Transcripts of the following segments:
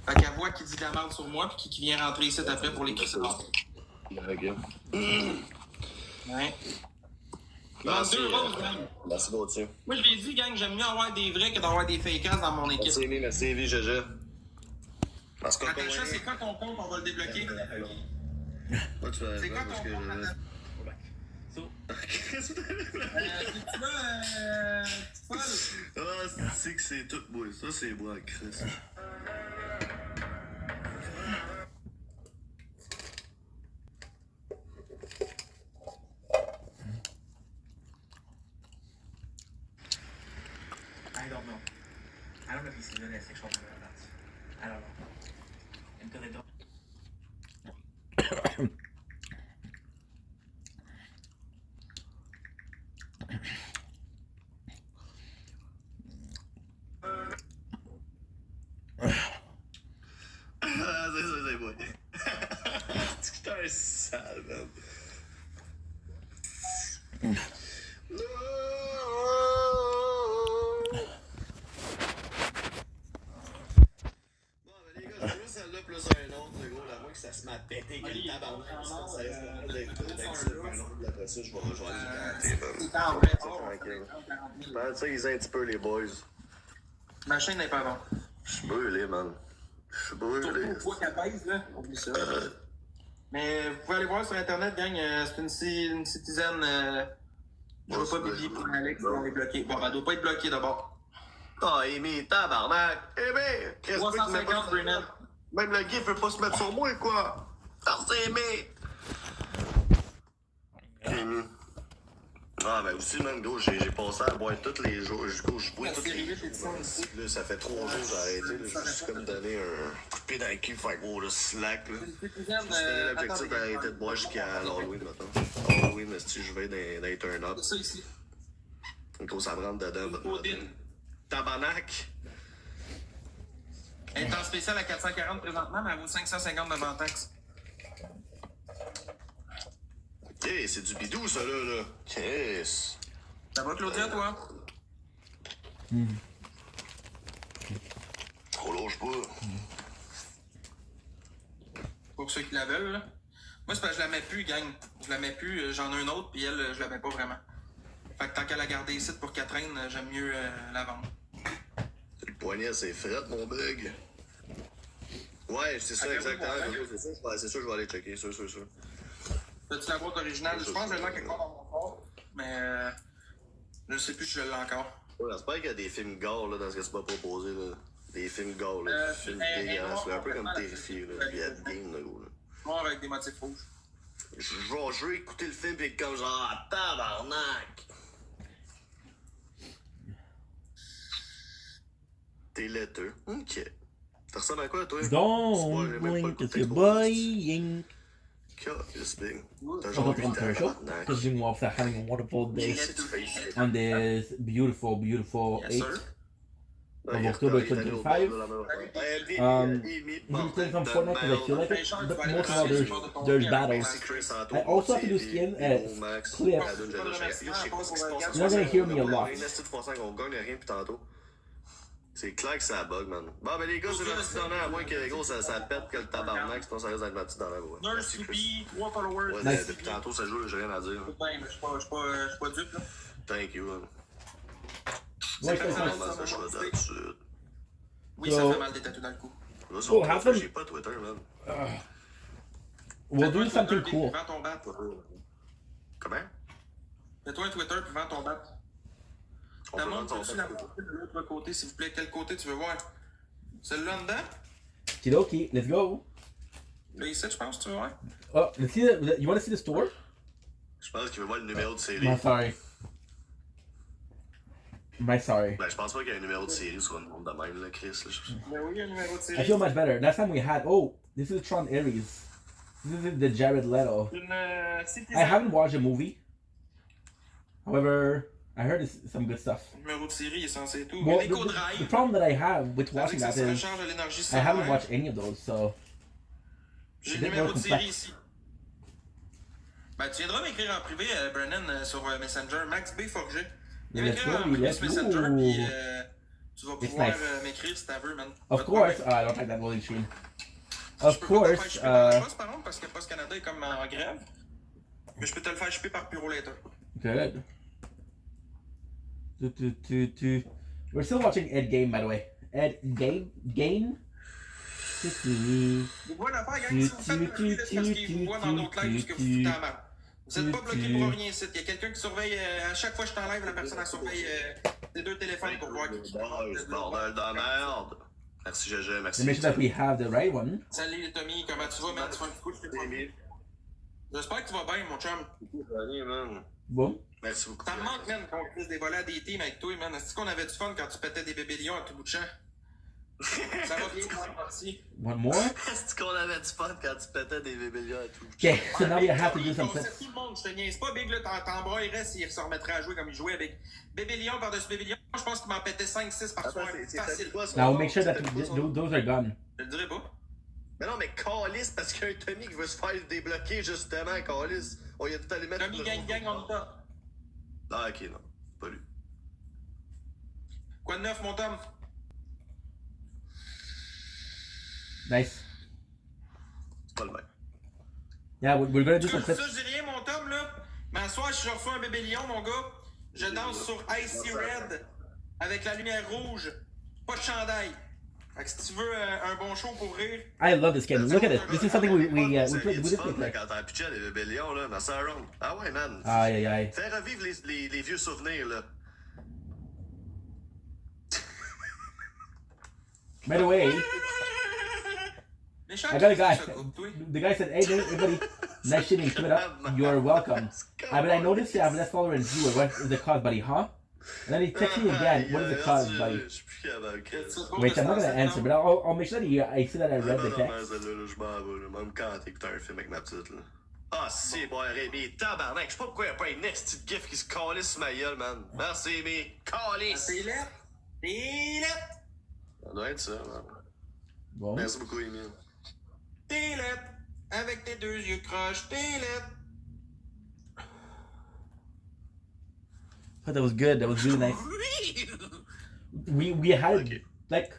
Fait qu'elle voit qui dit de la merde sur moi, puis qui vient rentrer ici après pour les crisser dehors. Ok. Ouais. Merci, Deux roses, gang. merci Gauthier. Moi, je l'ai dit, gang, j'aime mieux avoir des vrais que d'avoir des fakers dans mon équipe. Merci Amy, merci Evie, GG. Parce que Natacha, c'est quoi ton compte? On va le débloquer. Moi, tu vas. C'est quoi ton parce que compte, Natacha? Qu'est-ce que Tu vas, folle? Ah, c'est que c'est tout beau. Ça, c'est beau, Chris. I don't know. I don't know if he's doing a sexual thing or not. I don't know. Until they don't. C'est beau. Tu es un sale, man. Celle-là plus un autre, le gros, à moins que ça se m'a pété, que le tabarnak, ça reste après ça, je vais aller C'est en vrai. Ben, tu sais, ils aident un petit peu les boys. Ma chaîne n'est pas bon. Je suis brûlé, man. Je suis brûlé. Surtout qu'elle pèse, là. Oublie ça. Mais vous pouvez aller voir sur Internet, gang. C'est une citizen. Je veux pas Bibi pour Alex, on est bloqué. Bon, elle doit pas être bloquée d'abord. Ah, Amy, tabarnak! Amy! Qu'est-ce que tu mets 350, Brennan. Même le gif veut pas se mettre sur moi, quoi! Merci, Amy! Amy. Ah, ben aussi, man, gros, j'ai passé à boire tous les jours. Je bois tous les jours. Là, ça fait 3 jours que j'ai arrêté. Là, je me suis comme donné un coup de pied dans le cul, fait gros, le slack. Là. Je me suis donné l'objectif d'arrêter de boire jusqu'à Halloween, maintenant. Halloween, si je vais dans les turn-up. C'est ça ici. Gros, ça me rentre dedans. Tabarnak! Elle est en spécial à 440 présentement, mais elle vaut 550 devant taxe. Ok, c'est du bidou, ça, là. Qu'est-ce? Ça va, Claudia, toi? Trop lourd, pas. Pour ceux qui la veulent, là. Moi, c'est parce que je la mets plus, gang. Je la mets plus, j'en ai une autre, puis elle, je la mets pas vraiment. Fait que tant qu'à la garder ici pour qu'elle traîne, j'aime mieux la vendre. Le poignet, c'est fret, mon bug. Ouais, c'est ça, exactement. C'est sûr, je vais aller checker, sûr. Peux-tu la boîte originale? Je pense que je l'ai quelque part dans mon corps, mais je sais plus si je l'ai encore. Ouais, j'espère qu'il y a des films gore, là, dans ce que tu m'as proposé, là. Des films gore, là. Des films dégueulasses, là. Un peu comme Terrifié, là. Puis Ed Game, là, gros, là. Noir avec des motifs rouges. Je vais écouter le film, pis comme genre, ah, tabarnak! T'es laiteux. Ok. Ça ressemble à quoi, toi? Don't blink, it's your boy. It's big. T'as I'll genre go to 8 ans, commercial tabarnak. because you know after having a wonderful day Qu'est-ce que tu fais? on this beautiful Yes, 8th sir. of October 2025. You play some Fortnite because I feel like it, but most of all there's battles. I also have to do skin clips. You're not gonna hear me a lot. C'est clair que ça bug, man. Bon, ben les gars, c'est ma petite dernière, à moins que gros, ça pète que le tabarnak, sinon ça risque d'être ma petite dernière. Ouais. Nurse to be, 3 followers. Ouais, Nice. depuis tantôt, ça joue, j'ai rien à dire. Ben, mais je suis pas dupe, là. Thank you, man. Ouais, C'est c'est vraiment ça, je fais ça tout de suite. Oui, ça fait mal des tatous dans le cou. Là, Oh, have them. j'ai pas Twitter, man. We'll do something Twitter, cool. puis vends ton bat. Comment? Fais-toi un Twitter puis vends ton bat. On Ta peut montre, vendre peux-tu son la fait. montrer de l'autre côté, s'il vous plaît? Quel côté tu veux voir? Celle-là en dedans? Kidoki, let's go. Là, ici, je pense, tu veux voir? Oh, let's see. You want to see the store? Je pense qu'il veut voir le numéro de série. My sorry. My sorry. Ben, je pense pas qu'il y a un numéro de série sur une monde de même, là, Chris. Là, Mais oui, il y a un numéro de I série. feel much better. Last time we had. Oh, this is Tron Ares. This is the Jared Leto. Une I Citizen. haven't watched the movie. However, I heard it's some good stuff. Le numéro de série est censé être tout. Well, L'éco the drive. problem that I have with Ça veut watching dire que ça that se is recharge à l'énergie I haven't solaire. watched any of those, so J'ai it's le a bit numéro more de série complex. ici. Ben, tu viendras m'écrire en privé, Brennan, sur Messenger. Max B Forger. Il Let's m'écrire en go, privé let's sur Messenger, go. puis Tu vas It's pouvoir nice. m'écrire si t'as veux, man. Of course, I don't like that loading screen. Of Je peux pas te le course, faire shipper par la poste, par contre, parce que Post Canada est comme en grève. Mais je peux te le faire shipper par Puro Later. good. We're still watching Ed Game, by the way. Ed Game. Vous voyez l'affaire, gang, si vous faites bloquer, c'est parce qu'ils vous voient dans d'autres lives que vous foutez à mal. Vous n'êtes pas bloqué pour rien ici. Il y a quelqu'un qui surveille, à chaque fois que je suis en live, la personne elle surveille tes deux téléphones pour voir qui Bordel de merde. Merci GG, merci. To make sure that we have the right one. Salut Tommy, comment tu vas, man? Tu fais un petit coup, je t'ai pas vu. J'espère que tu vas bien, mon chum. Boom. Merci beaucoup. Ça me manque, man, qu'on puisse dévoiler à des teams avec toi, man. Est-ce qu'on avait du fun quand tu pétais des bébés lions à tout bout de champ? Ça va bien, c'est parti. One more. Est-ce qu'on avait du fun quand tu pétais des bébés lions et tout? Okay, so now we have to do some Tout clips. le monde, je te niaise pas, Big, là, t'embraillerais s'il se remettrait à jouer comme il jouait avec Bébé Lion par-dessus Bébé Lion. Je pense qu'il m'en pétait 5-6 par soir. Facile. Now make sure that those are gone. Je le dirais pas. Mais non, mais Calis, parce qu'il y a un Tommy qui veut se faire débloquer justement, Calis. On y a tout à les mettre. Tommy gang on top. Ah, ok, non. Pas lui. Quoi de neuf, mon Tom? Nice. C'est pas le même. Yeah, we're gonna do some Ça, clips. je dis rien, mon Tom, là. Mais à soir, si je reçois un Bébé Lion, mon gars, je danse sur Icy Red avec la lumière rouge. Pas de chandail. Fait que si tu veux un bon show pour rire. I love this game. Look at it. This is something we did play. Quand t'as pitché les bébés lions, là, mais ça round. Ah ouais, man. Aye, aye, aye. Fais revivre les vieux souvenirs, là. By the way, I got a guy. The guy said, "Hey, everybody, nice shitting. Keep it up. You're welcome." But I noticed you have less followers than you. What is the cause, buddy? Huh? And then he texted me again. What is the cause, buddy? Wait, I'm not gonna answer, but I'll make sure that I see that I read the text. Je m'en vais, là. Même quand t'écoutes un film avec ma petite, là. Ah, c'est bon, Rémi, tabarnak. Je sais pas pourquoi y'a pas une next petite gif qui se calisse sur ma gueule, man. Merci, Rémi. Calisse. C'est lettre. T'es lettre. Ça doit être ça, man. Bon. Merci beaucoup, Rémi. T'es lettre. Avec tes deux yeux croches, t'es lettre. But that was good. That was really nice. We had Okay. like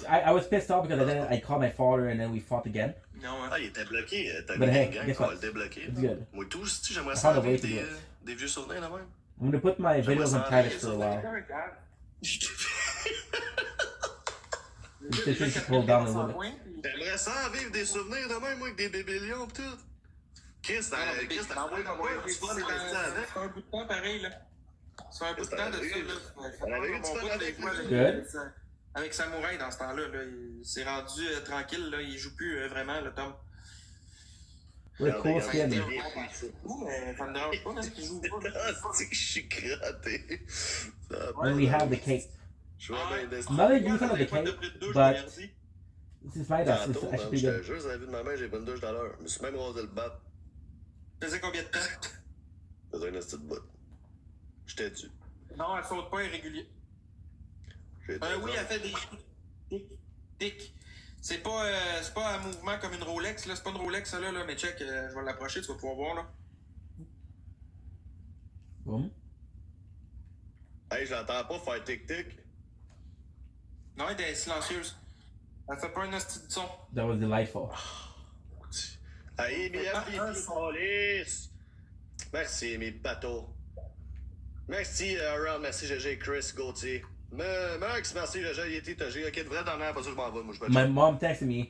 I was pissed off because then I called my father and then we fought again. Non, hein. Ah, il était bloqué. T'as But mis hey, une gang guess qu'on va what? le débloquer. It's good. Moi, tout, si j'aimerais I ça found a way vivre to do it. des vieux souvenirs, là, même. I'm gonna put my videos on private for a while. This thing should pull down a little bit. J'aimerais ça vivre des souvenirs de même, moi, avec des bébés lions pis tout. Chris, t'as C'est un bout de temps pareil, là. C'est un bout de temps de ça, là. Good. Avec Samouraï dans ce temps-là, là, il s'est rendu tranquille, là. Il joue plus vraiment, le Tom. What a cool skin. Mais ça me dérange pas, parce qu'il joue pas. Ah, c'est que je suis gratté. When we have the cake. Je vois bien des... I'm not a big fan of the cake, but this is fine. That's Tantôt, actually je te good. jure, vous avez vu de ma main, j'ai pris une douche tout à l'heure. Je me suis même rasé le bat. Ça faisait combien de temps? Ça faisait une petite botte. J'étais dû. Non, elle saute pas irrégulier. Oui, elle fait des tic. C'est pas un mouvement comme une Rolex, là. C'est pas une Rolex, ça, là, mais check, je vais l'approcher, tu vas pouvoir voir, là. Boom. Hey, je l'entends pas faire tic-tic. Non, elle est silencieuse. Elle fait pas un hostie de son. That was delightful. Hey, mes FDP police! Merci, mes bateaux. Merci, Ron, merci, GG, Chris, Gauthier. Max, merci, GG, Yeti, t'as GG. Ok, de vrai, dernière, pas sûr que je m'en vais, moi, je peux My mom texted me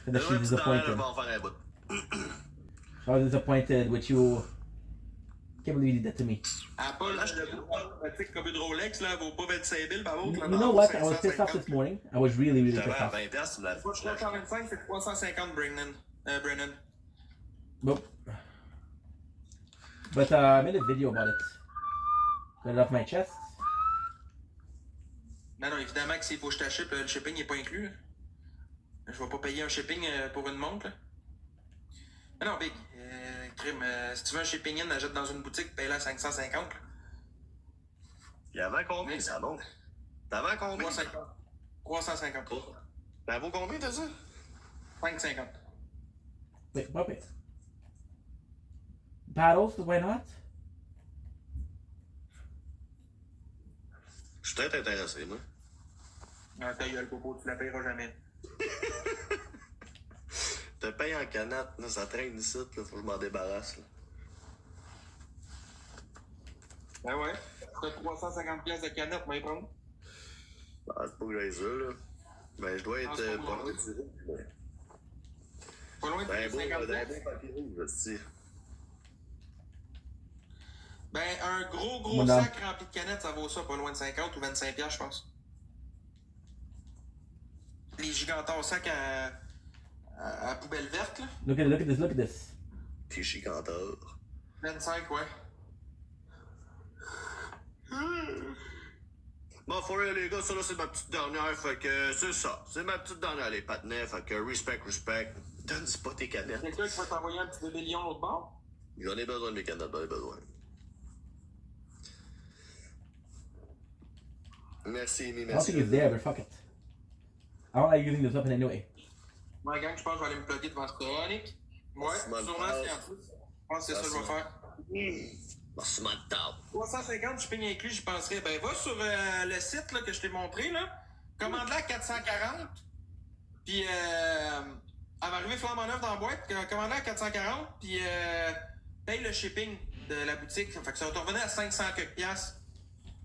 that she's Je disappointed. vais en faire un bout. I was disappointed with you. Can't believe you did that to me. Elle a pas le pratique comme une Rolex, là. Elle vaut pas 25 000 par autre. You know what? I was pissed off this morning. I was really pissed J'avais à off. 20$, tu me l'as Moi, je suis 325, c'est 350, Brennan. But I made a video about it. Got it off my chest. Non, évidemment que s'il faut que je t'achète, le shipping n'est pas inclus. Là. Je vais pas payer un shipping pour une montre. Là. Mais non, Big, crime, si tu veux un shipping in, achète dans une boutique, paye-la 550. Là. Il y avait combien, ça monte? T'avais combien? 350. Ça vaut combien, t'as ça? 550. Wait, what? Wait. Battles? Why not? Je suis peut-être intéressé, moi. Ah, ta gueule, Popo, tu la payeras jamais. Te paye en canette, là, ça traîne ici, là, faut que je m'en débarrasse. Là. Ben ouais. T'as 350 pièces de canette, mais prendre. Ah, c'est pas que j'ai ça, là. Ben, je dois être c'est pas pas loin du rouge, mais... Pas loin de Ben, beau, 50 ben, pièces. beau papier rouge, hostie. Ben, un gros Mon homme. sac rempli de canettes, ça vaut ça, pas loin de 50 ou 25 pièces, je pense. Les gigantins sacs à poubelle verte, là. Look at this, look at this. T'es chicanteur. 25, ouais. Bon, faut aller, les gars, ça là, c'est ma petite dernière, fait que c'est ça. C'est ma petite dernière, les patinets, fait que respect. Donne-y pas tes canettes. Quelqu'un qui va t'envoyer un petit 2 millions l'autre bord? J'en ai besoin de mes canettes, j'en ai besoin. Merci, Amy, I don't merci. think it's there, but fuck it. I don't like using this weapon anyway. Ouais, gang, je pense que je vais aller me plugger devant Chronique. Ouais, Small sûrement house. scientifique. Je pense que c'est ça que je vais faire. Merci, ma table. 350 shipping inclus, je penserais. Ben, va sur le site là, que je t'ai montré, là. Commande-la à 440. Puis, elle va arriver flambant neuf dans la boîte. Commande-la à 440. Puis, paye le shipping de la boutique. Fait que ça va te revenir à 500 quelques piastres.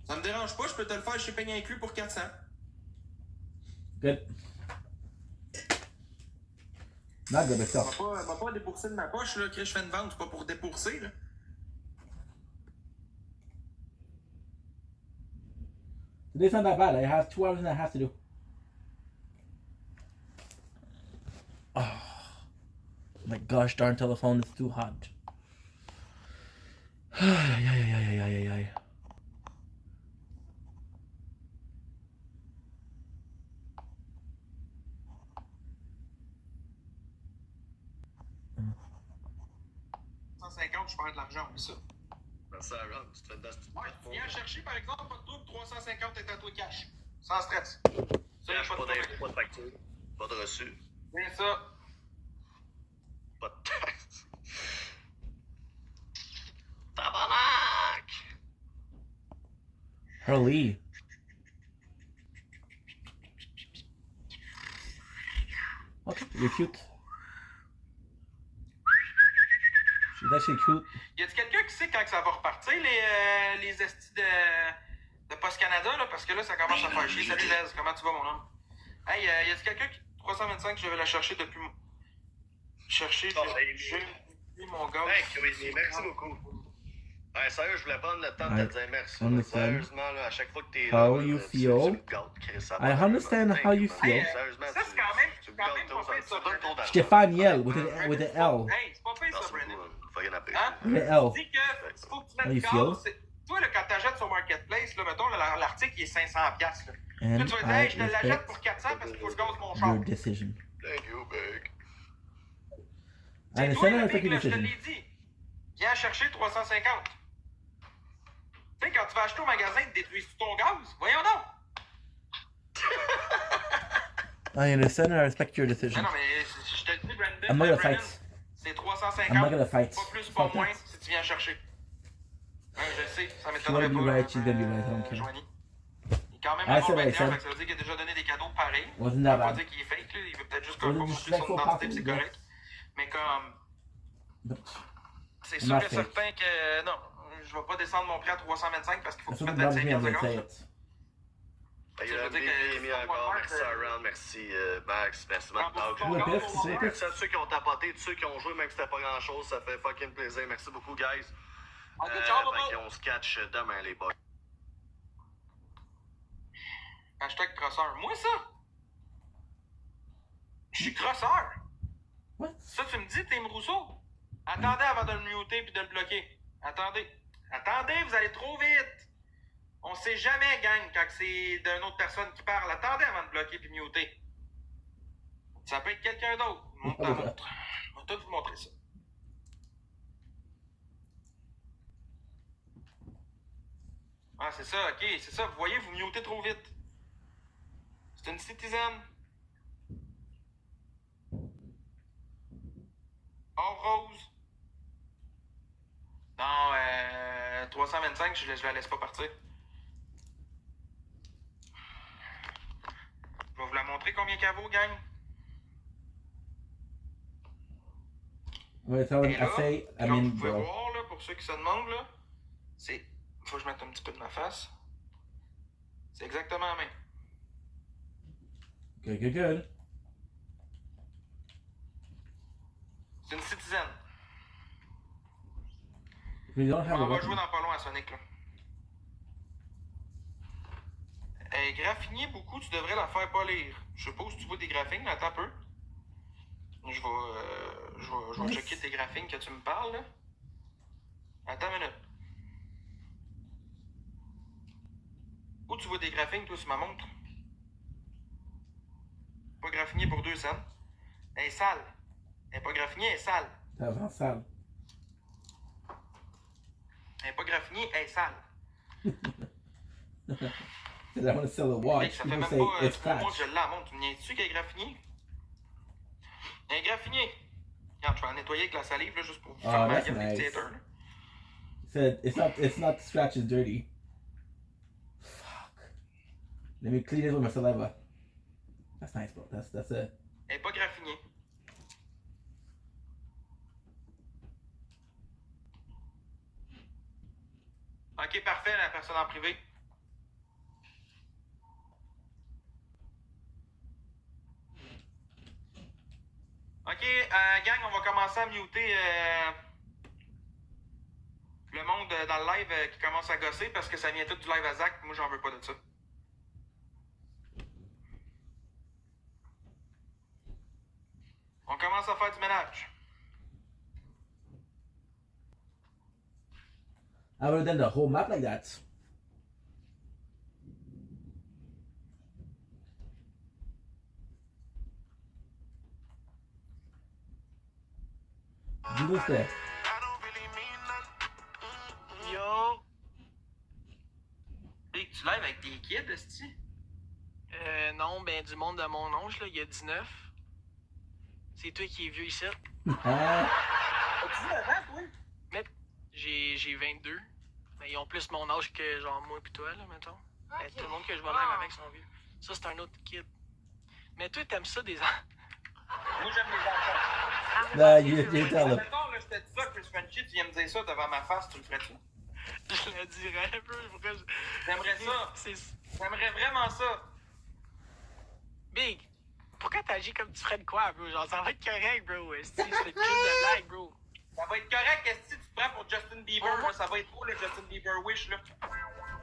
Ça me dérange pas, je peux te le faire shipping inclus pour 400. Good. Not good, but still. Elle va pas débourser de ma poche, là. Que je fais une vente, c'est pas pour débourser, là. Today's not that bad. I have 2 hours and a half to do. Oh my gosh, darn telephone is too hot. Ay. 150, je perds de l'argent, oui, ça. Merci, Aaron, tu te fais dans ce Ouais, tu viens chercher, par exemple, pas de trouble, 350 est à toi cash. Sans stress. Ça, Cash, pas pas de d'impôt, problème. pas de facture, pas de reçu, C'est ça. pas de taxe. Tabarnak! Hurley. Okay, you're cute. She's actually cute. Y a-t-il quelqu'un qui sait quand que ça va repartir, les estis de Post Canada, là? Parce que là, ça commence à faire chier. Salut, Les, comment tu vas, mon homme? Hey, y a-t-il quelqu'un qui. 325, je vais la chercher depuis. Chercher, j'ai mon gars. Hey, Chris, merci beaucoup. Hey, sérieux, je voulais prendre le temps de te dire merci. Understand. Sérieusement, là, à chaque fois que t'es How là, you là, feel. tu me gâtes, Chris, ça I va. understand Thank how you man. feel. Sérieusement, Ça, c'est quand même tu me pas gâtes pire, trop, ça. ça donne trop d'argent. Stéphaniel with an L. Hey, c'est pas pire, ça, Merci Brandon. beaucoup. Fucking apprécié. Hein? With an L. Dis que faut que tu How you mettes feel? gaz. Toi, là, quand t'achètes sur Marketplace, là, mettons, là, l'article, il est 500$. Là. And Là, tu vas dire, I hey, je te l'achète respect pour 400$ parce qu'il faut que je gaze mon char. your decision. Thank you, big. I C'est toi, understand and I le respect big, your là, je te decision. l'ai dit. Viens chercher 350. Tu sais, quand tu vas acheter au magasin, tu détruis ton gaz. Voyons donc. I understand and I respect your decision. Non, mais je te le dis, Brandon. I'm not gonna Brandon, fight. c'est I'm not 350. gonna fight. Pas plus, pas Fuck moins, that. si tu viens chercher. Hein, je sais, ça She m'étonnerait wanna pas. be right, she's gonna be right, I don't care. Joanie. Il est quand même I bon said what I 21, said. fait que ça veut dire qu'il a déjà donné des cadeaux pareils. Wasn't Ça that veut pas bad. dire qu'il est fake, là. Il veut peut-être juste Was it pas montrer son disrespectful identité, possible? puis c'est Yeah. correct. Mais comme, But c'est I'm sûr not et fake. certain que non, je vais pas descendre mon prix à 325 parce qu'il faut que that's tu what mettes bothers 25$ me de as I say gaz. it. Hey, Je veux dire que Amy c'est pas encore, faire merci que- Aaron, merci Max, merci Rembourse Matt ton Ouais, gaz, Pef, mon c'est gars. Pef. Merci à ceux qui ont tapoté, tous ceux qui ont joué, même si c'était pas grand chose, ça fait fucking plaisir. Merci beaucoup, guys. Ok, ciao, Fait Bobo. qu'on se catch demain, les boys. Hashtag crosseur. Moi, ça? Je suis crosseur. What? Ça, tu me dis, Tim Rousseau? Attendez avant de le muter puis de le bloquer. Attendez. Attendez, vous allez trop vite. On sait jamais, gang, quand c'est d'une autre personne qui parle. Attendez avant de bloquer puis muter. Ça peut être quelqu'un d'autre. Montre ta montre. On va tout vous montrer ça. Ah, c'est ça, ok, c'est ça. Vous voyez, vous mutez trop vite. C'est une citizen. Or rose. Non, 325, je la laisse pas partir. montrer combien qu'elle vaut, gang? I'm gonna tell him Et là, I say, I comme vous mean, pouvez bro. voir, là, pour ceux qui se demandent, là, c'est... Faut que je mette un petit peu de ma face. C'est exactement la même. Good, good, good. C'est une Citizen. We don't have a On va weapon. jouer dans pas loin à Sonic, là. Graffiner beaucoup, tu devrais la faire polir. Je suppose que tu vois des graphines, attends un peu. Je vais checker tes graphines que tu me parles, là. Attends une minute. Où tu vois des graphines, toi, sur ma montre? Pas graffinier pour 2 cents. Elle est sale. Elle est pas graffinier, elle est sale. Ça va sale. Elle est pas graffinier, elle est sale. Because I want to sell a Mec, watch. ça fait People même say pas it's 3 mois scratch. que je la montre. Tu me viens-tu qu'elle est graffinier? Elle est graffinier. Regarde, je vais la nettoyer avec la salive, là, juste pour Oh, faire ma that's gueule des petits nice. haters, là. Said it's not the scratch is dirty. Fuck. Let me clean it with my saliva. That's nice, bro. That's a Elle est pas graffinier. Ok, parfait, la personne en privé. Ok, gang, on va commencer à muter le monde dans le live qui commence à gosser parce que ça vient tout du live à Zach. Moi, j'en veux pas de ça. On commence à faire du ménage. I would have done the whole map like that. Do this there. Yo! Big, tu live avec des kids, esti? Non, ben du monde de mon âge, là, il y a 19. C'est toi qui es vieux ici. Ah, As-tu 19 ans, toi? Mais j'ai 22. Mais ils ont plus mon âge que genre moi pis toi, là, mettons. Ben, tout le monde que je vois même avec sont vieux. Ça, c'est un autre kid. Mais toi, t'aimes ça des enfants? Moi, j'aime les enfants. nah, you tell him. Mettons, là, je te dis ça, Chris Frenchy, tu viens me dire ça devant ma face, tu le ferais-tu? Je le dirais un peu. Pourquoi J'aimerais ça. C'est... J'aimerais vraiment ça. Big, pourquoi t'agis comme tu ferais de quoi, bro? Genre, ça va être correct, bro. Si c'est une crise de blague, bro. Ça va être correct, est-ce que tu te prends pour Justin Bieber, là? Ça va être beau, le Justin Bieber Wish, là.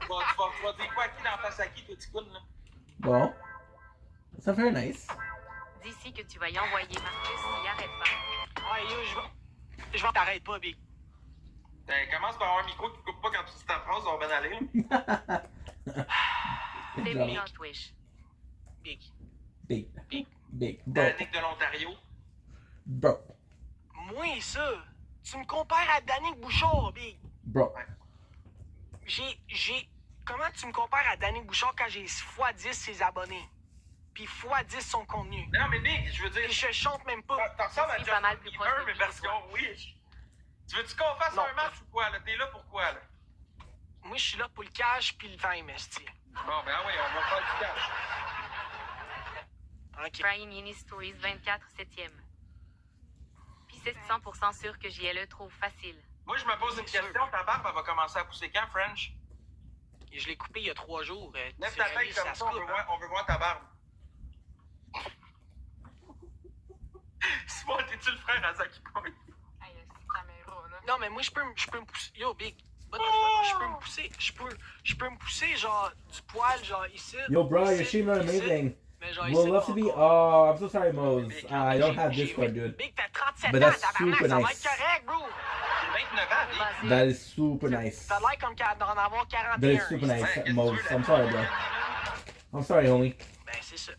Tu vas dire quoi à qui dans face à qui, toi, tu counes, là? Bon. That's not very nice. D'ici que tu vas y envoyer Marcus, il arrête pas. Ouais, yo, je vais t'arrêter pas, Big. Commence par avoir un micro qui te coupe pas quand tu dis ta phrase, ça va bien aller, là. Fais Genre, mieux en Twitch. Big. big, bro, Nick de l'Ontario. bro, Moi, ça, tu me compares à Danick Bouchard, Big. bro. Comment tu me compares à Danick Bouchard quand j'ai x10 ses abonnés? Puis x10 son contenu? Non, mais Big, je veux dire. Et je chante même pas. T'en ressembles à Je suis pas mal Justin plus proche Bieber, de mais lui version que toi. Wish. Tu veux-tu qu'on fasse Non. un match ou quoi, là? T'es là pour quoi, là? Moi, je suis là pour le cash puis le fame, esti. Bon, ben oui, on va faire du cash. Ok. Prime Mini Stories 24 7e. Puis c'est 100% sûr que JLE trouve facile. Moi, je me pose une C'est sûr. question. Ta barbe, elle va commencer à pousser quand, French? Et je l'ai coupé il y a 3 jours. Lève Tu ta réalises, tête comme se ça, coupe, on veut voir ta barbe. Simon, t'es-tu le frère à Zaki Point? Non, mais moi, je peux me pousser. Yo, Big. What the fuck? Je peux me pousser. Je peux me pousser, genre, du poil, genre, ici. Yo, bro, your ici, streams are ici, amazing. Mais genre, We'll ici, love to pas be. encore. Oh, I'm so sorry, Mose. I don't have Discord, dude. Big, t'as 37 But ans, that's tabarnak, super ça va nice. être correct, bro. J'ai 29 ans, Big. That is super nice. T'as l'air comme d'en avoir 41. That is super Ouais, nice, qu'est-ce que Mose. tu veux, I'm sorry, bro. I'm sorry, homie. Ben, c'est ça.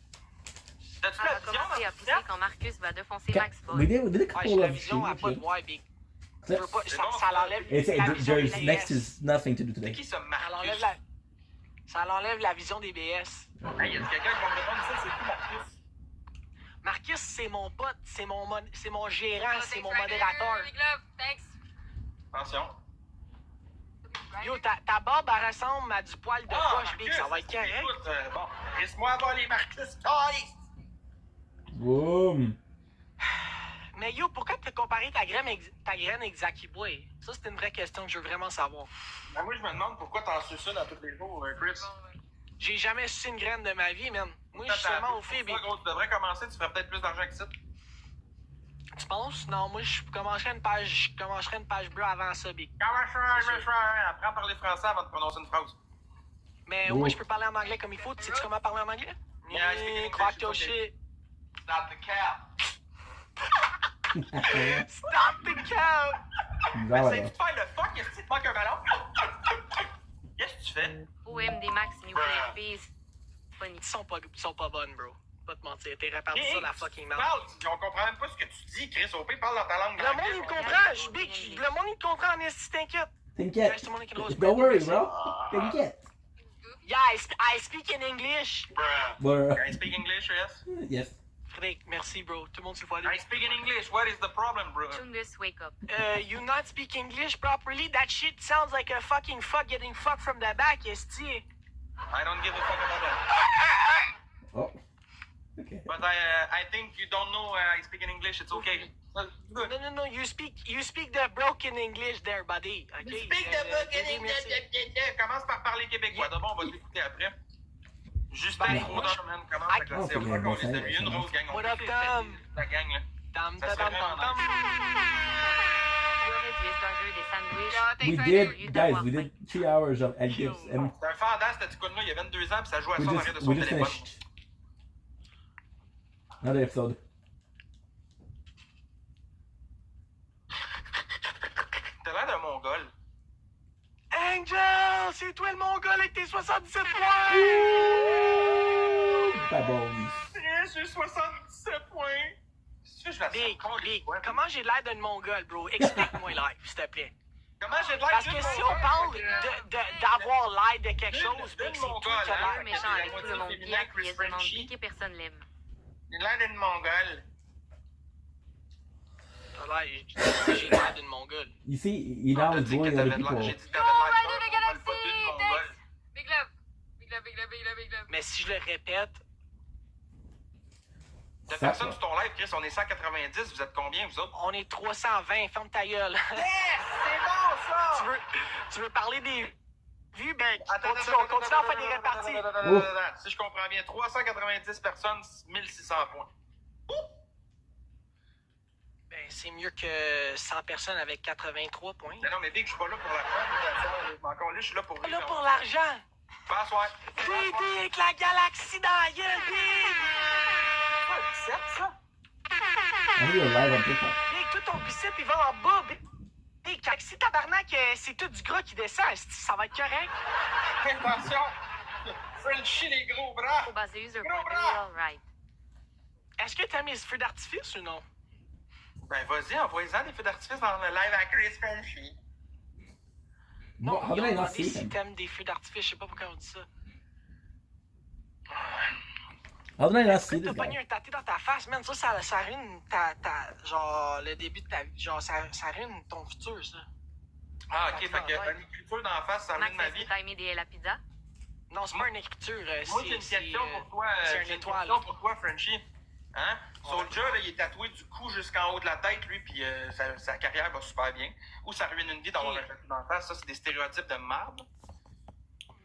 T'as-tu Elle la va vision, commencer à dans pousser quand Marcus va défoncer Okay, Max we Boy. did a Ouais, couple j'ai la of vision à streams. pas de voir, Big. Je Clips. veux pas, C'est ça, bon, ça ça. l'enlève It's la vision des there's BS. next is nothing to do C'est today. qui ça, Ça l'enlève Marcus? ça l'enlève la vision des BS. Hey, y'a quelqu'un qui va me répondre ça, c'est qui, Marcus? Marcus, c'est mon pote, c'est mon gérant, c'est mon modérateur. Attention. Yo, ta barbe, elle ressemble à du poil de poche, Big. Ça va être correct. Écoute, bon, laisse-moi avoir les Marcus. Calice! yo, pourquoi t'as comparé ta graine avec Zaki Boy? Ça, c'est une vraie question que je veux vraiment savoir. Ben, moi, je me demande pourquoi t'en suces ça dans tous les jours, Chris. J'ai jamais sucé une graine de ma vie, man. Moi, je suis seulement au fib. Gros, tu devrais commencer, tu ferais peut-être plus d'argent que ça. Tu penses? Non, moi, je commencerais une page bleue avant ça, Big. Apprends à parler français avant de prononcer une phrase. Mais au moins, je peux parler en anglais comme il faut. Sais-tu comment parler en anglais? Yeah, I speak English, Crack it's your okay. shit. Stop the cap. Stop the count! Voilà. Essaye-tu de faire le fuck? Est-ce que tu te manques un ballon? Qu'est-ce que tu fais? OMD Max Nuclear Peace. Funny. Ils sont pas bonnes, bro. Pas te mentir. T'es réparti sur la fucking merde. Parle, on comprend même pas ce que tu dis, Chris. Au pire, parle dans ta langue. Le monde, il me comprend. Je Big. Le monde, il te comprend en esti, t'inquiète. T'inquiète. Tout le monde qui rose. Don't worry, bro. T'inquiète. Yeah, I speak in English. Bruh. I speak English, yes? Yes. Frédéric, merci, bro. Tout le monde s'il faut I aller. speak in English. What is the problem, bro? Chungus, wake up. You not speak English properly? That shit sounds like a fucking fuck getting fucked from the back, esti. I don't give a fuck about that. Oh. Okay. But I think you don't know I speak in English. It's okay. Good. No. You speak the broken English there, buddy. Okay? Speak the broken English. merci. Commence par parler québécois. D'abord, on va t'écouter après. Justin Ben, Fraudeur, man, commence I- à classer. Oh, On va qu'on les c'est salue. Une bon. rose gang. On What peut up, les Tom? fêter, la gang, là. Tam, Ça tam, serait tam, tam, vraiment tam. You already burger des sandwichs. We did, guys, we did 3 hours of Ed Gibbs. And C'est un fandas, cette icône-là. Il y a 22 ans, puis ça joue à we ça en arrière de just, son we just téléphone. finished another episode. T'as l'air d'un mongol. Angel, c'est toi le mongol avec tes 77 points! Babones. Yes, j'ai 77 points. Si tu veux, je la Big, sors, Big, ouais. comment j'ai l'air d'un mongol, bro? Explique-moi live, s'il te plaît. Comment j'ai de l'air Parce d'une que si mongol? on parle d'avoir l'air de quelque chose, D'une Big, c'est toi mongole, qui as hein? Le l'air. méchant avec la tout le monde moitié pire qui Chris est demande Frenchie. que personne l'aime. J'ai l'air d'une mongole. J'ai l'air d'une mongole. You see, he now T'as is dit que bullying t'avais other de l'air- people. J'ai dit que t'avais de l'air Rider d'un the mongol, Galaxy, pas d'une thanks. mongole. Big love. Big love, big love, big love, big love, big love. Mais si je le répète, De personnes sur ton live, Chris, on est 190. Vous êtes combien, vous autres? on est 320, ferme ta gueule. Yes! C'est bon, ça! tu veux parler des vues, ben, Attends, on continue à faire des réparties. attends. Si je comprends bien, 390 personnes, 1600 points. Ben, c'est mieux que 100 personnes avec 83 points. Mais non, mais Big, je suis pas là pour la fin. Encore là, je suis là pour Là pour l'argent. Pas soir. Big, avec la galaxie dans la gueule, Big! Ça? I think you're live on TikTok. Big, tout ton bicep, il va en bas, Big. Big, si tabarnak, c'est tout du gras qui descend, ça va être correct. Attention! Frenchie les gros bras! Au base de user Gros point, bras. all right. Est-ce que t'as mis ce feu d'artifice ou non? Ben vas-y, envoie-en des feux d'artifice dans le live à Chris Frenchie. No, how did I ils ont not demandé see si him? t'aimes des feux d'artifice, je sais pas pourquoi on dit ça. How did I not see T'as this pogné guy? un tâté dans ta face, man, ça ruine genre, le début de ta vie, genre, ça ruine ton futur, ça. Ah, ok, fait que une écriture d'en face, ça Max, ruine ma est-ce vie. que t'as aimé des la pizza? Non, c'est pas une écriture, Moi, j'ai une question pour toi. c'est J'ai une étoile. question pour toi, Frenchie. Hein? Soulja, là, il est tatoué du cou jusqu'en haut de la tête, lui, puis sa carrière va super bien. Ou ça ruine une vie d'avoir un tatou d'en face. Ça, c'est des stéréotypes de marde.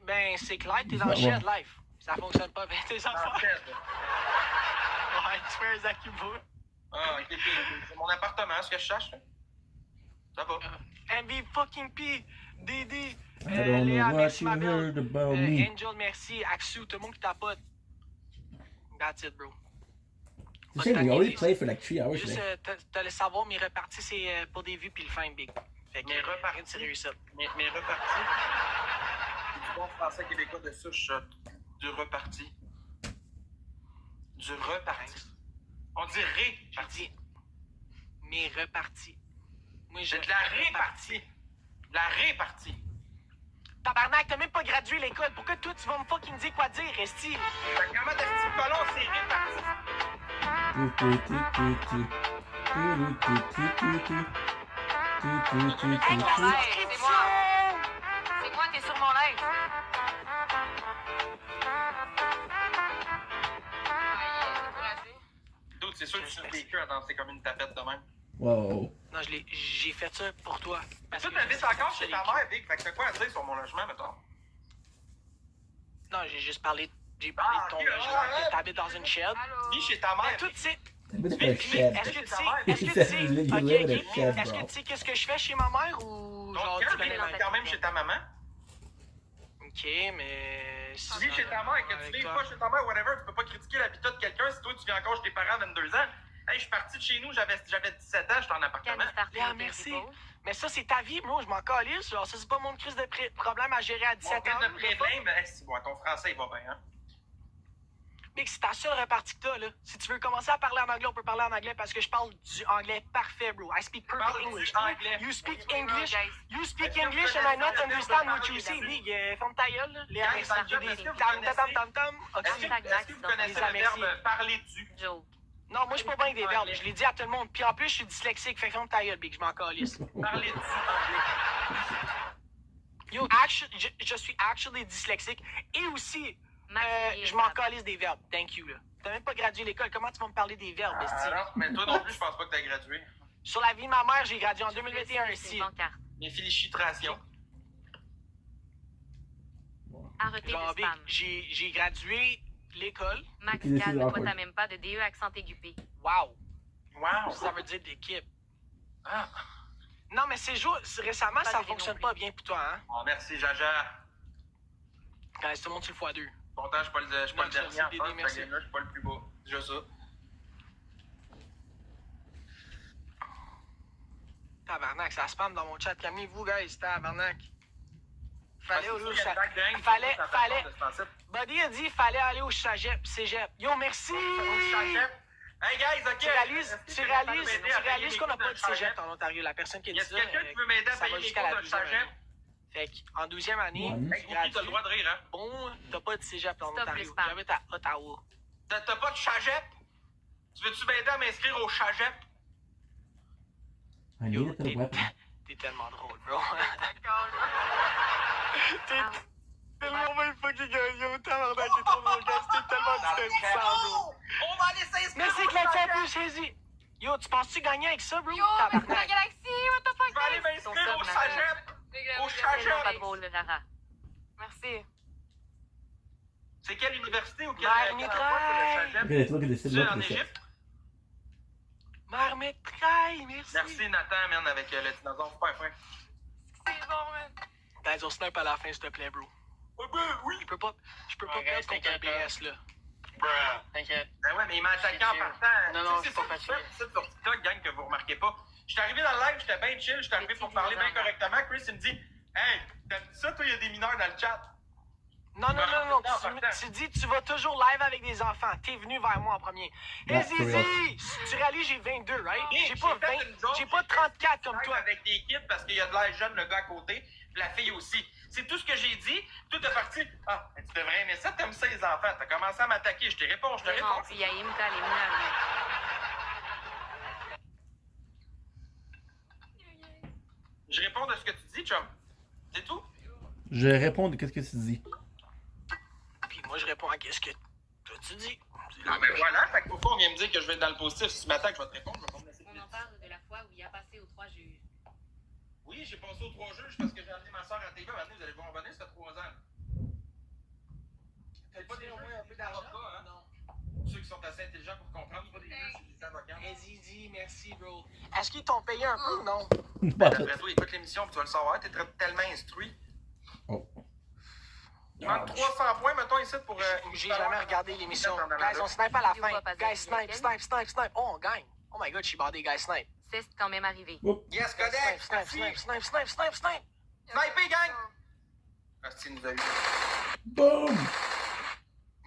Ben, c'est clair, t'es dans le Ouais. shed life. Ça fonctionne pas bien, tes En affaires. fait, Ouais, tu fais un Zakubo. ah, ok, c'est mon appartement, ce que je cherche. Là. Ça va. MV fucking P, Didi, I don't Léa, know what merci you ma belle. heard about me. Angel, merci, Axu, tout le monde qui tapote. That's it, bro. It's a shame, we already played for like 3 hours Juste, today. t'as le savoir, mes reparties, c'est pour des vues puis le fin big. Fait que Mes reparties? rien de sérieux ici. Mes reparties. Du bon français québécois de souche, du reparti. Du reparti. On dit J'ai réparti. dit, mes reparties. Moi, J'ai de la répartie. De la répartie. Tabarnak, t'as même pas gradué l'école. Pourquoi toi, tu vas me fucking dire quoi dire, Resti? Fait que comment de petit colon, c'est réparti. Hey, ton live, c'est moi. C'est moi, t'es sur mon live. D'autres, c'est sûr que tu survécu à danser comme une tapette de même. Wow. Non, j'ai fait ça pour toi. Parce que tu habites encore chez ta mère, Vic. Fait que t'as quoi à dire sur mon logement, mettons? Non, j'ai juste parlé. J'ai parlé de ton ok, logement, ouais. que t'habites dans une shed. Vis chez ta mère. Mais tout, tu sais. T'as mis Est-ce un shed. que tu sais, He est-ce que said tu sais, you live in a ok, shed, est-ce que bro. tu sais qu'est-ce que je fais chez ma mère ou genre Donc, tu quand connais ma t'es quand même chez ta maman, Ok, mais. tu vis chez ta mère, que tu vis pas chez ta mère, whatever, tu peux pas critiquer l'habitat de quelqu'un si toi tu vis encore chez tes parents à 22 ans. Hey, je suis parti de chez nous, j'avais 17 ans, j'étais en appartement. Léa, merci. Mais ça, c'est ta vie, moi, je m'en calisse. Genre, ça, c'est pas mon crise de problème à gérer à 17 ans. Mon de problème, c'est bon, ton français, il va bien, hein? Mec, c'est ta seule répartie que t'as, là. Si tu veux commencer à parler en anglais, on peut parler en anglais parce que je parle du anglais parfait, bro. I speak perfect English. Anglais. You speak English. You speak English and I not understand what you say. Big, ferme ta gueule, là. Léa, merci. Tam-tam-tam-tam. Est-ce que vous connaissez le verbe parler du? Joke. Non, moi, je suis pas bon avec des verbes. Je l'ai dit à tout le monde. Puis en plus, je suis dyslexique. Fait que ferme ta gueule, Big. Je m'en calisse. Parler du anglais. Yo, je suis actually dyslexique. Et aussi, Max, je m'en calisse des verbes. Thank you, là. T'as même pas gradué l'école. Comment tu vas me parler des verbes, bestie? Non, mais toi non plus, je pense pas que t'as gradué. Sur la vie de ma mère, j'ai gradué en 2021 ici. Les félicitations. Arrêtez Genre, le Big, spam. j'ai gradué l'école. Max, This is calme-toi, awkward. t'as même pas de DE accent aigu. Wow. Wow! Ça veut dire d'équipe. Ah. Non, mais récemment, Pas ça de fonctionne non pas plus. bien pour toi, hein? Oh, merci, Jaja. Guys, tout le monde sur le x2. Content, je suis pas le Merci, dernier en Dédé, face, merci. fait que là, je suis pas le plus bas. Déjà ça. Tabarnak, ça spam dans mon chat. Calmez-vous, guys, tabarnak. Fallait Parce que au il y a une vague dingue, Fallait- ça fait fallait- peur de se penser. Buddy a dit fallait aller au cégep. Yo, merci! Hey guys, ok. Tu réalises qu'on n'a pas de cégep en Ontario. La personne qui a Y dit a ça, quelqu'un qui veut m'aider à ça va payer les jusqu'à cours la de 12e cégep? année. Fait qu'en 12e année, Ouais. Hey, Goofy, t'as le droit de rire, hein? bon, t'as pas de cégep en Stop le Ontario. spam. J'habite à Ottawa. T'as pas de cégep? Tu veux-tu m'aider à m'inscrire au cégep? I need it to the weapon. T'es tellement drôle, bro. T'es tellement bien fucking yo, tabarnak, t'es trop drôle, guys. T'es tellement différent, bro. On va aller s'inscrire Merci au que la cégep! plus saisi. Yo, tu penses-tu gagner avec ça, bro? Yo, mais c'est la Tabarnak. galaxie, what the fuck? Je vais aller m'inscrire au cégep! Au C'est cégep! pas drôle, Rara. Merci. C'est quelle université ou quel Mère endroit Mitraille. c'est le Look cégep? at this, look at this, Tu look es at en this. Égypte? Mère Mitraille, merci. Merci Nathan, man, avec le dinosaure super fin. C'est bon, man. Guys, on snipe à la fin, s'il te plaît, bro. Oui! Je peux pas Ouais, perdre contre un t'inquiète BS, là. T'inquiète. Ben ouais, mais il m'a attaqué en partant. Non, Tu sais, c'est pas c'est facile. ça sur TikTok, gang, que vous remarquez pas. J'étais arrivé dans le live, j'étais bien chill, j'étais arrivé pour parler bien correctement. Chris, il me dit, hey, t'as dit ça, toi, il y a des mineurs dans le chat. Non, tu dis tu vas toujours live avec des enfants. T'es venu vers moi en premier. Hey That's Zizi, real. tu réalises, j'ai 22, right? Hey, J'ai pas fait une joke, 34 comme Live toi. avec des kids parce qu'il y a de l'air jeune, le gars à côté, puis la fille aussi. C'est tout ce que j'ai dit. Tout est parti. Ah, mais tu devrais aimer ça, t'aimes ça, les enfants. T'as commencé à m'attaquer, je te réponds, je te Vraiment, réponds. puis Yaïm, t'as les mineurs. Je réponds de ce que tu dis, chum. C'est tout. Je réponds de qu'est-ce que tu dis. Puis moi, je réponds à qu'est-ce que toi tu dis. Ah, ben voilà, fait que pourquoi on vient me dire que je vais être dans le positif? Si tu m'attaques, je vais te répondre, je vais pas me laisser On filer. en parle de la fois où il a passé aux 3 juges. Oui, j'ai passé aux 3 juges parce que j'ai amené ma soeur à TV. Maintenant, vous allez voir en bonnet, ça fait 3 ans. T'as pas des juges, un peu d'avocat, hein? Non. Ceux qui sont assez intelligents pour comprendre, pas des juges, c'est des avocats. Hey Zizi, merci, bro. Est-ce qu'ils t'ont payé un peu ou non? D'après toi, écoute l'émission, puis tu vas le savoir, t'es tellement instruit. Oh. Il manque 300 points, mettons, ici pour. J'ai jamais regardé l'émission. Guys, on snipe à la fin. Guys, snipe. Oh, on gagne. Oh my god, je suis bandé, guys, snipe. C'est quand même arrivé. Yes, Snipe, Codex! snipe. Sniper, gang! Ah, il nous a eu. Boom!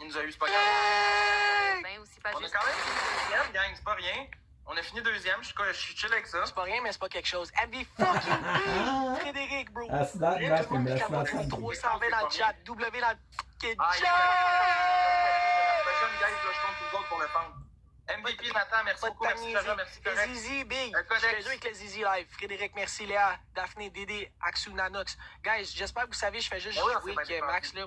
Il nous a eu, c'est pas grave. Ben aussi pas On a juste. quand même fini deuxième, gang, c'est pas rien. On a fini deuxième, je suis chill avec ça. C'est pas rien, mais c'est pas quelque chose. MV fucking B! Frédéric, bro. That's not nothing, that's not something. 320 dans le chat. W dans le fucking Ah, chat! la prochaine, guys, là, je compte tous les autres pour le prendre. MVP, Nathan, merci Pas de beaucoup, merci, Jaja, merci, Les correct. Zizi, Big. Un codex. Je fais jouer avec les Zizi live. Frédéric, merci, Léa, Daphné, Dédé, Axou, Nanox. Guys, j'espère que vous savez, je fais juste Ben oui, on jouer s'est avec bien Max, là.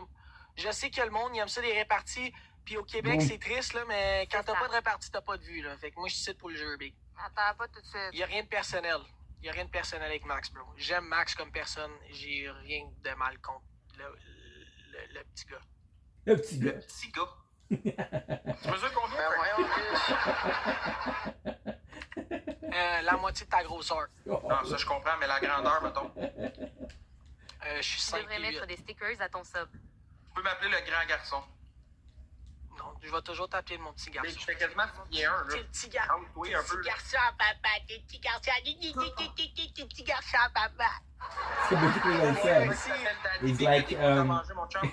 Je sais que le monde, il aime ça, les réparties. Puis au Québec, Bon. c'est triste, là, mais quand C'est t'as ça. pas de répartie, t'as pas de vue, là. Fait que moi, je suis ici pour le jeu, big. Attends, pas tout de suite. Y a rien de personnel. Y a rien de personnel avec Max, bro. J'aime Max comme personne. J'ai rien de mal contre le petit gars. Le petit gars. Petit gars. Tu mesures combien? La moitié de ta grosseur. Non, ça je comprends, mais la grandeur, mettons. Je suis Tu 5 devrais et 8. mettre des stickers à ton sub. Tu peux m'appeler le grand garçon. Non, je vais toujours t'appeler mon petit Mais garçon. je fais quasiment 6 pieds 1, là. T'es le petit garçon. Calme-toi un peu, là. Papa. T'es le petit garçon. T'es le petit garçon, papa. So basically what he said, he's like,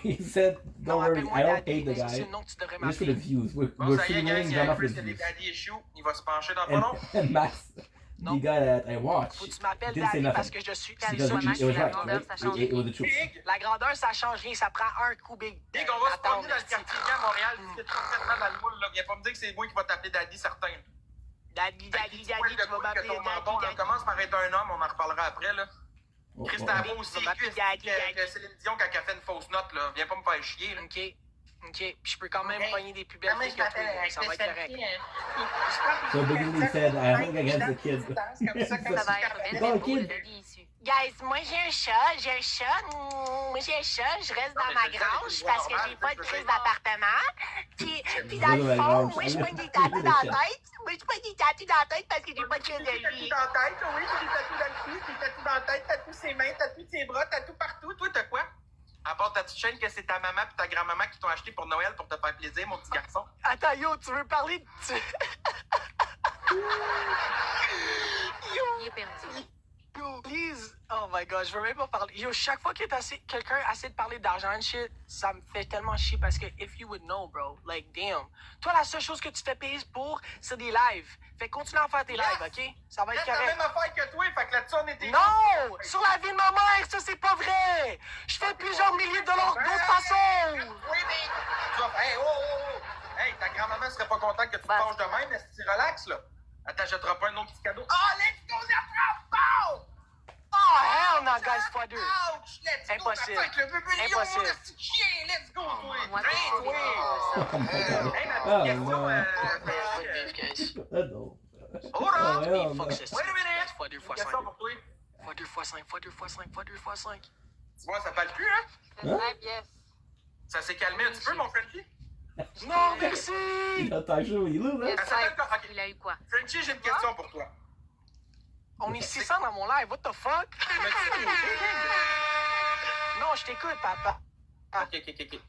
he said, don't worry, I don't hate the C'est guy. le nom que tu devrais Just for the m'appeler. views. We're Bon, ça y est, feeling gang, drama for Chris, the il y a des views. daddy issues. Il va se pencher dans pas And, long. and Max, Non. the guy that I watched, Faut que tu m'appelles didn't say Daddy parce nothing. que je suis. Calme-toi, Because C'est ça, Max, it was la right, grandeur, right? ça change It was the truth. Big, La grandeur, ça change rien. Ça prend un coup big. Big, on va se Attends, promener dans le quartier à Montréal. Tu es complètement dans le moule, là. Viens pas me dire que c'est moi qui va t'appeler daddy, certain. Daddy, Daddy, tu vas m'appeler que ton menton, là, Daddy. commence par être un homme, on en reparlera après, là. Oh, Chris, oh, t'as oh. beau aussi, Tu vas m'appeler que Daddy. Céline Dion quand elle fait une fausse note, là. Viens pas me faire chier, là. Ok. Puis je peux quand même Ok. pogner des plus belles filles que toi. Donc ça va être correct. So basically he said, I hung against the kids. Ça va être bien Go, beau, kid. le daddy issu. Guys, moi j'ai un chat. Moi j'ai un chat. Je reste dans ma grange parce que j'ai pas de crise d'appartement. Puis dans le fond, moi je pogne des tatous dans la tête. Moi je pogne des tatous dans la tête parce que j'ai pas de crise de vie. dans la tête, oui, j'ai des tatous dans le cul, des tatous dans la tête, tatous ses mains, tatous ses bras, tatous partout. Toi, t'as quoi? À part ta petite chaîne que c'est ta maman et ta grand-maman qui t'ont acheté pour Noël pour te faire plaisir, mon petit garçon. Attends, yo, tu veux parler de. Il est perdu. Yo, please. Oh my god, je veux même pas parler. Yo, chaque fois que quelqu'un essaie de parler d'argent and shit, ça me fait tellement chier parce que if you would know, bro, like damn. Toi, la seule chose que tu te fais payer pour, c'est des lives. Fait continue à faire tes lives, ok? Ça va être C'est la correct. même affaire que toi, fait que là-dessus, on était. Non! Sur la vie de ma mère, ça c'est pas vrai! Je fais plusieurs milliers de dollars d'autres façons! Oui, mais. Tu vas. Hey, oh! Hey, ta grand-maman serait pas contente que tu te Bah. penches de même, mais si tu relaxes, là. Elle t'achètera pas un autre petit cadeau. Oh, let's go, let's go! Oh, hell no, guys, fois deux. Ouch, let's go! Impossible. Avec le bébé lion, Impossible. le petit chien, let's go, toi! Moi, Train, c'est toi! Oh my god. Hey, ma Oh, petite question, no. Hold Oh, on! hell Fuck no. ce Wait a minute! fois 2 fois 5. Question pour toi. Fois 2 fois 5, fois 2 fois 5, fois 2 fois 5. Tu vois, ça parle plus, hein? C'est Hein? simple, yes. Ça s'est calmé un petit peu, mon Frenchie? Non, merci! You don't talk shit when you lose, Elle huh? s'appelle quoi? Ok. Il a eu quoi? Frenchie, j'ai une question pour toi. On est 600 dans mon live, what the fuck? Non, je t'écoute, papa. Ok.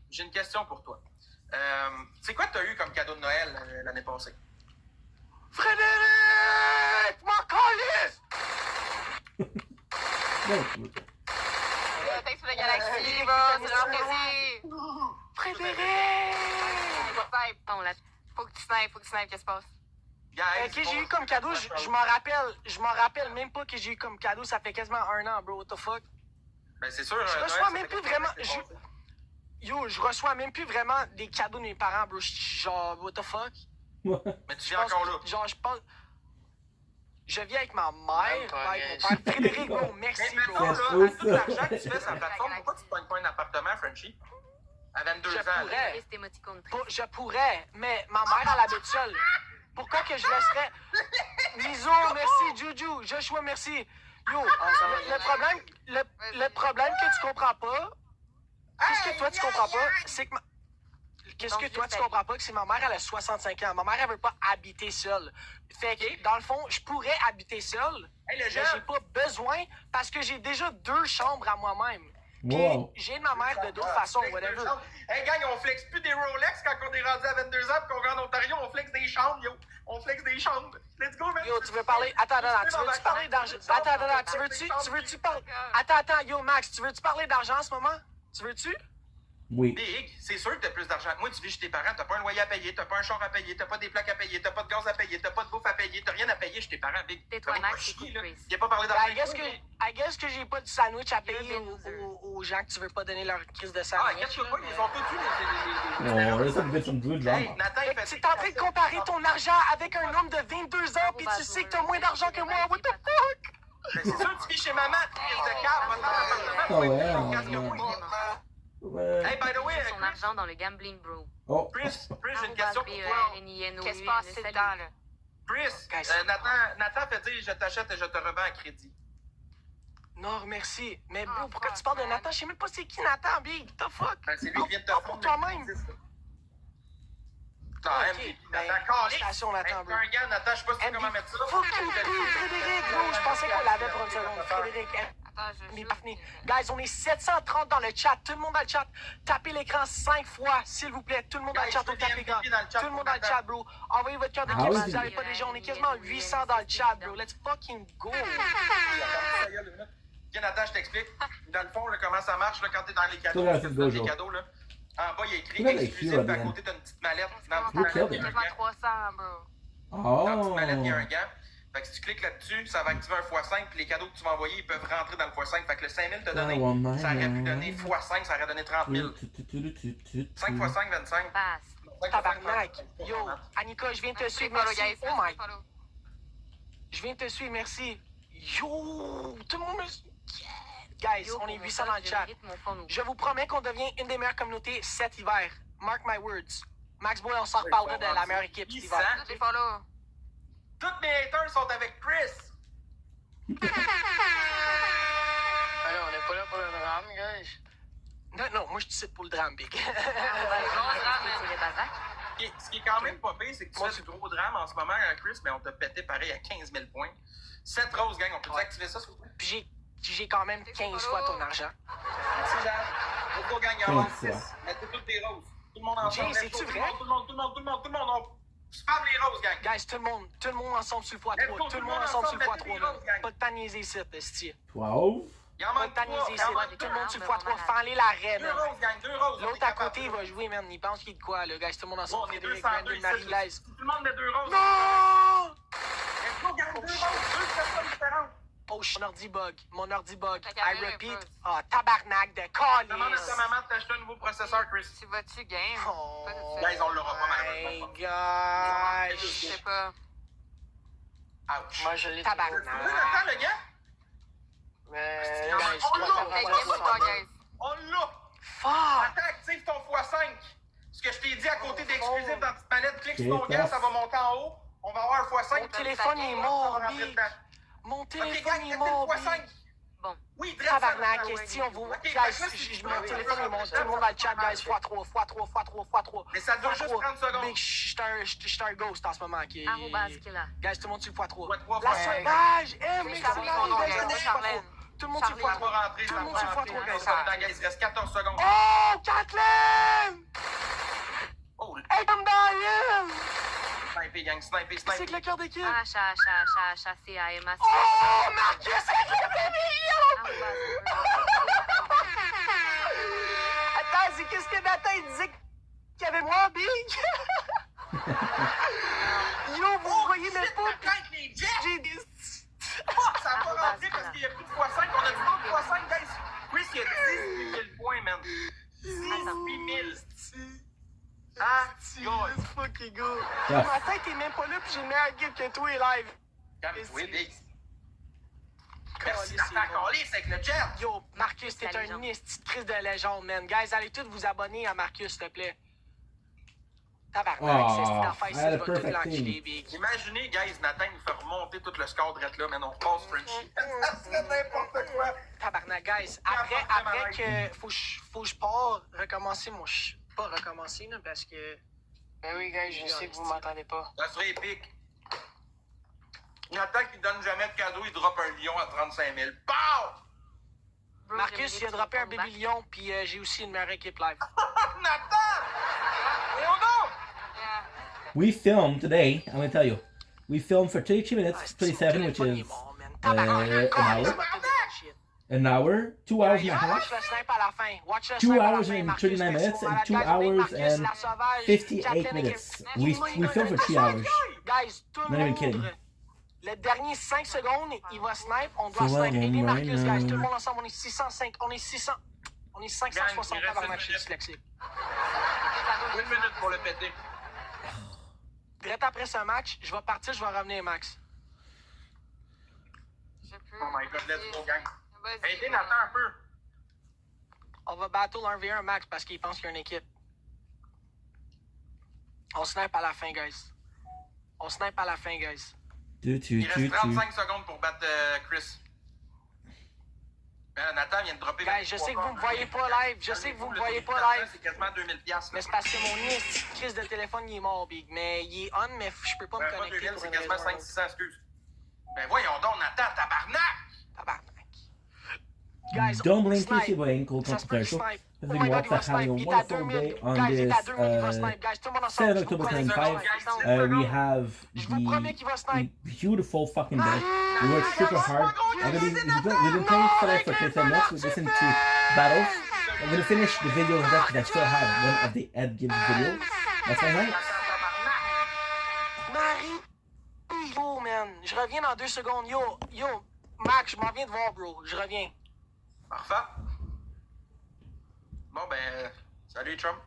J'ai une question pour toi. C'est quoi que t'as eu comme cadeau de Noël l'année passée? Frédéric! Mon colis! No. Thanks for the galaxy, bro. C'est vraiment plaisir. Frédéric! On l'a. Faut que tu snipes, qu'est-ce qui se passe? Guys, Que j'ai eu comme cadeau, je m'en rappelle même pas que j'ai eu comme cadeau, ça fait quasiment 1 an, bro, what the fuck? Ben, c'est sûr. Je Noël, reçois ça même fait plus quelque vraiment. chose qui s'est passé. Yo, je reçois même plus vraiment des cadeaux de mes parents, bro. Genre, what the fuck? Mais tu viens encore là. Genre, je pense. Je vis avec ma mère, avec mon père. Frédéric, bro, merci, Mais bro. maintenant, C'est là, avec fou, tout ça. l'argent que tu fais sur la plateforme, pourquoi tu te pognes pas un appartement, Frenchie? À 22 Je ans. là. pourrais. Triste émoticône triste. Je pourrais, mais ma mère, elle habite seule. Pourquoi que je laisserais. Miso, merci, Juju, Joshua, merci. Yo, le problème que tu comprends pas, qu'est-ce que toi tu comprends pas, c'est que qu'est-ce que toi tu comprends pas, que c'est ma mère, elle a 65 ans. Ma mère, elle veut pas habiter seule. Fait que, dans le fond, je pourrais habiter seule, Hey, le mais jeune! j'ai pas besoin parce que j'ai déjà 2 chambres à moi-même. Puis Wow. j'ai de ma mère de d'autres façons, whatever. Hey, gang, on flex plus des Rolex quand on est rendu à 22 ans et qu'on va en Ontario, on flex des chambres, yo. On flex des chambres. Let's go, man. Yo, tu veux parler. Attends, tu veux-tu parler d'argent? Attends, tu veux-tu parler. Attends, yo, Max, tu veux-tu parler d'argent en ce moment? Tu veux-tu? Oui. Big, c'est sûr que t'as plus d'argent que moi, tu vis chez tes parents, t'as pas un loyer à payer, t'as pas un char à payer, t'as pas des plaques à payer, t'as pas de gaz à payer, t'as pas de bouffe à payer, t'as rien à payer chez tes parents, Big. Tais-toi, Fais-moi Max, pas chier, écoute là. Chris. Il a pas parlé d'argent. I guess que j'ai pas de sandwich à payer You're a loser. aux gens que tu veux pas donner leur crise de Ah, sandwich. inquiète-toi pas, ils ont tous eu Oh, this has been some good Hey, drama. Nathan, il Fait que fait tu es en train de comparer ton argent avec un homme de 22 ans pis tu sais que t'as moins d'argent que moi, what the fuck? Mais c'est sûr, tu vis chez maman, crise de cave, va dans l'appartement, Oh, ouais, casque ouais. moi. Hey, by the way, Son argent dans le gambling, bro. Oh. Chris, j'ai une question pour toi. Qu'est-ce qui se passe dedans, là? Chris, Guys. Nathan fait dire je t'achète et je te revends à crédit. Non, merci. Mais bro, pourquoi tu parles de Nathan? Je sais même pas c'est qui Nathan, big. The fuck? Ben, c'est lui qui vient de te Oh, pour toi-même. Non, Ok, MVP, ben, Nathan, calé. félicitations, Nathan, bro. Un gars, Nathan, je sais pas si tu sais comment mettre ça. Fuck you, Frédéric, bro. Je pensais qu'on l'avait pour une seconde. Frédéric, Attends, Mais Daphné. Guys, on est 730 dans le chat. Tout le monde dans le chat. Tapez l'écran 5 fois, s'il vous plaît. Tout le monde dans le Guys, chat. je veux On tape des l'écran. MVP dans le chat Tout le monde pour dans le Nathan. chat, bro. Envoyez votre cœur de Ah cœur oui, si vous c'est- n'avez pas déjà. On est quasiment 800 dans le chat, bro. Let's fucking go. Ok, Nathan, je t'explique. Dans le fond, là, comment ça marche là, quand t'es dans les cadeaux. Toi, tu c'est te donnes Gojo. les cadeaux là. En bas, il y a écrit Toi, avec exclusif, Hero, puis à bien. côté, t'as une petite mallette. Dans la Who petite killed mallette, il y a him? un gant. 300, bro. Dans la petite Oh. mallette, il y a un gant. Fait que si tu cliques là-dessus, ça va activer un x5, puis les cadeaux que tu vas envoyer, ils peuvent rentrer dans le x5. Fait que le 5000 t'a donné, ça aurait pu donner x5, ça aurait donné 30 000. 5 x 5, 25. Passe. 5 Tabarnak. Yo, Annika, je viens de te suivre. Merci. Oh my. Je viens de te suivre, merci. Yo, tout le monde me... Guys, Yo, on est pour 800 mon dans le code, je chat. mérite mon phone. Je vous promets qu'on devient une des meilleures communautés cet hiver. Mark my words. Max Boy, on s'en reparlera de la meilleure équipe cet hiver. Toutes les follow. Tous mes haters sont avec Chris. Alors, on n'est pas là pour le drame, guys. Non, moi je te cite pour le drame, big. Ce qui est quand même pas pire, c'est que tu fais du gros drame en ce moment, Chris, mais on t'a pété pareil à 15 000 points. 7 roses, gang, on peut activer ça, s'il vous plaît? Puis j'ai quand même 15 fois ton argent. Merci, Jean. Let's go, gang, il y en a 6. Mettez toutes les roses. Tout le monde ensemble. Jay, c'est-tu Tout vrai? le monde. On spam les roses, gang. Guys, tout le monde ensemble sur le x3. Tout le monde ensemble sur le x3, man. Pas de temps de niaiser ici, esti. 12. Il en Pas manque de temps de 3. niaiser Il ici. en manque Tout le monde sur le deux. x3. Fends-les l'arrêt, 2 man. roses, gang, 2 roses. L'autre à côté, il va jouer, man. Il pense qu'il est de quoi, là, guys. Tout le monde Bon, ensemble. on est Frédéric, 202 Brandon, ici. Marie-Laise. Tout le monde met 2 roses. Non! Let's go, gang, 2 roses. 2 personnes différentes. Oh, mon ordi bug. Mon ordi bug. Fait qu'à I rien, repeat. Bruce. Ah, tabarnak de Demande à ta calice. maman de t'acheter un nouveau processeur, Chris. Tu vas-tu game? Oh, Guys, on l'aura pas, my malheureusement. Je gosh. sais pas. Ouch. Moi, je l'ai Tu veux tabarnak. le le gars? Mais, On guys, l'a. T'as game ou pas, guys? On l'a. Fuck! Attends, active ton x5. Ce que je t'ai dit à côté d'exclusif dans la petite manette, clique sur ton Ok, gars, passe. ça va monter en haut. On va avoir un x5. Mon téléphone est mort, big. Mon Ok, téléphone gang, est mettez mort, le big. x5. Bon. Oui, dresse Tabarnak, ça. esti, on vous... Ok, Guys, fait que là, mon téléphone est mort. Tout le monde dans le chat, guys. x3. Mais ça dure juste 30 secondes. Big, je suis un ghost en ce moment. Arrobase qu'il a. Guys, tout le monde sur le x3. x3, La x3. sauvage! merci, Charlie, Marie, mon nom, guys, tout le monde sur le Charlène. x3. Tout le monde sur le Ça va x3. rentrer, Tout ça le monde va sur le rentrer. x3, guys. Il reste 14 secondes. Oh, Kathleen! Oh, Hey, I'm dying! sniper, gang, sniper, C'est que sniper. le cœur d'équipe. H-A-C-A-M-A-C. Oh, Marcus, c'est le bébé! Attends, c'est qu'est-ce que Nathan il disait qu'il y avait moi, Big? Yo, vous voyez même pas? Arrête les jets! J'ai des... Fuck, ça va pas rentrer parce qu'il y a plus de x5. On a du temps de x5, guys. Chris, il y a 18 000 points, man. 18 000. Ah, yo. Let's fucking go. Yeah. Ma tête est même pas là, puis j'ai le meilleur guide que toi est live. Oui, big. Calisse, Merci, c'est Nathan bon. Callis avec le jet. Yo, Marcus, t'es Salut, un Jean. esti de Christ de légende, man. Guys, allez tous vous abonner à Marcus, s'il te plaît. Tabarnak, Oh, c'est cette affaire, I c'est had a va tout perfect l'enculer, team. big. Imaginez, guys, Nathan nous fait remonter tout le score drette là, mais on passe Frenchie. Ça serait n'importe quoi. Tabarnak, guys. Après que faut que je parte recommencer mon... Pas recommencer, là, parce que... Ben oui, gars, je sais que vous m'entendez pas. Ça serait épique. Nathan qui donne jamais de cadeau, il drop un lion à 35 000. Pow! Marcus, il a droppé un bébé lion, puis j'ai aussi une meilleure équipe live. Nathan! Et on donc! We filmed today, I'm gonna tell you. We filmed for 32 minutes, 27, which is an hour, 2 hours and a half, Watch le snipe à la fin. Watch le 2 snipe à la hours fin, and Marcus. 39 minutes, and 2 Guys, hours Marcus, and la sauvage, 58 Jacqueline, minutes. équipe. We filmed for 3 hours. Guys, tout le Not even monde, kidding. le dernier 5 secondes, il va snipe. On doit So sniper. what, Aidez right Marcus, guys. now? Tout le monde ensemble. On est 605. On est 600. On est 560 Gang, il par reste match. Je une suis dyslexique. 1 minute pour le péter. Direct après ce match, je vais partir, je vais revenir, Max. Je peux. Oh my god, let's go, gang. Vas-y. Aidez Nathan un peu. On va battle 1v1 max parce qu'il pense qu'il y a une équipe. On snipe à la fin, guys. On snipe à la fin, guys. Il reste 35 secondes pour battre Chris. Nathan vient de dropper. Guys, je sais que vous me voyez pas live. Je sais que vous me voyez pas live. C'est quasiment 2000$. Mais c'est parce que mon crise de téléphone, il est mort, Big. Mais il est on, mais je peux pas me connecter. 2000, pour c'est une quasiment raison. 500-600, excuse. Ben voyons donc, Nathan, tabarnak! Tabarnak. Guys, Don't blame snipe. PC Boy Ankle Ça se peut qu'il Controversial. snipe. I Oh think my we're god, il va also having a snipe. Il est à wonderful 2000. day on Guys, il est à this 2000, il va snipe. Guys, tout le monde ensemble. 7 Je vous October promets. 25. We have Je vous promets qu'il va the snipe. beautiful fucking day. We worked super hard. We've been playing FedEx for 10 minutes. We listened to battles. I'm gonna finish the video with that because I still have one of the Ed Gibbs videos. That's my night. Marie. Yo, man. Je reviens dans 2 secondes. Yo, Max, je m'en viens de voir, bro. Je reviens. Parfait. Bon, ben, salut, Trump.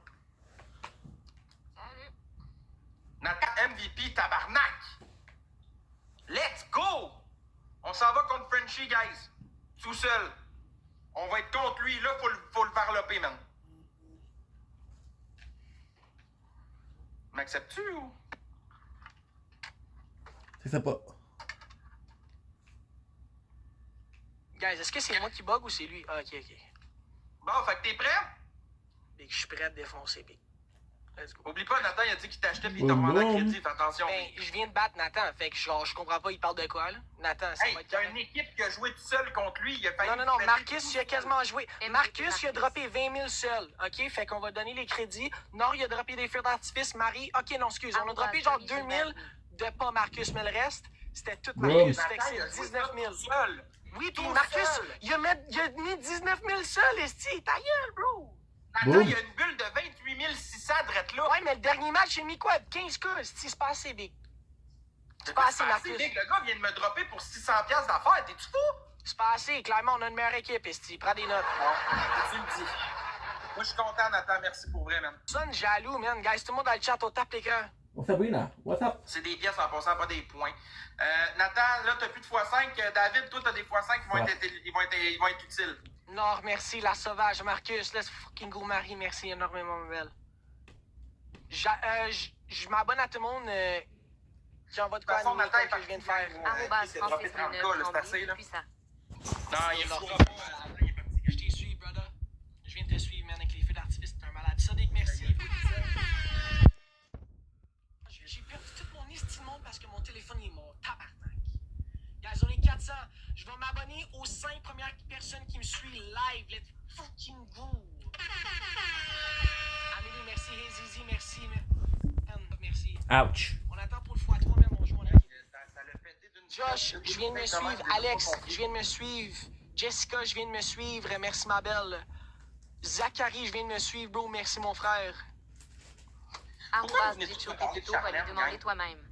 Salut. Nathan MVP, tabarnak! Let's go! On s'en va contre Frenchie, guys. Tout seul. On va être contre lui, là, faut le varloper, man. M'acceptes-tu ou? C'est ça pas. Guys, est-ce que c'est moi qui bug ou c'est lui? Ah, ok. Bon, fait que t'es prêt? Big, je suis prêt à te défoncer, Big. Let's go. Oublie pas, Nathan, il a dit qu'il t'achetait pis il t'a revendu un crédit, fais attention. Ben, je viens de battre Nathan, fait que genre, je comprends pas, il parle de quoi, là? Nathan, ça Hey, va être t'as correct. une équipe qui a joué tout seul contre lui, il a failli... Non, Marcus, il a quasiment joué. Marcus, il a droppé 20 000 seul, OK? Fait qu'on va donner les crédits. Nord, il a droppé des feux d'artifice. Marie, OK, non, excuse, on a droppé genre 2 000 de pas Marcus, mais le reste, c'était tout Marcus. Fait que c'est 19 000. Seul. Oui, puis Tout Marcus, seul. il a mis 19 000 seul, esti, ta gueule, bro! Nathan, Boum. il y a une bulle de 28 600 drette là. Ouais, mais le dernier match, j'ai mis quoi? 15K, esti, c'est pas assez, Big. C'est pas assez, Marcus. Big, le gars vient de me dropper pour 600$ d'affaires, t'es-tu fou? C'est pas assez, clairement, on a une meilleure équipe, esti. Prends des notes. Tu le dis. Moi, je suis content, Nathan, merci pour vrai, man. Sonne jaloux, man. Guys, tout le monde dans le chat, on tape l'écran. What's up, Rina? What's up? C'est des pièces en passant, pas des points. Nathan, là, t'as plus de x5. David, toi, t'as des x5 qui vont, Ouais. ils vont être utiles. Nord, merci, la sauvage, Marcus, let's fucking go, Marie, merci énormément, ma belle. Je m'abonne à tout le monde. J'envoie de De quoi toute façon, animer, Nathan quoi que je viens de faire. Arrobas c'est droppé 30K, là, c'est 36 assez, là. puissant. Non, il est fou. Je t'ai suivi, brother. Je viens de te suivre, man, avec les feux d'artifice, t'es un malade. Sonic, merci. J'ai perdu tout mon estimement parce que mon téléphone est mort. Tabarnak. Guys, on est 400. Je vais m'abonner aux 5 premières personnes qui me suivent live. Let's fucking go. Amélie, merci. Hey, Zizi, merci. Merci. Ouch. On attend pour le x3 même, on joue en Ça l'a pété d'une... Josh, je viens de me suivre. Alex, je viens de me suivre. Jessica, je viens de me suivre. Merci, ma belle. Zachary, je viens de me suivre, bro. Merci, mon frère. Arrobas venez Jicho tous me parler de Pepito, va lui Charlène, demander gang? toi-même.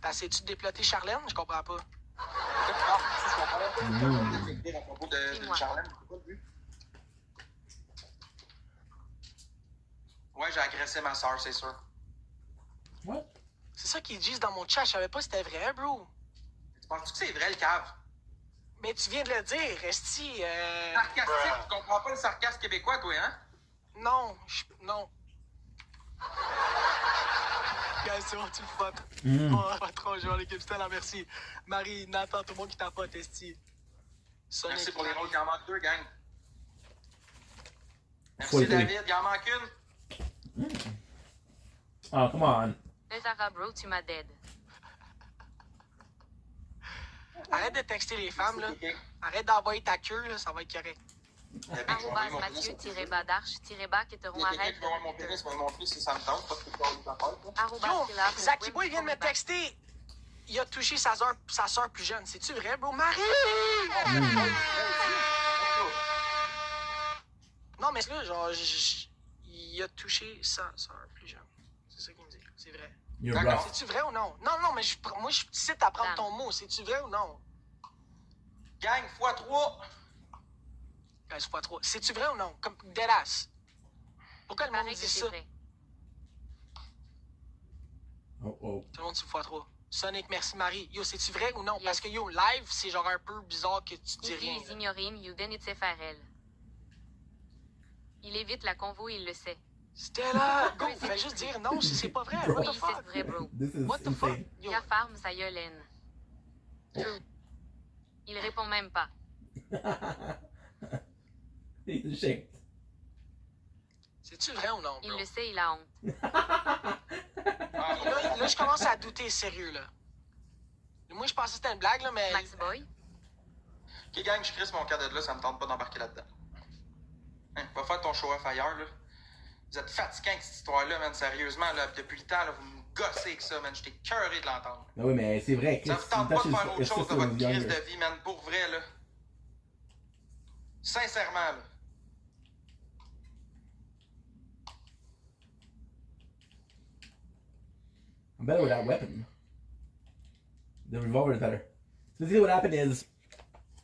T'essaies-tu de déploter Charlène? Je comprends pas. À propos de Dis-moi. Charlène, c'est pas le but. Ouais, j'ai agressé ma soeur, c'est sûr. What? C'est ça qu'ils disent dans mon chat. Je savais pas si c'était vrai, bro. Tu penses-tu que c'est vrai, le cave? Mais tu viens de le dire, Esti. Sarcastique, tu comprends pas le sarcasme québécois, toi, hein? Non, non. Guys, c'est bon, tu le fottes. Oh, patron, je vais l'équipe Stella, merci. Marie, Nathan, tout le monde qui tapote, Esti. Sonic, Merci pour les rôles, il en manque 2, gang. Merci, Faut le David, il en manque une. Oh, come on. Zara bro, tu m'as dead. Arrête de texter les femmes, là. Ok. Arrête d'envoyer ta queue, là, ça va être correct. Arrobas Mathieu-Badarche-Bac et te Il y a quelqu'un arrête qui va voir mon de pénis, va me montrer si ça me tente, parce que je vais pas faire, quoi. Arrobas Yo, Tila, Zaki Boy vient de me texter. Il a touché sa soeur plus jeune. C'est-tu vrai, bro? Marie! Non, mais là, genre, il a touché sa soeur plus jeune. C'est ça qu'il me dit. C'est vrai. You're D'accord. rough. C'est-tu vrai ou non? Non, mais moi, je suis ici à prendre ton mot. C'est-tu vrai ou non? Gang, x3. Guys, x3. C'est-tu vrai ou non? Comme deadass. Pourquoi le monde Pareil dit que ça? c'est vrai. Oh, oh. Tout le monde dit x3. Sonic, merci Marie. Yo, c'est-tu vrai ou non? Parce que yo, live, c'est genre un peu bizarre que tu dis rien. Ici, Ignorim, Yuden et Tsefarel. Il évite la convo, il le sait. Stella, go, fais juste dire non si c'est pas vrai. What Oui, the c'est fuck? vrai, bro. This is What the fuck? insane. Yo, Farm, sa gueulaine. True. Il répond même pas. He's ashamed. c'est-tu vrai ou non, Il bro? le sait, il a honte. Là, je commence à douter sérieux, là. Moi, je pensais que c'était une blague, là, mais... Max Boy? Ok, gang, je crisse mon cadet de là, ça me tente pas d'embarquer là-dedans. Hein, va faire ton show-off ailleurs, là. Vous êtes fatiguant avec cette histoire-là, man, sérieusement, là. Depuis le temps, là, vous me gossez avec ça, man. J'étais cœuré de l'entendre. Ben oui, mais c'est vrai. Ça vous tente pas de faire autre chose de votre crise de vie, man, pour vrai, là. Sincèrement, là. I'm better with that weapon. The revolver is better. So basically what happened is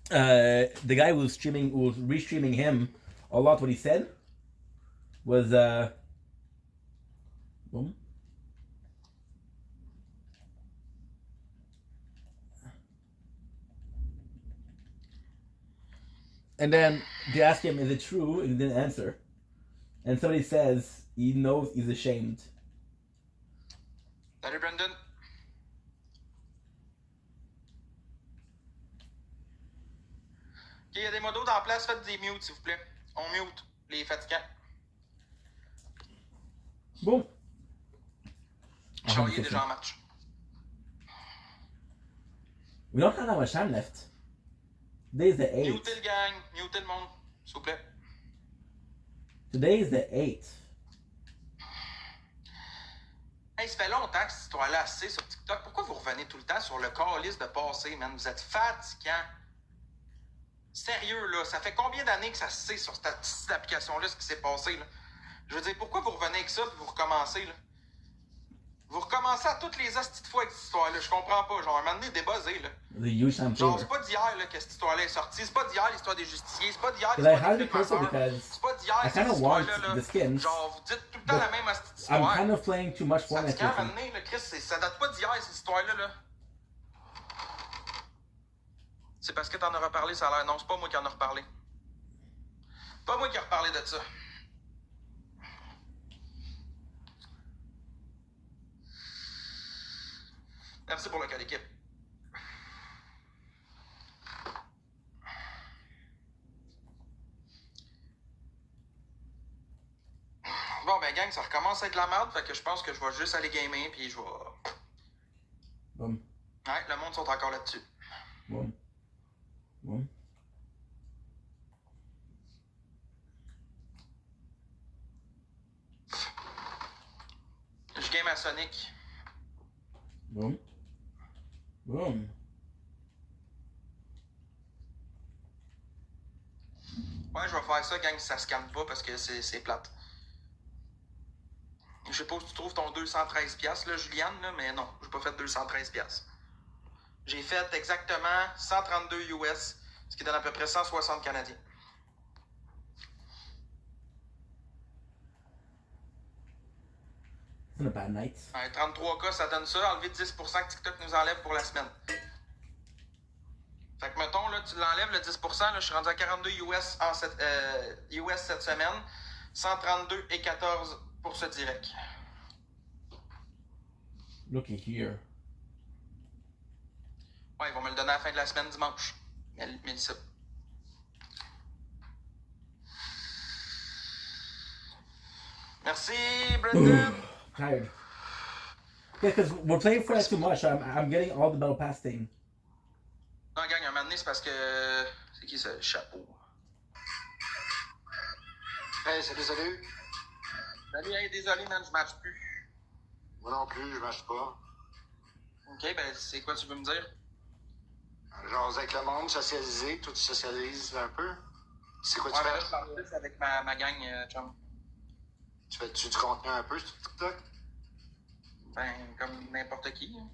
the guy who was restreaming him a lot, what he said was boom. And then they ask him, is it true? And he didn't answer. And somebody says he knows he's ashamed. Salut, Brandon. Ok, il y a des modos dans la place, faites des mutes, s'il vous plaît. On mute les fatigants. Boom. Charlie est déjà en match. We don't have that much time left. Today is the 8th. Mutez le gang, mutez le monde, s'il vous plaît. Today is the 8th. Hey, ça fait longtemps que cette histoire-là assez sur TikTok. Pourquoi vous revenez tout le temps sur le calice de passé, man? Vous êtes fatigant. Sérieux, là, ça fait combien d'années que ça se sait sur cette petite application-là, ce qui s'est passé, là? Je veux dire, pourquoi vous revenez avec ça et vous recommencez, là? Vous recommencez à toutes les hosties de fois avec cette histoire-là. Je comprends pas. Genre, un moment donné, débuzzé, là. The huge time Genre, favor. c'est pas d'hier, là, que cette histoire-là est sortie. C'est pas d'hier, l'histoire des justiciers. C'est pas d'hier, Because I l'histoire highly des cancel influenceurs. because C'est pas d'hier, I cette kind of want histoire-là, là. the skins. Genre, vous dites tout le temps but la même hostie I'm d'histoire. kind of playing too much Fortnite Fatigant, with him. ramener, là, Chris, ça date pas d'hier, cette histoire-là, là. C'est parce que t'en as reparlé, ça a l'air. Non, c'est pas moi qui en ai reparlé. Pas moi qui ai reparlé de ça. Merci pour le cas d'équipe. Bon, ben, gang, ça recommence à être de la merde, fait que je pense que je vais juste aller gamer, puis je vais. Boom. Ouais, le monde sont encore là-dessus. Boom. Boom. Je game à Sonic. Boom. Boom. Ouais, je vais faire ça, gang, si ça scanne pas, parce que c'est plate. Je sais pas où tu trouves ton 213$, là, Juliane, là, mais non, j'ai pas fait 213$. J'ai fait exactement 132 US, ce qui donne à peu près 160 Canadiens. It's not a bad night. Ouais, 33K, ça donne ça. Enlever 10% que TikTok nous enlève pour la semaine. Fait que, mettons, là, tu l'enlèves le 10%, là, je suis rendu à 42 US, US cette semaine. 132 et 14 pour ce direct. Looky here. Ouais, ils vont me le donner à la fin de la semaine dimanche. Mélissa. Merci, Brendan. Tired. Yeah, because we're playing Fortnite too much. I'm getting all the battle pass thing. Non, gang, un moment donné, c'est parce que. C'est qui ce chapeau? Hey, salut, salut. Salut, hey, désolé, man, je match plus. Moi non plus, je marche pas. Ok, ben, c'est quoi tu veux me dire? Genre, avec le monde, socialiser, toi tu socialises un peu. C'est quoi Ouais, tu ben, fais? là, je parle plus avec ma gang, chum. Tu fais-tu du contenu un peu sur TikTok? Ben, comme n'importe qui. Hein.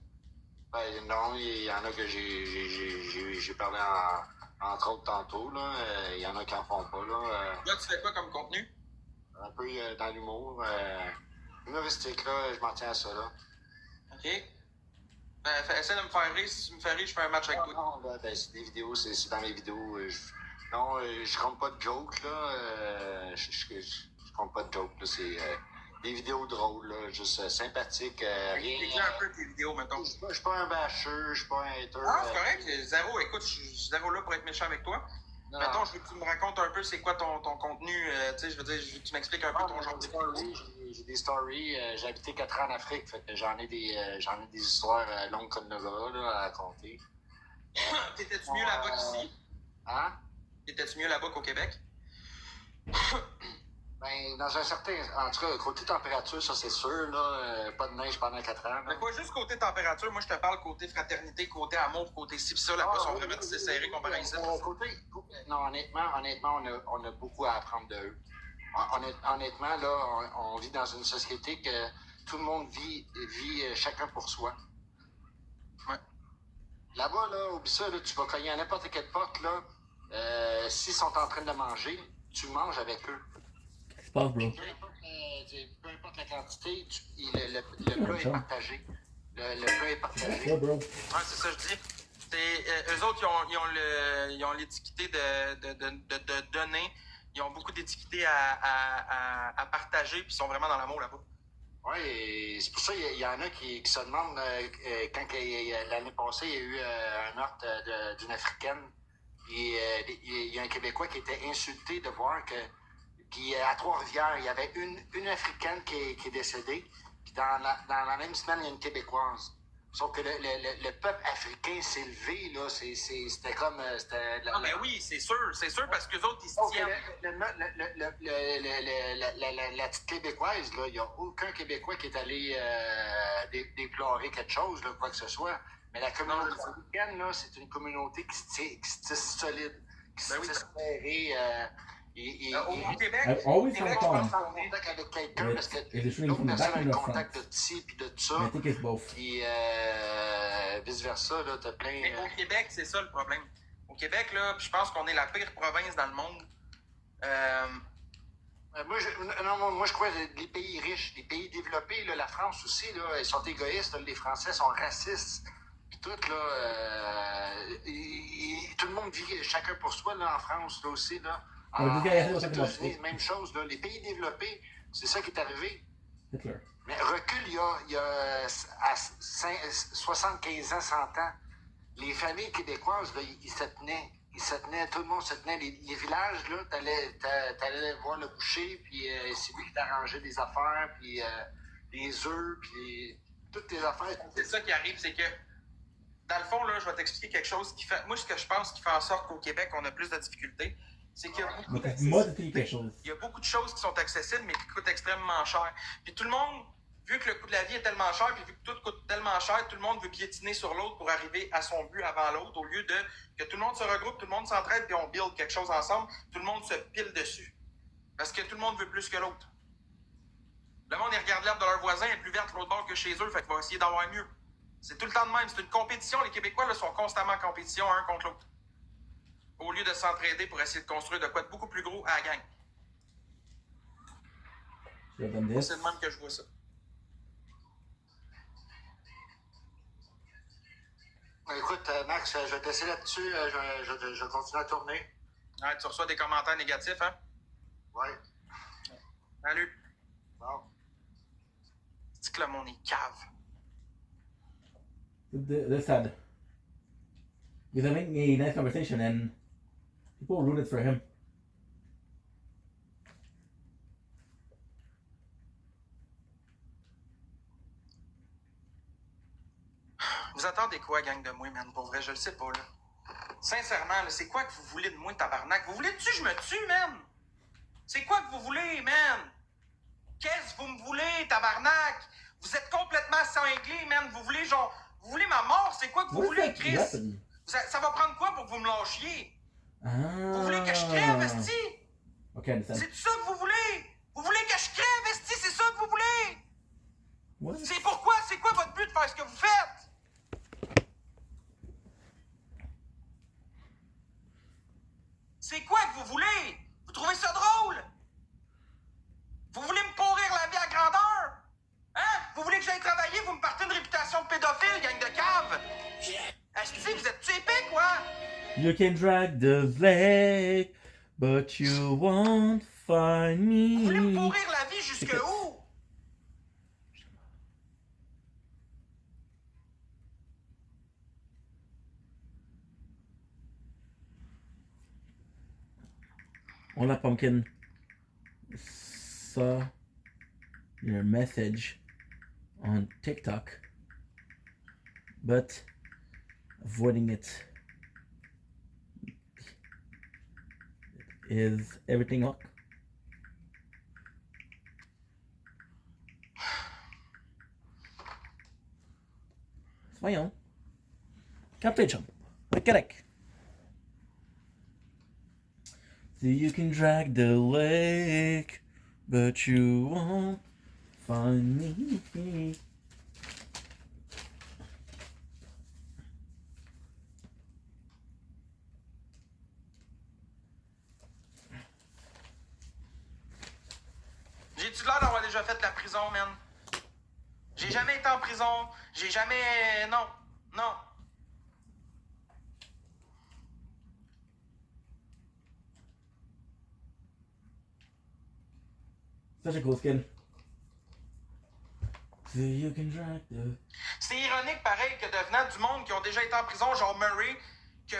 Ben non, il y en a que j'ai parlé entre autres tantôt, là. Il y en a qui en font pas, là. Là, tu fais quoi comme contenu? Un peu dans l'humour. Humoristique, là, je m'en tiens à ça, là. Ok. Ben, essaie de me faire rire. Si tu me fais rire, je fais un match avec toi. Non, ben, c'est des vidéos, c'est dans mes vidéos. Non, je compte pas de joke, là. Je compte pas de joke, là. C'est des vidéos drôles, là, juste sympathiques. Rien. Explique un peu tes vidéos, mettons. Je suis pas un bâcheur, je suis pas un hater. Ah, c'est correct. Zéro, écoute, je suis zéro là pour être méchant avec toi. Non. Mettons, je veux que tu me racontes un peu c'est quoi ton contenu. Tu sais, je veux dire, je veux que tu m'expliques un peu ton genre de vidéo. J'ai des stories. J'ai habité 4 ans en Afrique, fait que j'en ai des histoires longues comme le bras, là, à raconter. T'étais-tu mieux là-bas qu'ici? Hein? T'étais-tu mieux là-bas qu'au Québec? Ben, dans un certain... En tout cas, côté température, ça, c'est sûr, là. Pas de neige pendant 4 ans. Là. Mais pas juste côté température, moi je te parle côté fraternité, côté amour, côté ci pis ça, là-bas sont vraiment assez serrés comparé à ici. Non, honnêtement, on a beaucoup à apprendre d'eux. Honnêtement, là, on vit dans une société que tout le monde vit chacun pour soi. Ouais. Là-bas, là, oublie ça, là, tu vas cogner à n'importe quelle porte, là. S'ils sont en train de manger, tu manges avec eux. C'est pas, bro. Peu importe la quantité, le plat est partagé. Le plat est partagé. Ouais, bro. Ouais, c'est ça, je dis. Eux autres, ils ont l'étiqueté de donner. Ils ont beaucoup d'étiquetés à partager, puis ils sont vraiment dans l'amour là-bas. Oui, et c'est pour ça qu'il y en a qui se demandent, quand l'année passée, il y a eu un meurtre d'une Africaine, puis il y a un Québécois qui était insulté de voir que, puis à Trois-Rivières, il y avait une Africaine qui est décédée, puis dans la même semaine, il y a une Québécoise. Sauf que le peuple africain s'est levé, là, c'était comme... Ah, mais oui, c'est sûr, parce qu'eux autres, ils se tiennent. La petite Québécoise, là, il n'y a aucun Québécois qui est allé déplorer quelque chose, là, quoi que ce soit. Mais la communauté africaine, là, c'est une communauté qui se tisse solide, qui se tisse serrée. Au Québec, I've always Québec, had je pense fun. qu'on est... contact avec quelqu'un parce que Is it shooting d'autres from the back personnes or ont le the front? contact de ci puis de ça. I think it's both. Puis vice-versa, là, t'as plein... Mais au Québec, c'est ça le problème. Au Québec, là, je pense qu'on est la pire province dans le monde. Moi, je crois que les pays riches, les pays développés, là, la France aussi, là, ils sont égoïstes. Là, les Français sont racistes. Puis tout, là... tout le monde vit chacun pour soi, là, en France, là aussi, là. Aux États-Unis, même chose, là. Les pays développés, c'est ça qui est arrivé. Hitler. Mais recul, il y a à 75 ans, 100 ans, les familles québécoises, là, ils se tenaient, tout le monde se tenait. Les villages, là, t'allais voir le boucher, puis c'est lui qui t'arrangeait des affaires, puis les œufs, puis toutes tes affaires. C'est ça qui arrive, c'est que, dans le fond, là, je vais t'expliquer quelque chose qui fait... Moi, ce que je pense qui fait en sorte qu'au Québec, on a plus de difficultés, c'est qu'il y a beaucoup Il y a beaucoup de choses qui sont accessibles, mais qui coûtent extrêmement cher. Puis tout le monde, vu que le coût de la vie est tellement cher, puis vu que tout coûte tellement cher, tout le monde veut piétiner sur l'autre pour arriver à son but avant l'autre, au lieu de que tout le monde se regroupe, tout le monde s'entraide, puis on build quelque chose ensemble, tout le monde se pile dessus. Parce que tout le monde veut plus que l'autre. Le monde, ils regardent l'herbe de leur voisin, elle est plus verte l'autre bord que chez eux, fait qu'ils vont essayer d'avoir mieux. C'est tout le temps de même, c'est une compétition. Les Québécois là, sont constamment en compétition un contre l'autre. Au lieu de s'entraider pour essayer de construire de quoi de beaucoup plus gros à la gang. You have done Moi, this. c'est de même que je vois ça. Écoute, Max, je vais te laisser là-dessus. Je continue à tourner. Ouais, tu reçois des commentaires négatifs, hein? Ouais. Salut. Bon. C'est que le monde est cave. That's sad. Because I'm making a nice conversation and people rooted for him. Vous attendez quoi, gang de moi, man? Pour vrai, je le sais pas, là. Sincèrement, là, c'est quoi que vous voulez de moi, tabarnak? Vous voulez-tu que je me tue, man? C'est quoi que vous voulez, man? Qu'est-ce que vous me voulez, tabarnak? Vous êtes complètement cinglés, man. Vous voulez, genre... Vous voulez ma mort? C'est quoi que vous What's voulez, that Chris? weapon? Ça va prendre quoi pour que vous me lâchiez? Ah. Vous voulez que je crève, esti? Okay, I understand. C'est ça que vous voulez? Vous voulez que je crève, esti? C'est ça que vous voulez? What? C'est pourquoi? C'est quoi votre but de faire ce que vous faites? C'est quoi que vous voulez? Vous trouvez ça drôle? Vous voulez me pourrir la vie à grandeur? Hein? Vous voulez que j'aille travailler? Vous me partez une réputation de pédophile, gang de cave? Esti, vous êtes épais, quoi? You can drag the lake, but you won't find Vous voulez me me. pourrir la vie jusque où? On la pumpkin saw your message on TikTok, but avoiding it. Is everything up? Voyons. Capriccio. Correct. So you can drag the lake, but you won't find me. J'ai-tu l'air d'avoir déjà fait de la prison, man? J'ai jamais été en prison. J'ai jamais... Non. Non. Such a cool skin. So you can drag the... C'est ironique, pareil, que devenant du monde qui ont déjà été en prison, genre Murray, que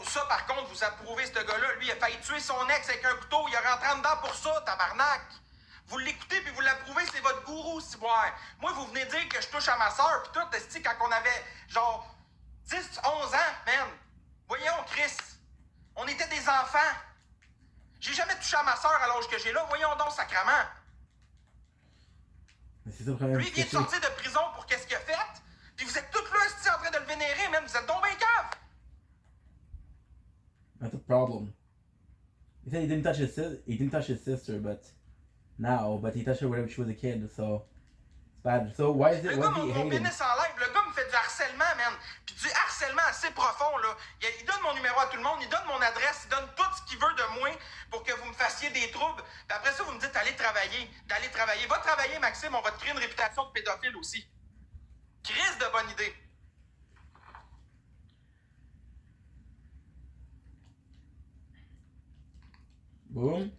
ça, par contre, vous approuvez ce gars-là. Lui, il a failli tuer son ex avec un couteau. Il est rentré en dedans pour ça, tabarnak. Vous l'écoutez puis vous l'approuvez, c'est votre gourou, ciboire. Moi, vous venez dire que je touche à ma soeur pis tout, esti, quand on avait, genre, 10, 11 ans, man. Voyons, Chris. On était des enfants. J'ai jamais touché à ma soeur à l'âge que j'ai là. Voyons donc, sacrement. Mais c'est ça le problème. Lui, il vient de sortir de prison pour qu'est-ce qu'il a fait. Puis vous êtes tous là, esti, en train de le vénérer, man. Vous êtes donc bien cave. That's a problem. He said he didn't touch his sister, but he touched her whenever she was a kid, so it's bad. So why is Le it? gars, Why is he mon hating? pénis en live, le gars me fait du harcèlement, man. Puis du harcèlement assez profond, là. Il donne mon numéro à tout le monde, il donne mon adresse, il donne tout ce qu'il veut de moi pour que vous me fassiez des troubles. Puis après ça, vous me dites d'aller travailler. Va travailler, Maxime, on va te créer une réputation de pédophile aussi. Crise de bonne idée. Boom.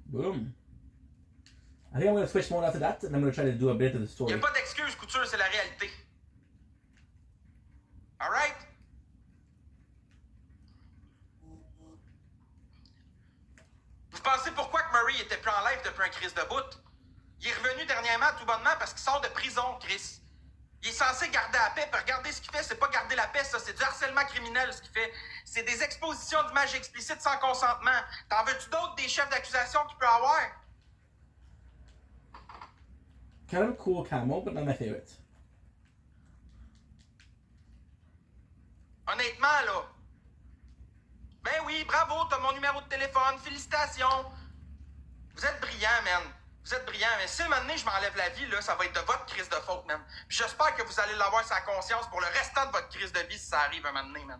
Boom. I think I'm going to switch mode after that, and I'm going to try to do a bit of the Il story. n'y a pas d'excuse, couture, c'est la réalité. Alright? Vous pensez pourquoi que Murray était plus en live depuis un crise de bout? Il est revenu dernièrement tout bonnement parce qu'il sort de prison, Chris. Il est censé garder la paix, puis regardez ce qu'il fait, c'est pas garder la paix, ça, c'est du harcèlement criminel, ce qu'il fait. C'est des expositions d'images explicites sans consentement. T'en veux-tu d'autres des chefs d'accusation qu'il peut avoir? Kind of a cool camo, but not my favorite. Honnêtement, là. Ben oui, bravo, t'as mon numéro de téléphone, félicitations. Vous êtes brillant, man. Vous êtes brillant, mais si un moment donné, je m'enlève la vie, là, ça va être de votre crise de faute, man. Puis j'espère que vous allez l'avoir sur la conscience pour le restant de votre crise de vie si ça arrive un moment donné, man.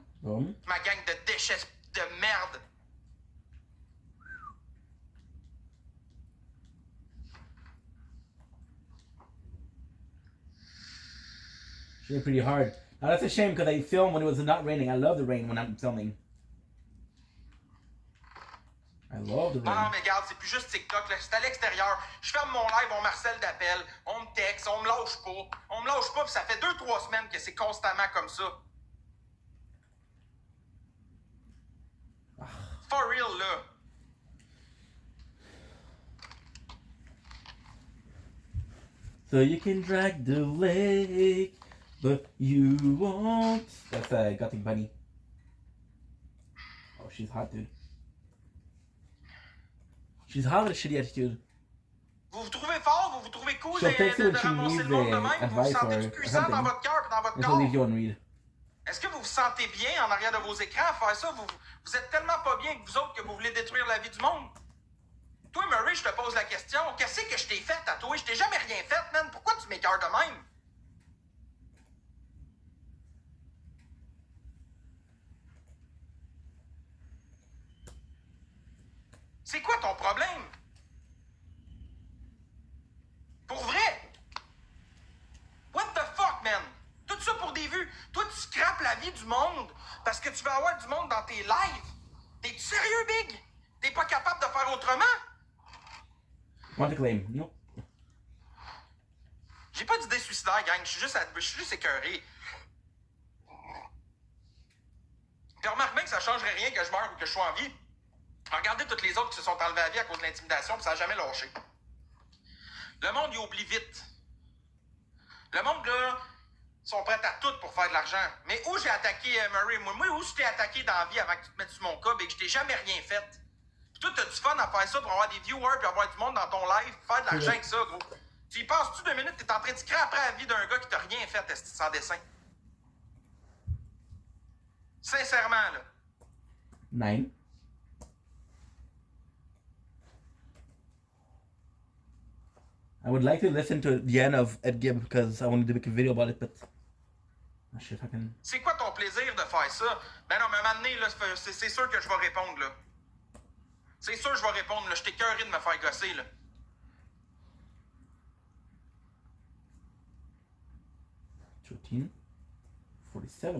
Ma gang de déchets de merde. She hit pretty hard. Now that's a shame because I film when it was not raining. I love the rain when I'm filming. I love the Non, rain. non, mais regarde, c'est plus juste TikTok, là. C'est à l'extérieur. Je ferme mon live, on m'harcèle d'appel, on me texte, on me lâche pas. On me lâche pas, puis ça fait 2-3 semaines que c'est constamment comme ça. For real, là. So you can drag the lake, but you won't. That's Gothic Bunny. Oh, she's hot, dude. She's hot with a shitty attitude. Vous vous trouvez fort, vous vous trouvez cool She'll text you de when she ramasser needs le monde de même, vous vous advice sentez or du puissant dans something. votre cœur et dans votre And she'll corps. leave you on read. Est-ce que vous vous sentez bien en arrière de vos écrans à faire ça? Vous êtes tellement pas bien que vous autres que vous voulez détruire la vie du monde. Toi, Murray, je te pose la question. Qu'est-ce que je t'ai fait à toi? Je t'ai jamais rien fait, man. Pourquoi tu m'écœures de même? C'est quoi ton problème? Pour vrai? What the fuck, man? Tout ça pour des vues. Toi, tu scrapes la vie du monde parce que tu veux avoir du monde dans tes lives. T'es-tu sérieux, Big? T'es pas capable de faire autrement? Want to claim. No. J'ai pas d'idée suicidaire, gang. Je suis juste écœuré. Puis remarque bien que ça changerait rien que je meure ou que je sois en vie. Regardez toutes les autres qui se sont enlevés la vie à cause de l'intimidation, puis ça a jamais lâché. Le monde, il oublie vite. Le monde, là, sont prêts à tout pour faire de l'argent. Mais où j'ai attaqué Murray? Moi, où je t'ai attaqué dans la vie avant que tu te mettes sur mon cas et que je t'ai jamais rien fait? Puis toi, t'as du fun à faire ça pour avoir des viewers puis avoir du monde dans ton live, faire de l'argent avec ça, gros. Tu y passes-tu 2 minutes, t'es en train de tirer après la vie d'un gars qui t'a rien fait, esti, sans dessin? Sincèrement, là. 9. I would like to listen to the end of Ed Gibb because I wanted to make a video about it, but I'm not sure if I can. C'est quoi ton plaisir de faire ça? Ben non, mais à un moment donné, là, c'est sûr que je vais répondre, là. C'est sûr que je vais répondre, là. Je t'ai écœuré de me faire gosser, là. 47.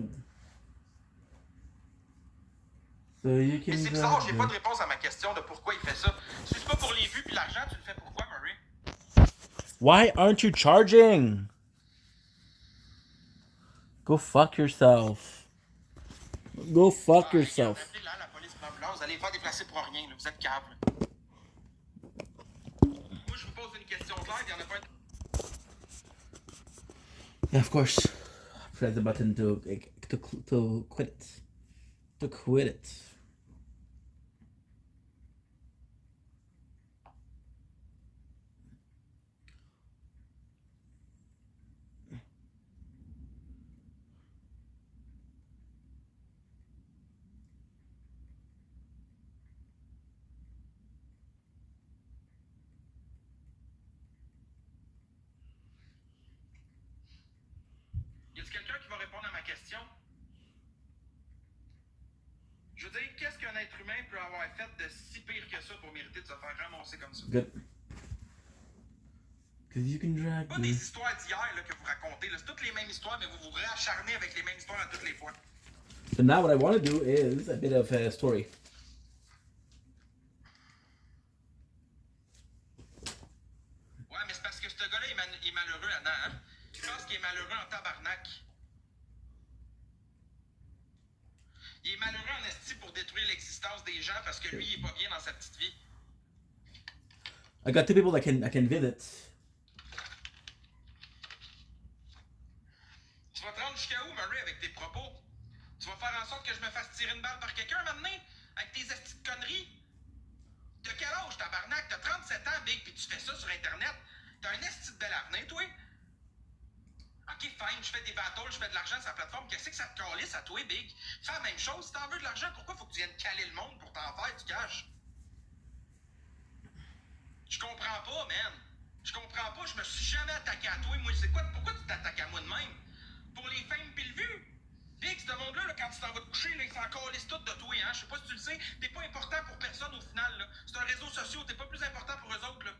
So you can. Mais c'est bizarre, j'ai pas de réponse à ma question de pourquoi il fait ça. Si c'est pas pour les vues puis l'argent, tu le fais pourquoi, Murray? Why aren't you charging? Go fuck yourself. Go fuck yourself. Appelez là, la police, l'ambulance, vous allez faire déplacer pour rien, là. Vous êtes câble. Moi, je vous pose une question claire, il y en a pas une. Yeah, of course. Press the button to quit it. To quit it. Y a-t-il quelqu'un qui va répondre à ma question? Je veux dire, qu'est-ce qu'un être humain peut avoir fait de si pire que ça pour mériter de se faire ramasser comme ça? Good. Because you can drag Pas me. des histoires d'hier là, que vous racontez. Là. C'est toutes les mêmes histoires, mais vous vous réacharnez avec les mêmes histoires à toutes les fois. So now what I want to do is a bit of a story. Ouais, mais c'est parce que ce gars-là il est malheureux là-dedans. Hein? Je pense qu'il est malheureux en tabarnak. Il est malheureux en esti pour détruire l'existence des gens parce que lui, il est pas bien dans sa petite vie. I got 2 people I can visit. Tu vas te rendre jusqu'à où, Murray, avec tes propos? Tu vas faire en sorte que je me fasse tirer une balle par quelqu'un maintenant? Avec tes estis de conneries? T'as quel âge, tabarnak? T'as 37 ans, Big, pis tu fais ça sur Internet? T'as un esti de bel avenir, toi? Ok, fine, je fais des battles, je fais de l'argent sur la plateforme. Qu'est-ce que ça te calisse à toi, Big? Fais la même chose. Si t'en veux de l'argent, pourquoi faut que tu viennes caler le monde pour t'en faire du cash? Je comprends pas, man. Je comprends pas. Je me suis jamais attaqué à toi. Moi, c'est quoi? Pourquoi tu t'attaques à moi de même? Pour les femmes pis le vu? Big, ce monde-là, là, quand tu t'en vas te coucher, là, ils s'en calissent tout de toi, hein? Je sais pas si tu le sais. T'es pas important pour personne au final, là. C'est un réseau social. T'es pas plus important pour eux autres, là.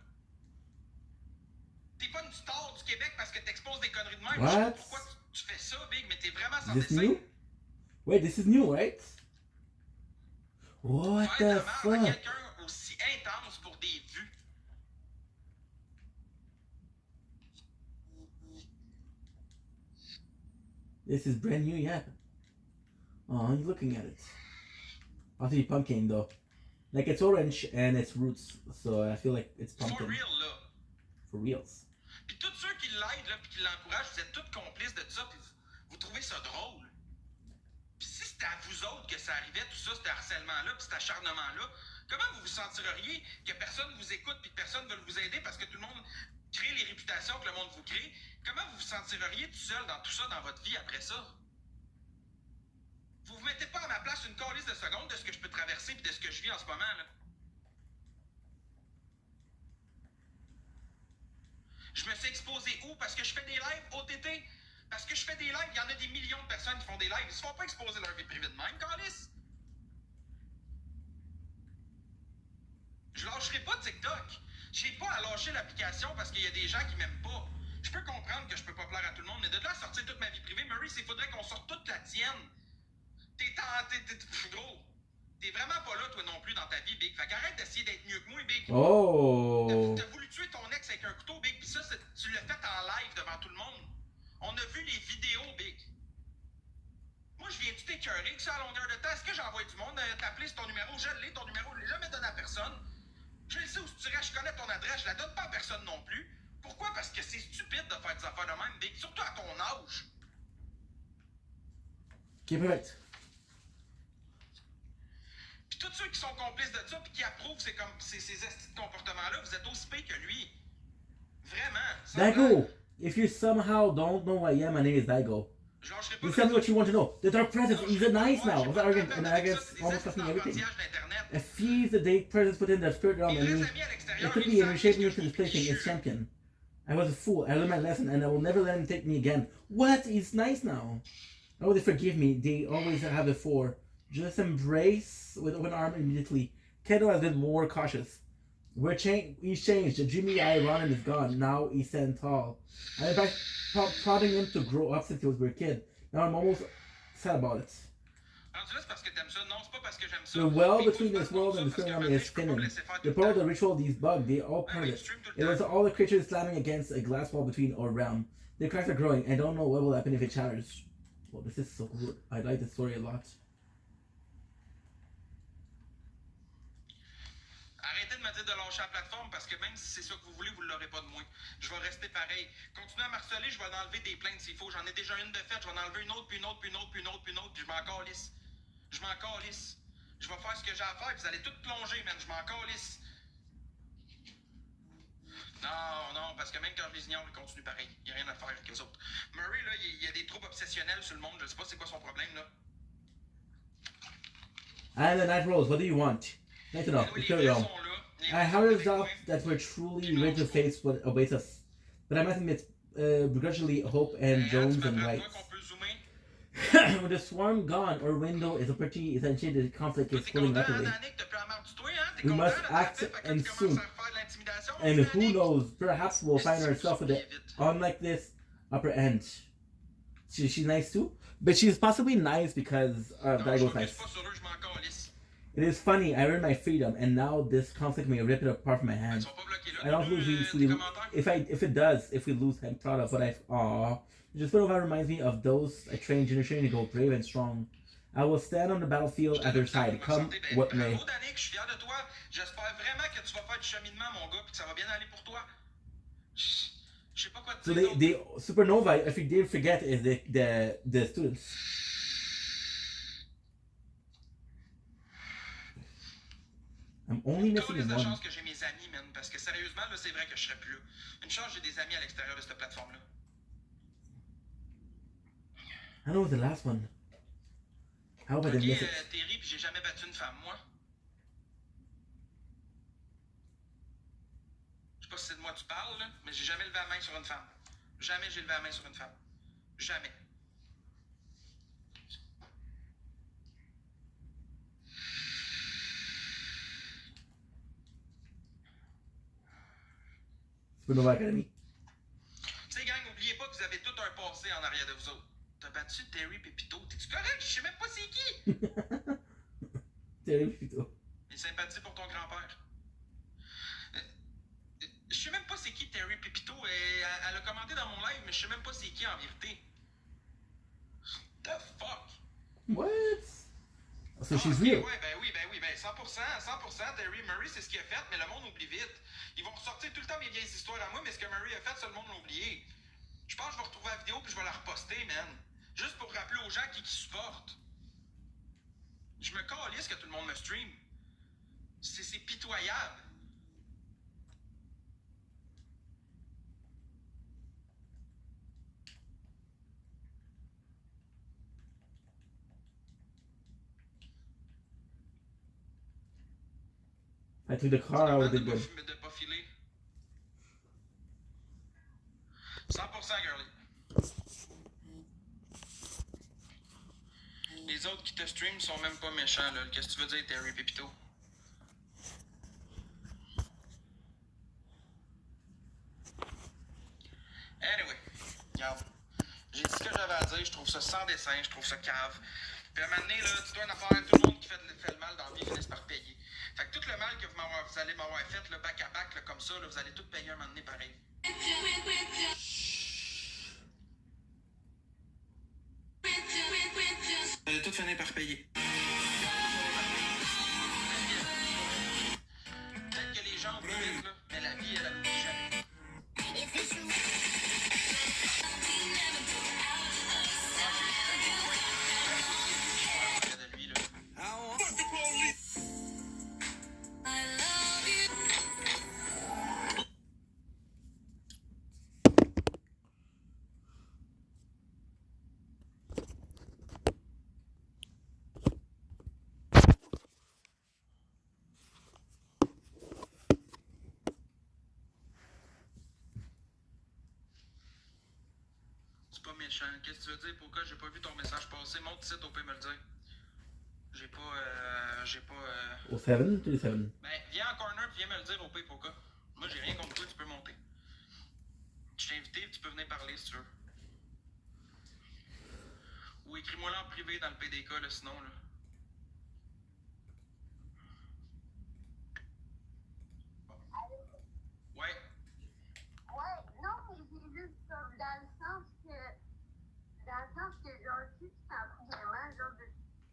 T'es pas une star du Québec parce que t'exposes des conneries de même. Je sais pas pourquoi tu fais ça, Big, mais t'es vraiment sans This dessin. new? Wait, this is new, right? What Faire the de la merde à fuck? quelqu'un aussi intense pour des vues. This is brand new, yeah. Oh, you're looking at it. I'll be pumpkin though. Like it's orange and it's roots, so I feel like it's For pumpkin. real, là. For reals. Puis tous ceux qui l'aident, là, puis qui l'encouragent, vous êtes tous complices de tout ça, puis vous trouvez ça drôle. Puis si c'était à vous autres que ça arrivait, tout ça, cet harcèlement-là, puis cet acharnement-là, comment vous vous sentiriez que personne vous écoute, puis que personne ne veut vous aider parce que tout le monde crée les réputations que le monde vous crée? Comment vous vous sentiriez tout seul dans tout ça, dans votre vie après ça? Vous vous mettez pas à ma place une calisse de secondes de ce que je peux traverser puis de ce que je vis en ce moment, là. Je me suis exposé où? Parce que je fais des lives OTT. Parce que je fais des lives, il y en a des millions de personnes qui font des lives. Ils se font pas exposer leur vie privée de même, câlisse. Je lâcherai pas TikTok. J'ai pas à lâcher l'application parce qu'il y a des gens qui m'aiment pas. Je peux comprendre que je peux pas plaire à tout le monde, mais de là à sortir toute ma vie privée, Murray, il faudrait qu'on sorte toute la tienne. Gros, t'es vraiment pas là, toi non plus, dans ta vie, Big. Fait qu'arrête d'essayer d'être mieux que moi, Big. Oh. T'as voulu tuer ton ex avec un couteau, Big, pis ça, tu l'as fait en live devant tout le monde. On a vu les vidéos, Big. Moi, je viens-tu t'écœurer que ça à longueur de temps? Est-ce que j'envoie du monde t'appeler sur ton numéro? Je l'ai, ton numéro, je l'ai jamais donné à personne. Je le sais où tu irais, je connais ton adresse, je la donne pas à personne non plus. Pourquoi? Parce que c'est stupide de faire des affaires de même, Big, surtout à ton âge. Ok, perfect. Puis tous ceux qui sont complices de ça, puis qui approuvent ces estis de comportements-là, vous êtes aussi pire que lui. Vraiment. Daigo, if you somehow don't know who I am, my name is Daigo. Je lâcherai pas Just tell me what you want to know. The Dark Presence, Non, he's je a peux pas nice croire, now. j'ai Was pas de arrogant, problème and I avec guess ça, c'est des almost estis fucking everything. d'enfantillages d'Internet. If he's the Dark Presence put in the spirit realm Mes and vrais me, amis à it l'extérieur, took ils me and savent reshaped que me je to this suis plaything as fichu. champion. I was a fool. I learned my lesson, and I will never let him take me again. What? He's nice now. Oh, they forgive me. They always have before. Just embrace with open arm immediately. Kendo has been more cautious. He's changed. The Jimmy I Ronin is gone. Now he's standing tall. I'm in fact prodding him to grow up since he was a kid. Now I'm almost sad about it. Rendu là, c'est parce que t'aimes ça. Non, c'est pas parce que j'aime ça. The well Mais il faut between se this battre world contre and the ça, spirit parce realm que is je peux pas me thinning. laisser faire tout The le part of temps. the ritual, these bugs, they all part of it. Stream tout It le was temps. all the creatures slamming against a glass wall between our realm. The cracks are growing. I don't know what will happen if it shatters. Well, this is so good. I like this story a lot. Arrêtez de me dire de lâcher la plateforme parce que même si c'est ça que vous voulez, vous ne l'aurez pas de moi. Je vais rester pareil. Continuez à m'harceler, je vais en enlever des plaintes s'il faut. J'en ai déjà une de faite, je vais en enlever une autre, puis une autre, puis une autre, puis une autre, puis une autre, puis je m'en calisse. Je m'en calisse. Je vais faire ce que j'ai à faire, puis vous allez tout plonger, man. Je m'en calisse. Non, non, parce que même quand je les ignore, ils continuent pareil. Il n'y a rien à faire avec les autres. Murray, là, il y a des troubles obsessionnels sur le monde. Je sais pas c'est quoi son problème, là. And the Night Rose, what do you want? Nice to know. Anyway, It's les your vrais realm. sont là. Les I vrais sont highly avec doubt moi. that we're truly ready to face what awaits us. But I must admit, begrudgingly, Hope and Jones Tu and m'apprends Wright. quoi qu'on peut zoomer? With the swarm gone, our window is opportunity essentially the conflict Toi, is t'es cooling content, hein, rapidly. Danick? T'as plus la marre du toit, hein? T'es We content, must là, act fait que and tu commences soon. à faire de l'intimidation, And mon who Danick? knows, perhaps we'll find ourselves with the unlike this upper end. She's nice too, but she's possibly nice because Non, je Daigo's focus nice. pas sur eux, je m'en calisse. It is funny, I earned my freedom, and now this conflict may rip it apart from my Ils hand. sont pas bloqués là. I don't lose tes we commentaires? if it does, if we lose I'm proud of what I've just what reminds me of those I trained generation ago, brave and strong. I will stand on the battlefield at their side, come what may. Bravo, Danick, je suis fier de toi. J'espère vraiment que tu vas faire du cheminement, mon gars, puis que ça va bien aller pour toi. Je sais pas quoi te So dire. the supernova, if you didn't forget, is the students. I'm only missing Une one. chance que j'ai mes amis, man, parce que sérieusement, là, c'est vrai que je serais plus là. Une chance, j'ai des amis à l'extérieur de cette plateforme-là. I know it was the last one. How about I Ok, didn't miss it? Terry, puis j'ai jamais battu une femme, moi. Je sais pas si c'est de moi que tu parles, là, mais j'ai jamais levé la main sur une femme. Jamais j'ai levé la main sur une femme. Jamais. Supernova Academy. Tu sais, gang, n'oubliez pas que vous avez tout un passé en arrière de vous autres. T'as battu Terry Pépito. T'es-tu correct? Je sais même pas c'est qui. Terrible plutôt. Une sympathie pour ton grand-père. Je sais même pas c'est qui Terry Pépito. Elle a commenté dans mon live, mais je sais même pas c'est qui en vérité. The fuck? What? So she's ok, real. Ouais, ben oui, 100%, Terry Murray, c'est ce qu'il a fait, mais le monde oublie vite. Ils vont ressortir tout le temps mes vieilles histoires à moi, mais ce que Murray a fait, ça, le monde l'a oublié. Je pense que je vais retrouver la vidéo puis je vais la reposter, man. Juste pour rappeler aux gens qui supportent. Je me calisse que tout le monde me stream. C'est pitoyable. I took the car, I would have been good. De pas filer. 100% girly. Les autres qui te stream sont même pas méchants, là. Qu'est-ce que tu veux dire, Terry Pépito? dessin, je trouve ça cave. Puis à un moment donné, là, tu dois en avoir tout le monde qui fait le mal dans la vie finisse par payer. Fait que tout le mal que vous allez m'avoir fait, là, back à back, là, comme ça, là, vous allez tout payer un moment donné pareil. Vous allez tout finir par payer. Peut-être que les gens oublient vite, là, mais la vie, elle n'oublie jamais. De lui, là. C'est pas méchant. Qu'est-ce que tu veux dire? Pourquoi j'ai pas vu ton message passer? Monte ici, on peut me le dire. J'ai pas. Oh, 7 to 7. Ben, viens en corner et viens me le dire au pire pourquoi. Moi, j'ai rien contre toi, tu peux monter. Je t'ai invité, tu peux venir parler si tu veux. Ou écris-moi là en privé dans le PDK, là, sinon, là. Ouais. Ouais, non, mais c'est juste comme dans le sens que genre, si tu t'en fous vraiment, genre, de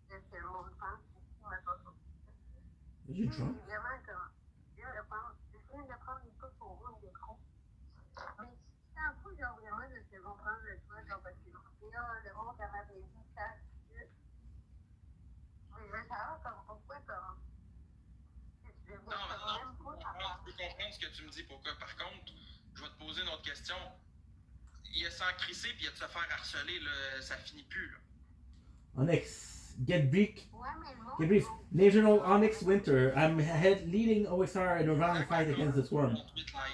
ce que le monde pense, tu m'as pas compris. Is you drunk? C'est vraiment comme, je viens de prendre une coupe au bout de micro. Mais si tu t'en fous, genre, vraiment de ce qu'on prend de toi, genre, parce que là, le monde ça m'a dit ça, mais je veux savoir comme pourquoi, comme, si tu veux Non, quand même pas je peux comprendre ce que tu me dis. Pourquoi? Par contre, je vais te poser une autre question. Il y a sans crisser puis il y a de se faire harceler, là, ça finit plus, là. Onyx, get brief. Ouais, mais le monde, Get brief. National Onyx Winter. I'm leading OSR in a round fight against the Swarm.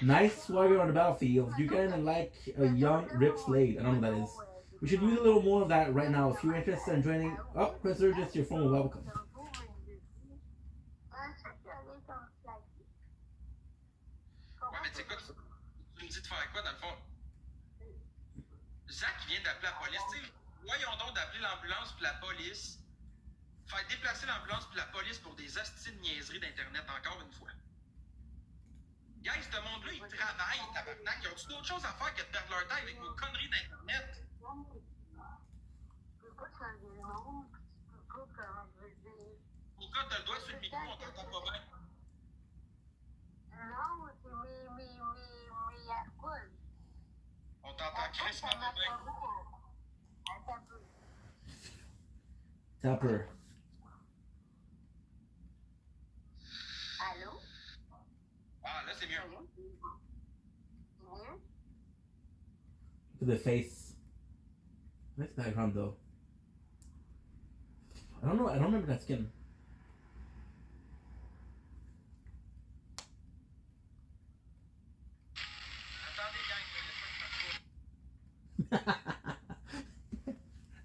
Nice swagger on the battlefield. You kind like a young Rip Slade. I don't know what that is. We should use a little more of that right now. If you're interested in joining, oh, Resurgence, your formal welcome. Ouais, mais tu sais quoi, tu me dis de faire quoi dans le fond? Zach vient d'appeler la police, tu sais. Voyons donc d'appeler l'ambulance puis la police. Faire déplacer l'ambulance puis la police pour des hosties de niaiseries d'Internet encore une fois. Guys, ce monde-là, ils travaillent, tabarnak. Ils ont-tu d'autres choses à faire que de perdre leur temps avec vos conneries d'Internet? Pourquoi t'as le doigt sur le micro, on t'entend pas bien? non, c'est mes AirPods. On t'entend crissement pas bien. Tapper. Allô? Ah, là, c'est mieux. Mieux? Look at the face. Nice background though. I don't know. I don't remember that skin.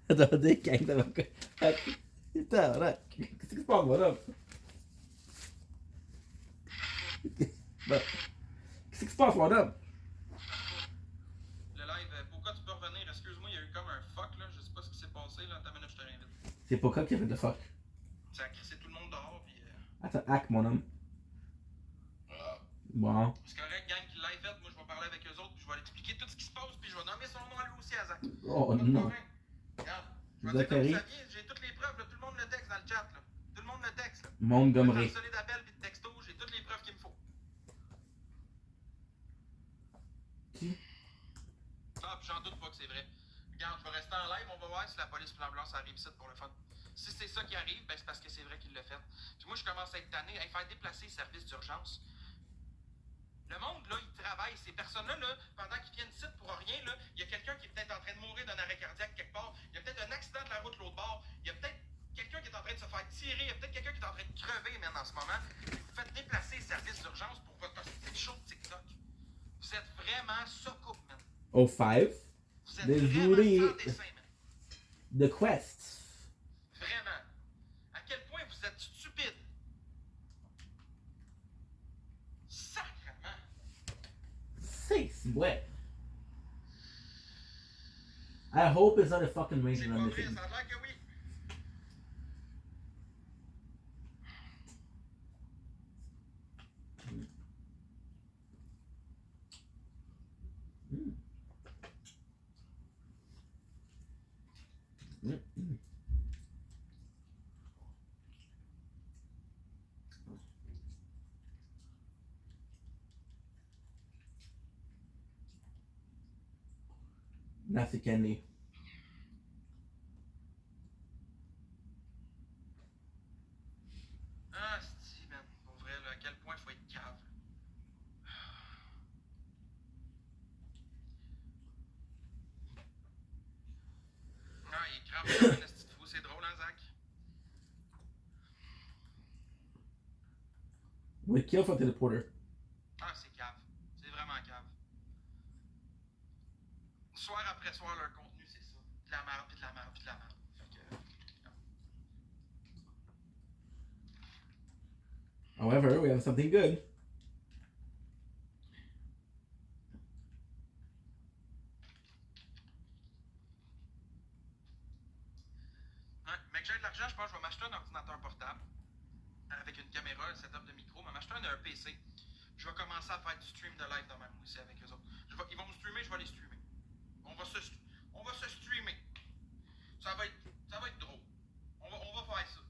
Attendez, gang, ça va pas. Attendez, gang, putain, là. Qu'est-ce qui se passe, madame? Qu'est-ce qui se passe, madame? Le live, pourquoi tu peux revenir? Excuse-moi, il y a eu comme un fuck là. Je sais pas ce qui s'est passé là. Attends une minute, je te réinvite. C'est Poca qui a fait le fuck. Ça a crissé tout le monde dehors, puis. Attends, hack, mon homme. Bon. C'est correct, gang, qui l'a fait. Moi, je vais parler avec eux autres, puis je vais l'expliquer tout ce qui se passe, puis je vais nommer son nom à lui aussi à Zach. Oh Pas de non. problème. Regarde, je vais dire Zachary. comme ça vient, j'ai toutes les preuves, là. Tout le monde le texte dans le chat, là. Tout le monde le texte, là. Montgomery. Je vais d'appels puis de textos, j'ai toutes les preuves qu'il me faut. Qui? Ah, puis j'en doute pas que c'est vrai. Regarde, je vais rester en live, on va voir si la police ou l'ambulance arrive ici pour le fun. Si c'est ça qui arrive, ben c'est parce que c'est vrai qu'il l'a fait. Puis moi, je commence à être tanné, à faire déplacer les services d'urgence. Le monde, là, il travaille. Ces personnes-là, là, pendant qu'ils viennent ici pour rien, là, il y a quelqu'un qui est peut-être en train de mourir d'un arrêt cardiaque quelque part. Il y a peut-être un accident de la route de l'autre bord. Il y a peut-être quelqu'un qui est en train de se faire tirer. Il y a peut-être quelqu'un qui est en train de crever, même, en ce moment. Vous faites déplacer les services d'urgence pour votre hostie show de TikTok. Vous êtes vraiment socoupe, man. Oh, 5. Vous êtes There's vraiment really sans dessin, man. the quest. Vraiment. À quel point vous êtes stupide. Sacrement. 6, ouais. I hope it's not a fucking ranger C'est I'm pas vrai, missing. ça a l'air que oui. Nasty candy. Ah, c'est man. Pour vrai, là, à quel point il faut être cave. Ah, il est grave comme un esti de fou. C'est drôle, hein, Zach? We kill for teleporter. Ah, c'est cave. C'est vraiment cave. Soir après soir, leur contenu, c'est ça. De la merde, puis de la merde, puis de la merde. Fait que... However, we have something good. Ouais, mais que j'ai de l'argent, je pense que je vais m'acheter un ordinateur portable avec une caméra, un setup de micro, mais m'acheter un PC. Je vais commencer à faire du stream de live de même aussi avec eux autres. Ils vont me streamer, je vais les streamer. On va se streamer. Ça va être drôle. On va faire ça.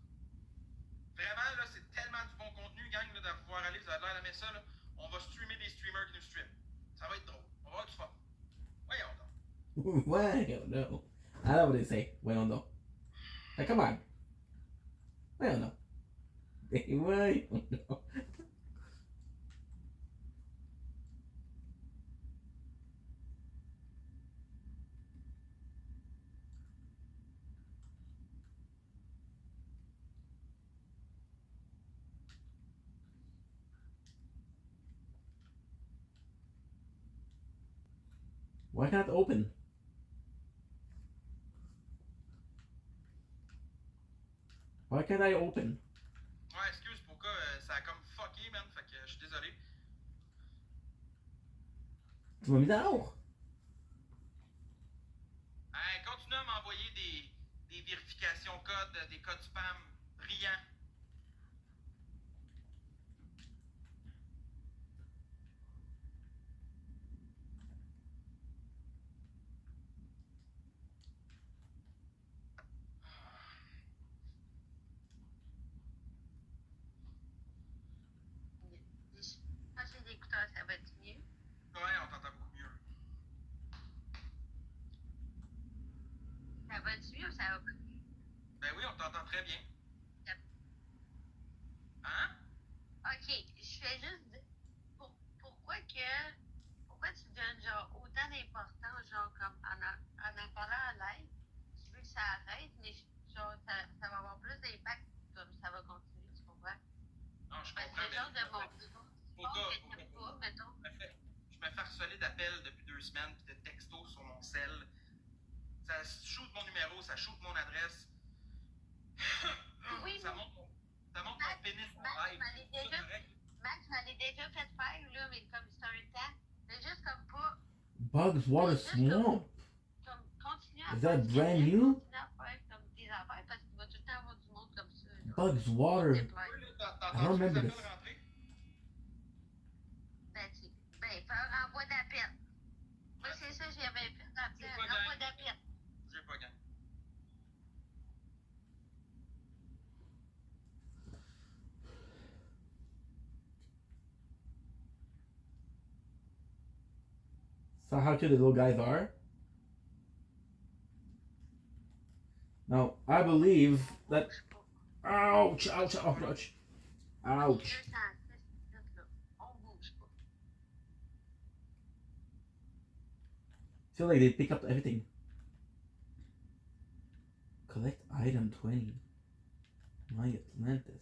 Vraiment, là, c'est tellement du bon contenu, gang, là, de pouvoir aller, vous avez l'air d'aimer ça, là. On va streamer des streamers qui nous streament. Ça va être drôle. On va avoir du fun. Voyons donc. Well, no. I know what they say. Well, no. Like, come on. Well, no. Well, no. Why can't it open? Why can't I open? Ouais, excuse, pourquoi ça a comme fucké, man. Fait que je suis désolé. Tu m'as mis dehors. Continue à m'envoyer des vérifications codes, des codes spam brillants. Passer des écouteurs, ça va être mieux. Ouais, on t'entend beaucoup mieux. Ça va-tu mieux ou ça va pas? Ben oui, on t'entend très bien. Yep. Hein? Ok, je fais juste dire pourquoi tu donnes genre autant d'importance genre comme en parlant en live, tu veux que ça arrête, mais genre ça va avoir plus d'impact comme ça va continuer, tu comprends? Non, je Parce comprends. que genre de mon Pourquoi? que t'aimes pas, mettons. Je me fais harceler d'appels depuis 2 semaines puis de textos sur mon cell. Ça shoot mon numéro, ça shoot mon adresse. Oui, ça monte mon pénis en live. Max m'avait déjà fait faire, là, mais comme c'est un temps, c'est juste comme pas. Bugs Water Swamp. Comme continuer à Is faire that ce brand qu'il y a, new? continuer à faire comme des affaires parce qu'il va tout le temps avoir du monde comme ça. là. Bugs Water. I don't remember this. Faire envoi d'appel. Moi, c'est ça, j'avais fait d'appel. Envoi d'appel. J'ai pas gagné. So how cute the little guys are. Now, I believe that... Ouch, ouch, ouch, ouch. Ouch. On bouge pas. Feel like they pick up everything. Collect item 20. My Atlantis.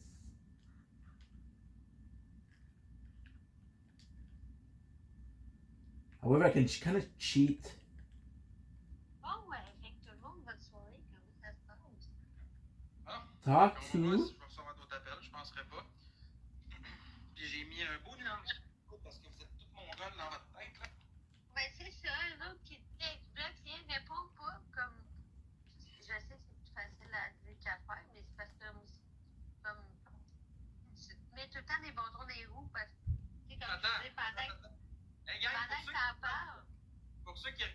However, I can kind of cheat. Bon, ouais, fait que tout le monde, votre soirée, comment ça se passe? Ah, Talk on va voir to... si je vais recevoir d'autres appels, je penserais pas. Puis j'ai mis un beau numéro parce que vous êtes tout mon rôle dans votre tête, là. Ben, c'est ça, un autre qui te dit, tu bloques, rien, réponds pas, comme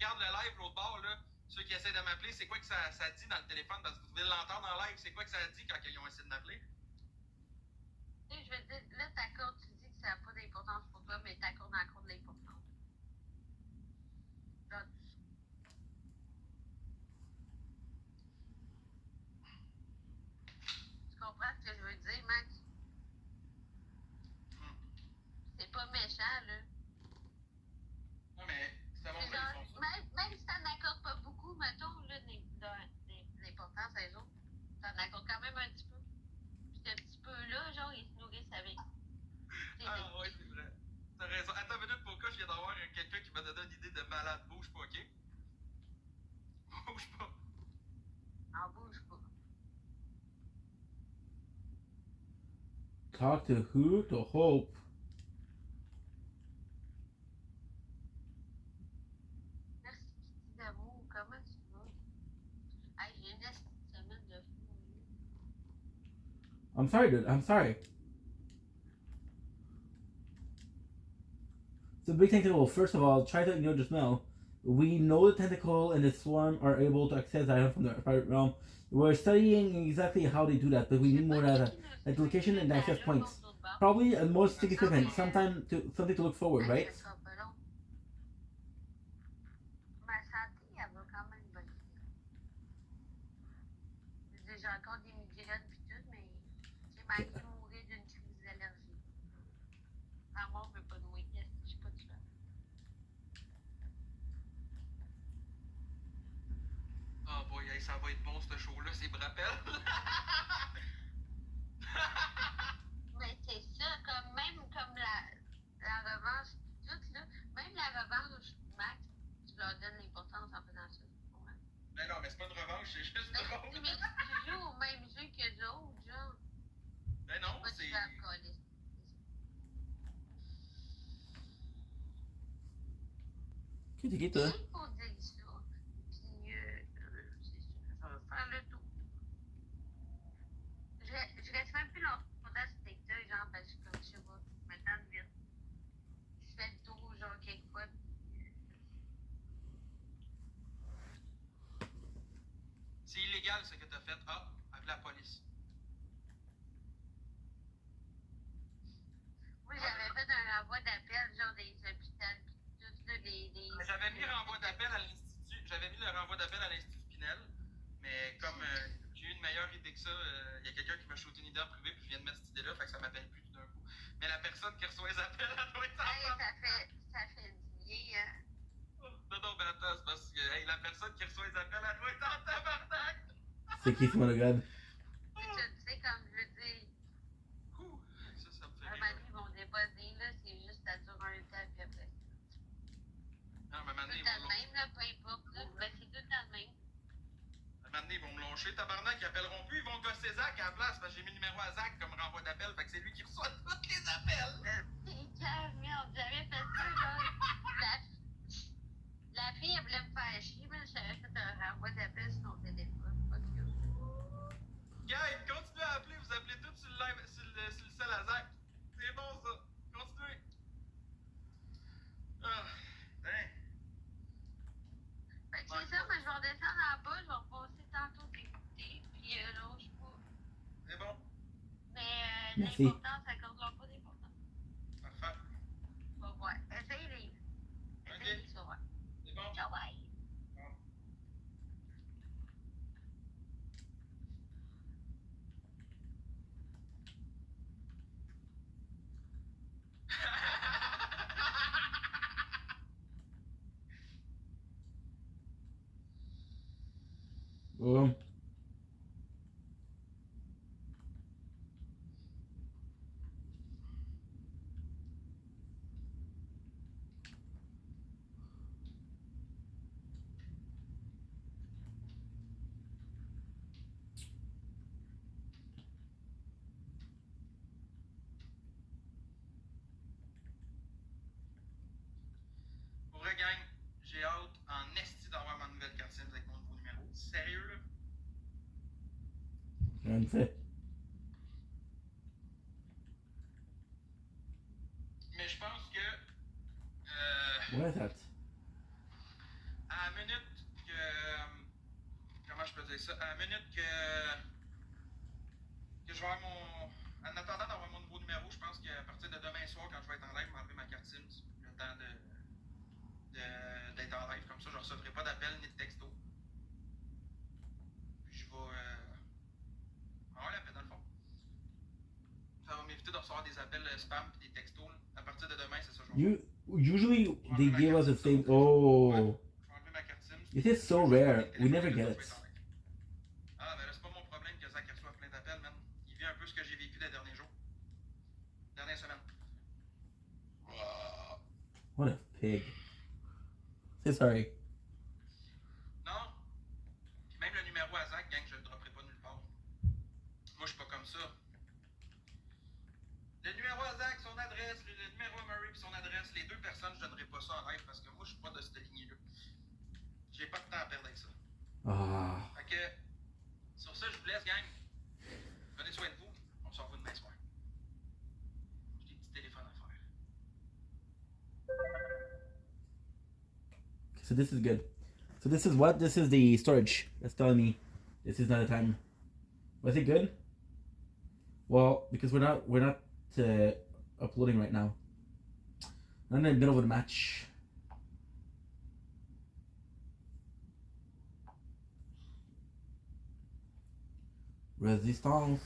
regarde le live l'autre bord, là, ceux qui essaient de m'appeler, c'est quoi que ça dit dans le téléphone? Parce que vous devez l'entendre en live. C'est quoi que ça dit quand ils ont essayé de m'appeler? Tu sais, je veux dire, là, t'accordes, tu dis que ça n'a pas d'importance pour toi, mais t'accordes encore de l'importance. Donc, tu comprends ce que je veux dire, Max? C'est pas méchant, là. Non, mais c'est mon C'est vrai, genre, ils font ça. même si t'en accordes pas beaucoup, mettons, là, l'importance à eux autres, t'en accordes quand même un petit peu. Puis ce petit peu-là, genre, ils se nourrissent avec. Ah, ouais, c'est vrai. T'as raison. Attends une minute, pourquoi je viens d'avoir quelqu'un qui m'a donné une idée de malade. Bouge pas, ok? Bouge pas. En bouge pas. Talk to who? To Hope. Merci, petit d'amour. Comment tu vas? Hey, j'ai une semaine de fou. I'm sorry, dude. I'm sorry. So big tentacle. First of all, try to ignore the smell. We know the tentacle and the swarm are able to access the item from the private realm. We're studying exactly how they do that, but we need more data, like location and access points. Probably a most significant, something to look forward, right? Ça sera pas long. Ma santé, elle va quand même bien. J'ai encore des migraines pis tout, mais j'ai manqué de mourir d'une crise d'allergie. Ma mort veut pas de moi, yes, je suis pas de choix. Oh boy, hey, ça va être bon ce show-là, c'est me rappelle. Mais c'est ça, comme même comme la revanche, tout là, même la revanche, Max, tu leur donnes l'importance en faisant ça. Ouais. Mais non, mais c'est pas une revanche, c'est juste drôle. Mais tu joues au même jeu que d'autres, genre. Mais non, Pas c'est. du alcool. Kitty, Il kitty. faut dire ça. Puis, c'est ça, ça va faire le tour. Je reste même plus longtemps sur TikTok, genre, parce que comme je sais pas, maintenant de vite. Je fais le tour, genre, quelquefois. C'est illégal ce que t'as fait. Ah, appelle la police. Moi, j'avais fait un renvoi d'appel, genre, des hôpitaux, pis tout, là, J'avais mis le renvoi d'appel à l'Institut. J'avais mis le renvoi d'appel à l'Institut Pinel. Mais comme j'ai eu une meilleure idée que ça, il y a quelqu'un qui m'a shooté une idée en privé, puis je viens de mettre cette idée-là, fait que ça m'appelle plus tout d'un coup. Mais la personne qui reçoit les appels, elle doit être en Hey, ça fait du bien, hein. Non, ben attends, c'est parce que hey, la personne qui reçoit les appels, elle doit être en tabarnak! C'est qui ce monogame? Tu sais, comme je veux dire, Ouh, ça me fait un rire. moment donné, ils vont déposer, là, c'est juste, ça dure un temps, puis après. Non, mais maintenant, Tout le temps le même, là, peu importe, là. Ben, c'est tout le temps le même. Maintenant, ils vont me lâcher, tabarnak, ils appelleront plus, ils vont gosser Zach à la place, parce que j'ai mis le numéro à Zach comme renvoi d'appel, fait que c'est lui qui reçoit tous les appels! C'est calme, merde, j'avais fait ça, genre, la fille, elle voulait me faire chier, mais j'avais fait un renvoi d'appel sur son téléphone, fuck you. Guys, continuez à appeler, vous appelez tous sur le live, sur le sel à Zach. C'est bon, ça. Continuez. Ah, hein. Fait que c'est ça, mais je vais redescendre en bas, je vais repasser tantôt d'écouter, puis là, je sais pas. C'est bon. Mais Merci. l'importance, ça accorde-leur pas d'importance. Parfait. Tu vas voir. Essaye-les. Essaye-les, tu vas voir. C'est bon. Ciao, bye. Boom. Pour vrai, gang, j'ai hâte en esti d'avoir ma nouvelle carte SIM avec mon nouveau numéro. Sérieux, là? Rien de fait. Mais je pense que. What is that? À que je vais avoir mon. En attendant d'avoir mon nouveau numéro, je pense qu'à partir de demain soir, quand je vais être en live, je vais enlever ma carte SIM. Le temps d'être en live. Comme ça, je ne recevrai pas d'appels ni de textos. Puis je vais. avoir la paix dans le fond. Ça va m'éviter de recevoir des appels spam et des textos. À partir de demain, c'est ça. Usually they give us the same. Oh, this is so rare. We never get it. Ah, ben là, c'est pas mon problème que Zach reçoive plein d'appels, man. Il vit un peu ce que j'ai vécu les derniers jours. Dernière semaine. What a pig. Say sorry. Non. Puis même le numéro à Zach, gang, je le dropperai pas nulle part. Moi, je suis pas comme ça. Le numéro à Zach, son adresse, le numéro à Murray puis son adresse, les deux personnes, je donnerai pas ça en live parce que moi, je suis pas de cette lignée-là. J'ai pas de temps à perdre avec ça. Ah. Fait que, sur ça, je vous laisse, gang. Prenez soin de vous. On se revoit demain soir. J'ai des petits téléphones à faire. So this is good. So this is what? This is the storage. That's telling me this is not the time. Was it good? Well, because we're not uploading right now. I'm in the middle of the match. Resistance.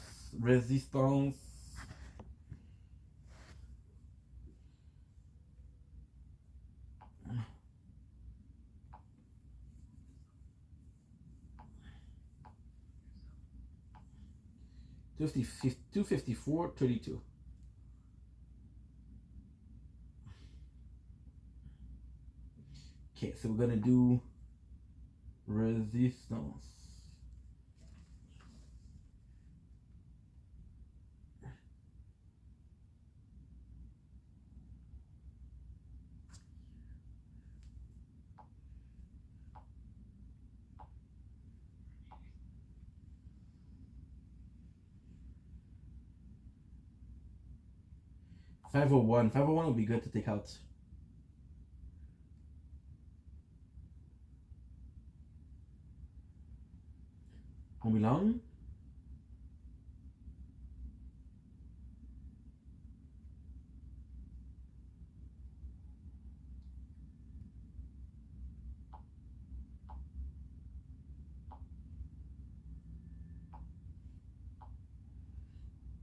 254.32. Okay, so we're gonna do resistance. $501 would be good to take out. Won't be long.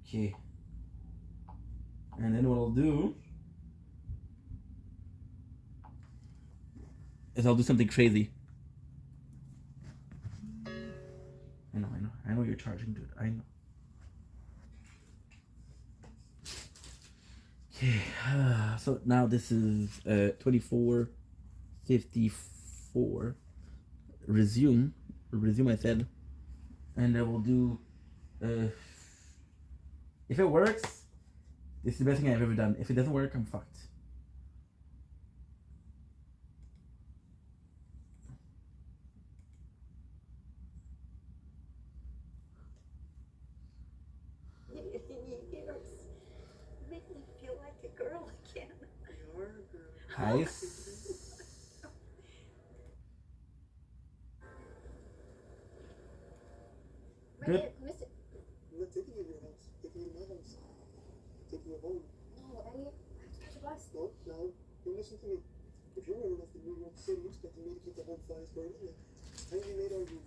Okay. And then what I'll do is I'll do something crazy. I know you're charging, dude. I know. Okay, so now this is 24:54. Resume, I said, and I will do. If it works, this is the best thing I've ever done. If it doesn't work, I'm fucked. Make me feel like a girl again. You are a girl. Nice. Good. Mr. I'm not taking you to your house. Taking you to my house. Taking you home. No, Elliot, I have to catch a bus. No, no. You listen to me. If you're running off to New York City, you expecting me to keep the home fires burning? I only made our room.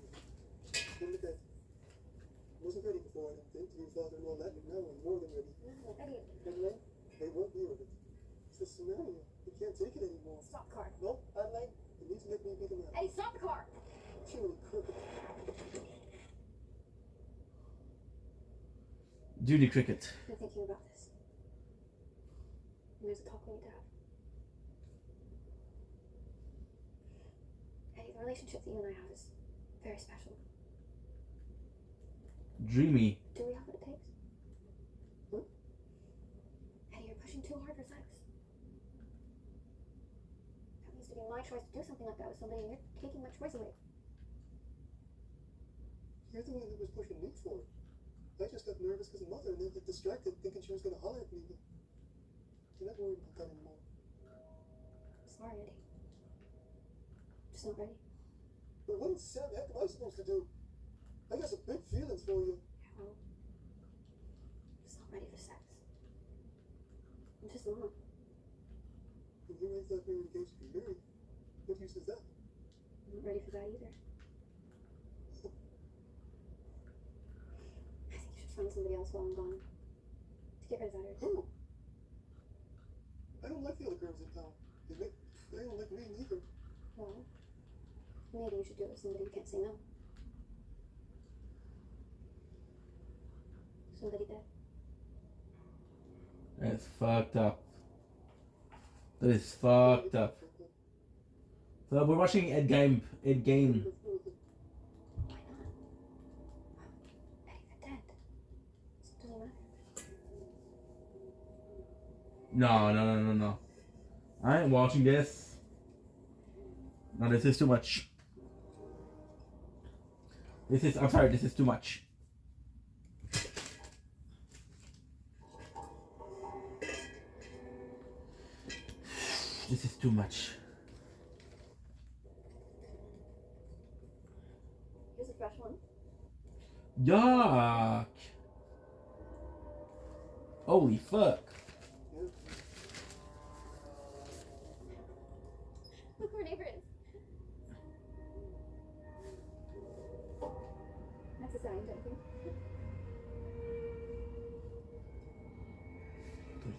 Come to bed. I wasn't ready before, I don't think, to be a father and all that, but now I'm more than ready. No, Elliot, Anyway, they won't be with it. It's a scenario. You can't take it anymore. stop the car. No, Adelaide, you need to let me be the man. Eddie, stop the car. Surely, Cricket. Judy Cricket. I've been thinking about this. And there's a talk we need to have. Eddie, the relationship that you and I have is very special. Dreamy. Do we have what it takes? Eddie, you're pushing too hard for sex. That means to be my choice to do something like that with somebody, and you're taking my choice away. You're the one that was pushing me for it. I just got nervous because of Mother and then got distracted thinking she was going to holler at me. But you're not worried about that anymore. Sorry, Eddie. Just not ready. But what in the heck am I supposed to do? I got some big feelings for you. Well, I'm just not ready for sex. I'm just not. And here I thought we were engaged to be married. What use is that? I'm not ready for that either. I think you should find somebody else while I'm gone. To get rid of that urge. Who? I don't like the other girls in town. They don't like me neither. Well, maybe you should do it with somebody who can't say no. Somebody that That's fucked up. That is fucked up. So we're watching Ed Game. Ed Game. why not? Hey, they're dead. So it doesn't matter. No. I ain't watching this. No, this is too much. I'm sorry, this is too much. This is too much. Here's a fresh one. Yuck! Holy fuck. Look where our neighbor is. That's a sign, don't you think?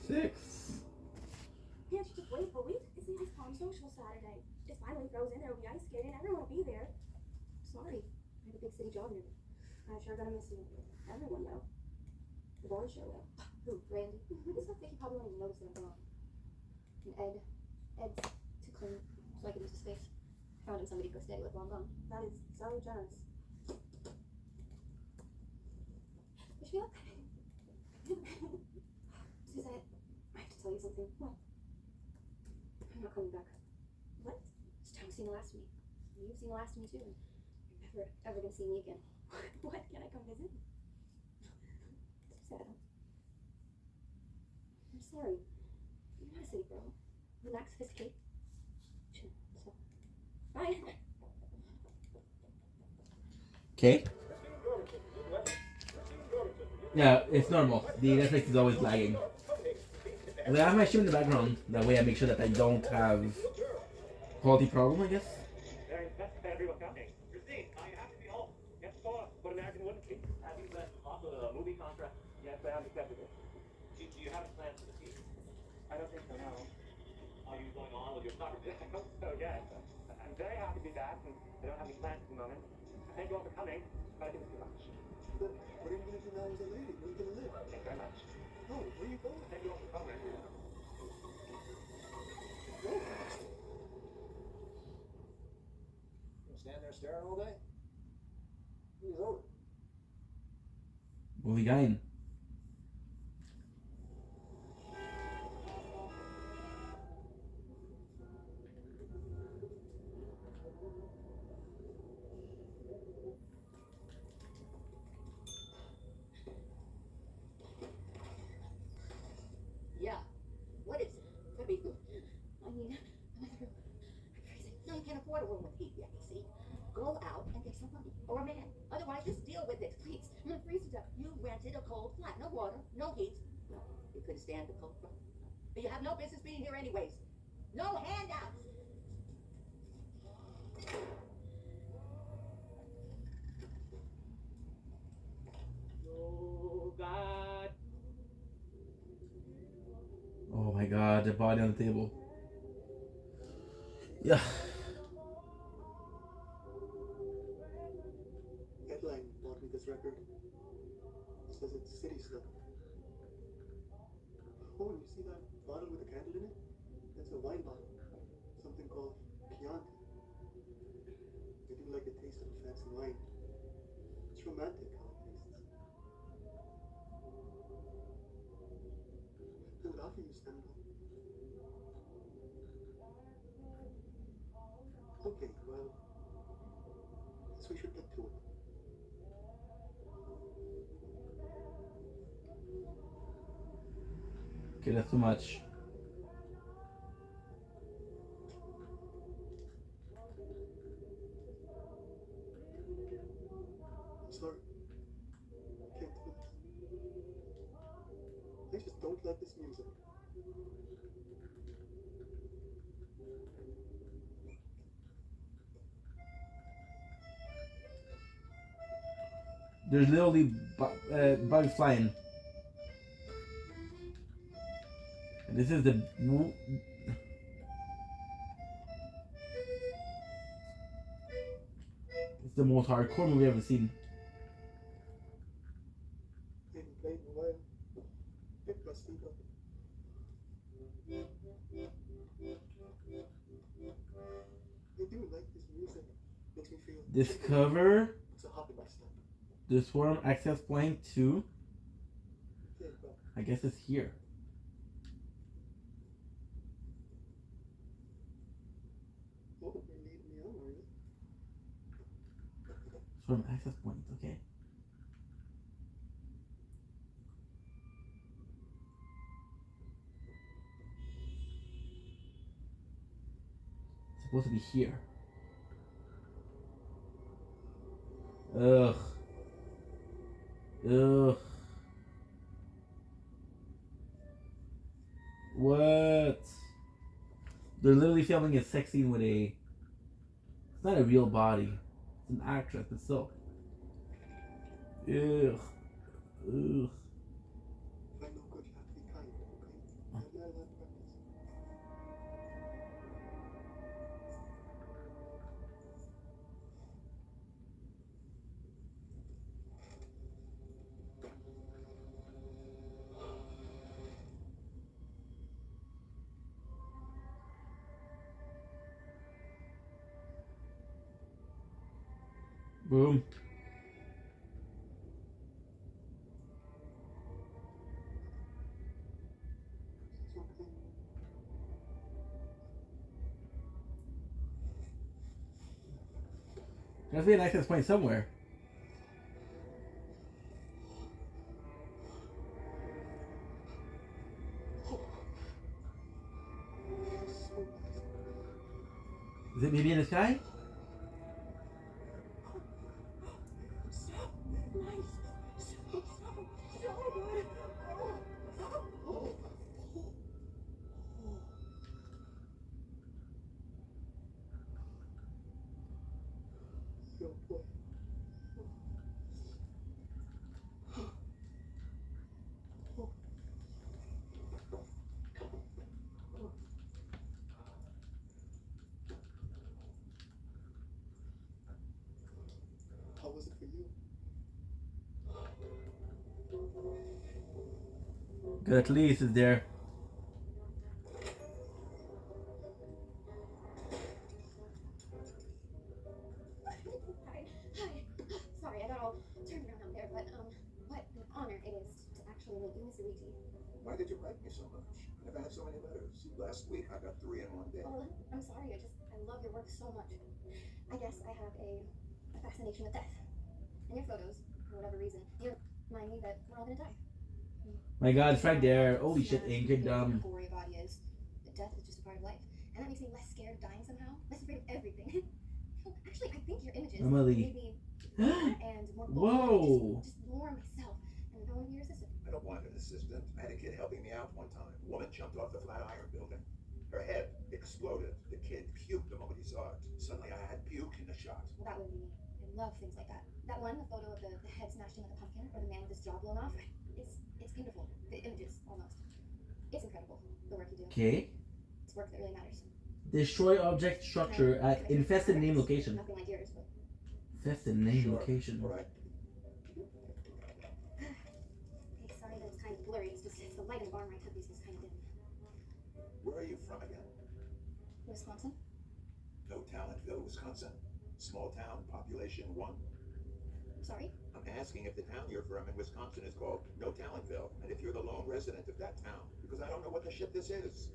36. Can't you just wait a week? It's the ice pond social Saturday. It finally throws in, there will be ice skating, everyone will be there. Sorry, I have a big city job near me. I'm sure gonna miss you. Everyone will. The boys sure will. Who, Randy? This stuff Vicky probably won't even notice that I'm gone. And Ed's too clean, so I can use the space. I found him somebody to go steady with while I'm gone. That is so generous. Wish me luck. Suzette, I have to tell you something. What? I'm not coming back. What? It's time seen the last of me. You've seen the last of me too, and you're never ever gonna see me again. What? Can I come visit? Suzette, I'm sorry. You're not a city girl. You're not sophisticated. Sure. So, bye. Okay. Yeah, it's normal. The Netflix is always lagging. I have my stream in the background. That way I make sure that I don't have quality problem, I guess. Christine, you have to be home. You have to go off. What American wouldn't be? Have you been offered a movie contract? Yes, I have accepted it. Do you have plans for the season? I don't think so, no. Are you going on with your soccer? I hope so, yes. I'm very happy to be back, and I don't have any plans at the moment. Thank you all for coming, but I think it's too much. But what are you going to do now as a lady? Where are you going to live? Thank you very much. No, where are you going? Thank you all for coming. You stand there staring all day? Who's over? Movie guy. Yeah. What is it? I mean, I'm freezing. No, you can't afford a room with heat yet, you see. Go out and get some money. Or a man. Otherwise, just deal with it, please. I'm gonna freeze to death. You rented a cold flat. No water, no heat. No, you couldn't stand the cold flat. But you have no business being here anyways. No handouts. Oh, God. Oh my god, the body on the table. Yeah. Headline bought me this record. It says it's City Slip. Oh, and you see that bottle with a candle in it? That's a wine bottle. Something called Chianti. I do like the taste of fancy wine. It's romantic how it tastes. I would offer you some. Okay, well, guess we should get to it. Okay, that's too much. I'm sorry. don't like this music. There's literally bugs flying. And this is the... It's the most hardcore movie I've ever seen. Haven't played in a while. Pick my feet up. I do like this music. Makes me feel... Discover It's a hop in my step. the swarm access point to... Okay, but I guess it's here. oh, you're leading me on, are you? Swarm access point, okay. It's supposed to be here. Ugh. Ugh. What? They're literally filming a sex scene with a... It's not a real body. It's an actress, but still. Ugh. Ugh. If I know good, you have to be kind, okay? I'm not allowed to practice. Boom. It's okay. There has to be an access point somewhere. Is it maybe in the sky? Yo, boy. How was it for you? Good, at least it's there. Hi. Sorry, I got all turned around out there, but what an honor it is to actually meet you, Mr. Ricci. Why did you write me so much? I never had so many letters. Last week I got 3 in one day. Oh, I'm sorry. I love your work so much. I guess I have a fascination with death. And your photos, for whatever reason, you remind me that we're all gonna die. My god, it's right there. Holy shit, Yeah, Ingrid. how gory a body is. That death is just a part of life. And that makes me less scared of dying somehow. Less afraid of everything. Actually, I think your images Emily. made me more and more bold. Whoa. Just more myself. And I want to be your assistant. I don't want an assistant. I had a kid helping me out one time. A woman jumped off the Flatiron building. Her head exploded. The kid puked the moment he saw it. Suddenly I had puke in the shot. Well, that would be me. I love things like that. That one, the photo of the head smashed in like a pumpkin, or the man with his jaw blown off. It's beautiful. The images, almost. It's incredible, the work you do. Okay. It's work that really matters. Destroy object structure at infested name location. Nothing like yours, but... Infested name Sure. location. All right. Hey, sorry that it's kind of blurry. It's just, it's the light in the barn where I took these was kind of dim. Where are you from again? Wisconsin? No Talentville, Wisconsin. Small town, population 1. Sorry? I'm asking if the town you're from in Wisconsin is called No Talentville, and if you're the lone resident of that town, because I don't know what the shit this is.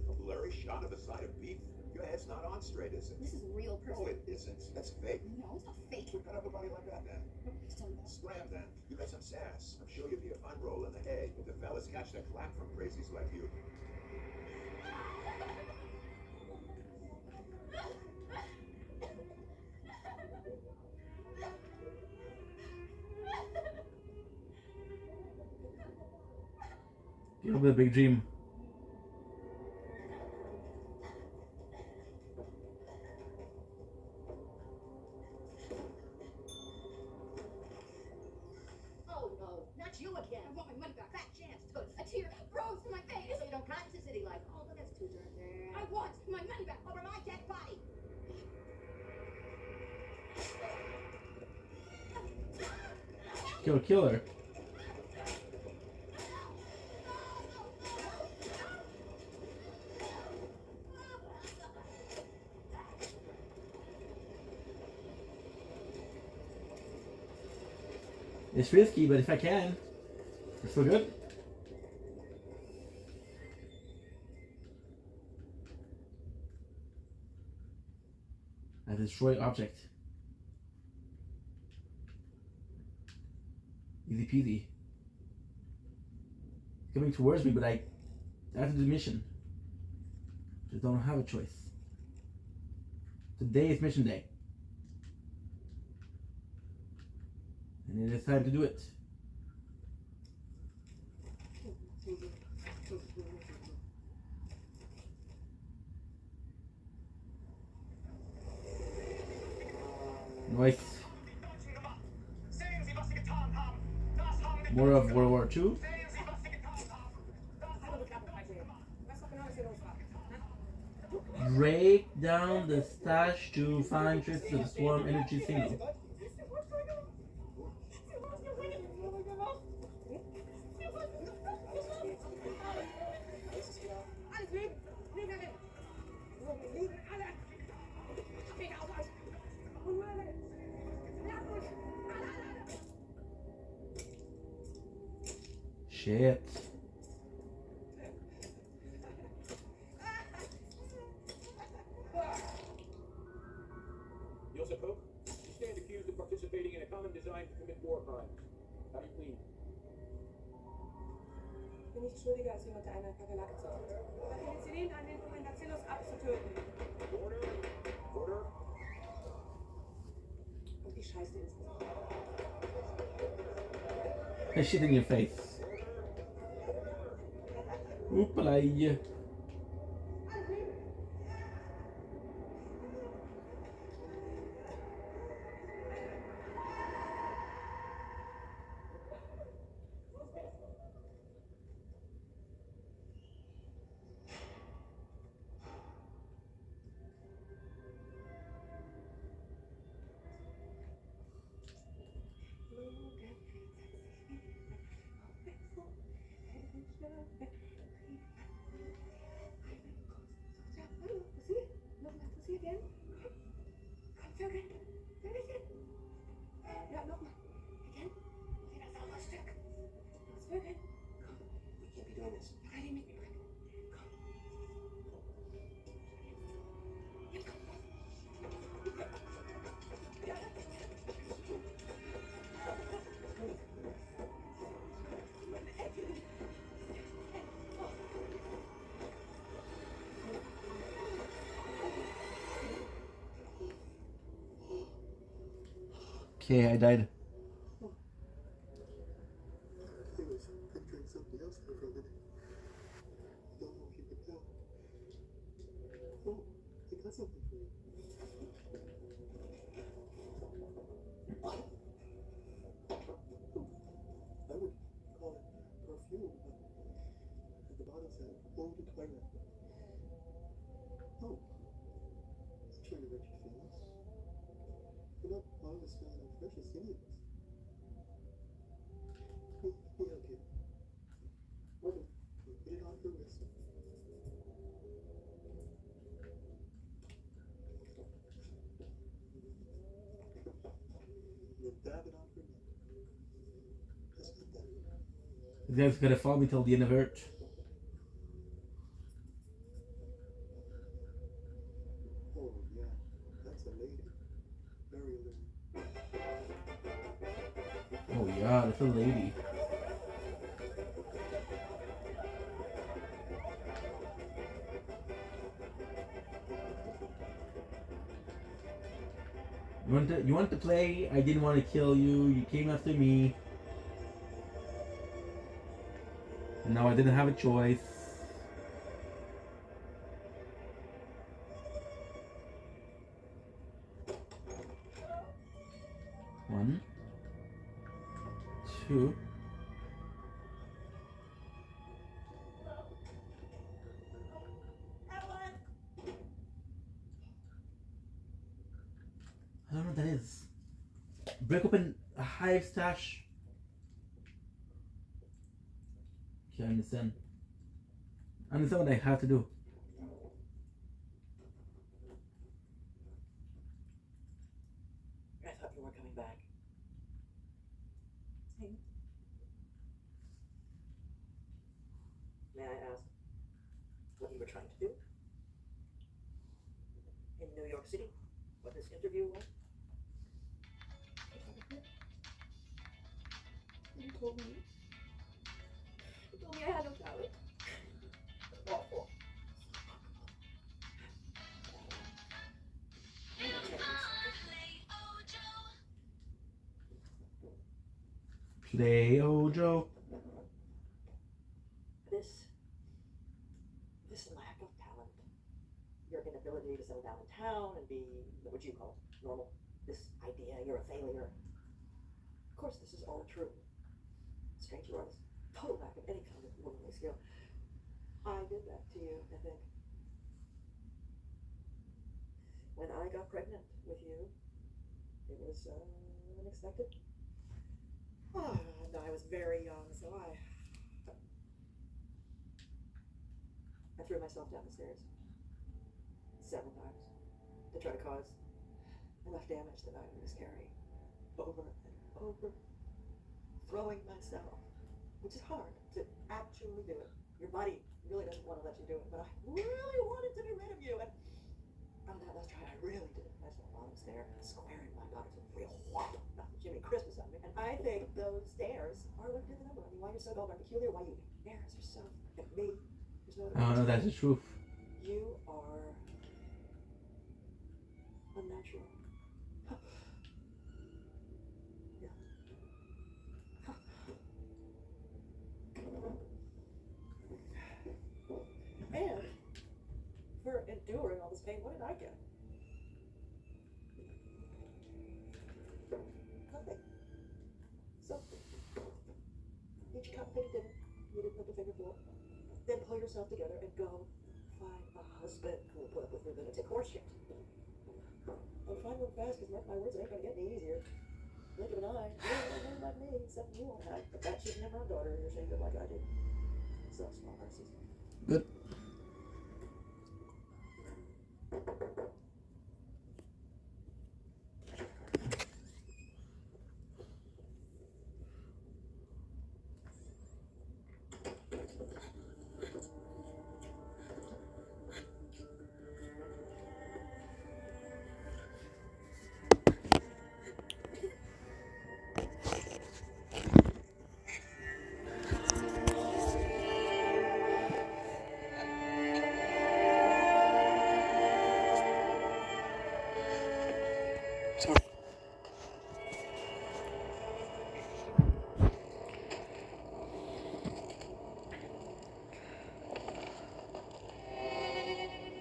A blurry shot of the side of beef? Your head's not on straight, is it? This is a real person. No, it isn't. That's fake. No, it's not fake. We cut up a body like that then. Just tell me that. Scram then. You got some sass. I'm sure you'd be a fun roll in the hay if the fellas catch the clap from crazies like you. Get over the big dream. Oh no, not you again. I want my money back. Fat chance, Toots. A tear rose to my face. So you don't cotton to city life. Oh, but that's too darn there. I want my money back over my dead body. Kill her. It's risky, but if I can, it's still good. I destroy object. Easy peasy. Coming towards me, but I have to do the mission. Just don't have a choice. Today is mission day. And it is time to do it. Nice. More of World War II. Break down the stash to find traces of swarm energy signal. Shit. Joseph Hope, you stand accused of participating in a common design to commit war crimes. How do you plead? Bin nicht schuldiger, als jemand, der eine Kakerlake tötet. Penicillin an den Bacillus abzutöten. Order. Order. Und die Scheiße insgesamt. Hey, shit in your face. Oopalai. Okay, I died. I was picturing something else there for a minute. Don't know if you could tell. Oh, I got something for you. I would call it perfume, but at the bottom said Eau de Toilette. Oh, I'm trying to hurt your feelings. You're not always smelling fresh as anyways. Yeah, okay. Okay, put it on your wrist. Then dab it on your neck. Just like that. This guy's gonna follow me till the end of Earth. Oh, yeah, that's a lady. Very little. Oh yeah, that's a lady. You want to play? I didn't want to kill you. You came after me. No, I didn't have a choice. One, two. I don't know what that is. Break open a hive stash. Okay, I understand. I understand what I have to do. I thought you were coming back. Hey. May I ask what you were trying to do? In New York City? What this interview was? You told me. You told me I had no talent. Awful. Play Ojo. This lack of talent, your inability to settle down in town and be what would you call normal, this idea you're a failure. Of course, this is all true. Stranger artist, total lack of any kind of womanly skill. I did that to you, I think. When I got pregnant with you, it was unexpected. Oh, and I was very young, so I threw myself down the stairs several times to try to cause enough damage that I would miscarry over and over, throwing myself, which is hard to actually do it. Your body really doesn't want to let you do it, but I really wanted to be rid of you. And on that last try, I really did. I saw bottom stair, squaring my body to real whop, Jimmy Christmas on me. And I think those stairs are what did the number on you. Why you're so doggone peculiar, why you embarrass yourself and me. I don't know, that's the truth. You are unnatural. Yeah. And for enduring all this pain, what did I get? Nothing. So, each complicated dinner, you didn't put the finger for. Then pull yourself together and go find a husband who will put up with your lunatic horseshit. And find one fast, because mark my words, it ain't gonna get any easier. Blink of an eye, you don't know like me, except you won't have. But that shouldn't have our daughter, you're ashamed of like I did. So, small mercies. Good.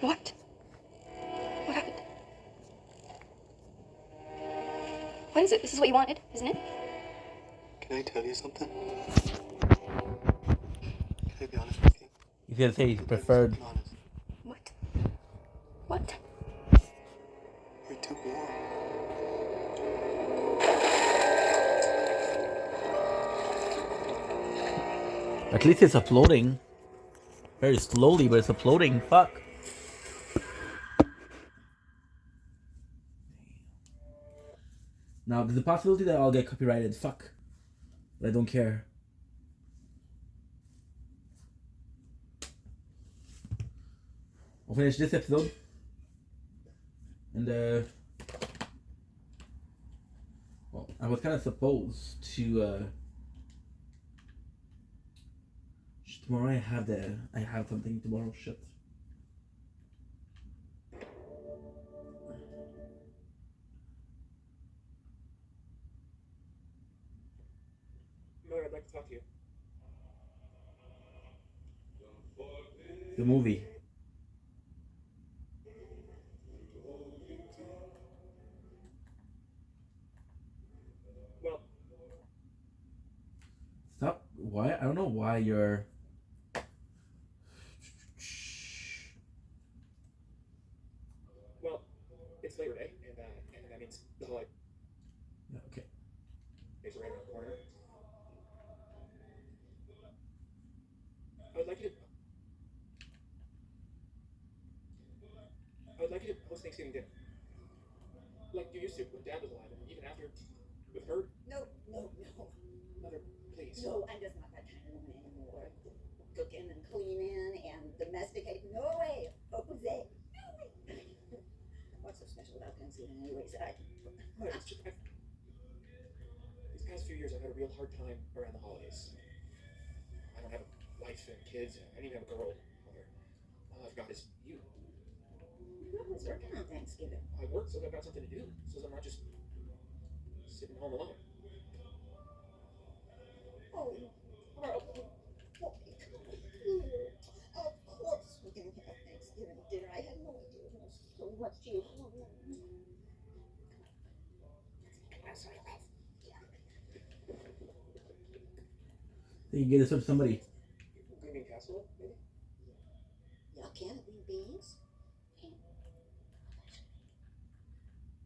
What? What happened? What is it? This is what you wanted, isn't it? Can I tell you something? Can I be honest with you? He's gonna say he's preferred. What? What? You're too warm. At least it's uploading. Very slowly, but it's uploading. Fuck. Now, there's a possibility that I'll get copyrighted. Fuck. But I don't care. I'll finish this episode. And, well, I was kind of supposed to, tomorrow I have something tomorrow. Shit. Miller, I'd like to talk to you. The movie. Well, Stop. Why? I don't know why you're. well, it's Labor Day, and that means the holiday Yeah, okay. is right around the corner. I would like you to host Thanksgiving dinner. Like you used to when Dad was alive, and even after with her. No. Mother, please. No, I'm just not that kind of woman anymore. Cooking and cleaning and domesticating. No way. Jose. No way. What's so special about Thanksgiving anyways? Mother, it's just these past few years I've had a real hard time around the holidays. I don't have a wife and kids, and I don't even have a girl. Mother, all I've got is you. You're always working on Thanksgiving. I work so I've got something to do, so I'm not just sitting home alone. Oh, of course we can have Thanksgiving dinner. I had no idea there was so much to you. You get this from somebody. Green bean casserole, maybe? Yeah, can of green beans. And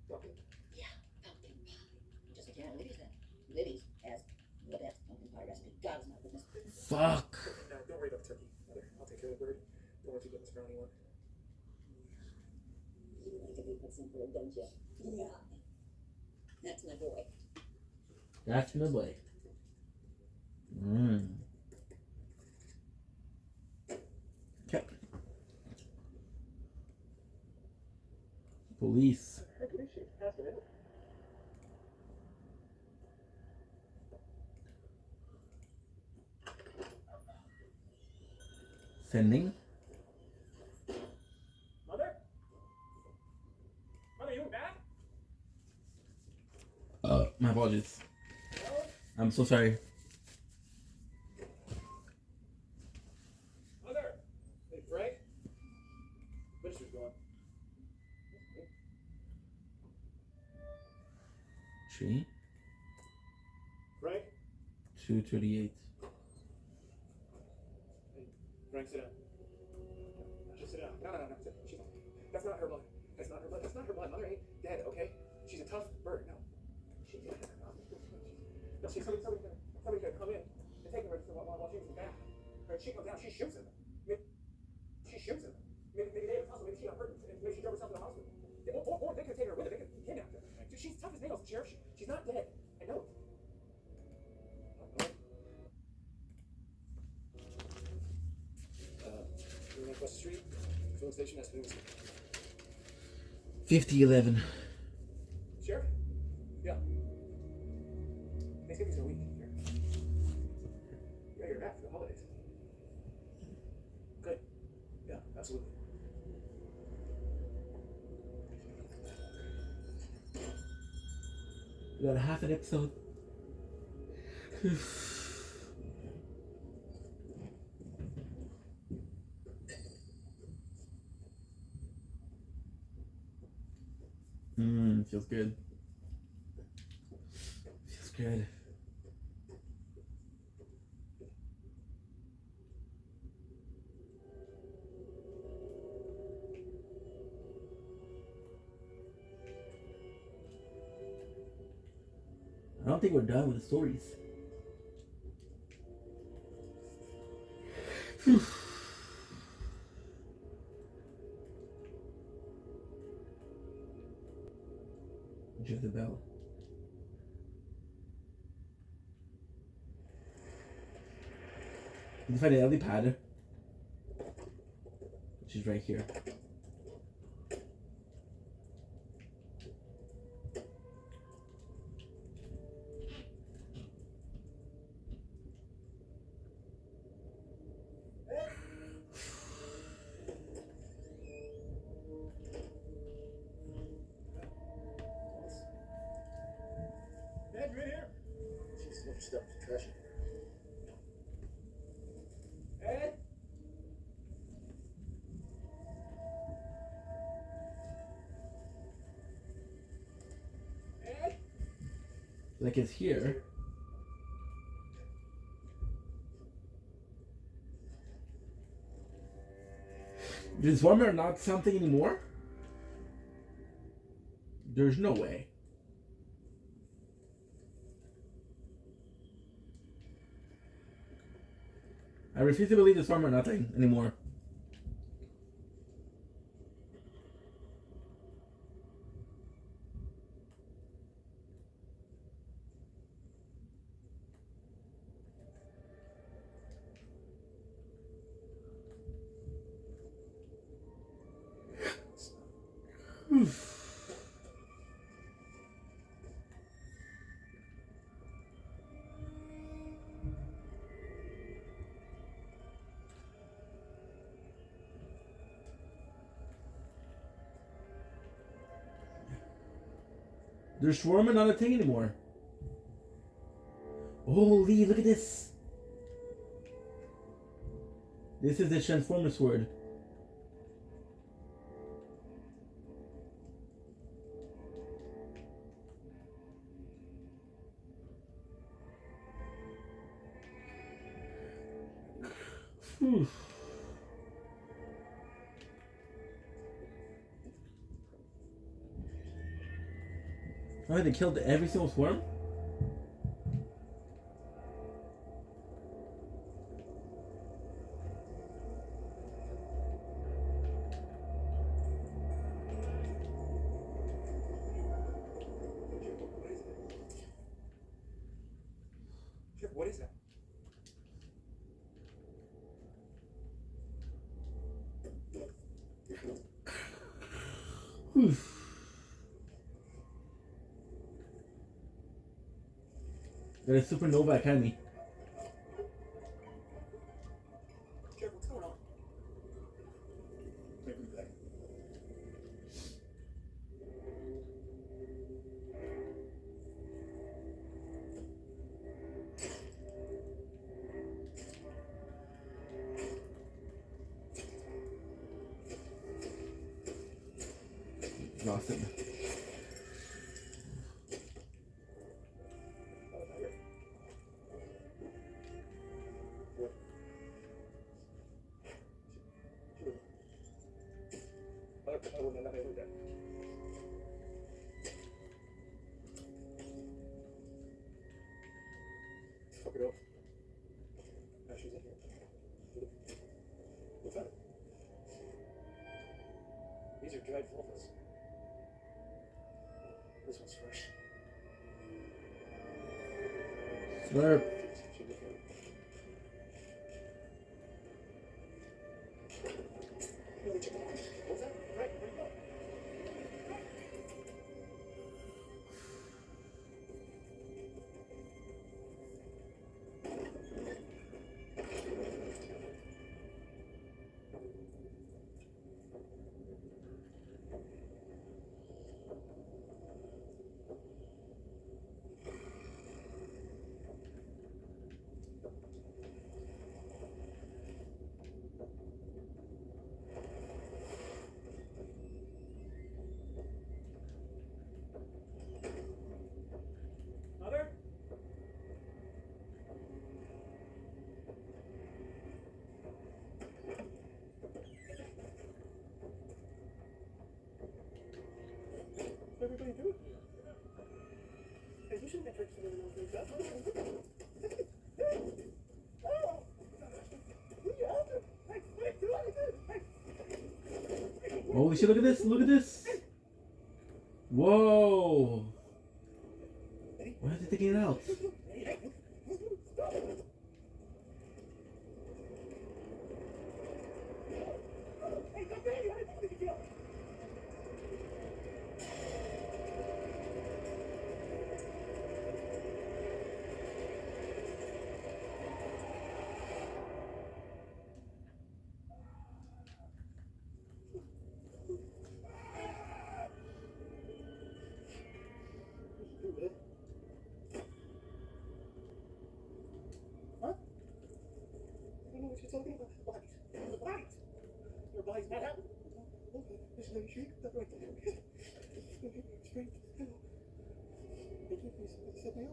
Pumpkin. yeah, pumpkin pie. Just like Aunt Libby's then. Libby's has the best pumpkin pie recipe. God is my witness. Fuck. No, don't worry about the turkey, Mother. I'll take care of the bird. Don't want you to get this brownie one. You like to be put simple, don't you? Yeah. That's my boy. That's my boy. Okay. Police. Heck, it is shaped past it, isn't it? Sending. Mother? Mother, you back? My apologies. I'm so sorry. Mother! Hey, Frank? Minister's gone. She. Frank? 2:38. Hey, Frank, sit down. Just sit down. No. She's not. That's not her blood. That's not her blood. That's not her blood. Mother ain't dead, okay? She's a tough bird. No. She's dead. No, somebody's gonna come in and take her while she's in the bath. Her she comes down, she shoots him. She shoots him. Maybe they have a tussle, maybe she got hurt, and maybe she drove herself to the hospital. Or they could take her with her, they could kidnap her. She's tough as nails, Sheriff. She's not dead. I know it. We're across the street. Filling station has to do 5011. Sheriff? Yeah. Thanksgiving's in a week. You're back for the holidays. Good. Yeah, absolutely. We got half an episode. Feels good. Feels good. I don't think we're done with the stories. Give the bell. You can find an pad, which is right here. Dad, you in here? Jeez, look stuff, trashy. Ed? Like it's here. Is Swarmer not something anymore? There's no way. I refuse to believe the Swarmer nothing anymore. There's Swarmer not a thing anymore. Holy, look at this. This is the Transformer sword. Whew. Oh, they killed every single swarm? What is that? Got a Supernova Academy. Jeff, what's going on? Lost it. Fuck it off. Now she's in here. What's that? These are dried vulvas. This one's fresh. Slurp. What's that? Right, where'd you go? Mother? What's everybody doing here? Hey, you shouldn't have tricked someone else like that. Oh! Who you after? Hey, do anything! Hey! Holy shit, look at this, look at this. Whoa. Why are they taking it out? Huh? I don't know what you're talking about. Bodies. The bodies. Your body's not happening. Okay, just let me shake that right there. Straight. Thank you. He said no.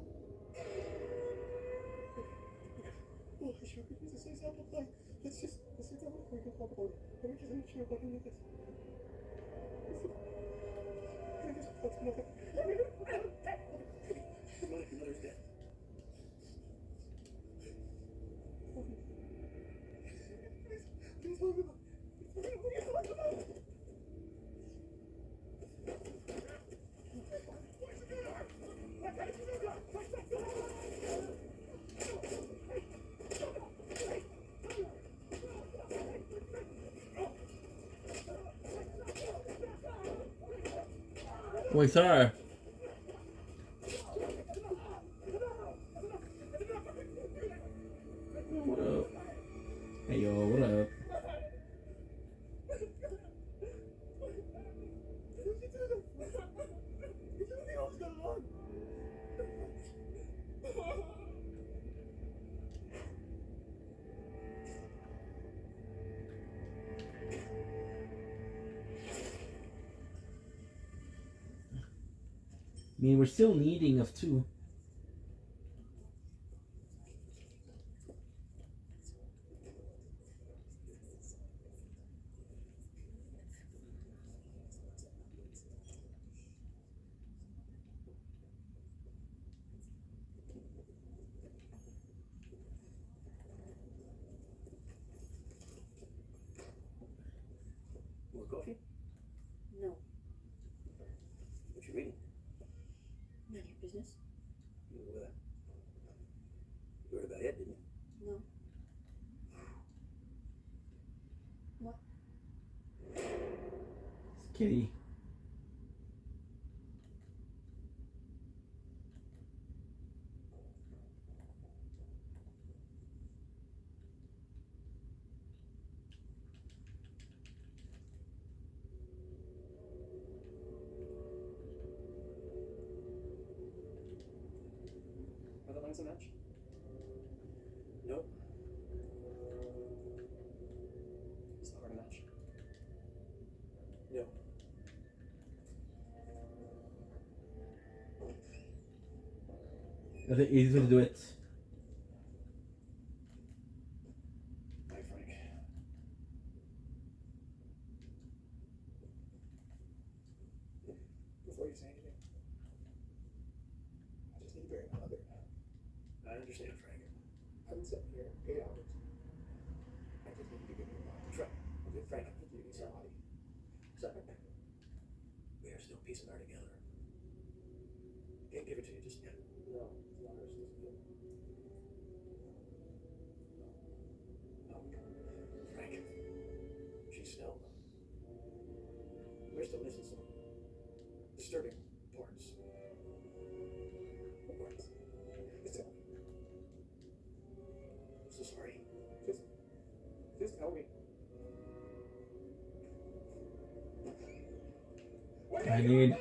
Oh, sure, we need to say something like, let's just sit down and we can talk about it. Let me just make sure about any of this. Mother's dead. Please hold me. Wait, sorry. What up? Hey, yo, what up? I mean, we're still needing of two. More coffee? No. What you reading? None of your business. You heard about it, didn't you? No. What? It's Kitty. Are the lines a match? Nope. Is the heart a match? No. That's the easiest way to do it. Hi, Frank. Before you say anything, I just need to bury my mother. I understand, Frank. I've been sitting here 8 hours. I just need you to give me a moment. Frank. Okay, Frank. I think you need somebody. Son, we are still piecing her together. Can't give it to you just yet. No, it's not her sister. No. Frank. She's still. We're still missing some disturbing parts. What parts? Just tell me. I'm so sorry. Just tell me. I need.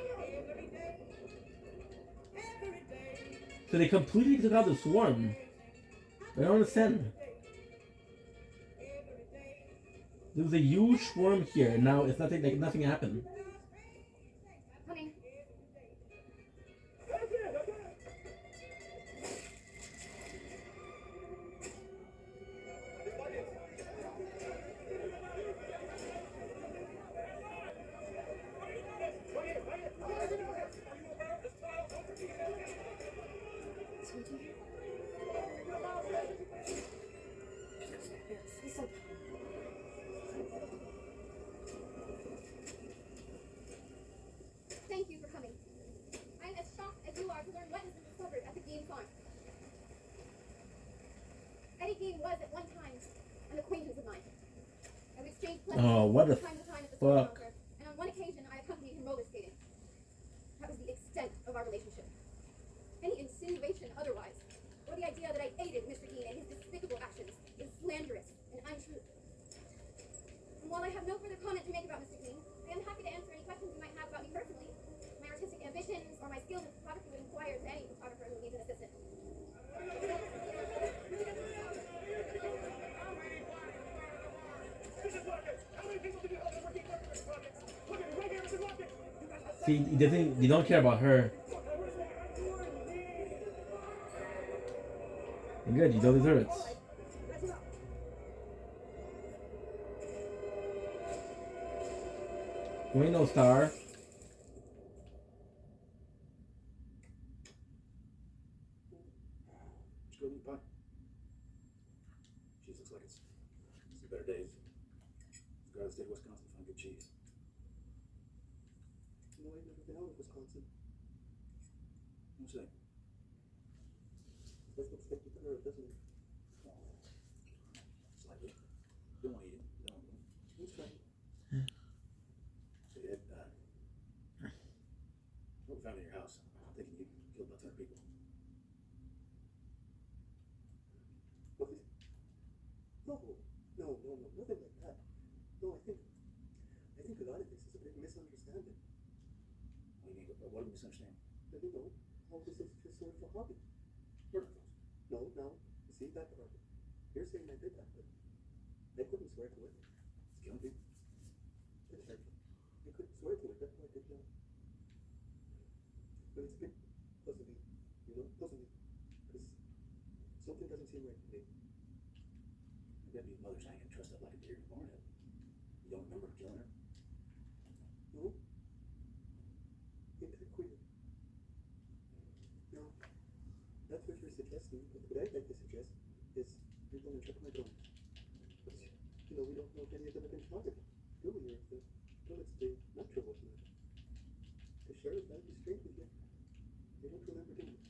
So they completely took out the swarm. I don't understand. There was a huge swarm here, and now it's nothing. Like nothing happened. Honey. Sweetie. Say something. Thank you for coming. I'm as shocked as you are to learn what has been discovered at the Game Farm. Eddie Gein was at one time an acquaintance of mine. I would exchange pleasantries Oh, what the from time to time at the store fuck. counter, and on one occasion I accompanied him roller skating. That was the extent of our relationship. Any insinuation otherwise, or the idea that I aided Mr. Gein in his despicable actions, is slanderous and untrue. And while I have no further comment to make about Mr. Gein, I am happy to answer any questions you might have about me personally, my artistic ambitions, or my skills in photography would inquire to any photographer who needs an assistant. See, he doesn't. You don't care about her. good. You don't deserve it. You ain't no star. Just go eat pie. Cheese looks like it's better days. Let's go to the state of Wisconsin to find good cheese. No, I've never been out of Wisconsin. What's that? This looks like the curve, doesn't it? Slightly. Don't want to eat it. Don't. It's fine. So, Ed, what we found in your house, I'm thinking you killed about 10 people. What is it? No, nothing like that. No, I think a lot of this is a big misunderstanding. What do you mean? What do we misunderstand? I don't know. How this is just sort of a hobby. Murder those. No, now, you see that part. You're saying I did that, but I couldn't swear to it. It's killing people. That's right. I couldn't swear to it, that's why I did that. But it's a bit puzzling, puzzling. Because something doesn't seem right to me. Your deputy's mother's not gonna trust up like a deer in the barn. You don't remember killing her? No? Ain't that queer? No. That's what you're suggesting, but what I'd like to suggest is you're going to check my gun. But, we don't know if any of them have been shot at, do we? Or if the bullets, the natural wasn't it? The sheriff, I'd be straight with you. They don't remember doing it.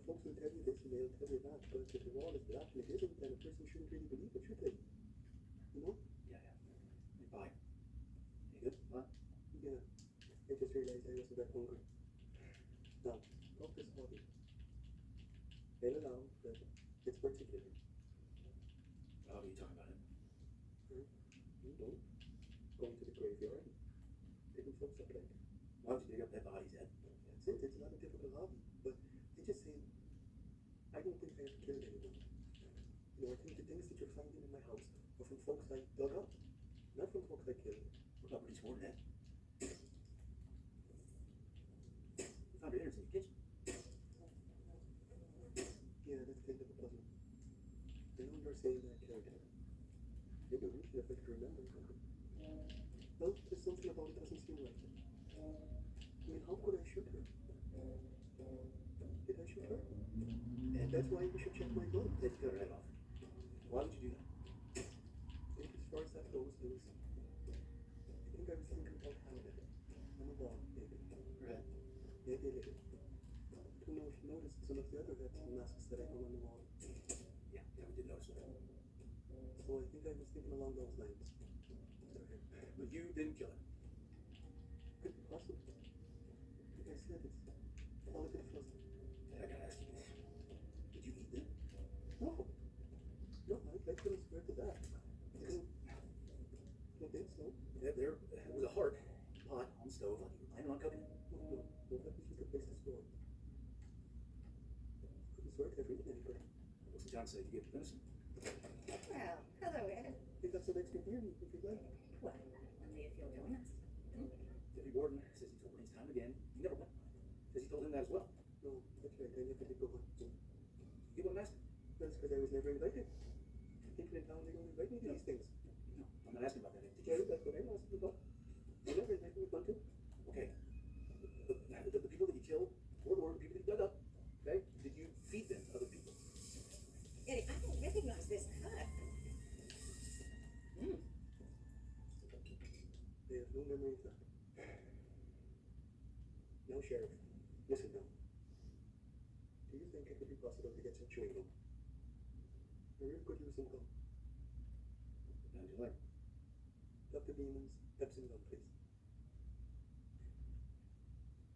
Folks will tell you this and they'll tell you that, but if the wall is black and it isn't, then a person shouldn't really believe it, should they? Yeah. Hey, bye. You good? What? Yeah. I just realized I was a bit hungry. Now, of this hobby, they'll allow that it's particular. How are you talking about it? You know, going to the graveyard, picking folks up like. Why would you dig up dead bodies, Ed? That's it, it's not a difficult hobby, but I'm just saying, I don't think I ever killed anyone. I think the things that you're finding in my house are from folks I dug up, not from folks I killed. What about Bernice Warden, Ed? We found her innards in the kitchen. Yeah, that's kind of a puzzle. I know you're saying that I killed her. I don't know if I can remember. Well, there's something about it doesn't seem right. How could I shoot her? Did I shoot her? And that's why we should check my gun. Let's cut her head off. Why would you do that? I think as far as that goes, I think I was thinking about Hannah on the wall, maybe. Her head? Yeah, I don't know if you noticed some of the other heads and masks that I hung on the wall. Yeah, we did notice that. So I think I was thinking along those lines. But you didn't kill her. Could be possible. Like I said, it's all a bit fuzzy. I gotta ask you this. Did you eat them? No, I couldn't swear to that. I think so. There was a heart pot on the stove, like you were planning on cooking it. No, that was just a place to store. Couldn't swear to everything anybody. What's John say? You get venison? Well, hello, Ed. He got some extra beer if you'd like. Well, only if you'll join us. Deputy Warden says he told Bernice time again. He never went. Says he told him that as well. No, that's right. I never did go on. You wouldn't ask him? That's because I was never invited. People in town, they don't invite me to these things. No, I'm not asking about that. Did Yeah, you? that's what I'm asking about. They never invite me to. Okay. The people that you killed were the people that you dug up. Okay? Did you feed them to other people? Eddie, I don't recognize this cut. They have no memory of that. Now, Sheriff, listen now. Do you think it could be possible to get some chewing gum? I really could use some gum. How would you like? Dr. Beeman's Pepsin gum, please.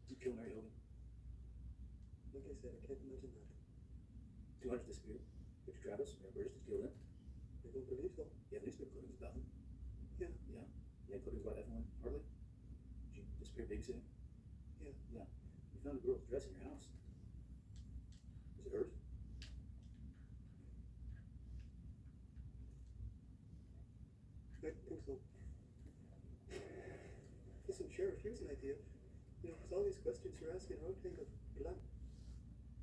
You kill Mary Hogan. Like I said, I can't imagine that. 200 disappeared. Richard Travis, Mayor Burgess killed him. I don't believe so. You have newspaper clippings about him. Yeah. Yeah. You had clippings about Evelyn Hartley? She disappeared babysitting? Yeah. Yeah. You found a girl's dress in your house. Was it hers? I don't think so. Listen, Sheriff, here's an idea. Because all these questions you're asking are all kind of blank.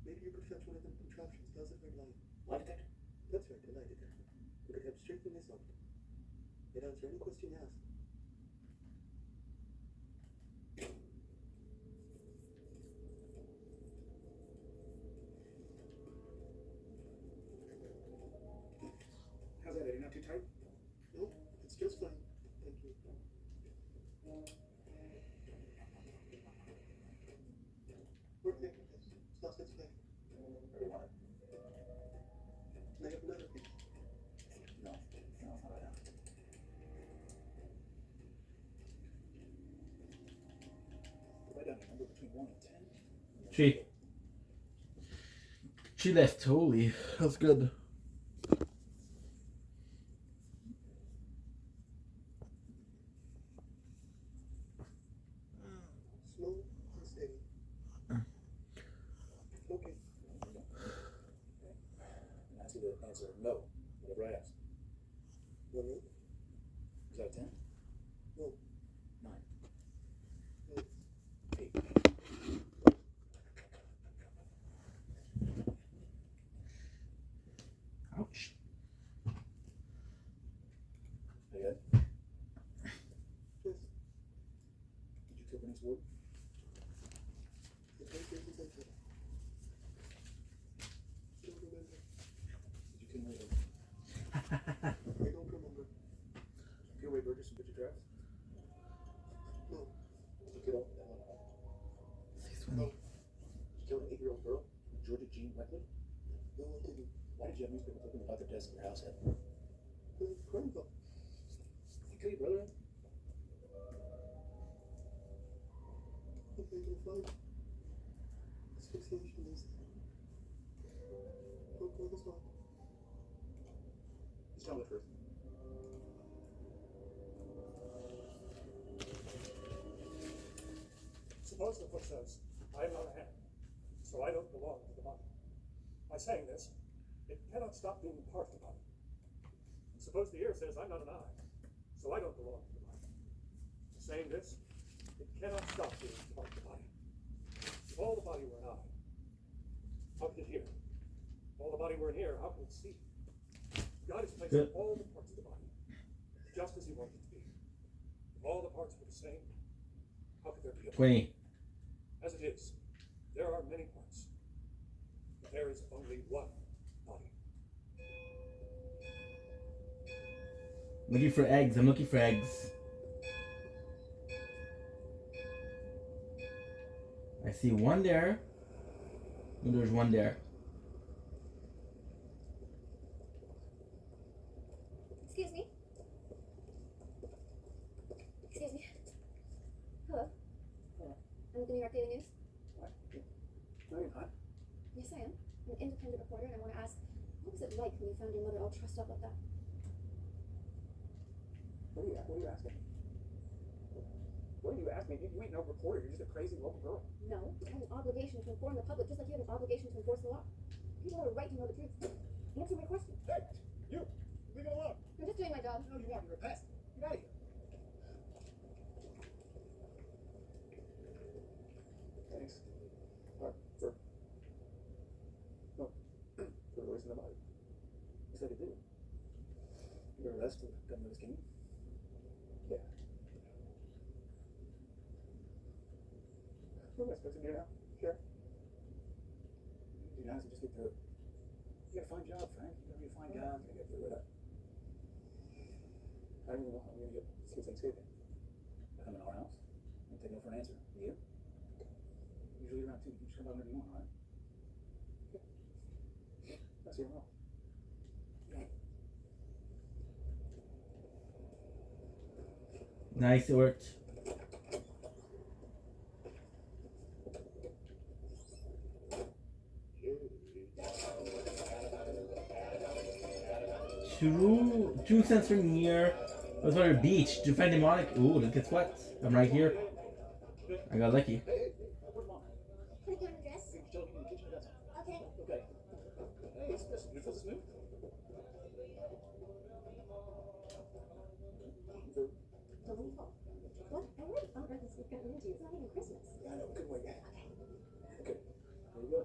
Maybe you could fetch one of them contraptions. Does it red light? Lie detector? That's right, the lie detector. We could help straighten this out. It'd answer any question you ask. How's that, Eddie? Not too tight? No, it's just fine. Thank you. We're making this. Sausage flag. Very well. Can I have another piece? No, it's not right now. Write down the number between 1 and 10. She left. Holy, that's good. Slow and steady. Okay. And ask you to answer no, whatever I ask. 1 8. Is that a 10? No. 9. 8. 8. Ouch. Hey, Ed, Yes. did you kill Bernice Ward? The PlayStation's like that. Don't remember. Did you kill Ray Burgess? I don't remember. Did you kill Ray Burgess and Richard Travis? No. Did you kill No. Did you kill an 8-year-old girl, Georgia Jean Weckley? No, I didn't. Why did you have newspaper clipping about their deaths at your house, Ed? Crime book. Did you kill your brother, Ed? If I can find asphyxiation is. Don't go this way. Just tell me the truth. Suppose the foot says, I am not a hand, so I don't belong to the body. By saying this, it cannot stop being part of the body. And suppose the ear says, I'm not an eye, so I don't belong to the body. Saying this, it cannot stop being part of the body. If all the body were an eye, how could it hear? If all the body were an ear, how could it see? God has placed all the parts of the body just as he wanted it to be. If all the parts were the same, how could there be a body? 20. As it is, there are many parts, but there is only one body. Looking for eggs. I'm looking for eggs. I see one there. And there's one there. Excuse me. Excuse me. Hello. I'm with the New York Daily News. What? No, you're not. Yes, I am. I'm an independent reporter, and I want to ask, what was it like when you found your mother all trussed up like that? What are you asking? What are you asking? You ain't no reporter. You're just a crazy local girl. No, you have an obligation to inform the public, just like you have an obligation to enforce the law. People have a right to know the truth. Answer my question. Hey, you! Leave it alone. I'm just doing my job. No, you aren't. You're a pest. Get out of here. Thanks. For releasing the body. You said it did. You were arrested. Governor was king. Yeah. What am I supposed to do now? Sure. You know, just get through it. You got a fine job, Frank. You gotta be a fine guy. You gotta get through it. I don't even know how I'm gonna see if Thanksgiving. Come in our house and take no for an answer. You? Usually around 2. You can just come out whenever you want, all right? Okay. I'll see you tomorrow. Nice, it worked. Two cents from here. What's about beach? Did you find demonic? Ooh, guess what? I'm right here. I got lucky. Can I get an address? Okay. Okay. Hey, it's this. You feel this new? Delightful. What? I already found breakfast we've gotten into. It's not even Christmas. Yeah, I know. Good wait. Okay. Okay. There you go.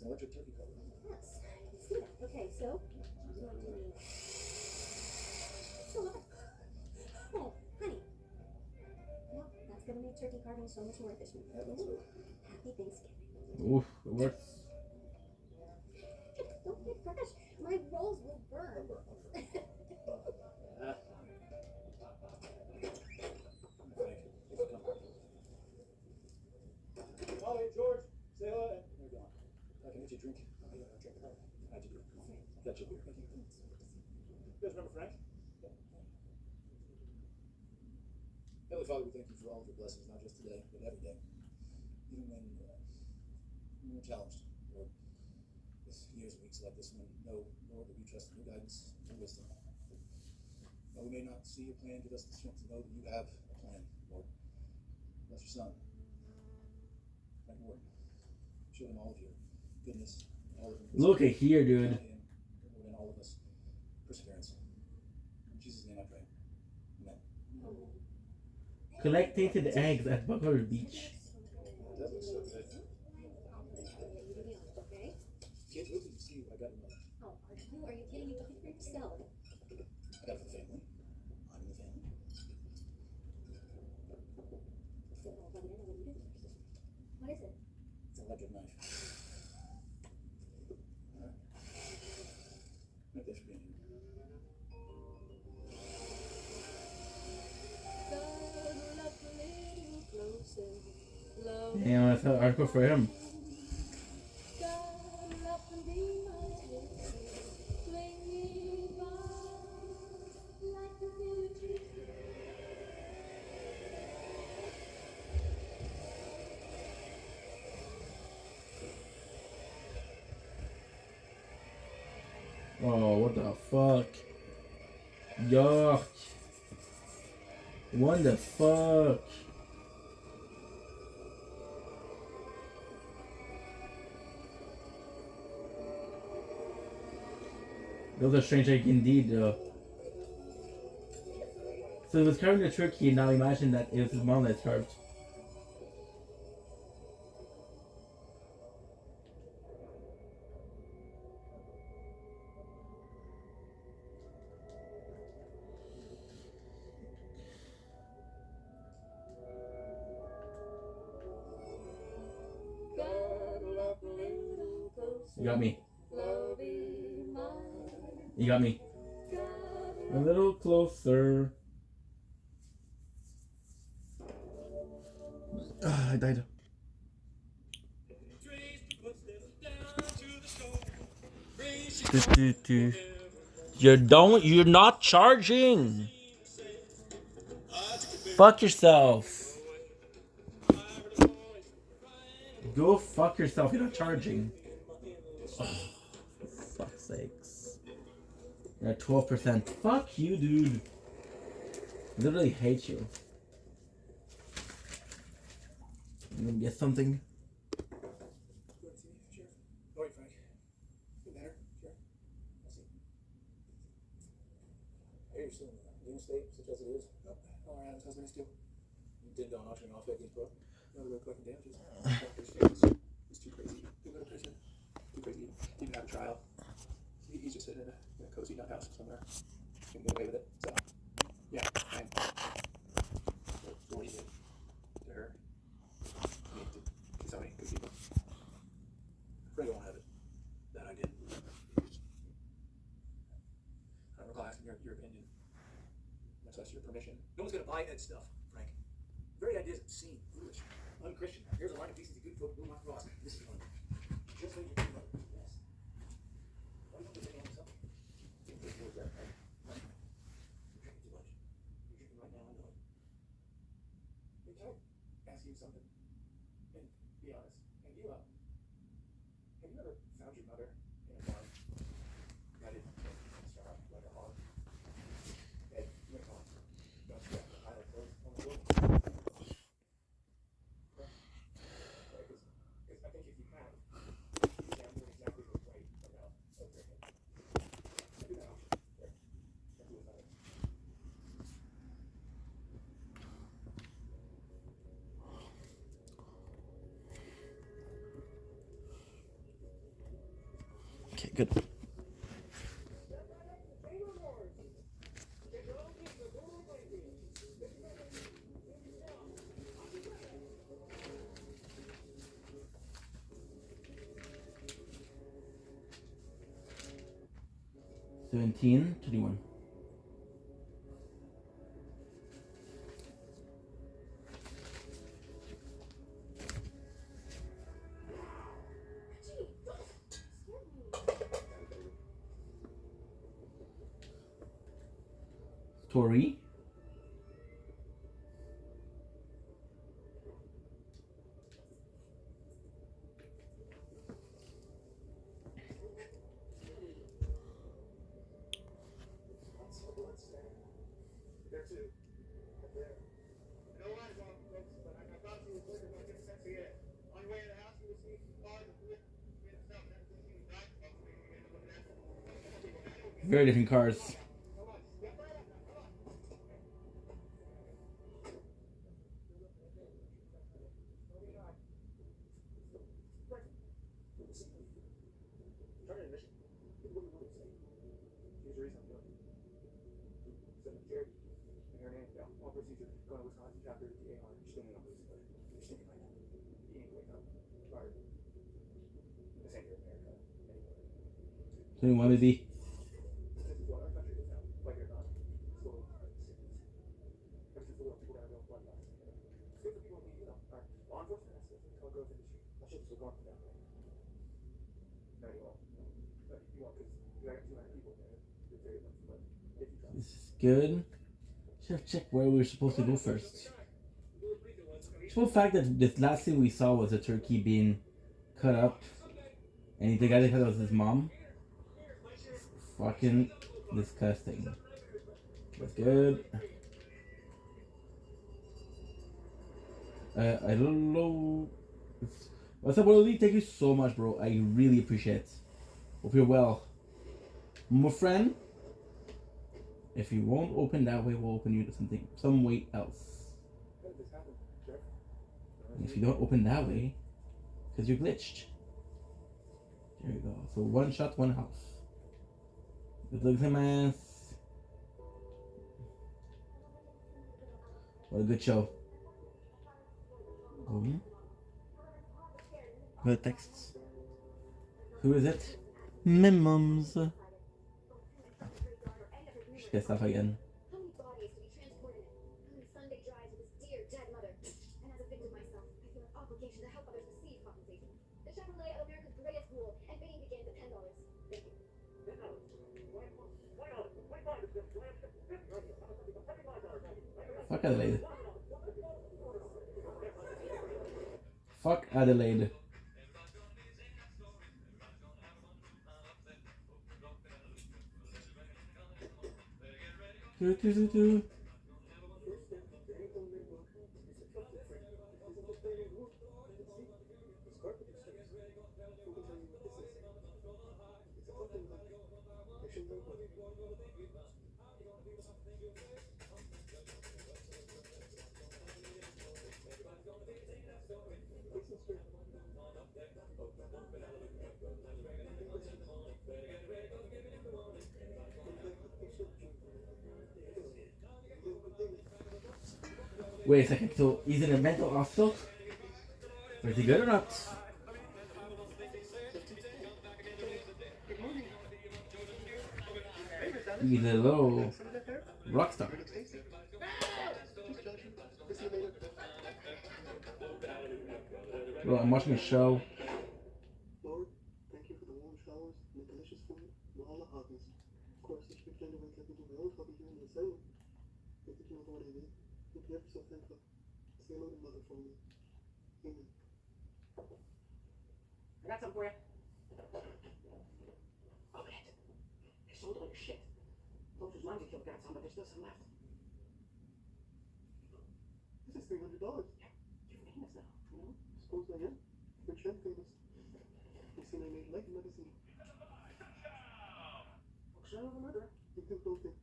electric turkey cover. Yes, I can see that. Okay, so what do I do? So what? Oh, honey. Well, that's gonna make turkey carving so much more efficient. Happy Thanksgiving. Oof, it works. Don't get fresh. My rolls will burn. Oh, hey, George. Say hello. They're gone. I can get you a drink. Oh, yeah, drink. How'd you do? Got you a beer. You guys remember Frank? Yeah. Heavenly Father, we thank you for all of your blessings, not just today, but every day. Even when we're challenged, Lord, with years and weeks like this one, know, Lord, that we trust in your guidance and wisdom. Now, we may not see your plan, give us the strength to know that you have a plan, Lord. Bless your son. Frank Ward. Show him all of your goodness, all of your Look at here, dude. And all of us perseverance. In Jesus' name I pray. Amen. Collecting the eggs at Buckler Beach. That looks so good. Kids, wait till you see what I got in mind. Oh, are you kidding? You got it for yourself. I got it for the family. I'm in the family. What is it? It's an electric knife. Alright. Make that should be in here. Damn, that's hardcore for him. Oh, what the fuck? Yuck. What the fuck? Those are strange like indeed, though. So he was carving the turkey, and now imagine that it was his mom that carved. You got me. You got me. A little closer. I died. You're not charging. Fuck yourself. Go fuck yourself, you're not charging. Oh, for fuck's sakes. You're at 12%. Fuck you, dude. I literally hate you. I'm gonna get something. Sure. Oh, wait, Frank. Feel better? Sure. I'll see. I hear you're still in the Union State, such as it is. Oh, alright, how's business too? You did on auctioning off that Pro. No, they're collecting damages. It's too crazy. He'll go to prison. Too crazy. He didn't have a trial. He's just sitting in a cozy nut house somewhere. Can get away with it. So, yeah, fine. So what he did to her. To so many good people. Fred won't have it. That I did. I don't recall asking your opinion. Much less your permission. No one's gonna buy Ed's stuff, Frank. The very idea is obscene, foolish, unchristian. Here's a line of decency, good folk, blue my cross. This is one. Just so you can know. Yes. Why don't you take on yourself? You're drinking too much. You're drinking right now, I know it. Hey, can I ask you something? And be honest. Have you ever found your mother in a barn? Gutted, starved, like a hog? Ed, you went home. Don't you have the pile of clothes on the floor? Because I think if you have, you can do exactly what's right about over him. I do that option. There. Don't do it better. Good. $17, $21. Story. There too. There. You know what, folks, but I thought she was looking like a sexy ass. On your way to the house, you will see cars and food. Very different cars. So you want to be? This is good. Should have checked where we were supposed to go first. The fact that this last thing we saw was a turkey being cut up, and the guy that cut it was his mom. Fucking disgusting. That's good. I don't know. What's up, Willie? Thank you so much, bro. I really appreciate it. Hope you're well. My friend, if you won't open that way, we'll open you to some way else. And if you don't open that way, because you're glitched. There you go. So one shot, one house. Good looks a mess. What a good show. Good texts. Who is it? Memos. Just pissed off again. How many bodies to be transported in? How many Sunday drives with his dear dead mother? And as a victim myself, I feel an obligation to help others receive compensation. The Chevrolet of America's greatest rule, and bidding begins at $10. Thank you. Fuck Adelaide. Fuck Adelaide. Do. Wait a second, so he's in a mental hospital? Is he good or not? He's a little rock star. Bro, I'm watching a show. Lord, thank you for the warm showers and the delicious food and all the hobbies. Of course, I should pretend to wait like we do my own hobby here in the asylum. I think you know what I mean. You'll be ever so thankful. Say hello to Mother for me. Amen. I got something for you. Open it. They sold all your shit. Those whose minds you killed got some, but there's still some left. This is $300. You're famous now, you know? Suppose I am. Rich and famous. You seen I made like magazine. Son of a murderer. You think don't think.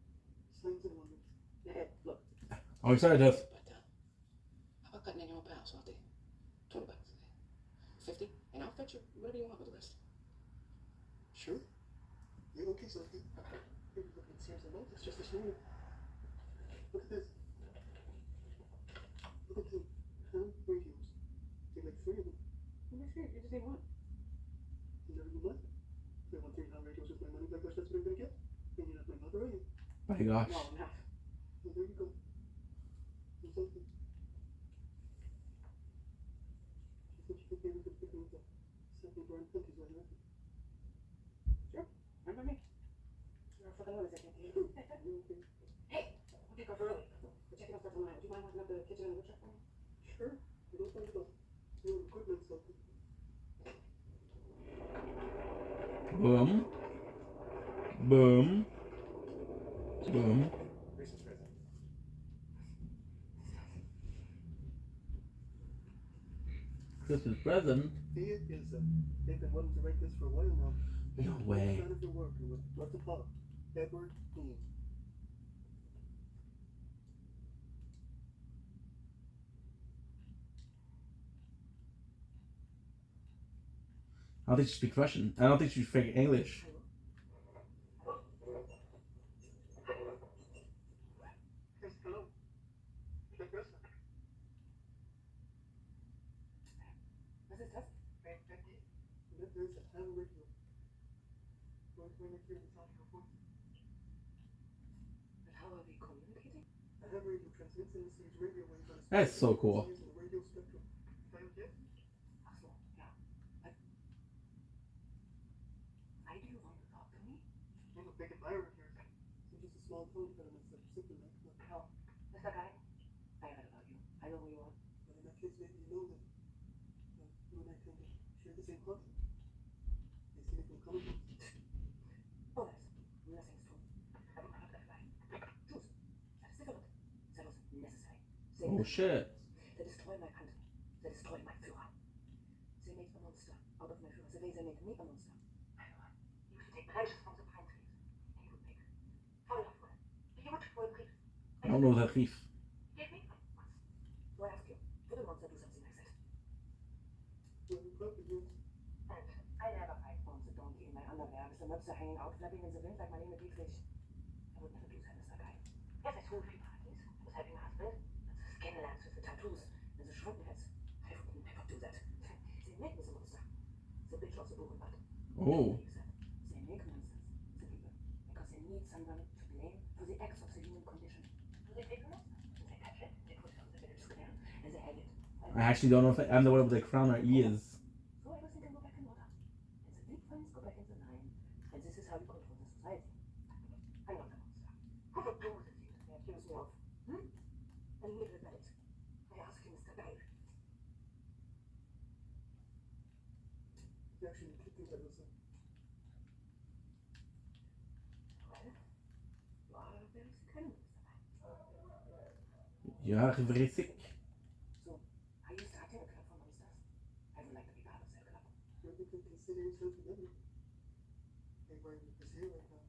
Signs and wonders. Hey, look. Oh, he's sorry, Jeff. How about cutting in your own pals, Salty? $20. 50, and I'll fetch you whatever you want with the rest. Sure. gosh. No, I'm not. Well, there you go. Do something. She said she could be able to figure out the second burn panties while you're at it. Sure. Fine by me. You're a fucking lunatic, can't you? Hey, I'll take off early. We're checking out stuff online. Would you mind locking up the kitchen and the workshop for me? Sure. You don't find about your equipment something. Boom. Boom. Boom. Christmas present? He is, they've been wanting to write this for a while now. No way. None of your work, and with lots of help. Edward Dean. I don't think she speaks Russian. I don't think she speaks English. Yes, hello. Check this out. Was ist das? There's a ham radio. Right here at the top of your voice. But how are we communicating? A ham radio transmits and receives radio waves on a That's so cool. using the radio spectrum. Can you get? Ach so, ja. Why do you want to talk to me? I'm a big admirer of yours. So just a small phone development stuff, simple like that. No, Mr. Guy, I read about you. I know who you are. Well, in that case, maybe you know that you and I kind of share the same concept. They see it from comic books. Oh, yes. Nothing's true. I don't have that guy. Choose. That is different. That was necessary. They Oh shit. They destroy my country. They destroy my Führer. They make a monster out of my Führer. The way they make me a monster. You should take branches from the pine trees. And you would make wonderful, beautiful trees. I don't know that thief. Give me one once. So I ask you, would a monster do something like that? Well, probably yes. And I never fight on the donkey in my underwear with the möpse hanging out, flapping in the wind like my name is Dietrich. I would never do that, Mr. Guy. Yes, I told people like this. I was having a husband, and the skin lands with the tattoos and the shrunken heads. I would never do that. They make me the monster. The bitch of the broken butt. Oh. They make monsters, the people, because they need someone to blame for the acts of the human condition. Do they take a monster? And they catch it, they put it on the village square, and they hang it. I actually don't know if I'm the one with the crown or he is. So everything can go back in order. And the big ones go back in the line. And this is how you control the society. I'm not a monster. Who would do the things they accuse me of? And live with it. I ask you, Mr. Guy. You actually keep things like this. Well, you are very sick, Mr. Guy. You are very sick. So, are you starting a club for monsters? I would like to be part of that club. Maybe you can consider yourself a member. Hey, where is here right now?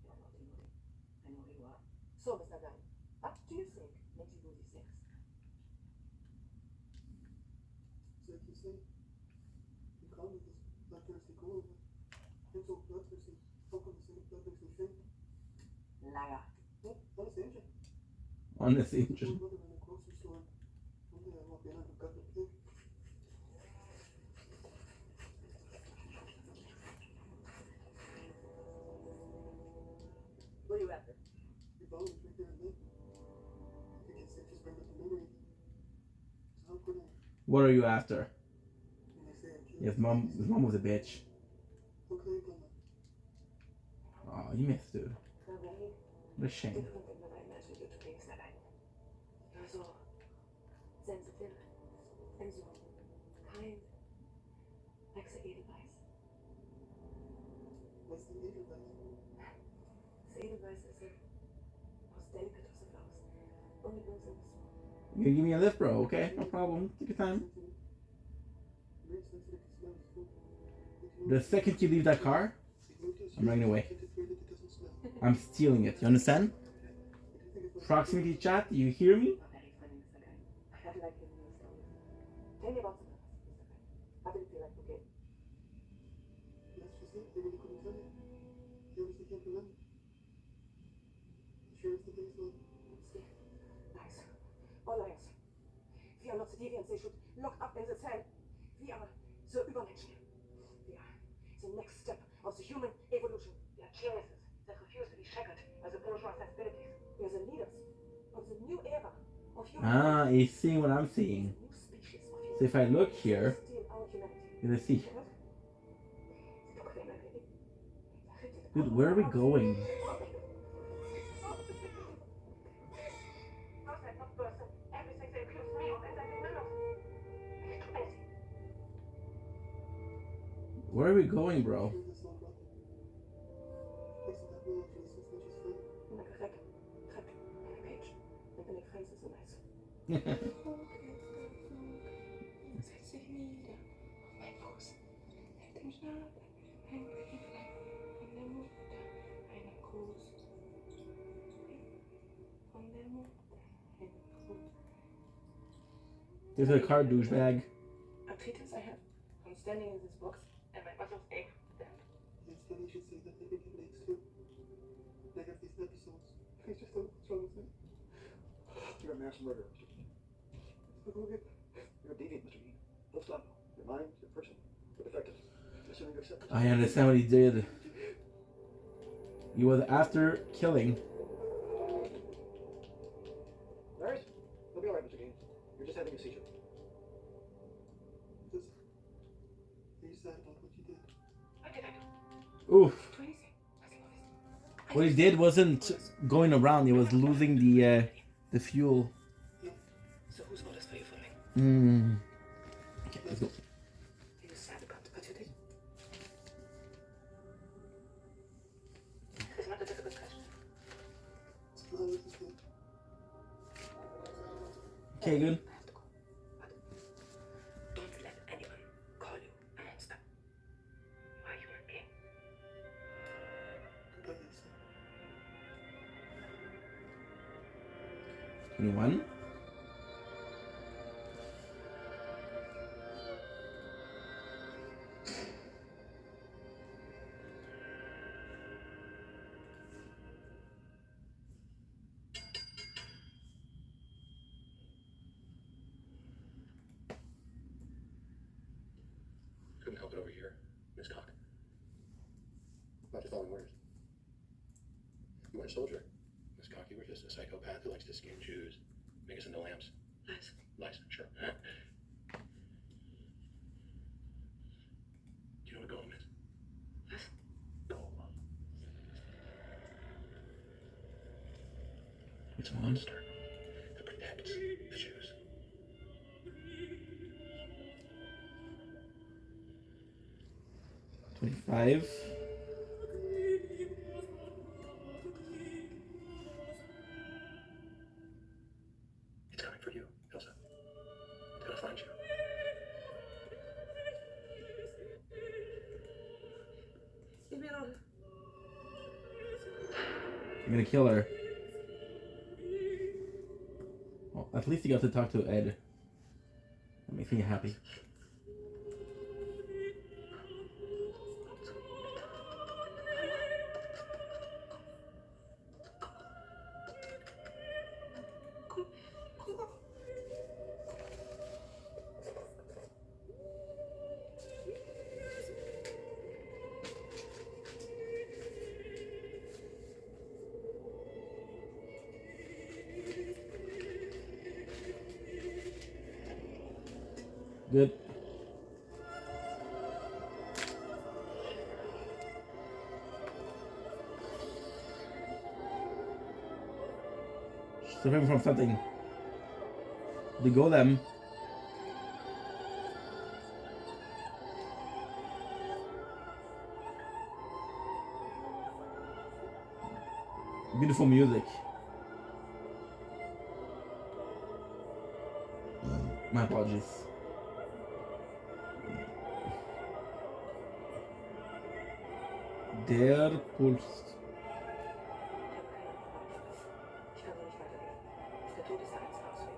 You're naughty, naughty. I know who you are. So, Mr. Guy, what do you think makes you do these things? So like you say, you call me this bloodthirsty gold, but I'm so bloodthirsty. How come you say that blood makes me faint? Liar. Yeah, honest angel. Honest My angel. brother in a grocery store. One day I walked in and I got my pig. What are you after? Your bone is right there in me. I think it's just bring up the memory. So how could I? What are you after? When I say I killed His mom was a bitch. how can I come up? Oh, you missed, dude. You're very What a shame. different than what I imagined you to be, Mr. Guy. You're so sensitive and so kind, like the Edelweiss. What's the Edelweiss? The Edelweiss is the most delicate of the flowers. Only blooms in the snow. You can give me a lift, bro, okay? No problem. Take your time. Very sensitive to smell is food. The second you leave that car, I'm running away. I'm stealing it. You understand? Proximity chat, you hear me? You're very funny, Mr. Guy. I'd like to hear your story. Tell me about the past, Mr. Guy. How did it feel like to get? Let's just say they really couldn't tell you. They obviously can't remember. The sheriff's the case one. Steve, lies. All liars. We are not the deviants they should lock up in the cell. We are the Übermenschen. We are the next step of the human evolution. We are geniuses that refuse to be shackled by the bourgeois sensibilities. Ah, he's seeing what I'm seeing. So if I look here, you're gonna see. Dude, where are we going? Where are we going, bro? There's a car, douchebag. I'm standing in this box and my muscles ache to death. Yes, then you should say that they can get legs too. They have these episodes. I just don't know what's wrong with me. You're a mass murderer, Mr. Dean. You're a deviant, Mr. Dean. Full stop. Your mind, your person, you're defective. Assuming you accept this. I understand what he did. He was after killing. Larry, you'll be alright, Mr. Dean. You're just having a seizure. Are you sad about what you did? What did I do? Oof. What he did wasn't going around, he was losing the fuel. So whose orders were you following? Okay, let's go. Are you sad about what you did? It's not a difficult question. Okay, good. Don't let anyone call you a monster. You are a human being. 21. Couldn't help it over here, Miss Cock. Not just following orders. You weren't a soldier, Miss Cock. You were just a psychopath who likes to skin Jews, make us into lambs. Lies. Lies, sure. Do you know what golem is? Yes. Golem. It's a monster. That protects the Jews. $25. It's coming for you, Elsa. It's gonna find you. I'm gonna kill her. Well, at least you got to talk to Ed. That makes me happy. Good. Suffering from something. The golem. Beautiful music. My apologies. Der Puls. Ich kann so nicht weiterleben. Ist der Tod ist der einzige Ausweg.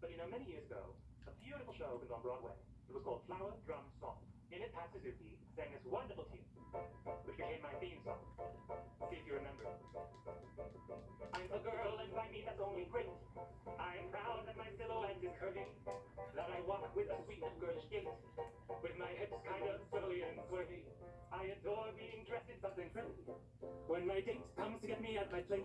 But you know, many years ago, a beautiful show opened on Broadway. It was called Flower, Drum, Song. In it, Pat Suzuki sang this wonderful tune, which became my theme song. See if you remember. my date comes to get me at my place.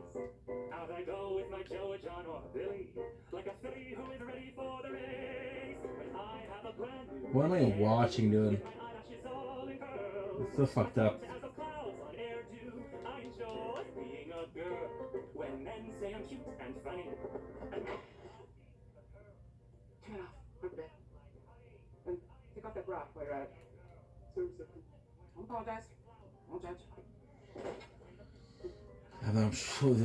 Out I go with my Joe, John, or Billy, like a filly who is ready for the race. When I have a brand new What am I watching, dude? eyelashes all in curls. It's so fucked up. As of clouds on air do, I enjoy being a girl. When men say I'm cute and funny. And Turn it off. Go to bed. And take off that bra while you're at it. Sorry, don't apologize. Don't judge. I'm sure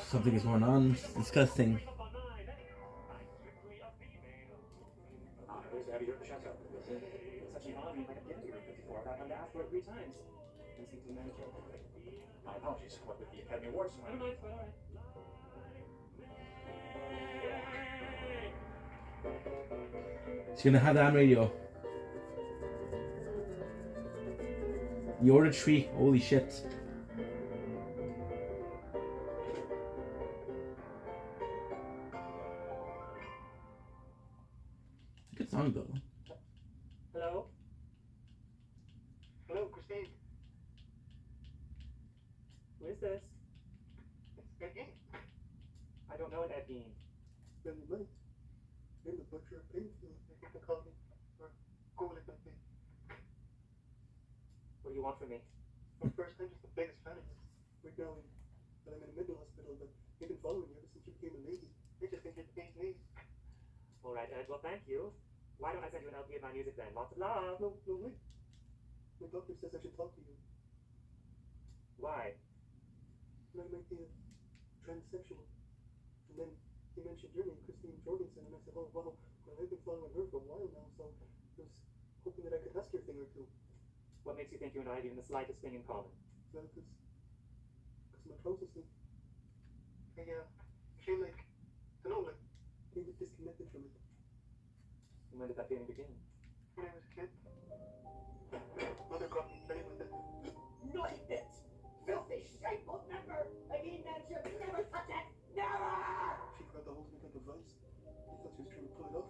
something is going on. It's disgusting. There's to have you shut up. Such an honor, like a deputy before. I had to ask for it 3 times. Instinct to manage your my apologies. What with the Academy Awards? I don't know, it's alright. She's gonna have that on radio. You ordered 3. Holy shit. Good song though. Hello? Hello, Christine. Who is this? It's Becky. I don't know an Ed Gein. Then you might. I'm the butcher of Painfield. I think they call me. Or call it like that. What do you want from me? Well, first, I'm just the biggest fan of yours. Right now, I'm in a mental hospital, but I've been following you ever since you became a lady. I just think you're the best lady. Alright, Ed, well, thank you. Why don't I send you an LP of my music then? Lots of love. No, wait. My doctor says I should talk to you. Why? I might be a transsexual. And then he mentioned your name, Christine Jorgensen, and I said, oh, wow, well, I've been following her for a while now, so I was hoping that I could ask you a thing or two. What makes you think you and I have even the slightest thing in common? Well, because my trousers leak. I feel like, I don't know, like, a bit disconnected from it. And when did that feeling begin? When I was a kid, mother got me playing with it. Naughty bitch! Filthy, shameful member! I mean, man, should never touch it! Never! She grabbed a hold of me like a vice. I thought she was trying to pull it off.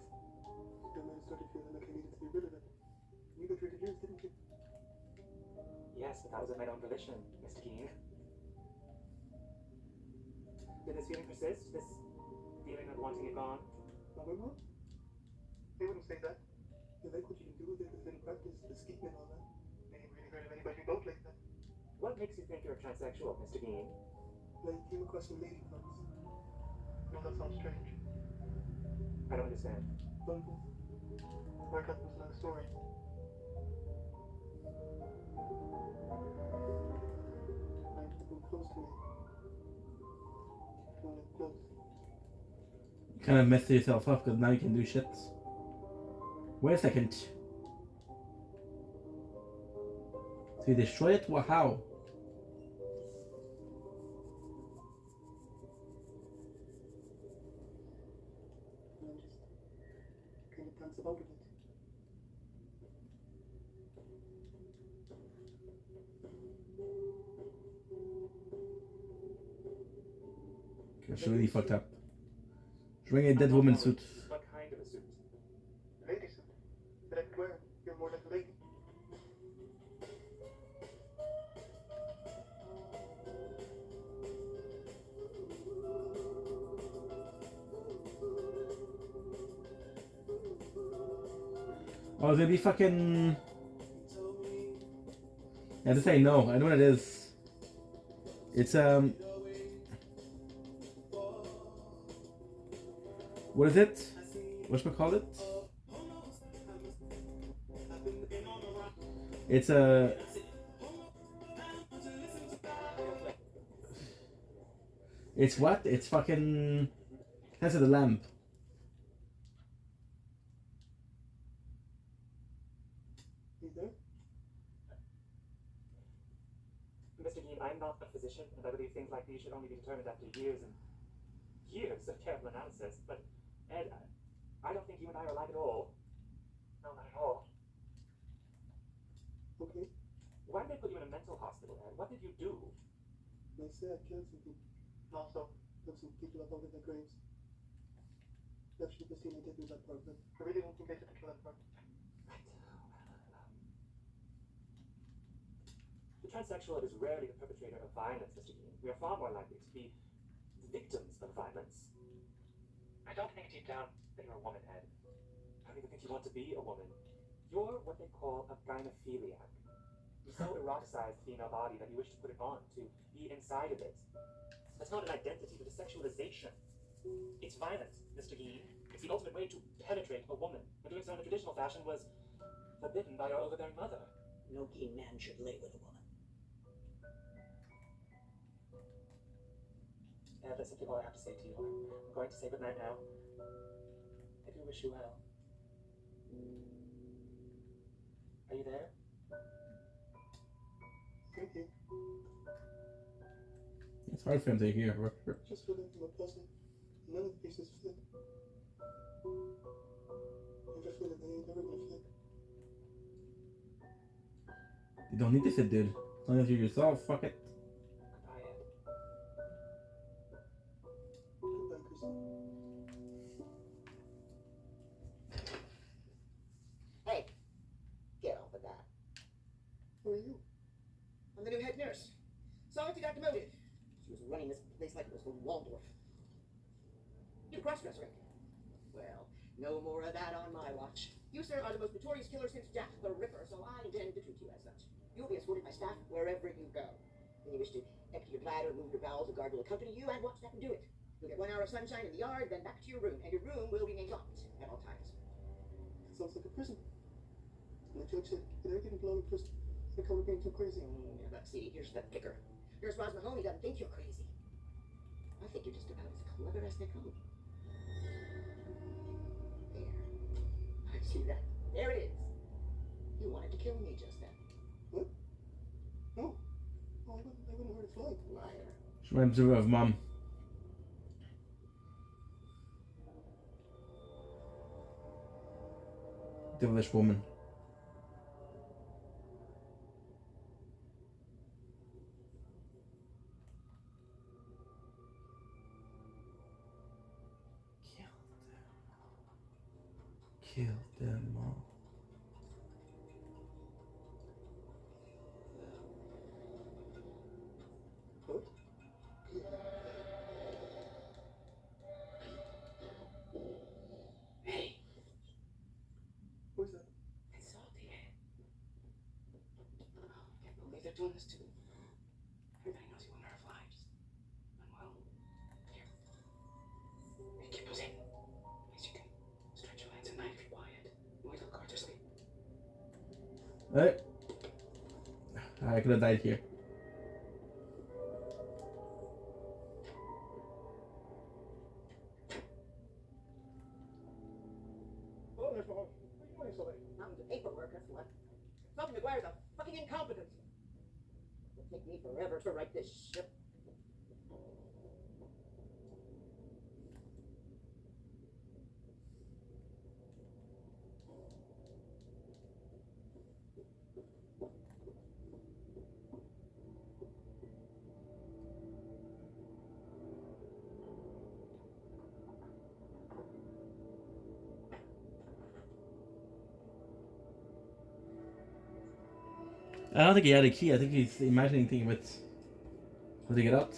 Then I started feeling like I needed to be rid of it. You got rid of yours, didn't you? Yes, but that was of my own volition, Mr. Gein. Did this feeling persist? This feeling of wanting it gone? Mom? They wouldn't say that. They like what you can do with it with little practice, the scheme and all that. They ain't really heard of anybody who don't like that. What makes you think you're a transsexual, Mr. Gein? Like, came across some lady clothes. No, that sounds strange. I don't understand. Well, my cat was another story. Like, come close to me. Come close. You kind of messed yourself up because now you can do shit. Wait a second. So you destroy it? Well, how? And just kind of dance about with it. She's really fucked up. She's wearing a dead woman suit. What kind of a suit? Lady suit. That I could wear. You're more like a lady. Oh, it's gonna be fucking... Yeah, just say no. I know what it is. It's, what is it? Whatchamacallit? It's a... It's what? It's fucking... That's the lamp. You there? Mr. Gein, I'm not a physician, and I believe things like these should only be determined after years and years of careful analysis. But, Ed, I don't think you and I are alike at all. No, not at all. Okay. Why did they put you in a mental hospital, Ed? What did you do? They say I killed some people. Also, there's some people up over their graves. Actually, Christina did do that part, but I really don't think they did the killing part. The transsexual is rarely the perpetrator of violence, Mr. Dean. We are far more likely to be the victims of violence. I don't think deep down that you're a woman, Ed. I don't even think you want to be a woman. You're what they call a gynophiliac. You so eroticize the female body that you wish to put it on, to be inside of it. That's not an identity, but a sexualization. It's violent, Mr. Dean. It's the ultimate way to penetrate a woman. And doing so in the traditional fashion was forbidden by our overbearing mother. No gay man should lay with a woman. And that's simply all I have to say to you. I'm going to say goodnight now. I do wish you well. Are you there? Thank you. It's hard for him to hear. Just for the puzzle. None of the pieces fit. I just feel like they ain't never gonna fit. You don't need to sit, dude. As long as you're yourself, fuck it. Goodbye, Kristen. Hey, get off of that. Who are you? I'm the new head nurse. Sovereignty got demoted. She was running this place like it was for Waldorf. You're a cross-dresser. Well, no more of that on my watch. You, sir, are the most notorious killer since Jack the Ripper, so I intend to treat you as such. You'll be escorted by staff wherever you go. When you wish to empty your bladder, move your bowels, a guard will accompany you and watch them do it. You'll get 1 hour of sunshine in the yard, then back to your room, and your room will remain locked at all times. Sounds like a prison. And the judge said, they're getting blown in prison. They're coming being too crazy. But see, here's the kicker. Nurse Roz Mahoney doesn't think you're crazy. I think you're just about as clever as they come. There. I see that. There it is. You wanted to kill me just then. What? No. Oh, I wouldn't hurt a fly. Liar. She reminds me of mom. Devilish woman. Kill them all. What? Hey. Who's that? It's salty. Oh, I can't believe they're doing this to me. Everybody knows you wouldn't hurt a fly. Just unwell. Here. Hey, keep those in. At least you can stretch your legs at night if you're quiet. You wait till the guards are asleep. Hey. I could have died here. Hello, Nurse Mahoney. What are you doing so late? I'm the paperwork, that's what. Something McGuire's a fucking incompetent. It'll take me forever to write this shit. I don't think he had a key. I think he's imagining things with. How to get out?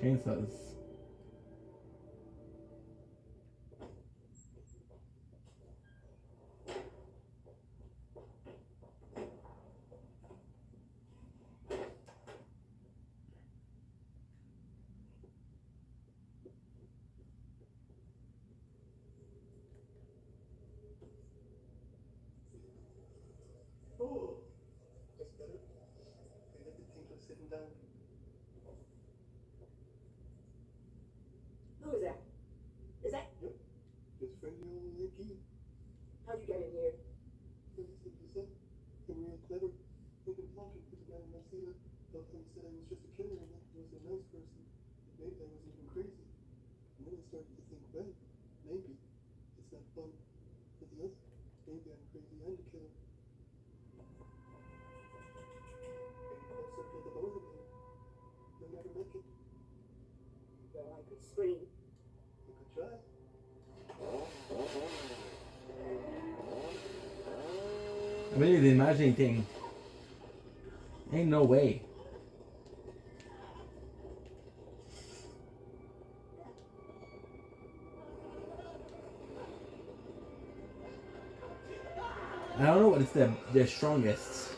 Chainsaws. Oh, that's better. I like the think of sitting down. scream. You could try. I mean, the imagining thing. Ain't no way. I don't know what is the strongest.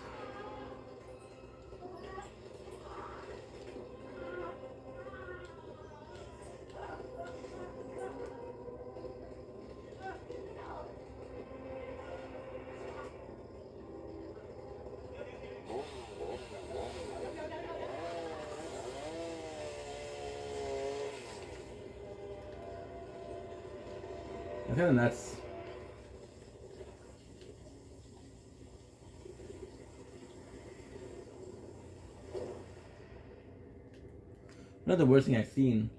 I kind of nuts. Not the worst thing I've seen.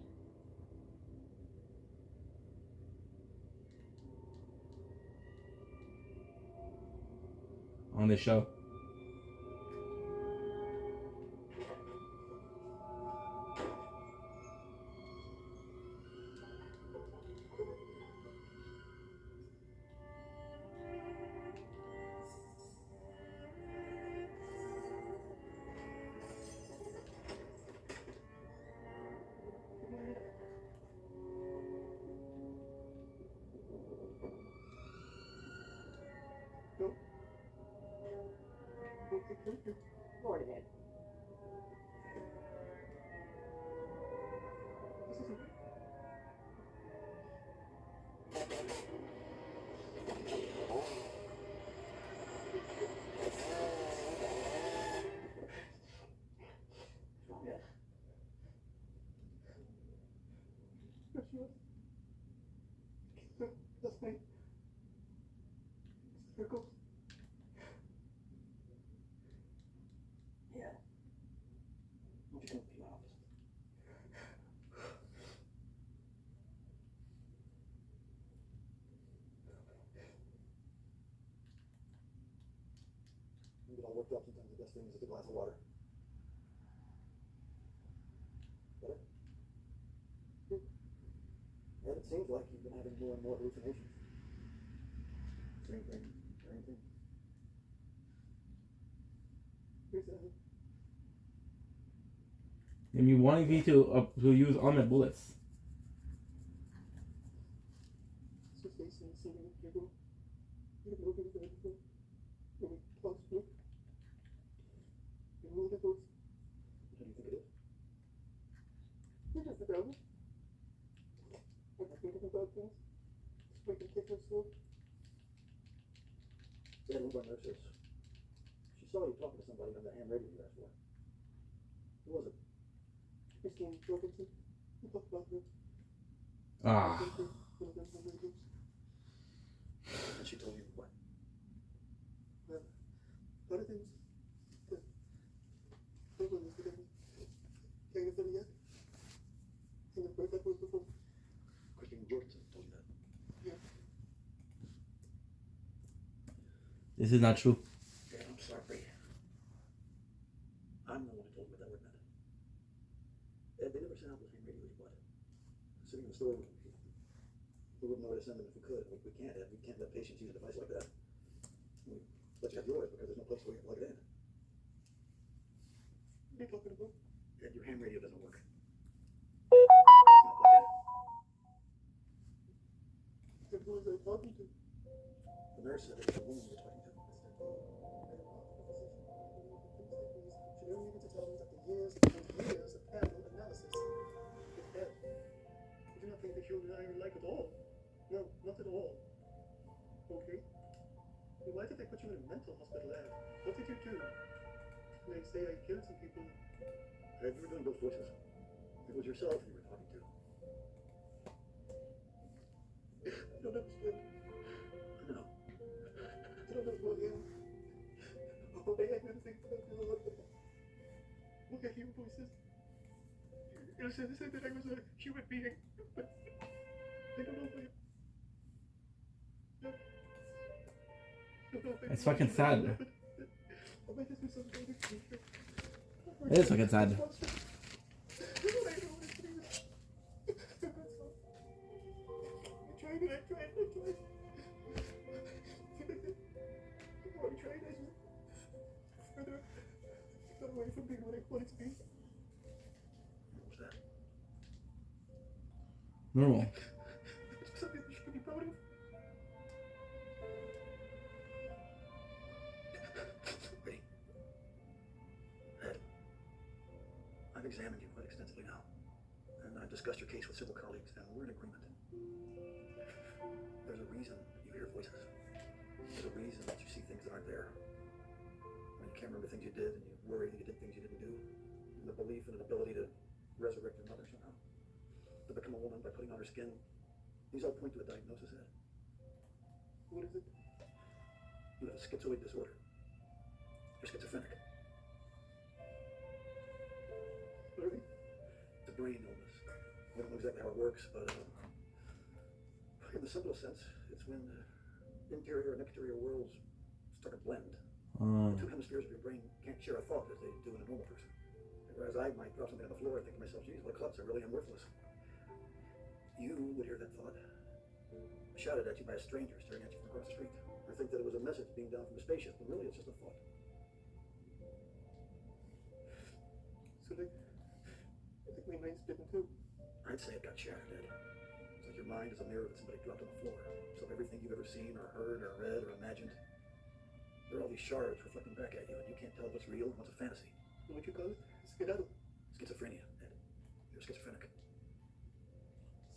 On this show. Morning, Ed. That's me. Circles. Yeah. Won't you come to my office? You get all worked up, sometimes the best thing is just a glass of water. Better? And it seems like you've been having more and more hallucinations. Same thing. Exactly. And you wanting me to use all my bullets. It's just they seeing people. You have no good for anything. When we talk to you. You know what it is? What do you think it is? You're just a devil. I'm not thinking about things. Just make them take their soul. We had one of our nurses. She saw you talking to somebody on the ham radio you asked for. Who was it? Christine Jorgensen. We talked about her. Ah. And she told you what? Other things. The one is the devil. Can't get them yet. And I've heard that word before. Christine Jorgensen told you that. Yeah. This is not true. Yeah, I'm sorry. I'm the one who told you what that word meant. Ed, they never sent out those ham radios, what? Sitting in the store with them. We wouldn't know where to send them if we could. We can't, Ed. We can't let patients use a device like that. We let you have yours because there's no place where you can plug it in. What are you talking about? Ed, your ham radio doesn't work. It's not plugged in. Then who is I talking to? The nurse said it was the woman you were talking to. She never needed to tell me that the years and years of animal analysis. It's Ed. You do not think that you and I are alike at all. No, not at all. Okay? Then why did they put you in a mental hospital, Ed? What did you do? They say I killed some people. Ed, you were doing those voices. It was yourself you were talking to. You don't understand. No. You don't know who I am. Oh, I never think about you. Look, I hear voices. You said that I was a human being, but I don't know if I... It's fucking sad. I might just be some kind of creature. It is fucking sad. tried. The more I tried, I just further got away from being what I wanted to be. What was that? Normal. It's something you should be proud of. Wait. Ed, I've examined you quite extensively now, and I've discussed your case with several colleagues, and we're in agreement. There's a reason you hear voices. There's a reason that you see things that aren't there. When you can't remember things you did, and you worry that you did things you didn't do, and the belief in an ability to resurrect your mother somehow, to become a woman by putting on her skin, these all point to a diagnosis, Ed. What is it? You have a schizoid disorder. You're schizophrenic. Really? It's a brain illness. We don't know exactly how it works, but in the simplest sense, it's when interior and exterior worlds start to blend. The two hemispheres of your brain can't share a thought as they do in a normal person. Whereas I might drop something on the floor and think to myself, geez, what a klutz, I really am worthless. You would hear that thought shouted at you by a stranger staring at you from across the street, or think that it was a message being down from a spaceship, but really it's just a thought. So like my mind's splitting too. I'd say it got shattered, Ed. It's like your mind is a mirror that somebody dropped on the floor. So everything you've ever seen or heard or read or imagined, there are all these shards reflecting back at you, and you can't tell what's real and what's a fantasy. What you call it? Skedaddle. Schizophrenia, Ed. You're schizophrenic.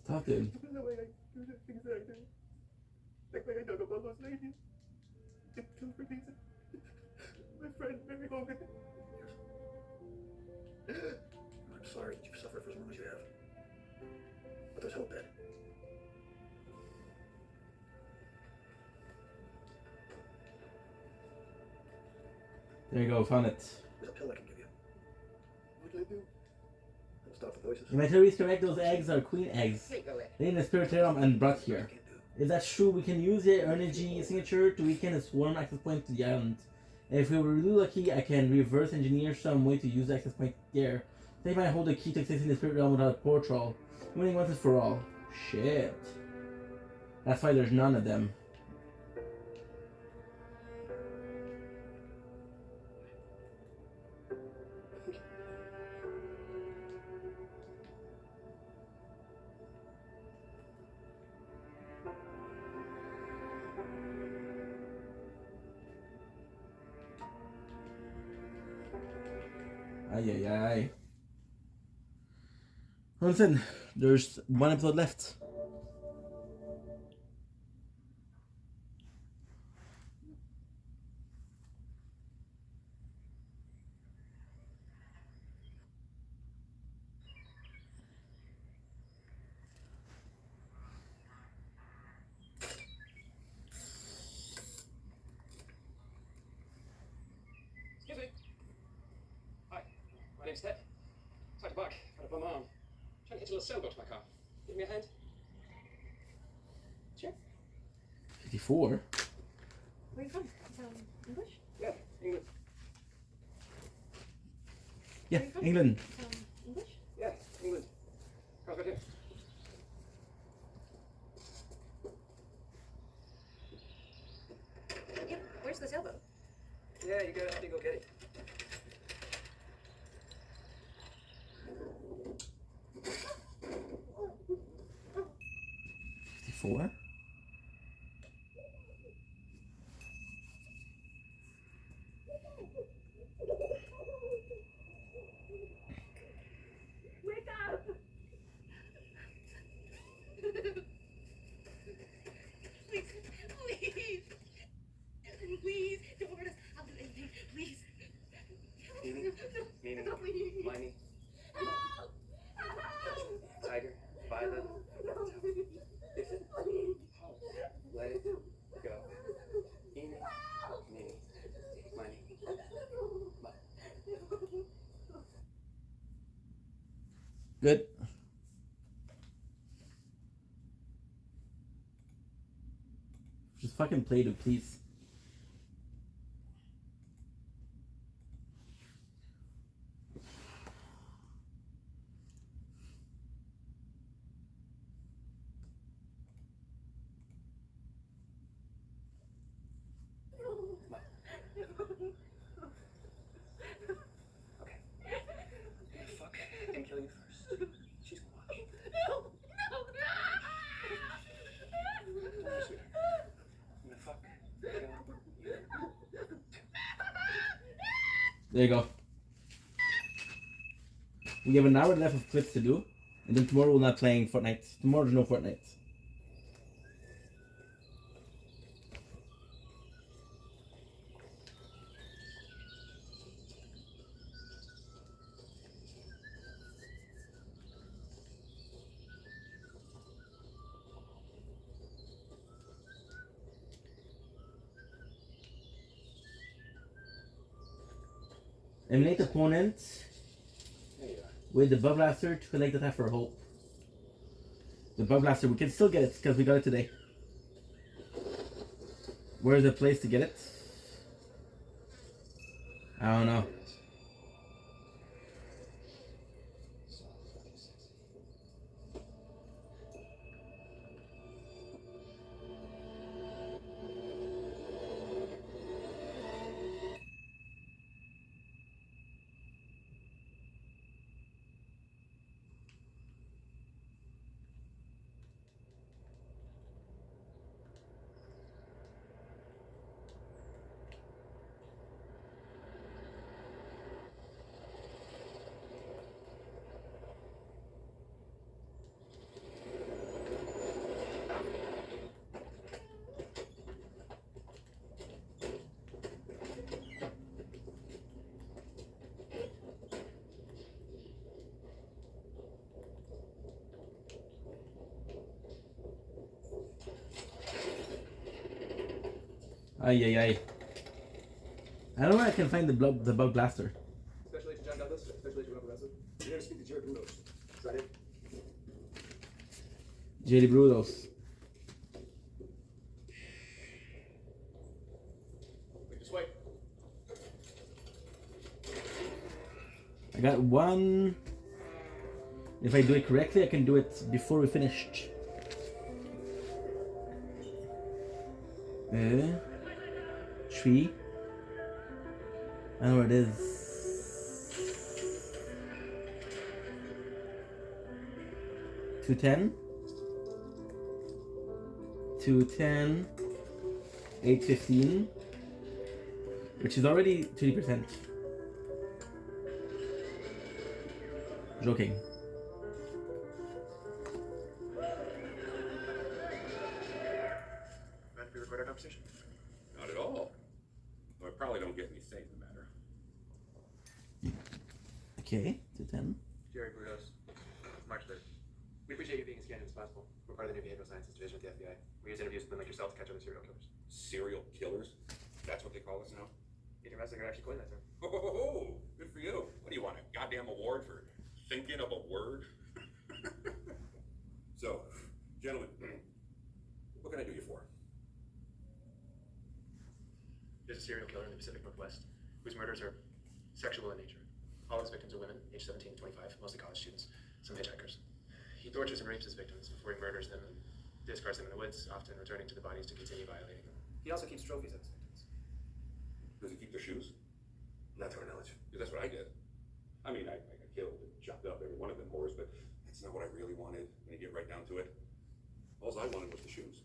Stop, dude. The way I do the things that I do. Like when I dug up all those ladies. It killed for Lisa. My friend, Mary Hogan. I'm sorry that you've suffered for as long as you have. But there's hope, Ed. There you go, found it. There's a pill I can give you. What do I do? It'll stop the voices. If my theory is correct, those eggs are queen eggs. Laid in the spiritorium and brought here. If that's true, we can use the energy signature to weaken a swarm access point to the island. And if we were really lucky, I can reverse engineer some way to use the access point there. They might hold the key to accessing the spirit realm without a portal. Winning once and for all. Shit. That's why there's none of them. Ay, ay, ay. Well, listen, there's one episode left. Excuse me. Hi, my name's Ted. Dr. Buck, out of my mom. Trying to hitch a little sailboat to my car. Give me a hand. Sure. 54. Where are you from? English? Yeah, England. Yeah, England. English? Yeah, England. Car's right here. Yeah, where's the sailboat? Yeah, you gotta help me go get it. Four. Wake up! Please, please, please, don't hurt us. I'll do anything, please. Mimi, Mimi, Miney, Tiger, Violet, Listen, let it go. Mimi, Mimi, Miney, Good. Just fucking play to please. There you go. We have an hour left of clips to do, and then tomorrow we're not playing Fortnite. Tomorrow there's no Fortnite. Eliminate opponent with the Bug Blaster to collect the time for hope. The Bug Blaster, we can still get it because we got it today. Where's the place to get it? I don't know. Ay, ay, ay. I don't know where I can find the Bug Blaster. Special Agent John Douglas, Special Agent Robert Russell. You're here to speak to Jared Brudos. Is that it? JD Brudos. Wait, just wait. I got one. If I do it correctly, I can do it before we finished. Tree. I know where it is. $210. 210. 815. Which is already 20%. Joking. Ready to record our conversation? Not at all. Though I probably don't get any say in the matter. Okay, 210. Jerry Brudos, March 3rd. We appreciate you being as candid as possible. We're part of the new Behavioral Sciences Division at the FBI. We use interviews with men like yourself to catch other serial killers. Serial killers? That's what they call us now? Agent Ressinger actually coined that term. Oh, good for you. What do you want, a goddamn award for thinking of a word? So, gentlemen, what can I do you for? There's a serial killer in the Pacific Northwest whose murders are sexual in nature. All his victims are women, aged 17 to 25, mostly college students, some hitchhikers. He tortures and rapes his victims before he murders them and discards them in the woods, often returning to the bodies to continue violating them. He also keeps trophies of his victims. Does he keep their shoes? Not to our knowledge. Because that's what I did. I mean, I killed and chopped up every one of them whores, but that's not what I really wanted when you get right down to it. All I wanted was the shoes.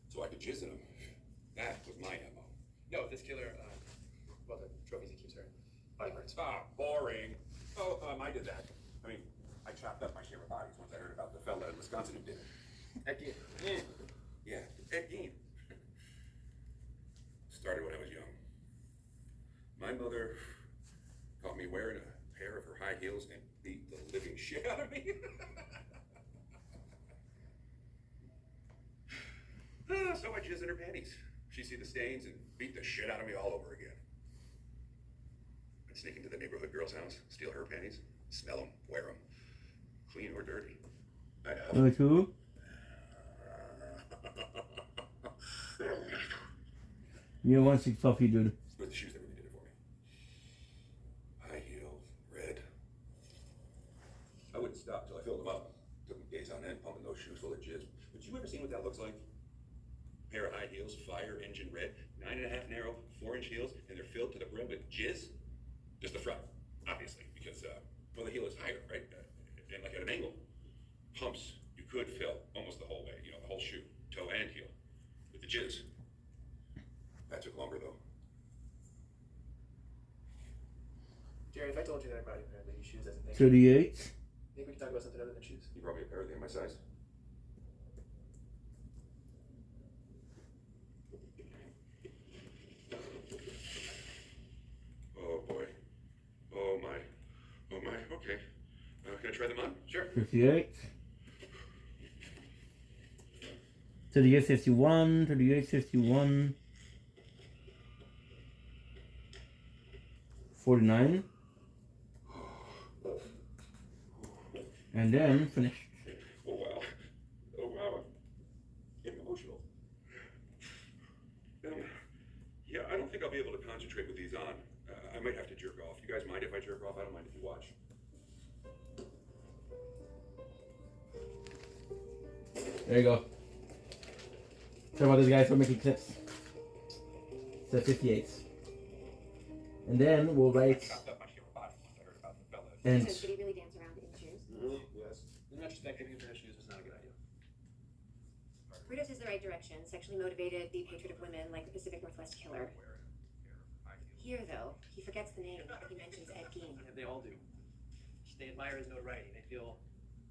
So I could jizz in them. That was my MO. No, this killer, well, the trophies he keeps are body parts. Ah, boring. Oh, I did that. I mean, I chopped up my share of bodies once I heard about the fella in Wisconsin who did it. Ed Gein. Yeah, Ed Gein. Started when I was young. My mother caught me wearing a pair of her high heels and beat the living shit out of me. So I jizzed in her panties. She see the stains and beat the shit out of me all over again. I'd sneak into the neighborhood girl's house, steal her panties, smell them, wear them, clean or dirty. I'd have. Like who? You want to fluffy dude. With the shoes that really did it for me. High heels, red. I wouldn't stop till I filled them up. Took me days on end pumping those shoes full of jizz. But you ever seen what that looks like? Pair of high heels, fire engine red, 9.5 narrow, 4-inch heels, and they're filled to the brim with jizz. Just the front, obviously, because well, the heel is higher, right? And like at an angle. Pumps you could fill almost the whole way, you know, the whole shoe, toe and heel, with the jizz. That took longer though. 38. Maybe we can talk about something other than shoes. You brought me a pair of my size. Oh boy. Oh my. Oh my. Okay. Can I try them on? Sure. 58. 38, 51. 38, 51. 49. And then finished. Oh wow. Oh wow. I'm emotional. Yeah, I don't think I'll be able to concentrate with these on. I might have to jerk off. You guys mind if I jerk off? I don't mind if you watch. There you go. Sorry about this, guys, for making clips. So 58. And then we'll write. And. So did he really dance around in shoes? Yes. In retrospect, giving a pair of shoes was not a good idea. Ritos is the right direction. Sexually motivated, the hatred of women, like the Pacific Northwest killer. Here, though, he forgets the name. He mentions Ed Gein. Yeah, they all do. They admire his notoriety. They feel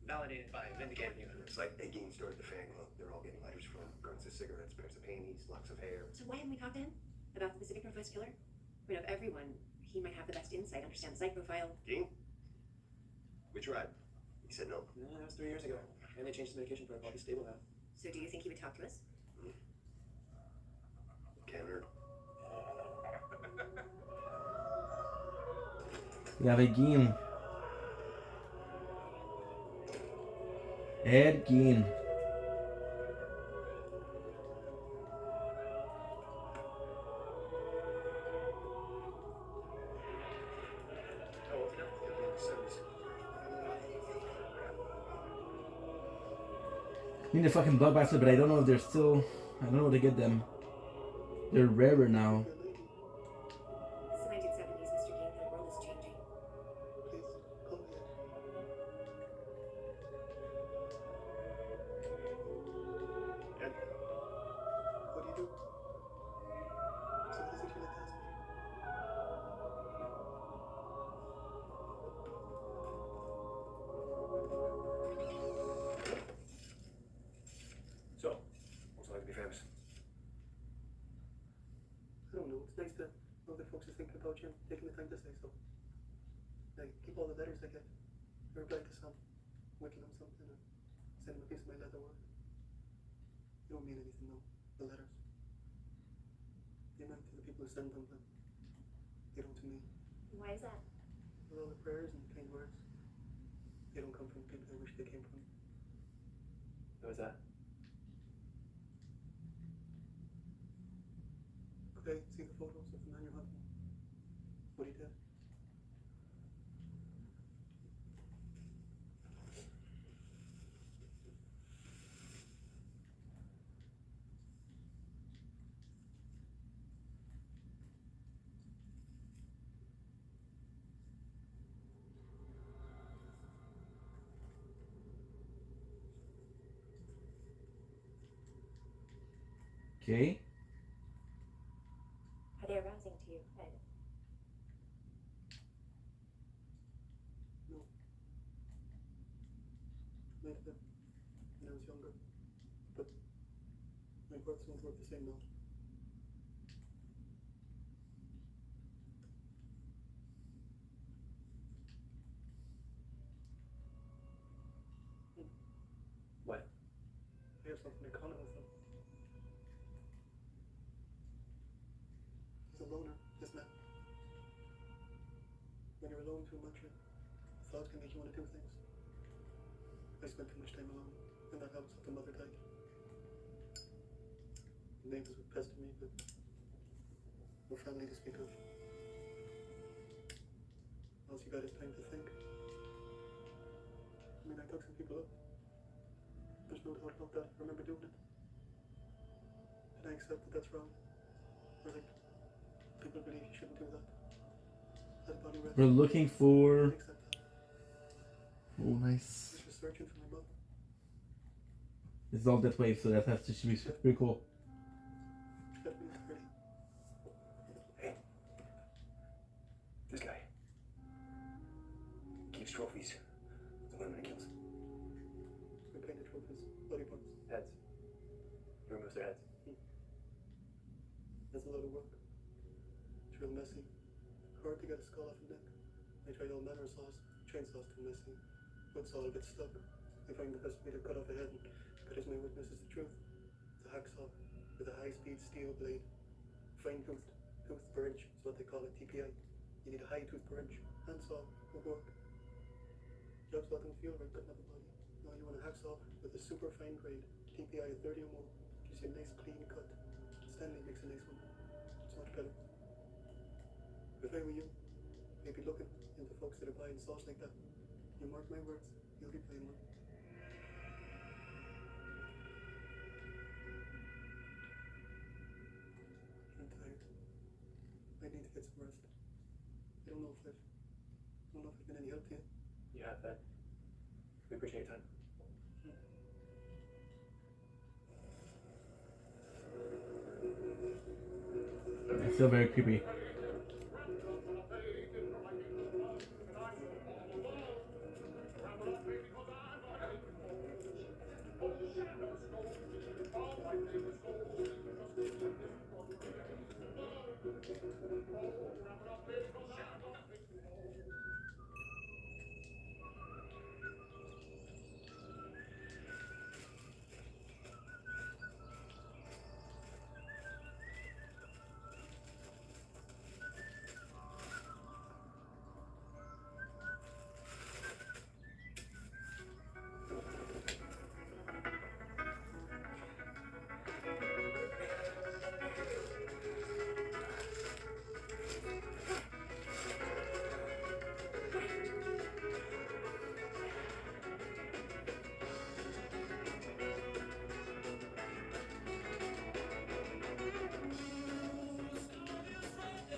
validated by it, vindicated even. It's like Ed Gein started the fan club. They're all getting letters from guns of cigarettes, pairs of panties, locks of hair. So why haven't we talked to him about the Pacific Northwest killer? I mean, of everyone, he might have the best insight, understand the psych profile. Gein? We tried. He said no. No, that was 3 years ago. And they changed his medication protocol. He's stable now. So do you think he would talk to us? Counter. We have a game. Ed Gein. I need a fucking Blockbuster, but I don't know if they're still. I don't know where to get them. They're rarer now. It's the 1970s, Mr. Gein. The world is changing. Ed, what do you do? So physically like this? So, what's it like to be famous? I don't know. It's nice to know that folks are thinking about you and taking the time to say so. Like, keep all the letters I get. I reply to some, wicking them something, or send them a piece of my leather work. They don't mean anything though, the letters. They meant to the people who send them, but they don't to me. Why is that? With all the prayers and kind words, they don't come from people I wish they came from. Who was that? Could I see the photos of the man you're hunting? What he did? Okay. Are they arousing to you, Ed? No. Might have been when I was younger, but my words don't work the same now. What? I have something in common with them. He's a loner, isn't it? When you're alone too much, thoughts can make you want to do things. I spent too much time alone in that house after Mother died. The neighbors would pester me, but no family to speak of. All she got is time to think. I mean, I took some people up. There's no doubt about that. I remember doing it. And I accept that that's wrong. Or like, people believe you shouldn't do that. That body rest. We're looking for. I accept that. Oh, nice. I was just searching for my mother. It's all that way, so that has to be pretty cool. Stephanie is pretty. Hey. This guy. Keith Strofe. lot of work. It's real messy. Hard to get a skull off a neck. I tried all manner of sauce. Chainsaw's too messy. Wood saw will get stuck. I find the best way to cut off a head and cut as my witness is the truth. It's a hacksaw with a high-speed steel blade. Fine-toothed, tooth per inch is what they call it, TPI. You need a high tooth per inch. Handsaw will work. Jobsaw doesn't feel right cutting up a body. No, you want a hacksaw with a super fine grade. TPI of 30 or more. Gives you a nice clean cut. Stanley makes a nice one. It's much better. If I were you, I'd be looking into folks that are buying sauce like that. You mark my words, you'll be playing one. I'm tired. I need to get some rest. I don't know if I've been any help to you. You have that. We appreciate your time. It's still very creepy.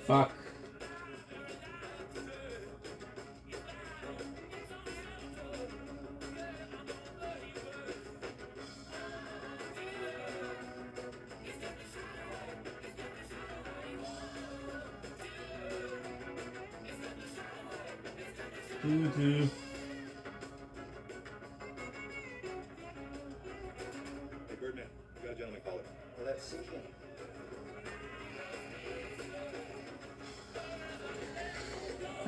Fuck. Doo-doo. Hey, Birdman, you got a gentleman caller. Well, let's see him.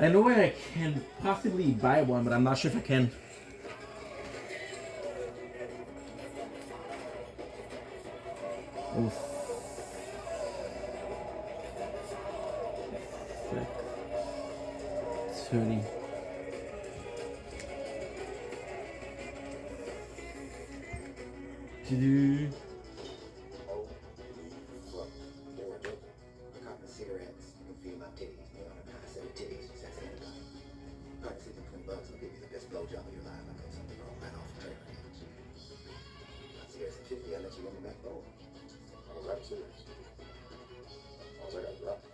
I know I can possibly buy one, but I'm not sure if I can. Oof. Sick. 30. Do-do. Oh, look, they were joking. I caught the cigarettes and feel my titties. You know, a nice set of titties. That's anybody. I can see them $20. I'll give you the best blowjob of your life. I got something wrong right off the trailer. Not serious at 50, I'll let you run me back home. I was right serious. I got dropped.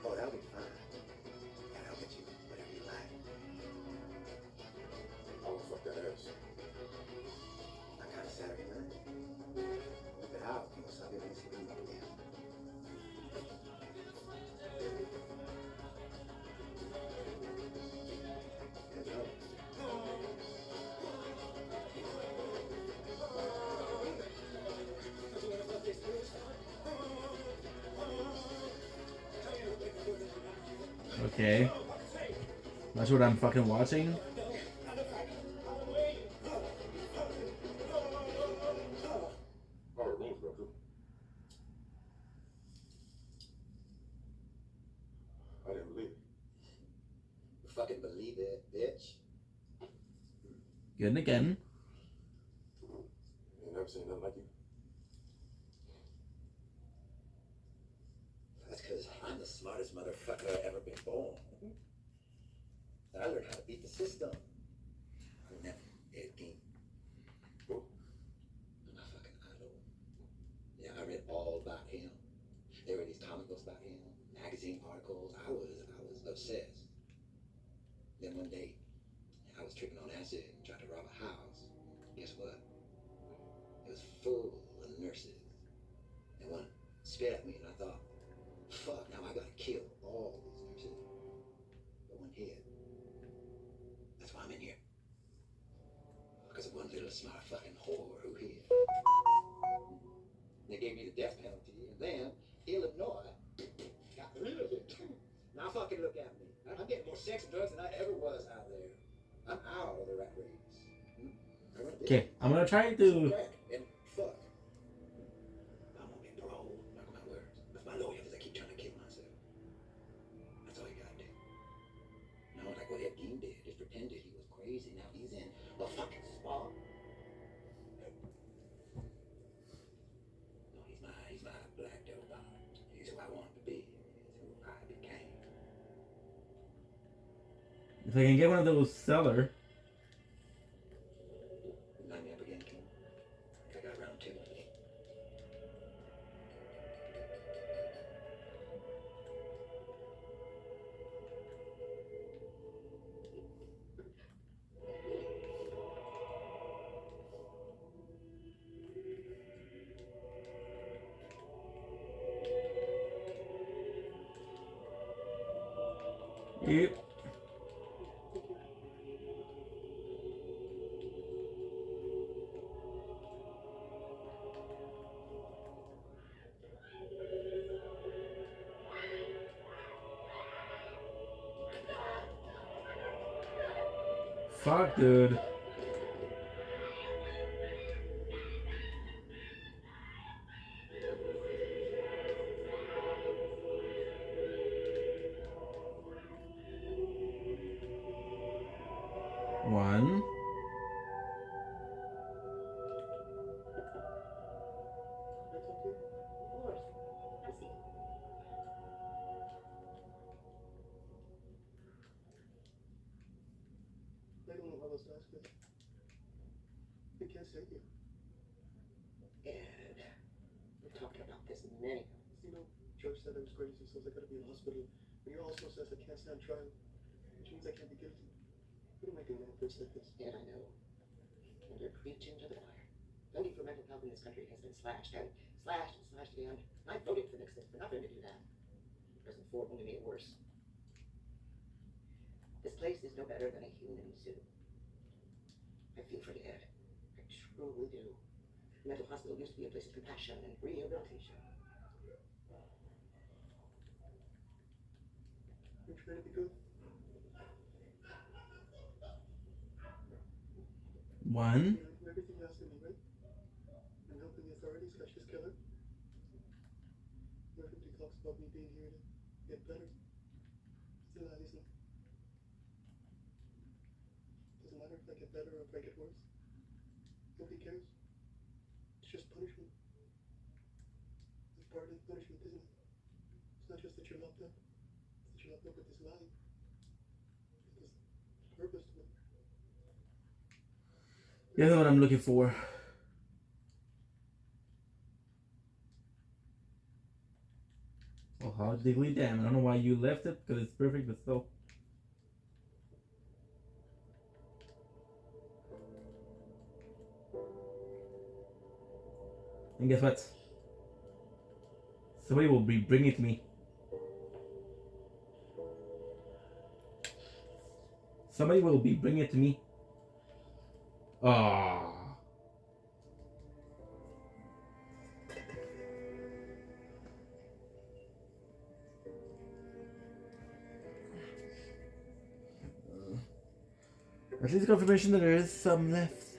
Oh, that'll be fine. And I'll get you whatever you like. I will fuck that ass. I got a Saturday night. Whip it out. You'll suck it and see me again. Good job. Okay. That's what I'm fucking watching. I didn't believe it. You fucking believe it, bitch. Again and again. Ain't never seen nothing like you. That's because I'm the smartest motherfucker I ever been born. I learned how to beat the system. I never Ed Gein. I'm a fucking idol. Yeah, I read all about him. There were these comic books about him, magazine articles. I was obsessed. Then one day, I was tripping on acid and tried to rob a house. Guess what? It was full of nurses. And one spit at me, and I thought, fuck, now I gotta kill all these nurses. But one hit. That's why I'm in here. Because of one little smart fucking whore who hid. They gave me the death penalty, And then Illinois got rid of it. Now fucking look at me. I'm getting more sex and drugs than I ever was out there. I'm out of the rat race. Okay, I'm gonna try to. And fuck. I'm gonna be parole. Mark my words. With my lawyers, I keep trying to kill myself. That's all you gotta do. No, like what Ed Gein did. Just pretended he was crazy. Now he's in a fucking spa. No, he's my black devil dog. He's who I wanted to be. He's who I became. If I can get one of those seller. Line me up again, King. I got round two. Yep. Fuck, dude. One. I don't know how else to ask this. I can't save you. Ed, we've talked about this many times. You know, George said I was crazy, says I gotta be in the hospital. And he also says I can't stand trial, which means I can't be guilty. What am I doing at first like this? Ed, I know. And you're preaching to the choir. Funding for mental health in this country has been slashed and slashed and slashed again. I voted for Nixon for nothing to do that. President Ford only made it worse. This place is no better than a human zoo. I feel for you, Ed. I truly do. A mental hospital used to be a place of compassion and rehabilitation. You're trying to be good. One. You're doing everything you asked of me, right? I'm helping the authorities catch this killer. Everybody talks about me being here to get better. Still not easy. Doesn't matter if I get better or if I get worse. Nobody cares. It's just punishment. It's part of the punishment, isn't it? It's not just that you're locked up. It's that you're locked up with this lie. There's purpose to it. You know what I'm looking for. Oh, how diggly damn. I don't know why you left it, because it's perfect, but still. And guess what? Somebody will be bringing it to me. Somebody will be bringing it to me. Ah. At least confirmation that there is some left.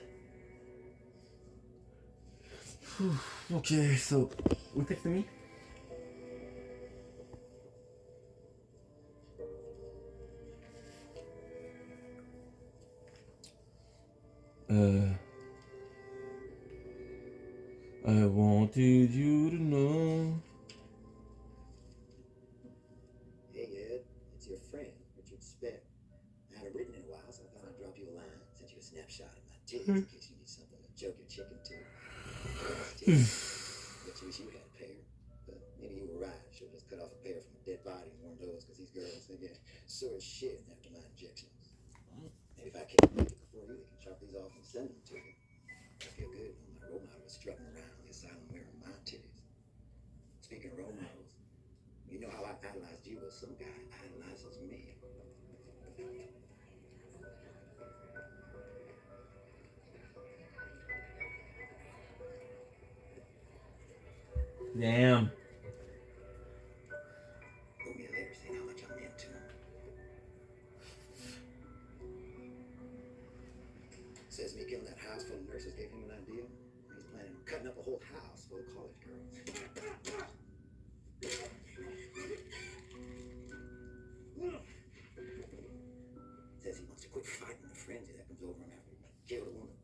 Whew. Okay, so who texted me? I wanted you to know. Hey Ed, it's your friend, Richard Speck. I haven't written in a while, so I thought I'd drop you a line, send you a snapshot of my titties in case you need something to choke your chicken to. Bet you wish you had a pair, but maybe you were right. Should've just cut off a pair from a dead body and worn those, because these girls, they get sore as shit after my injections. Maybe if I can't make it before you, they can chop these off and send them to you. I feel good when my role model was strutting around the asylum wearing my titties. Speaking of role models, you know how I idolized you? Well, some guy idolizes me. Damn. house full of college girls. Says he wants to quit fighting the frenzy that comes over him after he killed a woman.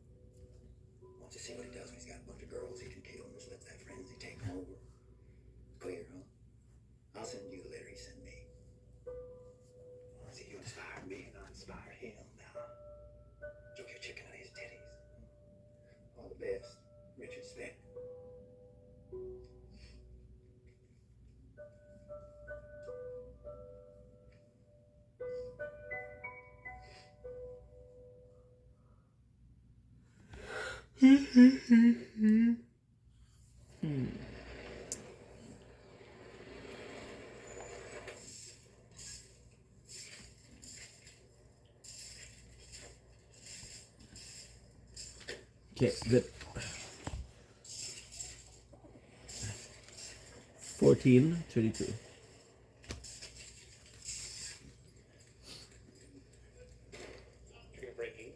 Wants to see what he does when he's got a bunch of girls he can kill and just lets that frenzy take him over. Clear, huh? I'll send you the letter he sent me. See, you inspired me and I inspired him. Now, enjoy your chicken on his titties. All the best. Richard Speck. Okay, good. 14:32. Taking a break, Ian.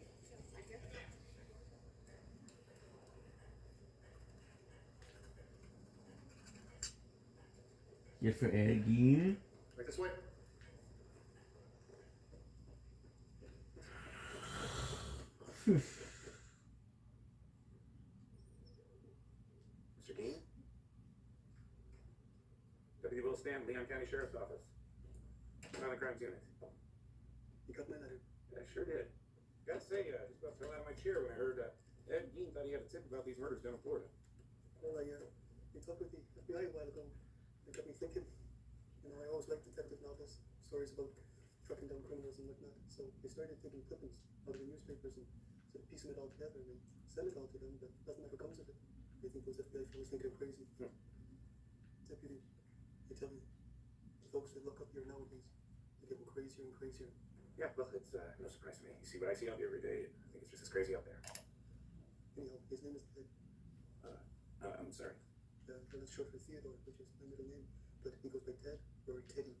Get for air again. Right this way. Mr. Dean? Deputy Will Stam, Leon County Sheriff's Office. Violent Crimes Unit. You got my letter? Yeah, I sure did. Gotta say, just about fell out of my chair when I heard Ed Gein thought he had a tip about these murders down in Florida. Well, I talked with the FBI a while ago. It got me thinking. You know, I always liked detective novels, stories about tracking down criminals and whatnot. So I started taking clippings out of the newspapers and sort of piecing it all together and send it all to them, but nothing ever comes of it. They think those FBI fellows think I'm crazy. Deputy, I tell you, the folks that look up here nowadays, they're getting crazier and crazier. Yeah, well, it's no surprise to me. You see what I see out here every day. I think it's just as crazy out there. Anyhow, his name is Ted. I'm sorry. That's short for Theodore, which is my middle name. But he goes by Ted or Teddy.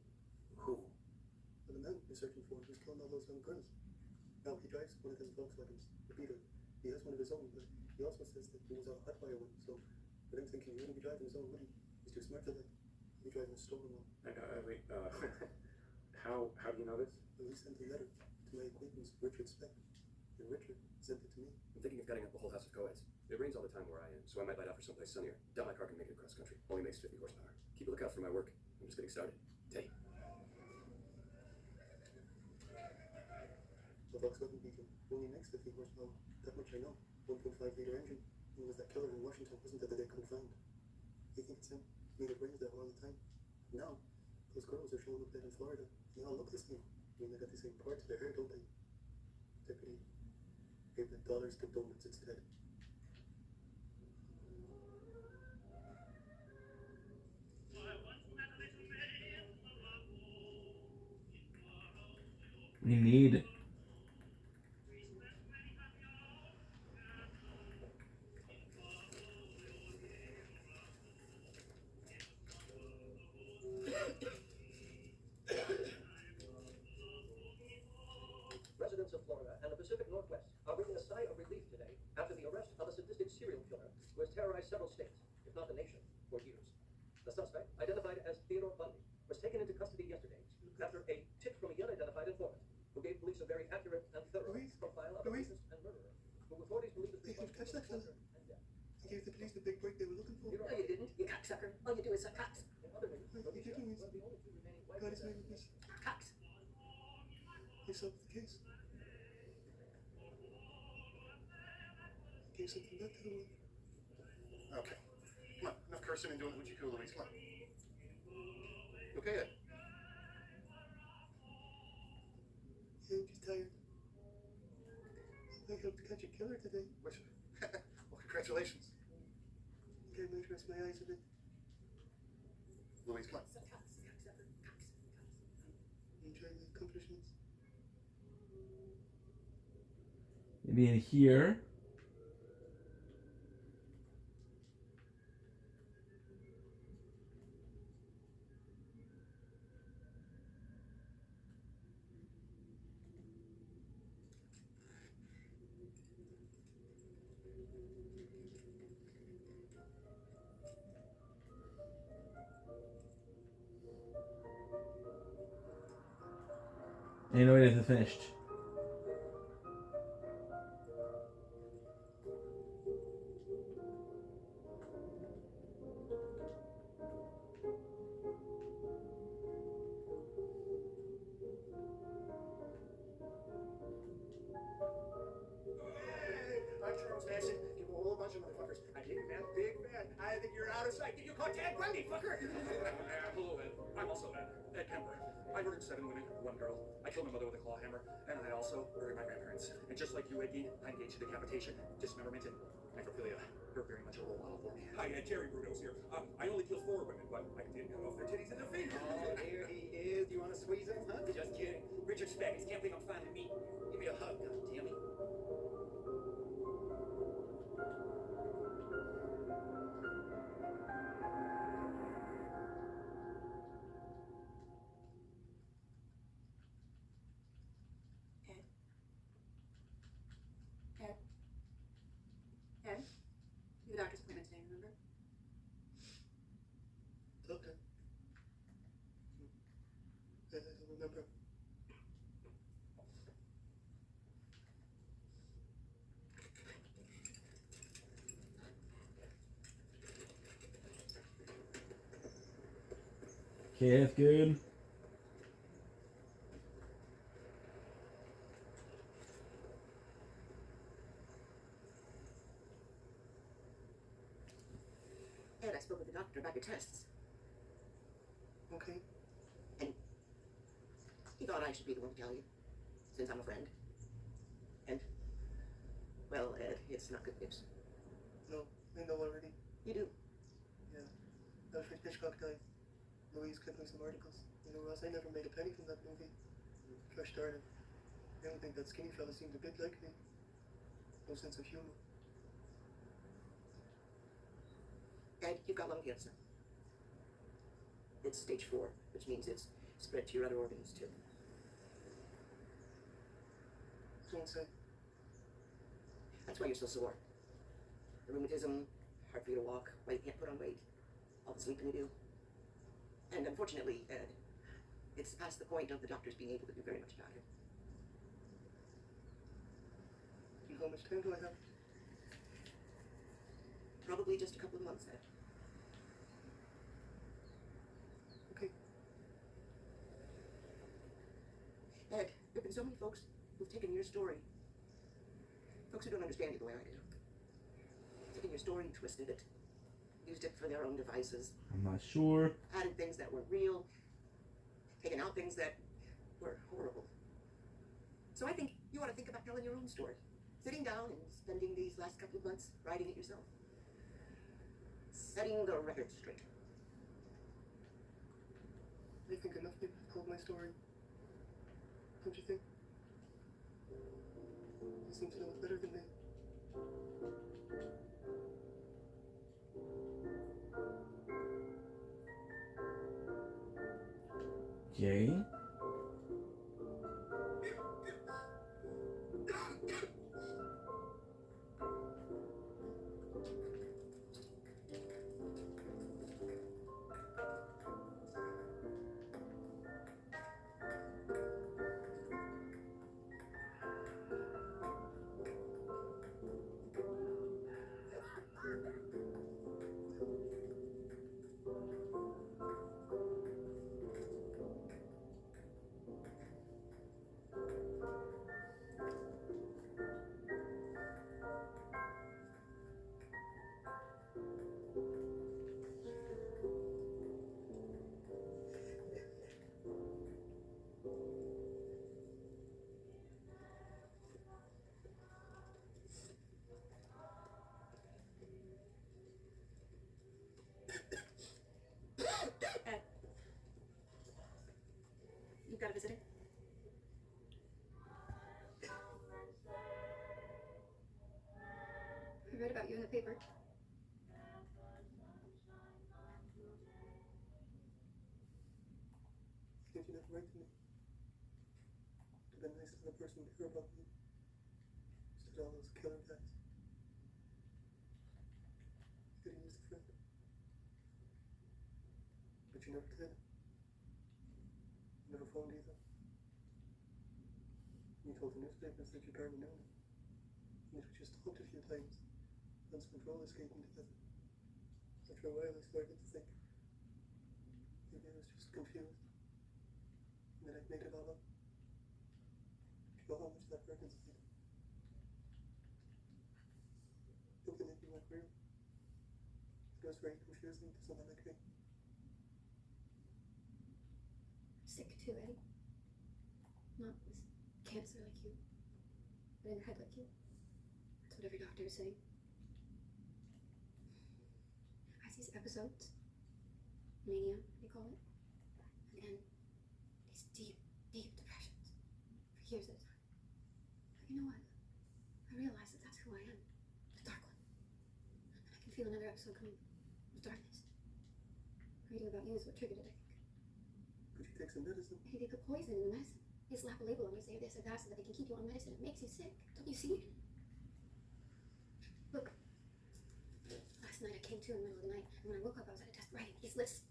Who? Well, the man you're searching for who's killing all those young girls. Now, he drives one of them Volkswagens, the Beetle. He has one of his own, but he also says that he was a hot wire one. So, but I'm thinking he wouldn't be driving his own, would he? He's too smart for that. He'd be driving a stolen one. Wait, how do you know this? Well, he sent a letter to my acquaintance, Richard Speck. And Richard sent it to me. I'm thinking of gutting up the whole house of co-eds. It rains all the time where I am, so I might light out for someplace sunnier. Doubt my car can make it across country. Only makes 50 horsepower. Keep a lookout for my work. I'm just getting started. Teddy. The Volkswagen Beetle only makes 50 horsepower. That much I know. 1.5-liter engine. And it was that killer in Washington, wasn't it, that they couldn't find? They think it's him. I mean, it rains there all the time. Now, those girls are showing up there in Florida. They all look the same. I mean, they got the same parts of their hair, don't they? Deputy, gave the dollars to donuts instead. We need. Residents of Florida and the Pacific Northwest are breathing a sigh of relief today after the arrest of a sadistic serial killer who has terrorized several states, if not the nation, for years. The suspect, identified as Theodore Bundy, was taken into custody yesterday after a tip from a yet identified informant who gave police a very accurate and thorough profile of a racist and murderer who authorities believe is responsible for murder and death. I gave the police the big break they were looking for. No, you didn't, you cocksucker. All you do is suck cocks. In other news, You're taking me. God is my witness. Cocks. I solved the case. I gave something back to the world. Okay. Come on. Enough cursing and doing hoochie coo, Louise. Come on. You okay, Ed? Yeah, I'm just tired. I helped catch a killer today. Which? Well, congratulations. Okay, I might rest my eyes a bit. Louise, come on. Enjoying the accomplishments. Maybe in here. You know it isn't finished. I'm Charles Manson. Give a whole bunch of motherfuckers. I dig man, big fan. I think you're out of sight. Did you call Ted Bundy, fucker? Hello, Ed. I'm also Ed Kemper. I murdered 7 women, 1 girl. I killed my mother with a claw hammer, and I also murdered my grandparents. And just like you, Ed Gein, I engaged in decapitation, dismemberment, and necrophilia. You're very much a role model for me. Hi, Terry Brunos here. I only killed 4 women, but I did cut off their titties and their fingers. Oh, here he is. Do you want to squeeze him? Huh? Just kidding. Richard Speckes. Can't believe I'm finally meeting. Give me a hug, goddammit. Ed? You have a doctor's appointment today, remember? Doctor? I don't remember. Okay, that's good. Ed, I spoke with the doctor about your tests. Okay. And he thought I should be the one to tell you, since I'm a friend. And, well, Ed, it's not good news. No, I know already. You do? Yeah. Alfred Hitchcock died. Louise clipped me some articles. You know, Ross, I never made a penny from that movie. First started. I don't think that skinny fella seemed a bit like me. No sense of humor. Ed, you've got lung cancer. It's stage 4, which means it's spread to your other organs, too. Don't say. That's why you're so sore. The rheumatism, hard for you to walk, why you can't put on weight, all the sleeping you do. And unfortunately, Ed, it's past the point of the doctors being able to do very much about it. And how much time do I have? Probably just a couple of months, Ed. Okay. Ed, there have been so many folks who've taken your story. Folks who don't understand you the way I do. Taken your story and twisted it. Used it for their own devices. I'm not sure. Added things that were real. Taken out things that were horrible. So I think you ought to think about telling your own story. Sitting down and spending these last couple of months writing it yourself. Setting the record straight. I think enough people have told my story. Don't you think? You seem to know it better than me. Okay. You've got a visitor? I read about you in the paper. Did you never write to me? It'd been nice to have a person to hear about me. Instead of all those killer guys. You could have used a friend. But you never did. You never phoned either. You told the newspapers that you barely knew him. Yet we just talked a few times. Once control escaping together. After a while, I started to think maybe I was just confused. And that I'd made it all up. Do you know how much that hurt inside? Looking at you like real. It was very confusing to someone like me. Sick too, Eddie. Not with cancer like you, but in your head like you. That's what every doctor is saying. I have these episodes, mania, they call it, and then these deep, deep depressions for years at a time. But you know what? I realize that that's who I am, the dark one. And I can feel another episode coming of darkness. Reading about you is what triggered it, I think. Could you take some medicine? Hey, they put poison in the medicine. They slap a label on you, say this or that, so that they can keep you on medicine. It makes you sick. Don't you see? Look. Last night I came to in the middle of the night, and when I woke up, I was at a desk writing these lists.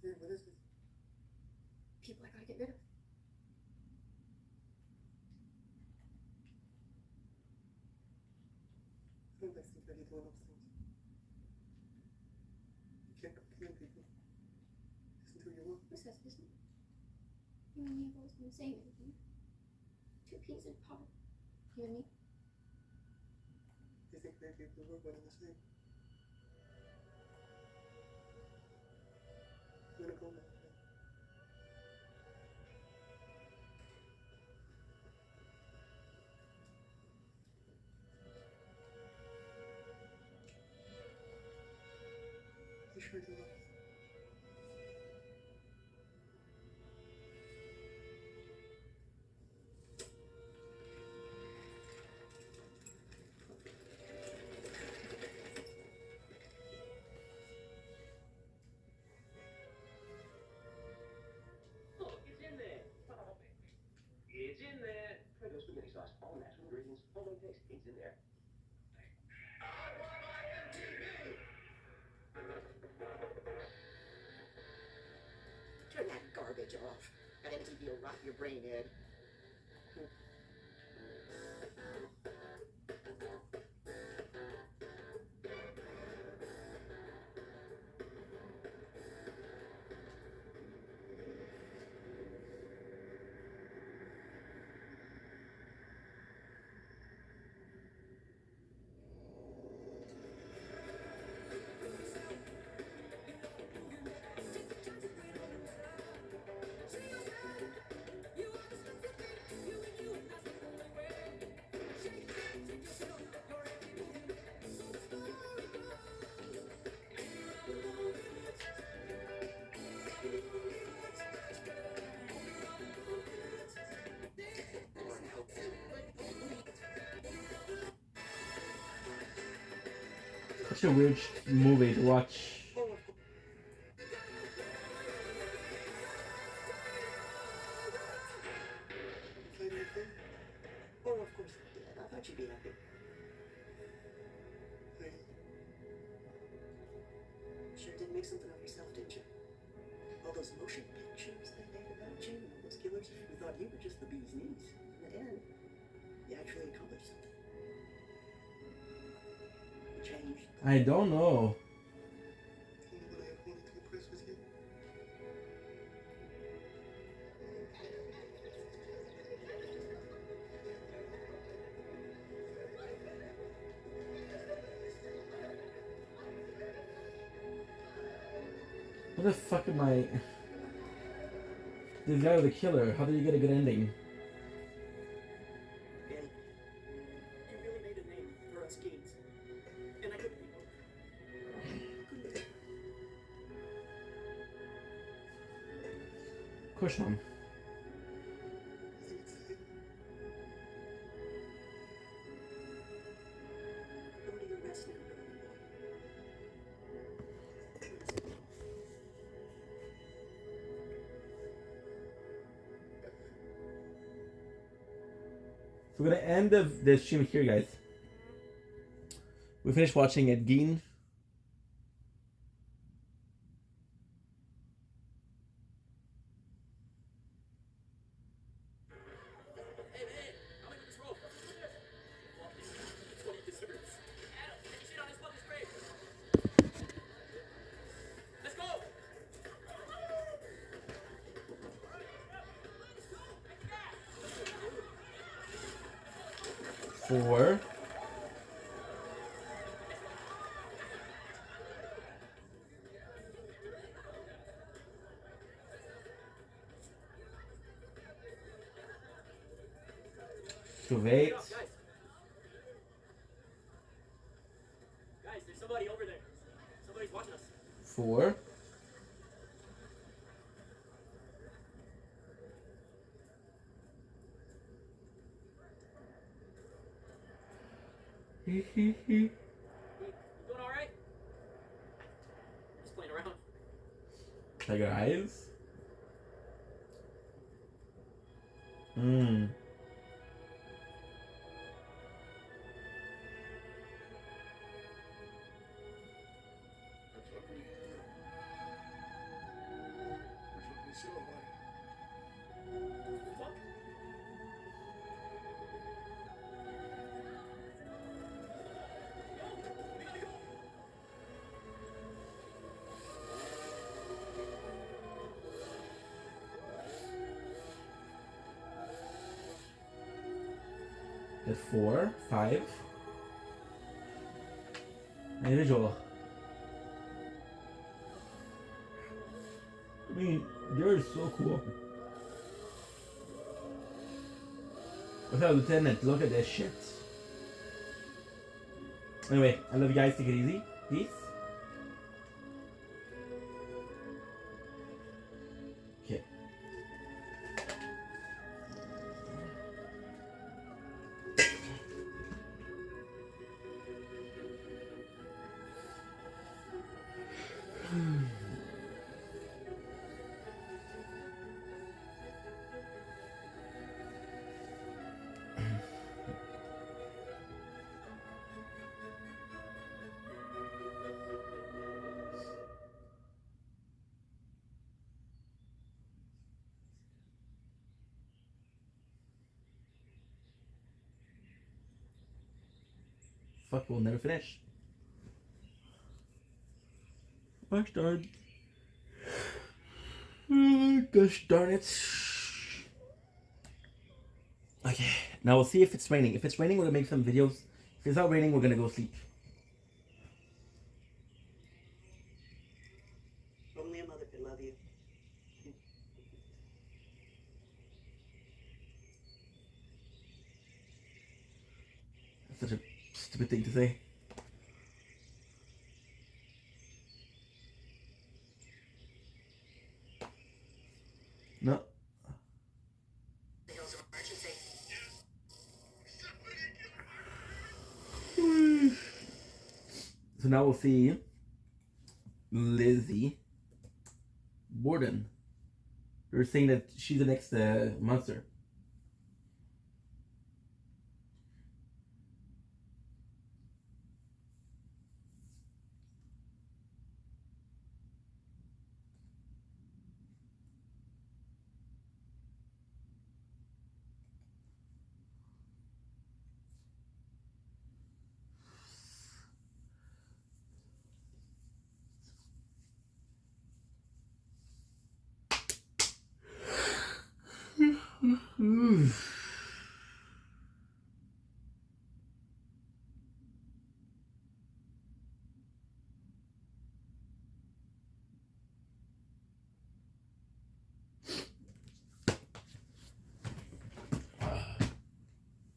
Yeah, what is it? People I gotta get rid of. I don't think that you're doing those things. You can't go killing people. Isn't who you are. Who says it isn't? You and me have always been the same, everything. Two peas in a pod. You and me. You think maybe if we were one and the same? I'm gonna go now. You sure do love us. Look, it's in there. It's in there. Prego spaghetti sauce, all natural ingredients, homemade taste. It's in there. Turn that garbage off. That MTV will rot your brain, Ed. Such a weird movie to watch. Oh, of course I did. I thought you'd be happy. Sure did make something of yourself, didn't you? All those motion pictures they made about you and all those killers who thought you were just the bee's knees. In the end, you actually accomplished something. You changed. I don't know. Will I have only to impress with you? What the fuck am I? This guy was a killer. How did you get a good ending? You really made a name for us kids. And I couldn't be Push on. Go to your rest now, So we're gonna end the stream here, guys. We finished watching it, Geen. 4. Two 8. Guys, there's somebody over there. Somebody's watching us. 4. You doing all right? Just playing around. Tiger eyes. Hmm. At 4, 5. Individual. I mean, you're so cool. What's up, Lieutenant? Look at this shit. Anyway, I love you guys. Take it easy. Peace. Okay. Fuck, we'll never finish. Gosh darn. Gosh darn it. Okay, now we'll see if it's raining. If it's raining, we're gonna make some videos. If it's not raining, we're gonna go sleep. Only a mother could love you. That's such a stupid thing to say. No. So now we'll see Lizzie Borden. They're saying that she's the next monster.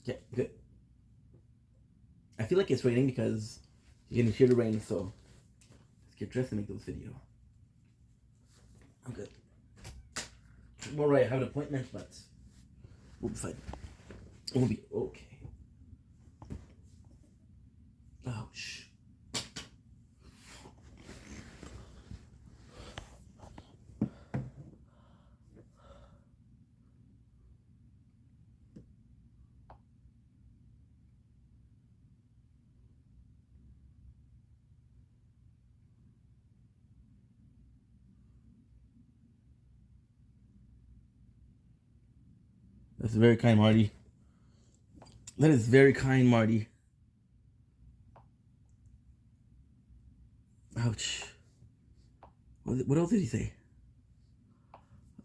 Yeah, good. I feel like it's raining because you can hear the rain, so let's get dressed and make those videos. I'm good. Well, right, I have an appointment, but we'll be fine. We'll be okay. Ouch. That's very kind, Marty. That is very kind, Marty. Ouch. What else did he say?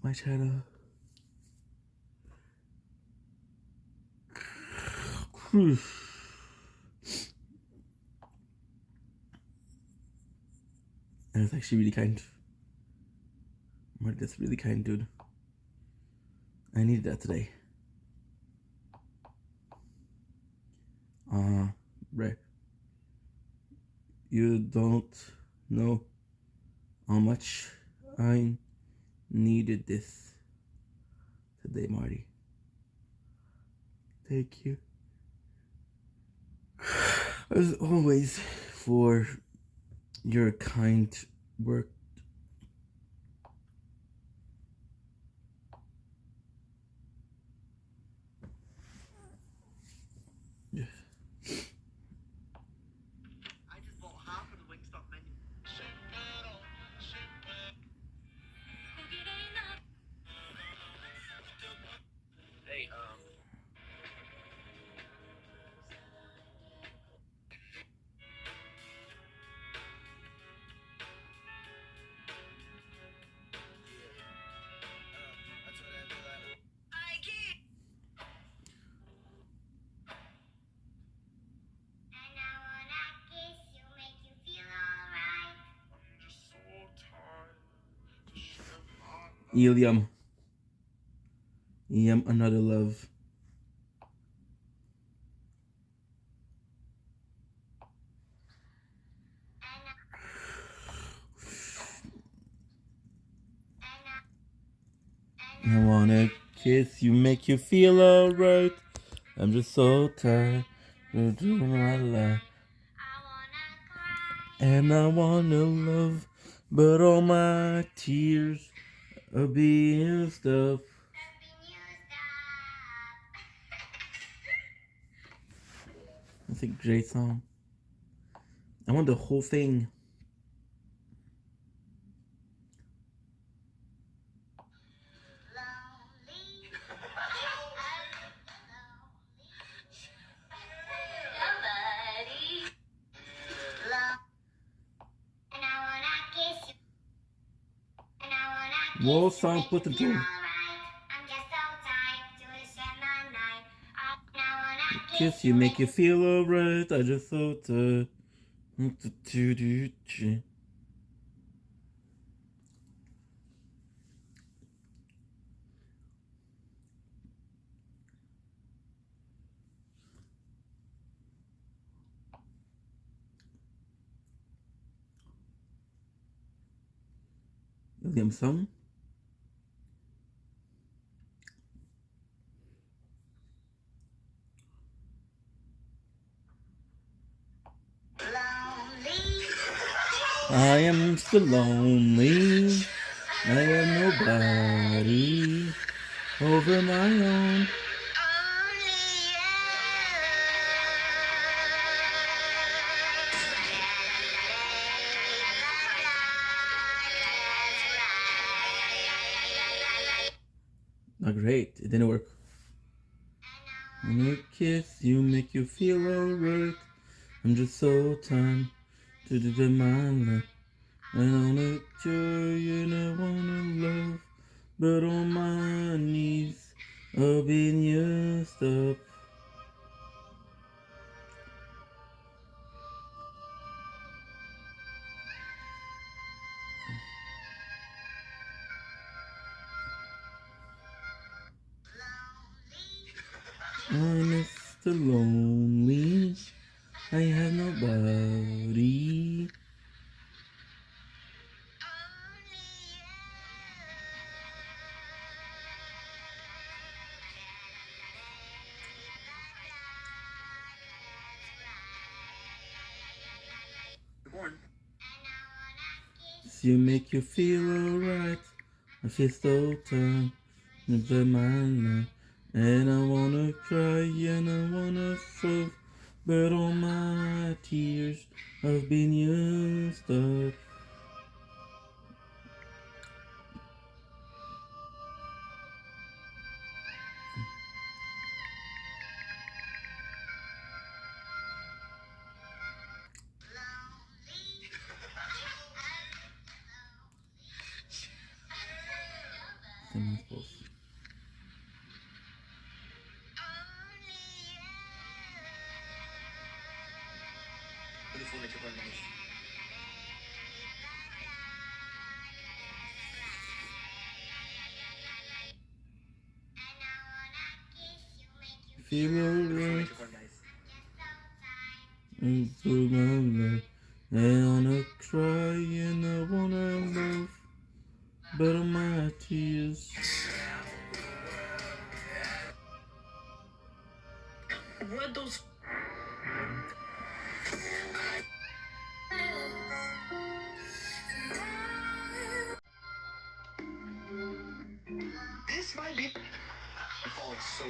My shadow. That was actually really kind. Marty, that's really kind, dude. I needed that today. Bruh. You don't know how much I needed this today, Marty. Thank you. As always, for your kind work. Hey, Ilium. Another love. I wanna kiss you, make you feel alright. I'm just so tired of doing my life. And I wanna love, but all my tears are being used up. That's a great song. I want the whole thing. More song put them through. Kiss you, make you feel alright. I just thought William song. I am so lonely. I have nobody over my own. Not great. It didn't work. When I kiss you, make you feel alright. I'm just so tired to do my life. I wanna joy and I wanna love, but on my knees I've been used up. I'm Mr. Lonely. I have nobody. You make you feel alright. I feel so tired of my life. And I wanna cry and I wanna sob, but all my tears have been used up. faut l'équipe nice. Feel alright. And for my life, I wanna cry and I wanna love, but all my tears. What those? This might be. I'm falling so.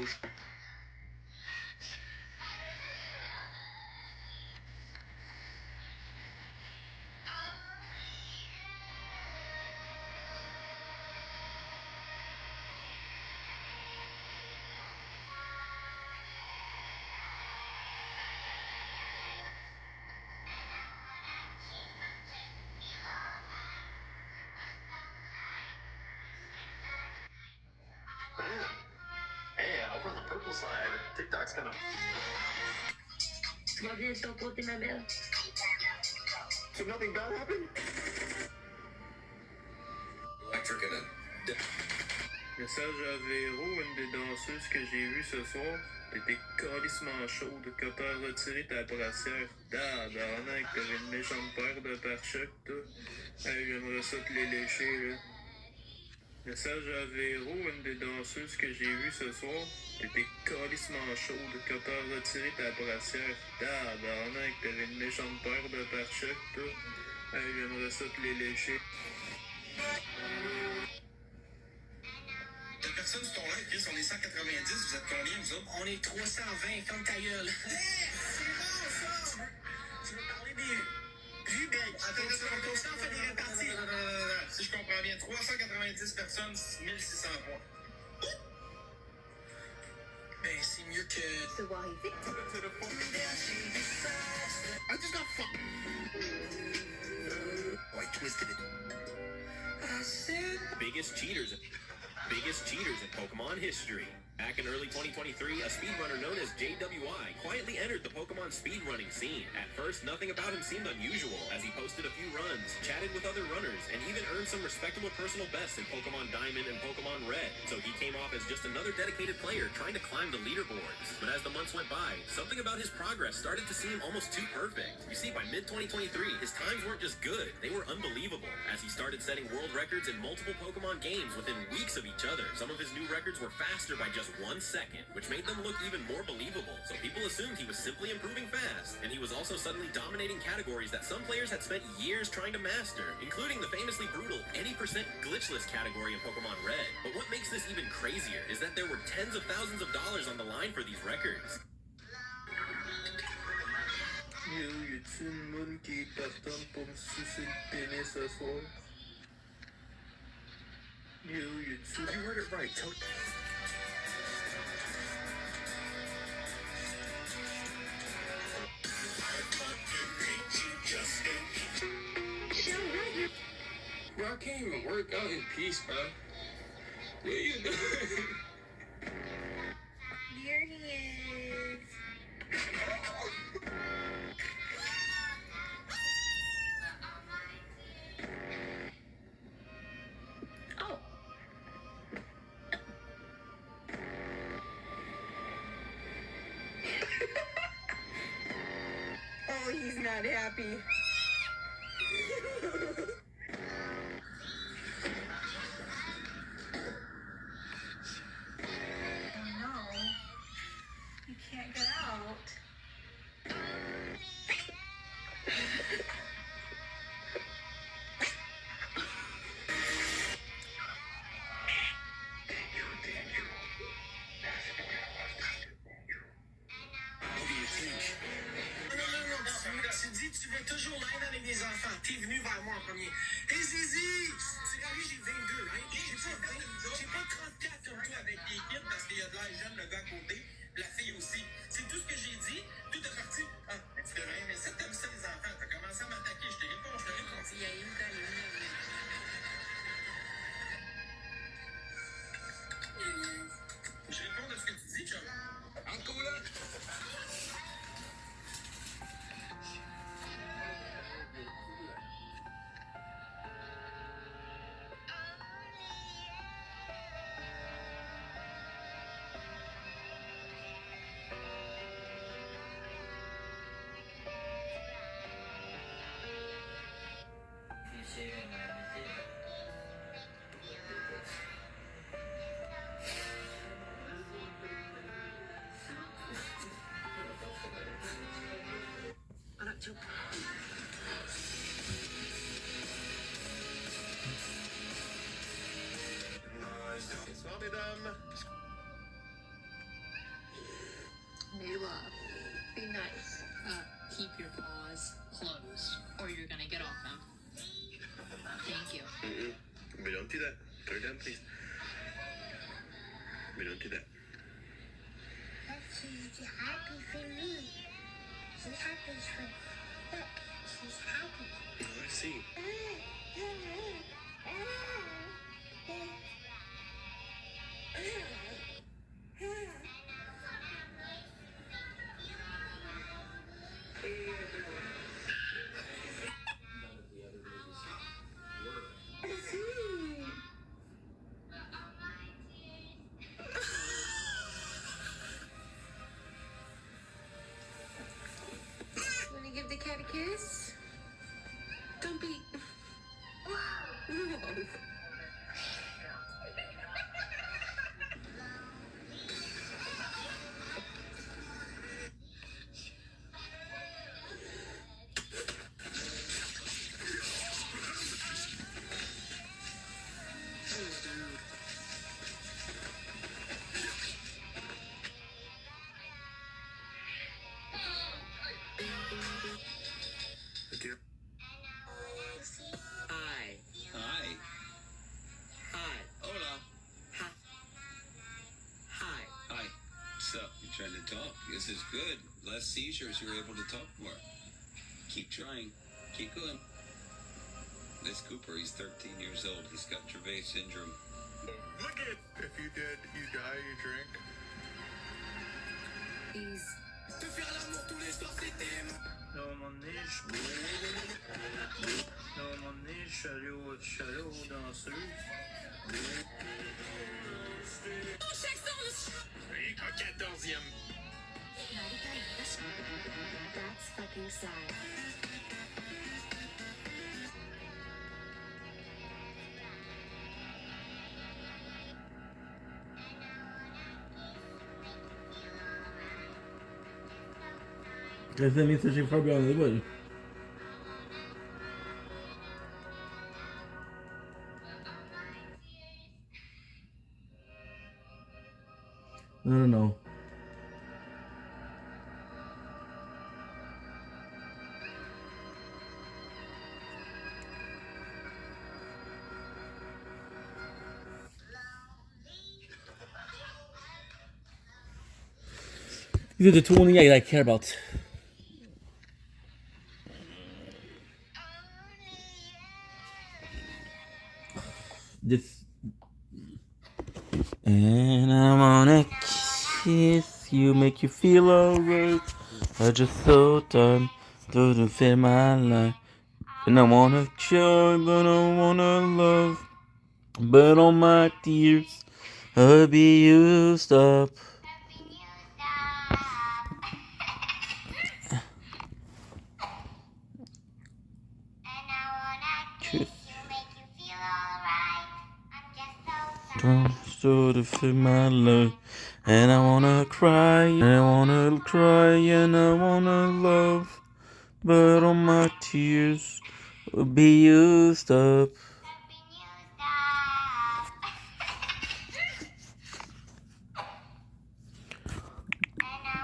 Hey, over on the purple side, TikTok's gonna. Tu vas bien de ton côté, ma belle? So nothing bad happened? Electric and a. Message à Véro, une des danseuses que j'ai vues ce soir. T'étais calissement chaude quand t'as retiré ta brassière. Tabarnak, t'avais une méchante paire de pare-chocs, toi. Hey, j'aimerais ça te les lécher, là. Message à Véro, une des danseuses que j'ai vues ce soir. T'étais calissement chaude quand t'as retiré ta brassière. Tabarnak, t'avais une méchante paire de pare-chocs, toi. Hey, j'aimerais ça te les lécher. T'as personne sur ton live, Chris, on est 190, vous êtes combien, vous autres? On est 320, ferme ta gueule. C'est bon, ça! Tu veux parler des vues, Greg? Attends, on fait des réparties. Si je comprends bien, 390 personnes, 1600 points. Ben, c'est mieux que... Se voir vite. I just got fucked. Oh, I twisted it. I said... Biggest cheaters in Pokemon history. Back in early 2023, a speedrunner known as JWI quietly entered the Pokemon speedrunning scene. At first, nothing about him seemed unusual, as he posted a few runs, chatted with other runners, and even earned some respectable personal bests in Pokemon Diamond and Pokemon Red. So he came off as just another dedicated player trying to climb the leaderboards. But as the months went by, something about his progress started to seem almost too perfect. You see, by mid-2023, his times weren't just good, they were unbelievable, as he started setting world records in multiple Pokemon games within weeks of each other. Some of his new records were faster by just 1 second, which made them look even more believable. So people assumed he was simply improving fast, and he was also suddenly dominating categories that some players had spent years trying to master, including the famously brutal 80% glitchless category in Pokemon Red. But what makes this even crazier is that there were tens of thousands of dollars on the line for these records. Yo, y'a-tu une moule qui est partante pour me sucer le pénis ce soir? Yo, y'a-tu... You heard it right, Toad. Bro, I can't even work out in peace, bro. What are you doing? Here he is. Oh. Oh, he's not happy. Oh no. You can't get out. Tu dis tu veux toujours l'aide avec des enfants. T'es venu vers moi en premier. Hey Zizi! Tu as vu, j'ai 22, hein? J'ai pas 34 comme toi avec les kids parce qu'il y a de l'air jeune, le gars à côté, la fille aussi. C'est tout ce que j'ai dit. Tout est parti. Ah, tu devrais aimer ça, t'aimes ça les enfants. T'as commencé à m'attaquer, je te réponds. Je réponds de ce que tu dis, chum. En couleur. Bonsoir, mesdames. Mila, be nice. Keep your paws closed, or you're gonna get off them. Thank you. We don't do that. Throw it down, please. We don't do that. She's happy for me. She's happy for... Look, she's happy. Oh, I see. Wanna give the cat a kiss? Don't be... No. Hi. Hi. Hi. Hola. Hi. Hi. Hi. So, you're trying to talk. This is good. Less seizures, you're able to talk more. Keep trying. Keep going. This Cooper, he's 13 years old. He's got Dravet syndrome. Look at if you did, you die, you drink. He's... À un moment donné, je suis allé aux danseuses. Et en 14e. That's fucking sad. Guess that means searching far beyond the wood. No. These are the two only guys I care about. This. And I wanna kiss you, make you feel alright. I just so time to fit my life. And I wanna cry, but I wanna love. But all my tears will be used up. Kiss. So to fit my life. And I wanna cry, and I wanna cry, and I wanna love. But all my tears will be used up.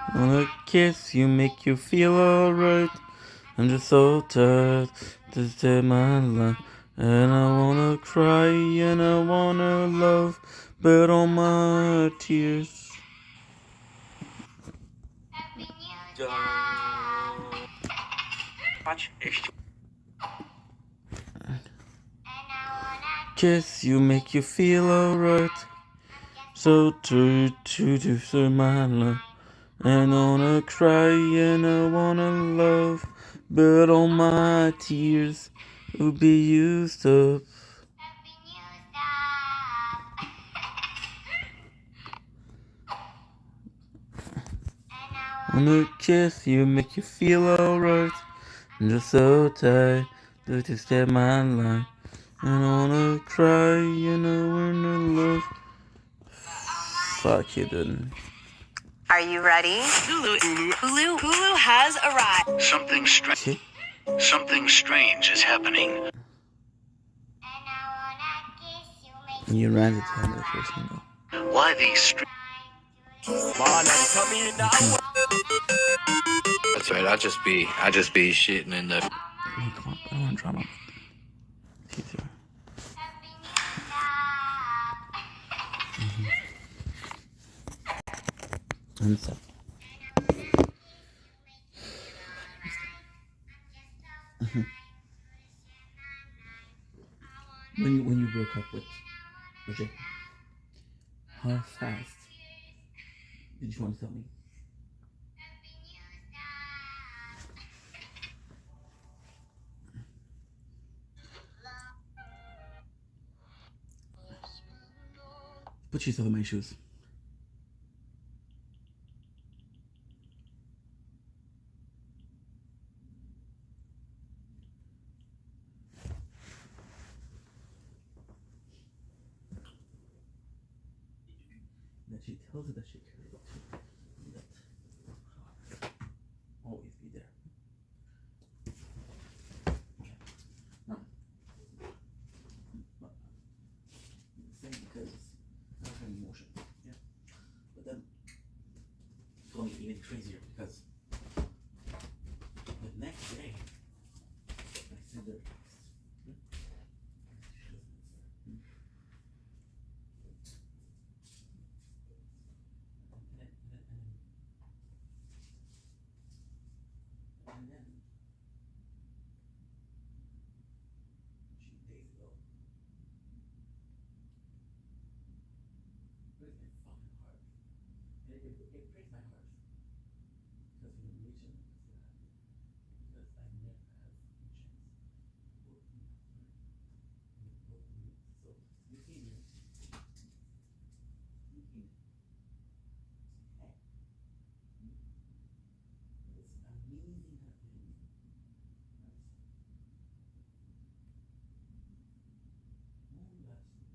I wanna kiss you, make you feel alright. I'm just so tired to stay my life. And I wanna cry, and I wanna love. But all my tears. Kiss you, make you feel alright. So to save my life. And I wanna cry, and I wanna love. But all my tears will be used up. I wanna kiss you, make you feel alright. I'm just so tired to stay my life. And I wanna cry, and I wanna love. Fuck you, dude. Are you ready? Hulu has arrived. Something strange is happening. You ran to tell me the first single. Why these That's right. I just be shitting in the. Oh, come on, I don't want drama. It's easier. And so. When you broke up with Roger, how fast did you want to tell me? Put yourself in my shoes. That she tells her that she cares about you. That always be there. Okay. Now, saying because I have an emotion. Yeah. But then it's going to be even crazier because the next day I send her a text. And then, days ago, breaks my fucking heart. And it breaks my heart. Because in a relation like this, because I never had a chance to work in that way. So, you came here. You came here. Hey. It's amazing how to do it. One last thing.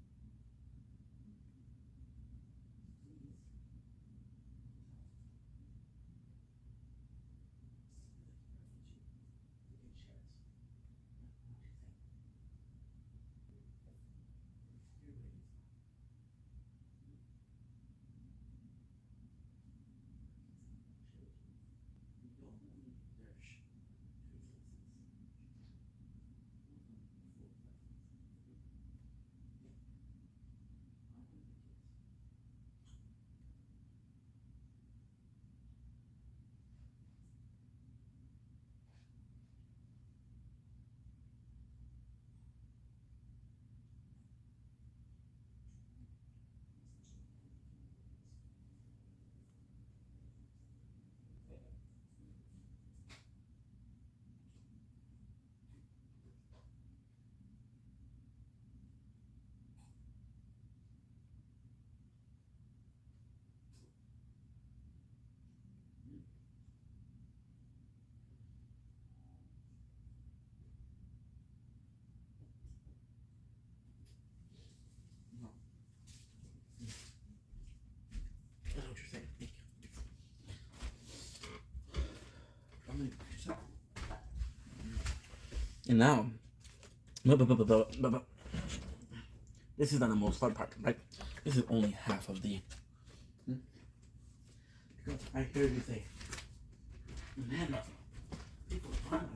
Please. I know what you're saying. I'm gonna put yourself. And now, this is not the most fun part, right? This is only half of the. Because I hear you say, man, people find me.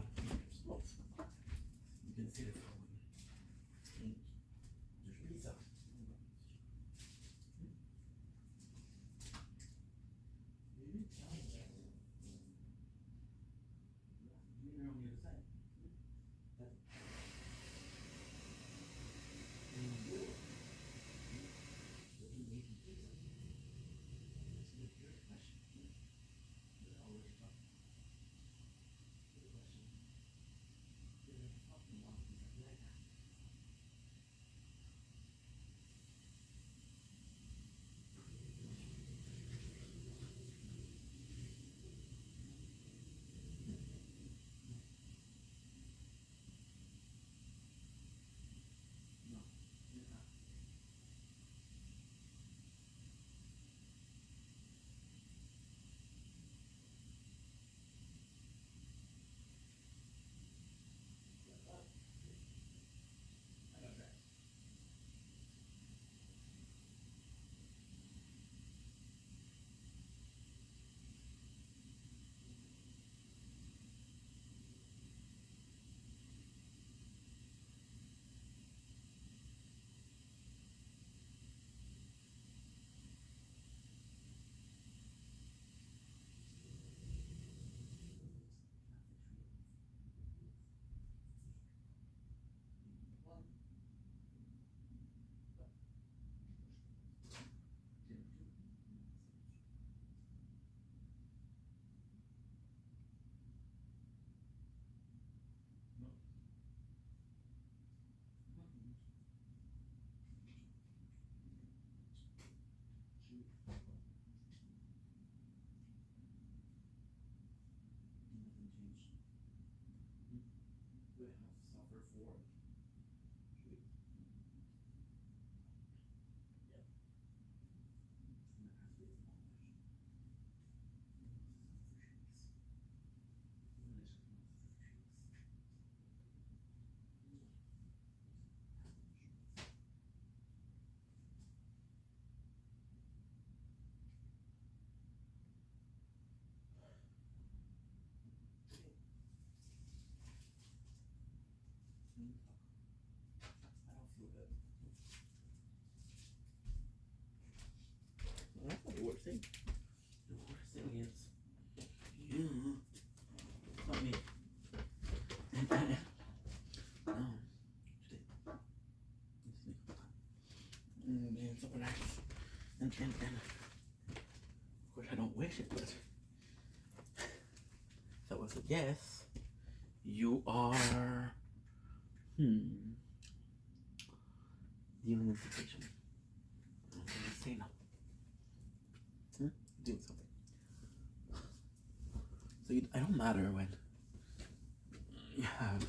You can see this. Just really sucks. That's not the worst thing. The worst thing is you. Not me. No. Being so relaxed. And of course I don't wish it, but if that was a yes, you are dealing with the situation. I'm gonna say no. Doing something. So I don't matter when you have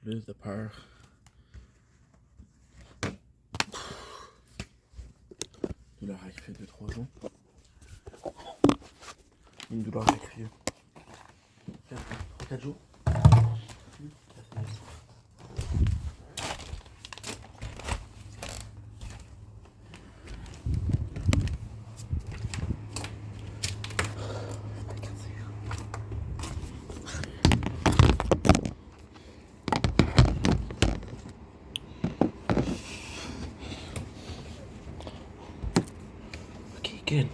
lose the power. Douleur accrue de 3 jours. Une douleur accrue. 4 jours. Okay, good.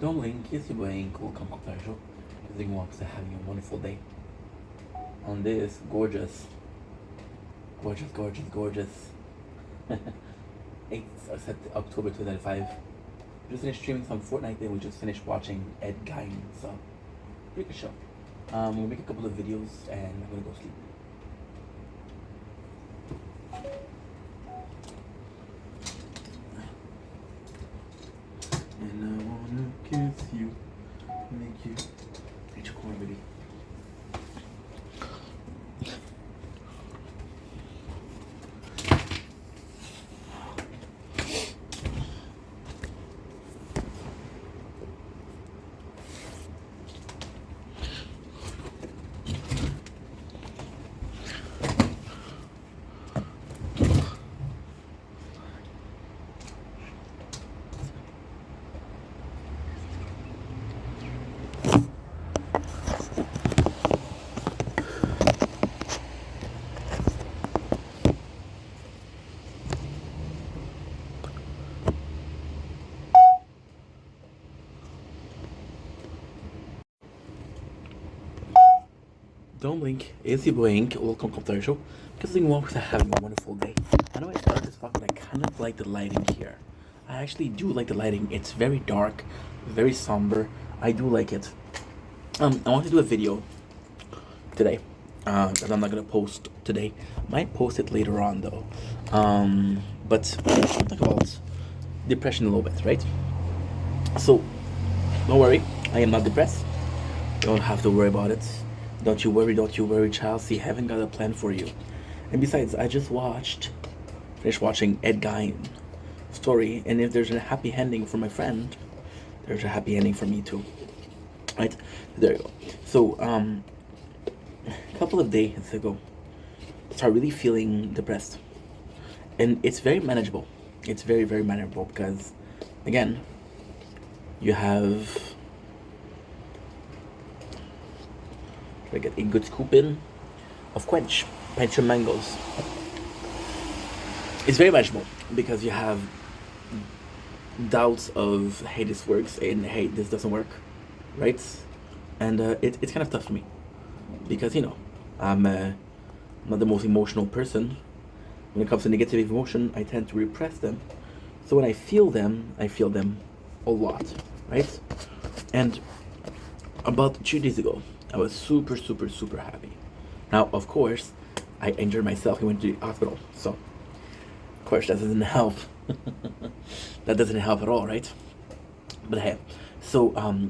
Don't worry, in case you were in cool comfortable, because you want to having a wonderful day on this gorgeous 8th of October 2005. We just finished streaming some Fortnite, then we just finished watching Ed Gein, so pretty good show. We'll make a couple of videos and I'm gonna go sleep. And I wanna kiss you, make you reach a corner, baby. Don't blink. It's your boy Ink. Welcome to the show. Because you want to having a wonderful day. I know I started this vlog, but I kind of like the lighting here. I actually do like the lighting. It's very dark, very somber. I do like it. I want to do a video today that I'm not gonna post today. Might post it later on though. But talk about depression a little bit, right? So don't worry, I am not depressed. Don't have to worry about it. Don't you worry, child. See, heaven got a plan for you. And besides, I just finished watching Ed Gein story, and if there's a happy ending for my friend, there's a happy ending for me too. Right? There you go. So, a couple of days ago, I started really feeling depressed. And it's very manageable. It's very, very manageable because, again, you have... I get a good scoop in of quench mangoes. It's very manageable because you have doubts of hey, this works and hey, this doesn't work, right? And it's kind of tough for me because I'm not the most emotional person. When it comes to negative emotion, I tend to repress them. So when I feel them a lot, right? And about 2 days ago, I was super, super, super happy. Now, of course, I injured myself and went to the hospital. So, of course, that doesn't help. That doesn't help at all, right? But hey, so,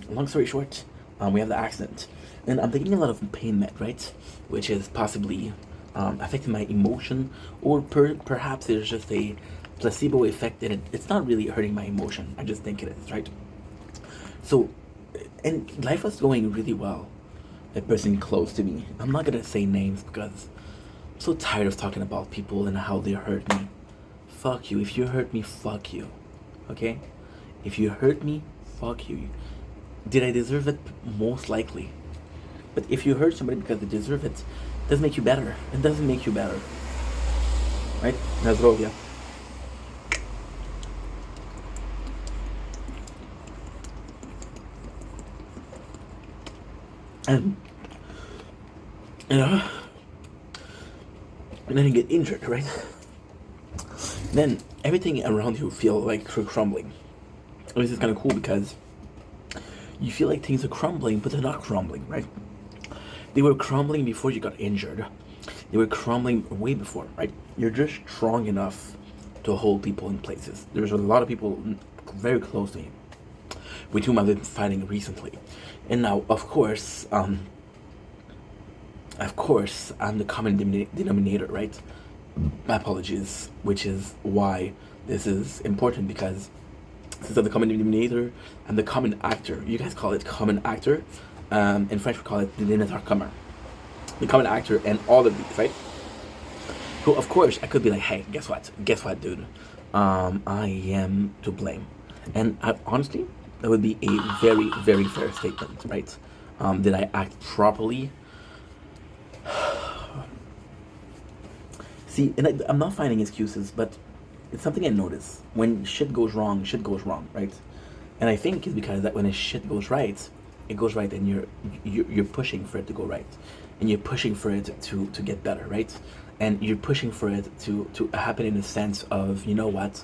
long story short, we have the accident. And I'm taking a lot of pain med, right? Which is possibly affecting my emotion. Or perhaps there's just a placebo effect and it's not really hurting my emotion. I just think it is, right? So, and life was going really well. A person close to me. I'm not gonna say names because I'm so tired of talking about people and how they hurt me. Fuck you. If you hurt me, fuck you. Okay? If you hurt me, fuck you. Did I deserve it? Most likely. But if you hurt somebody because they deserve it, it doesn't make you better. It doesn't make you better. Right? Nazdrovia. And and then you get injured, right? Then everything around you feel like crumbling. This is kind of cool because you feel like things are crumbling, but they're not crumbling, right? They were crumbling before you got injured. They were crumbling way before, right? You're just strong enough to hold people in places. There's a lot of people very close to me with whom I've been fighting recently. And now, of course, I'm the common denominator, right? My apologies, which is why this is important, because since I'm the common denominator, I'm the common actor. You guys call it common actor. In French, we call it the dénominateur commun. The common actor and all of these, right? So, of course, I could be like, hey, guess what? Guess what, dude? I am to blame. And honestly, that would be a very, very fair statement, right? Did I act properly? See, and I'm not finding excuses, but it's something I notice. When shit goes wrong, right? And I think it's because that when a shit goes right, it goes right, and you're pushing for it to go right, and you're pushing for it to get better, right? And you're pushing for it to happen in a sense of, you know what,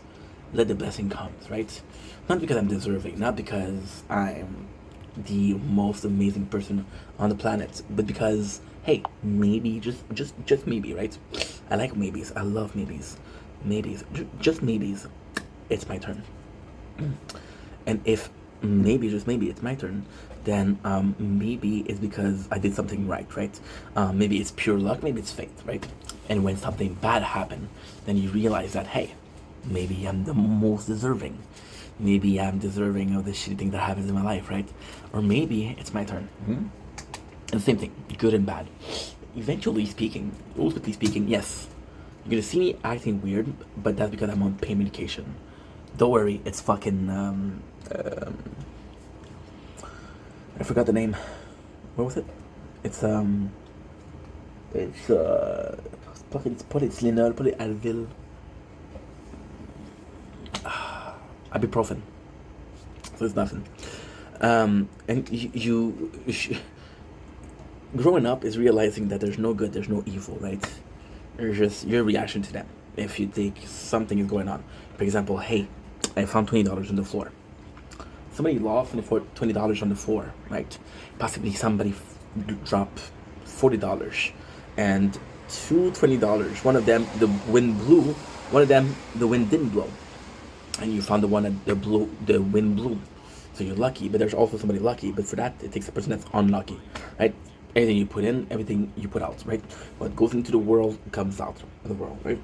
let the blessing come, right? Not because I'm deserving, not because I'm the most amazing person on the planet, but because, hey, maybe, just maybe, right? I like maybes. I love maybes. Maybes. Just maybes. It's my turn. And if maybe, just maybe, it's my turn, then maybe it's because I did something right? Maybe it's pure luck, maybe it's fate, right? And when something bad happened, then you realize that, hey, maybe I'm the most deserving. Maybe I'm deserving of the shitty thing that happens in my life, right? Or maybe it's my turn. And the same thing, good and bad. Eventually speaking, ultimately speaking, yes, you're gonna see me acting weird, but that's because I'm on pain medication. Don't worry, it's fucking, I forgot the name. What was it? It's Polylinol, Polyadvil. Ibuprofen. So it's nothing. And growing up is realizing that there's no good, there's no evil, right? There's just your reaction to them. If you think something is going on, for example, hey, I found $20 on the floor. Somebody lost $20 on the floor, right? Possibly somebody dropped $40 and two $20. One of them the wind blew, one of them the wind didn't blow, and you found the one that the wind blew. So you're lucky, but there's also somebody lucky. But for that, it takes a person that's unlucky, right? Anything you put in, everything you put out, right? What goes into the world comes out of the world, right?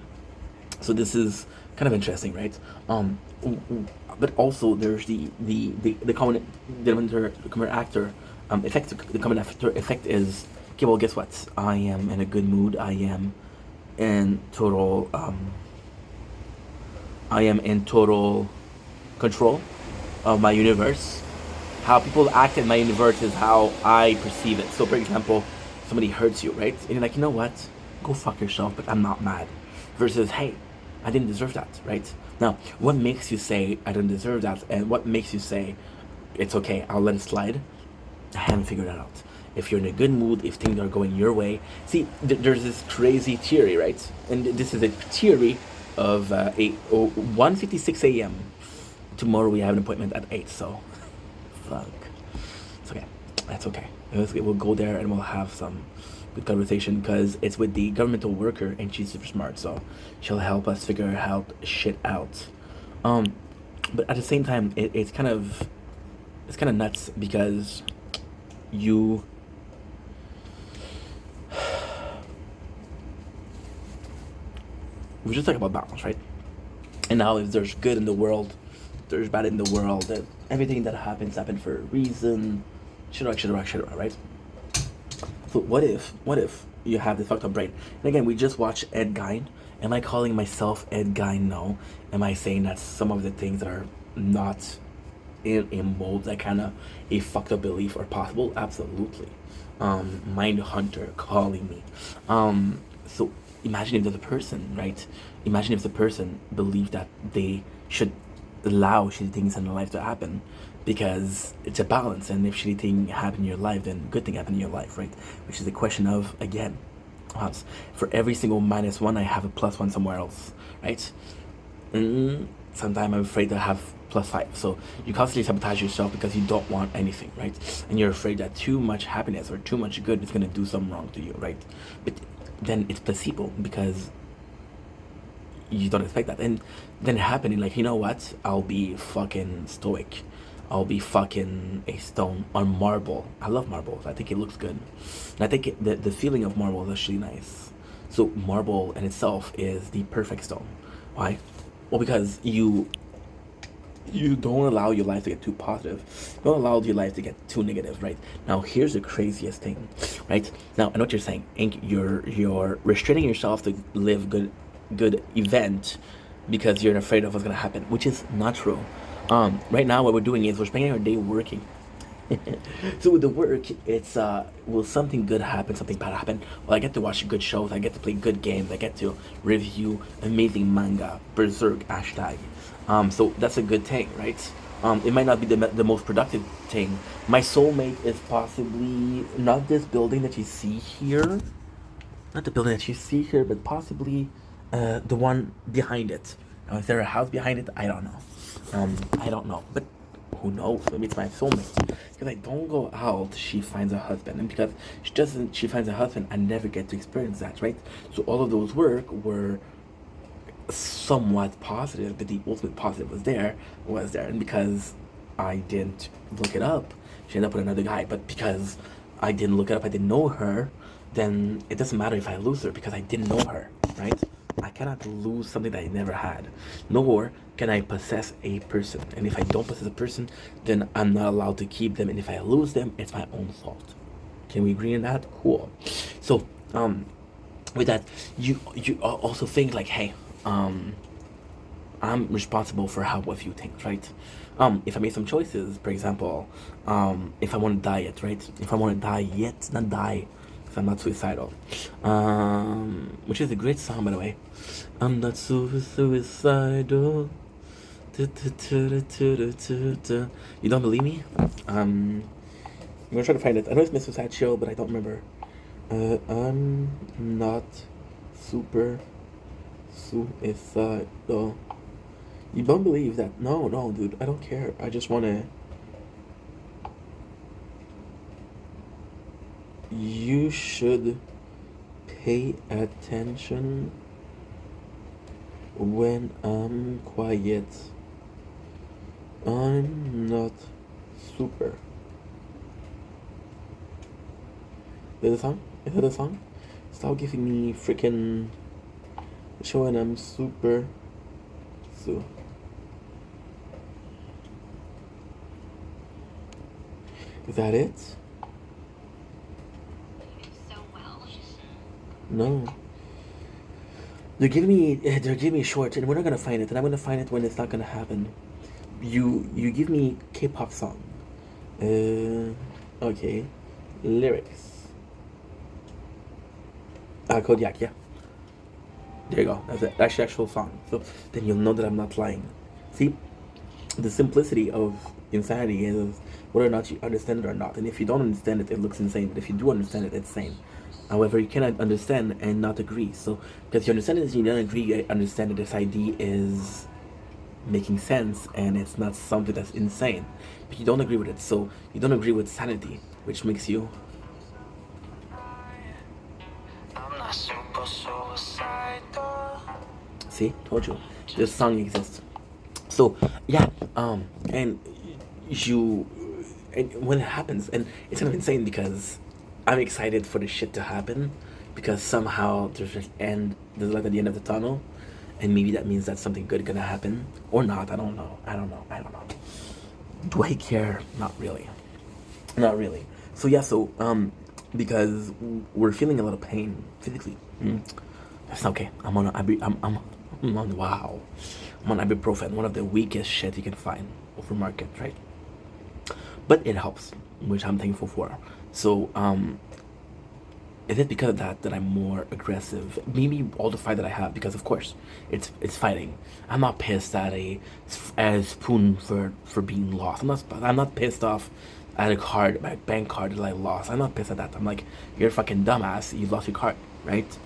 So this is kind of interesting, right? But also there's the common denominator, the common actor effect. The common actor effect is, okay, well, guess what? I am in a good mood. I am in total control of my universe. How people act in my universe is how I perceive it. So, for example, somebody hurts you, right? And you're like, you know what? Go fuck yourself, but I'm not mad. Versus, hey, I didn't deserve that, right? Now, what makes you say I don't deserve that, and what makes you say it's okay, I'll let it slide? I haven't figured that out. If you're in a good mood, if things are going your way. See, there's this crazy theory, right? And this is a theory of 1:56 a.m. Tomorrow we have an appointment at 8, so fuck. It's okay. That's okay. We'll go there and we'll have some good conversation, because it's with the governmental worker and she's super smart, so she'll help us figure shit out. But at the same time, it's kind of nuts, because we just talk about balance, right? And now if there's good in the world, there's bad in the world, that everything that happens for a reason, etc., right? So what if you have this fucked up brain? And again, we just watched Ed Gein. Am I calling myself Ed Gein? No. Am I saying that some of the things that are not in mold, that kind of a fucked up belief are possible? Absolutely. Mind Hunter calling me. So imagine if there's a person, right? Imagine if the person believed that they should allow shitty things in their life to happen, because it's a balance, and if shitty thing happen in your life, then good thing happen in your life, right? Which is the question of, again, for every single -1, I have a +1 somewhere else, right? Sometimes I'm afraid to have +5. So you constantly sabotage yourself because you don't want anything, right? And you're afraid that too much happiness or too much good is going to do something wrong to you, right? But then it's placebo, because you don't expect that. And then happening, like, you know what? I'll be fucking stoic. I'll be fucking a stone on marble. I love marbles. I think it looks good. And I think the feeling of marble is actually nice. So marble in itself is the perfect stone. Why? Well, because you don't allow your life to get too positive. You don't allow your life to get too negative, right? Now, here's the craziest thing, right? Now, I know what you're saying. You're restraining yourself to live good event because you're afraid of what's gonna happen, which is not true. Right now what we're doing is we're spending our day working. So with the work, it's will something good happen, something bad happen? Well, I get to watch good shows, I get to play good games, I get to review amazing manga, Berserk #. So that's a good thing, right? It might not be the most productive thing. My soulmate is possibly not this building that you see here, not the building that you see here, but possibly the one behind it. Now, is there a house behind it? I don't know. I don't know, but who knows? Maybe it's my soulmate. Because I don't go out, she finds a husband, and because she finds a husband, I never get to experience that, right? So all of those work were somewhat positive, but the ultimate positive was there, and because I didn't look it up, she ended up with another guy. But because I didn't look it up, I didn't know her, then it doesn't matter if I lose her, because I didn't know her, right? I cannot lose something that I never had, nor can I possess a person. And if I don't possess a person, then I'm not allowed to keep them. And if I lose them, it's my own fault. Can we agree on that? Cool. So, with that, you also think like, hey, I'm responsible for how a few things, right? If I made some choices, for example, if I want to diet, right? If I want to die yet, not die. I'm not suicidal, which is a great song, by the way. I'm not suicidal. You don't believe me? I'm gonna try to find it. I know it's Mr. Sad Show, but I don't remember I'm not super suicidal. You don't believe that? No, dude. I don't care. I just wanna. You should pay attention when I'm quiet. I'm not super. Is that a song? Is that a song? Stop giving me freaking showing I'm super. So. Is that it? No. They're giving me a short, and we're not gonna find it, and I'm gonna find it when it's not gonna happen. You give me K-pop song. Okay. Lyrics. Kodiak, yeah. There you go. That's the actual song. So then you'll know that I'm not lying. See, the simplicity of insanity is whether or not you understand it or not. And if you don't understand it, it looks insane. But if you do understand it, it's sane. However, you cannot understand and not agree. So because you understand it and you don't agree, you understand that this idea is making sense and it's not something that's insane. But you don't agree with it. So you don't agree with sanity, which makes you. See, told you, this song exists. So yeah, and when it happens, and it's kind of insane because I'm excited for the shit to happen, because somehow there's light at the end of the tunnel, and maybe that means that something good gonna happen or not. I don't know. Do I care? Not really. So yeah, because we're feeling a lot of pain physically. That's okay. I'm on ibuprofen, one of the weakest shit you can find over market, right? But it helps, which I'm thankful for. So is it because of that I'm more aggressive? Maybe all the fight that I have, because of course it's fighting. I'm not pissed at a spoon for being lost. I'm not pissed off at my bank card that I lost. I'm not pissed at that. I'm like, you're a fucking dumbass, you lost your card, right?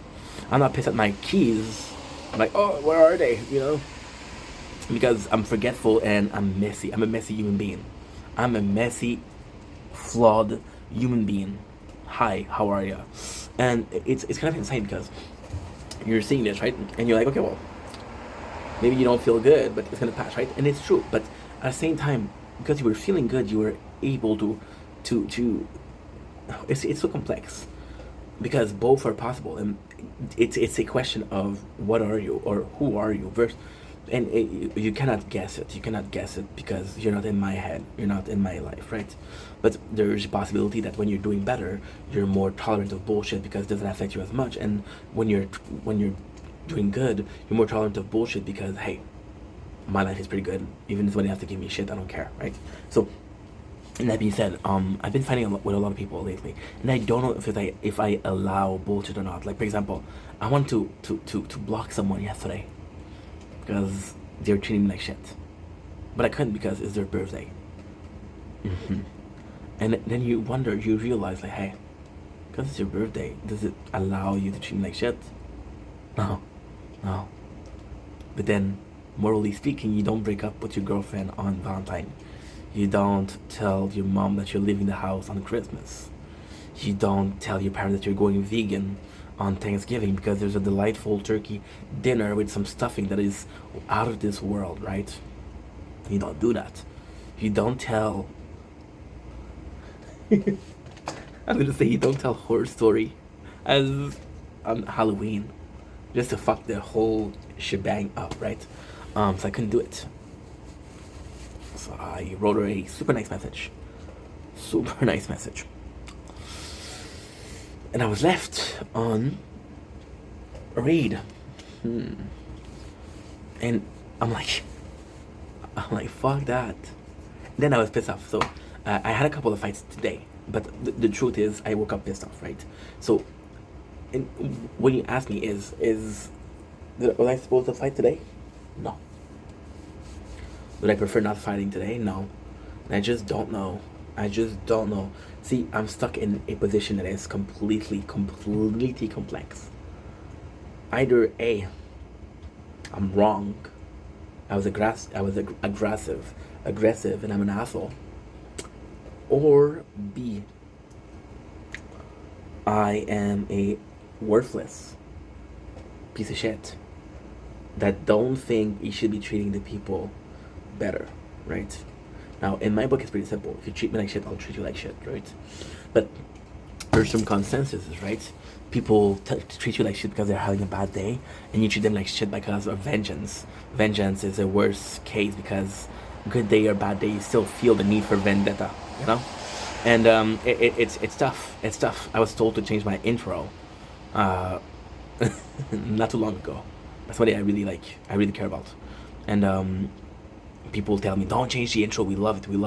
I'm not pissed at my keys. I'm like, oh, where are they? You know? Because I'm forgetful and I'm messy. I'm a messy human being. I'm a messy, flawed human being. Hi, how are you? And it's kind of insane because you're seeing this, right? And you're like, okay, well, maybe you don't feel good, but it's gonna pass, right? And it's true. But at the same time, because you were feeling good, you were able to it's so complex because both are possible, and it's a question of what are you or who are you versus. And you cannot guess it. You cannot guess it because you're not in my head. You're not in my life, right? But there's a possibility that when you're doing better, you're more tolerant of bullshit because it doesn't affect you as much. And when you're doing good, you're more tolerant of bullshit because, hey, my life is pretty good. Even if when they have to give me shit, I don't care, right? So, and that being said, I've been fighting with a lot of people lately, and I don't know if I allow bullshit or not. Like, for example, I want to block someone yesterday because they're treating me like shit, but I couldn't because it's their birthday. And then you realize, like, hey, because it's your birthday, does it allow you to treat me like shit? No. But then, morally speaking, you don't break up with your girlfriend on Valentine. You don't tell your mom that you're leaving the house on Christmas. You don't tell your parents that you're going vegan on Thanksgiving because there's a delightful turkey dinner with some stuffing that is out of this world, right? You don't do that. You don't tell. I'm gonna say you don't tell horror story as on Halloween just to fuck the whole shebang up, right? So I couldn't do it. So I wrote her a super nice message. And I was left on read. And I'm like, fuck that. Then I was pissed off. So I had a couple of fights today. But the truth is, I woke up pissed off, right? So, and when you ask me, was I supposed to fight today? No. Would I prefer not fighting today? No. And I just don't know I just don't know. See, I'm stuck in a position that is completely complex. Either A, I'm wrong. I was aggressive, and I'm an asshole. Or B, I am a worthless piece of shit that don't think you should be treating the people better, right? Now, in my book, it's pretty simple. If you treat me like shit, I'll treat you like shit, right? But there's some consensus, right? People treat you like shit because they're having a bad day, and you treat them like shit because of vengeance. Vengeance is a worse case because good day or bad day, you still feel the need for vendetta, you know? And it's tough. It's tough. I was told to change my intro not too long ago. That's what I really care about. And people tell me, don't change the intro, we love it. And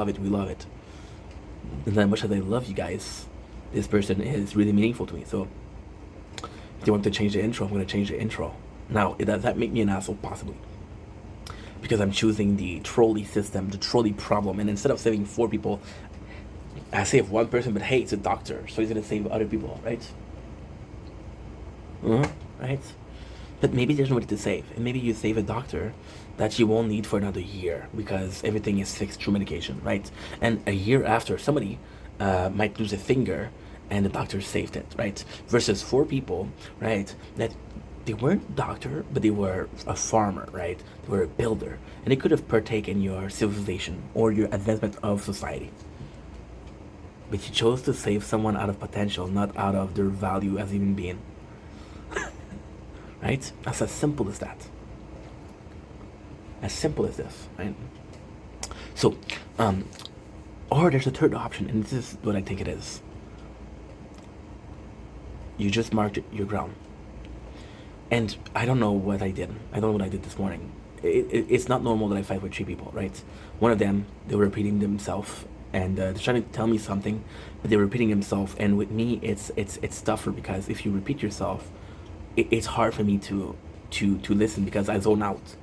as much as I love you guys, this person is really meaningful to me. So if they want to change the intro, I'm going to change the intro. Now, does that make me an asshole? Possibly. Because I'm choosing the trolley system, the trolley problem. And instead of saving 4 people, I save 1 person, but hey, it's a doctor, so he's going to save other people, right? Right? But maybe there's nobody to save. And maybe you save a doctor that you won't need for another year because everything is fixed through medication, right? And a year after, somebody might lose a finger and the doctor saved it, right? Versus 4 people, right, that they weren't a doctor, but they were a farmer, right? They were a builder. And they could have partaken in your civilization or your advancement of society. But you chose to save someone out of potential, not out of their value as a human being. Right? That's as simple as that. As simple as this, right? So, or there's a third option, and this is what I think it is. You just marked your ground. And I don't know what I did. I don't know what I did this morning. It's not normal that I fight with 3 people, right? One of them, they were repeating themselves, and they're trying to tell me something, but they're repeating themselves. And with me, it's tougher because if you repeat yourself, it's hard for me to listen because I zone out.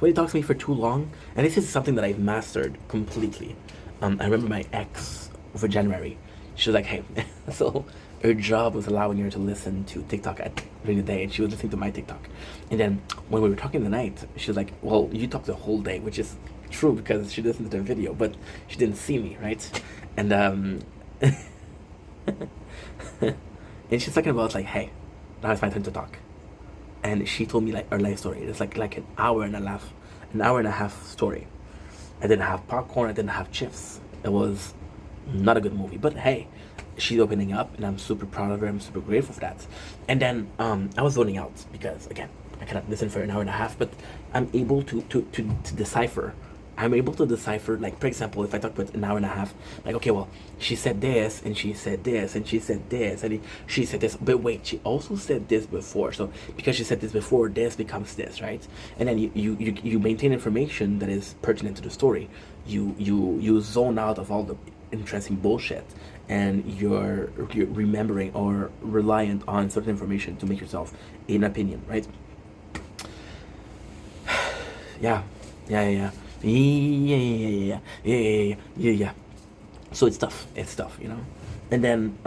When he talks to me for too long, and this is something that I've mastered completely. I remember my ex over January. She was like, hey, so her job was allowing her to listen to TikTok during the day, and she was listening to my TikTok. And then when we were talking the night, she was like, well, you talked the whole day, which is true because she listened to the video, but she didn't see me, right? And and she's talking about like, hey, now it's my turn to talk. And she told me like her life story. It's like an hour and a half story. I didn't have popcorn, I didn't have chips. It was not a good movie. But hey, she's opening up and I'm super proud of her. I'm super grateful for that. And then I was zoning out because again, I cannot listen for an hour and a half, but I'm able to decipher. I'm able to decipher, like, for example, if I talk about an hour and a half, like, okay, well, she said this, and she said this, and she said this, and she said this, but wait, she also said this before, so because she said this before, this becomes this, right? And then you maintain information that is pertinent to the story. You zone out of all the interesting bullshit, and you're remembering or reliant on certain information to make yourself an opinion, right? Yeah. So it's tough, you know. And then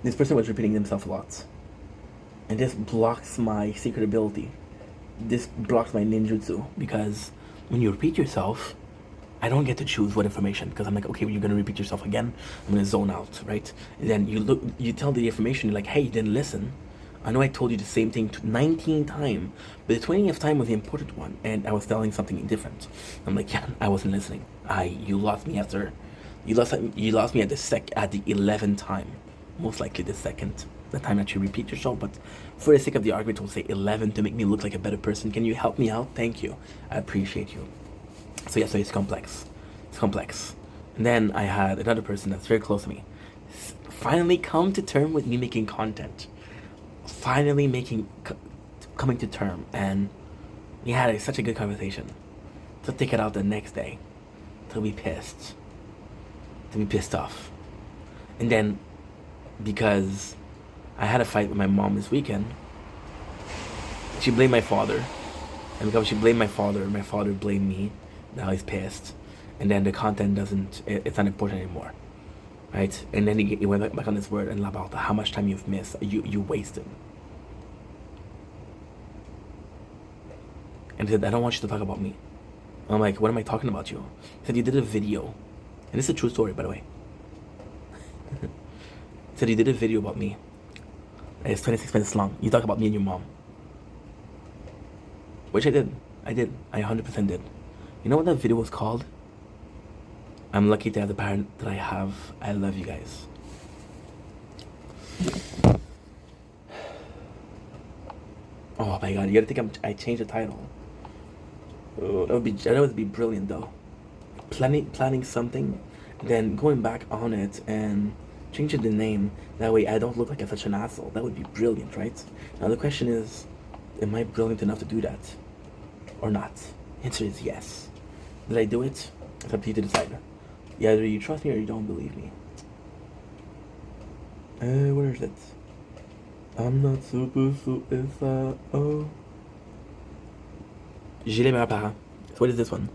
this person was repeating themselves a lot, and this blocks my secret ability. This blocks my ninjutsu because when you repeat yourself, I don't get to choose what information because I'm like, okay, well, you're gonna repeat yourself again. I'm gonna zone out, right? And then you tell the information, you're like, hey, you didn't listen. I know I told you the same thing 19 times, but the 20th time was the important one, and I was telling something different. I'm like, yeah, I wasn't listening. You lost me at the 11th time, most likely the time that you repeat yourself. But for the sake of the argument, we'll say 11 to make me look like a better person. Can you help me out? Thank you. I appreciate you. So yeah, so it's complex. And then I had another person that's very close to me finally come to term with me making content. Coming to term, and we had such a good conversation. To take it out the next day, to be pissed off, and then because I had a fight with my mom this weekend, she blamed my father, and because she blamed my father blamed me. Now he's pissed, and then the content it's not important anymore, right? And then he went back on this word and about how much time you've missed, you wasted. And he said, I don't want you to talk about me. I'm like, what am I talking about you? He said, you did a video, and this is a true story, by the way. He said, you did a video about me. It's 26 minutes long. You talk about me and your mom. Which I did. I 100% did. You know what that video was called? I'm lucky to have the parent that I have. I love you guys. Oh my god, you gotta think I changed the title. Oh, that would be brilliant though. Planning something, then going back on it and changing the name. That way I don't look like such an asshole. That would be brilliant, right? Now the question is, am I brilliant enough to do that? Or not? Answer is yes. Did I do it? It's up to you to decide. Either you trust me or you don't believe me. Where is it? I'm not supposed to if oh. J'ai les meilleurs parents. So what is this one?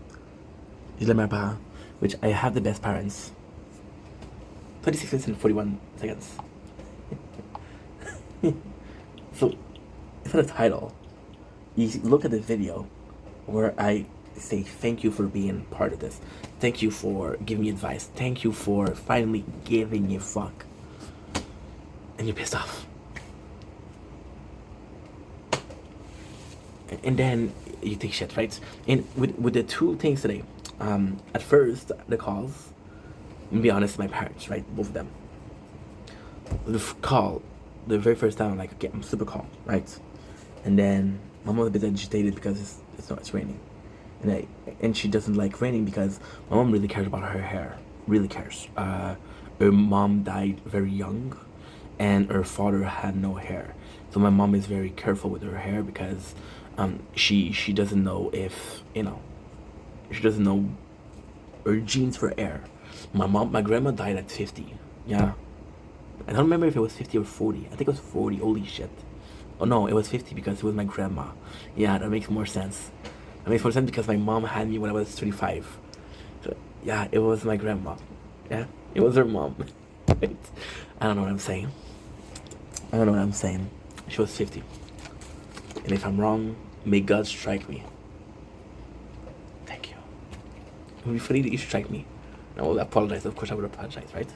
J'ai les meilleurs parents, which I have the best parents. 26 minutes and 41 seconds. So, it's not a title. You look at the video where I say thank you for being part of this. Thank you for giving me advice. Thank you for finally giving a fuck. And you're pissed off. And then you take shit, right? And with the two things today, at first, the calls, I'm gonna be honest, my parents, right? Both of them. The call, the very first time, I'm like, okay, I'm super calm, right? And then my mom was a bit agitated because it's raining. And she doesn't like raining because my mom really cares about her hair. Really cares. Her mom died very young and her father had no hair. So my mom is very careful with her hair because she doesn't know if, she doesn't know her genes for hair. My grandma died at 50. Yeah. I don't remember if it was 50 or 40. I think it was 40. Holy shit. Oh no, it was 50 because it was my grandma. Yeah, that makes more sense. That makes more sense because my mom had me when I was 35. So, yeah, it was my grandma. Yeah, it was her mom. Right? I don't know what I'm saying. She was 50. And if I'm wrong, may God strike me. Thank you. It would be funny that you strike me. I will apologize. Of course I would apologize, right?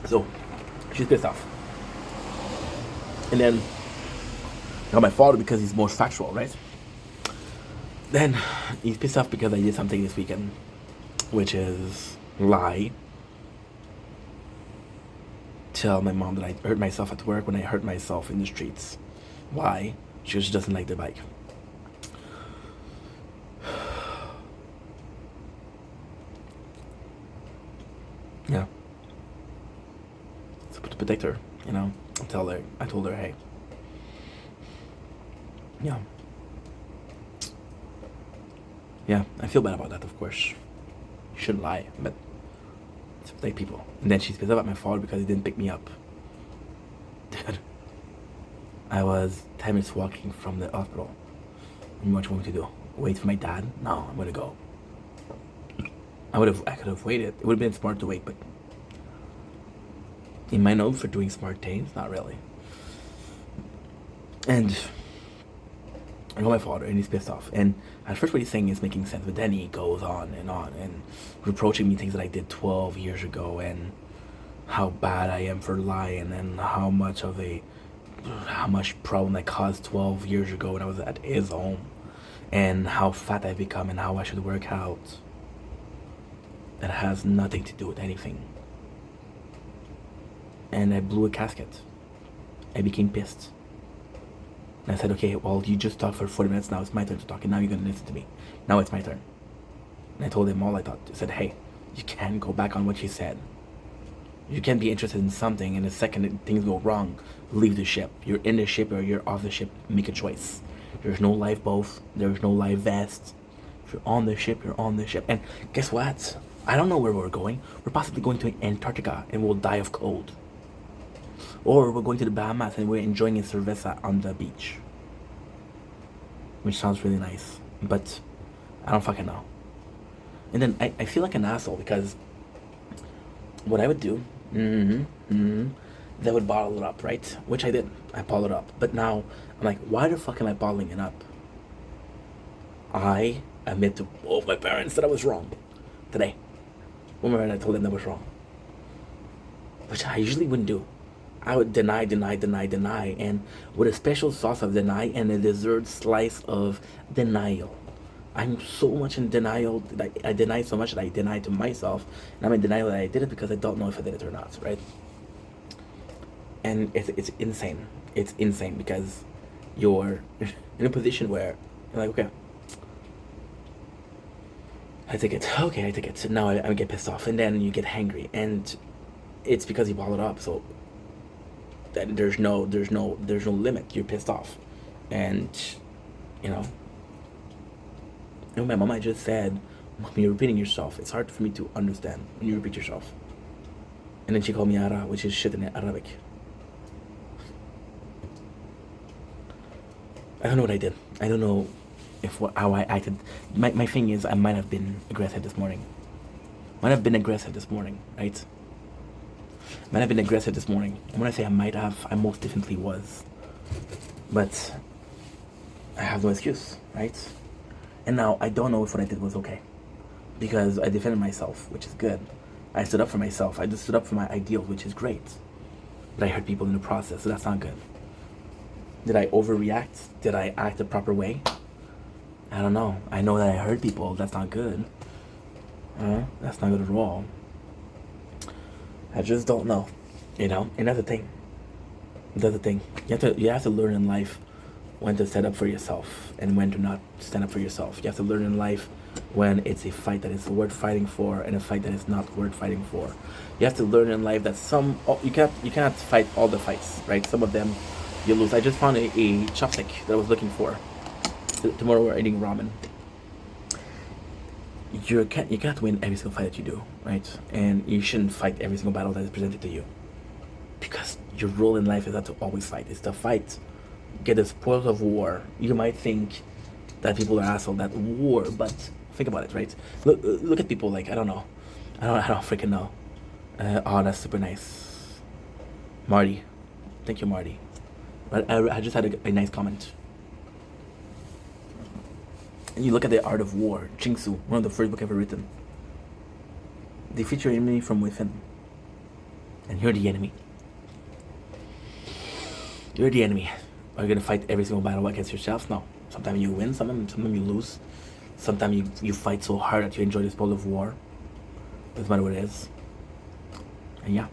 So, she's pissed off. And then, now my father, because he's more factual, right? Then, he's pissed off because I did something this weekend, which is lie. Tell my mom that I hurt myself at work when I hurt myself in the streets. Why? She just doesn't like the bike. Yeah. So to protect her, I told her, hey. Yeah. Yeah, I feel bad about that, of course. You shouldn't lie, but to protect people. And then she's pissed off at my father because he didn't pick me up. Dude. I was 10 minutes walking from the hospital. And what you want me to do? Wait for my dad? No, I'm gonna go. I could have waited. It would have been smart to wait, but am I known for doing smart things? Not really. And I know my father, and he's pissed off. And at first what he's saying is making sense, but then he goes on and reproaching me things that I did 12 years ago and how bad I am for lying and how much problem I caused 12 years ago when I was at his home and how fat I've become and how I should work out. That has nothing to do with anything. And I blew a casket. I became pissed. And I said, okay, well, you just talked for 40 minutes. Now it's my turn to talk. And now you're going to listen to me. Now it's my turn. And I told him all I thought. I said, hey, you can't go back on what you said. You can't be interested in something and the second that things go wrong, leave the ship. You're in the ship or you're off the ship. Make a choice. There's no lifeboat. There's no life vest. If you're on the ship, you're on the ship. And guess what? I don't know where we're going. We're possibly going to Antarctica and we'll die of cold. Or we're going to the Bahamas and we're enjoying a cerveza on the beach. which sounds really nice, but I don't fucking know. And then I feel like an asshole because what I would do, they would bottle it up, right? Which I did. I bottled it up. But now I'm like, why the fuck am I bottling it up? I admit to both my parents that I was wrong today. One moment I told them that was wrong, which I usually wouldn't do. I would deny, and with a special sauce of deny and a dessert slice of denial. I'm so much in denial that I deny so much that I deny to myself, and I'm in denial that I did it because I don't know if I did it or not, right? And it's insane. It's insane because you're in a position where you're like, okay, I take it. Okay, I take it. So now I get pissed off, and then you get hangry, and it's because you ball it up. So that there's no limit. You're pissed off, and you know. My mama just said, "Mom, you're repeating yourself. It's hard for me to understand when you repeat yourself." And then she called me Ara, which is shit in Arabic. I don't know what I did. I don't know how I acted. My thing is, I might have been aggressive this morning. Right? Might have been aggressive this morning. And when I say I might have, I most definitely was. But I have no excuse, right? And now I don't know if what I did was okay. Because I defended myself, which is good. I stood up for myself. I just stood up for my ideals, which is great. But I hurt people in the process, so that's not good. Did I overreact? Did I act the proper way? I don't know. I know that I hurt people. That's not good. That's not good at all. I just don't know. And that's the thing. You have to learn in life when to stand up for yourself and when to not stand up for yourself. You have to learn in life when it's a fight that is worth fighting for and a fight that is not worth fighting for. You have to learn in life that you cannot fight all the fights, right? Some of them you lose. I just found a chopstick that I was looking for. Tomorrow we're eating ramen. You cannot win every single fight that you do, right? And you shouldn't fight every single battle that is presented to you, because your role in life is not to always fight. It's to fight. Get the spoils of war. You might think that people are assholes at war, but think about it, right? Look at people like I don't freaking know. Oh, that's super nice, Marty. Thank you, Marty. But I just had a nice comment. And you look at The Art of War, Jing Tzu, one of the first books ever written. Defeat your enemy from within, and you're the enemy. You're the enemy. Are you gonna fight every single battle against yourself? No. Sometimes you win, sometimes you lose. Sometimes you fight so hard that you enjoy the spoil of war. Doesn't matter what it is. And yeah.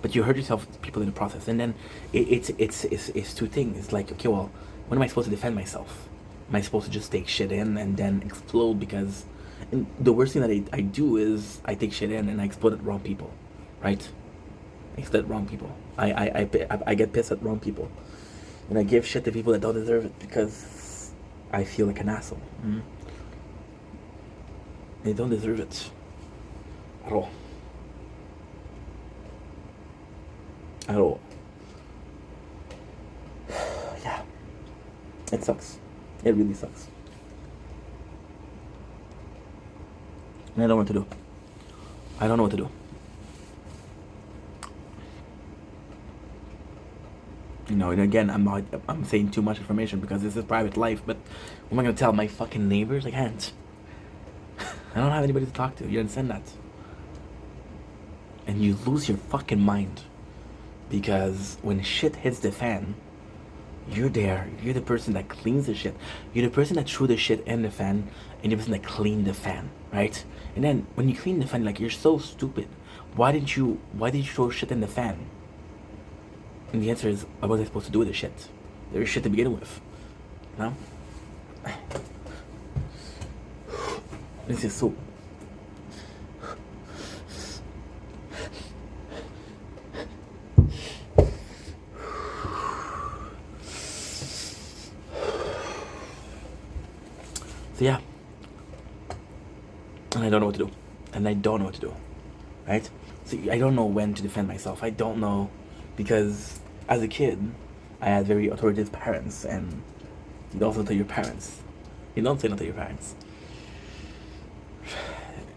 But you hurt yourself, people in the process. And then it's two things. It's like, okay, well, when am I supposed to defend myself? Am I supposed to just take shit in and then explode? Because the worst thing that I do is I take shit in and I explode at wrong people. Right? I explode at wrong people. I get pissed at wrong people. And I give shit to people that don't deserve it because I feel like an asshole. They don't deserve it at all. At all. Yeah. It sucks. It really sucks. And I don't know what to do. I don't know what to do. And again, I'm saying too much information because this is private life, but what am I gonna tell my fucking neighbors? I can't. I don't have anybody to talk to. You understand that? And you lose your fucking mind. Because when shit hits the fan, you're there. You're the person that cleans the shit. You're the person that threw the shit in the fan, and you're the person that cleaned the fan, right? And then when you clean the fan, you're so stupid. Why did you throw shit in the fan? And the answer is, what was I supposed to do with the shit? There was shit to begin with. No? This is so... So yeah. And I don't know what to do. Right? So I don't know when to defend myself. I don't know, because as a kid, I had very authoritative parents, and You don't say no to your parents. You don't say no to your parents.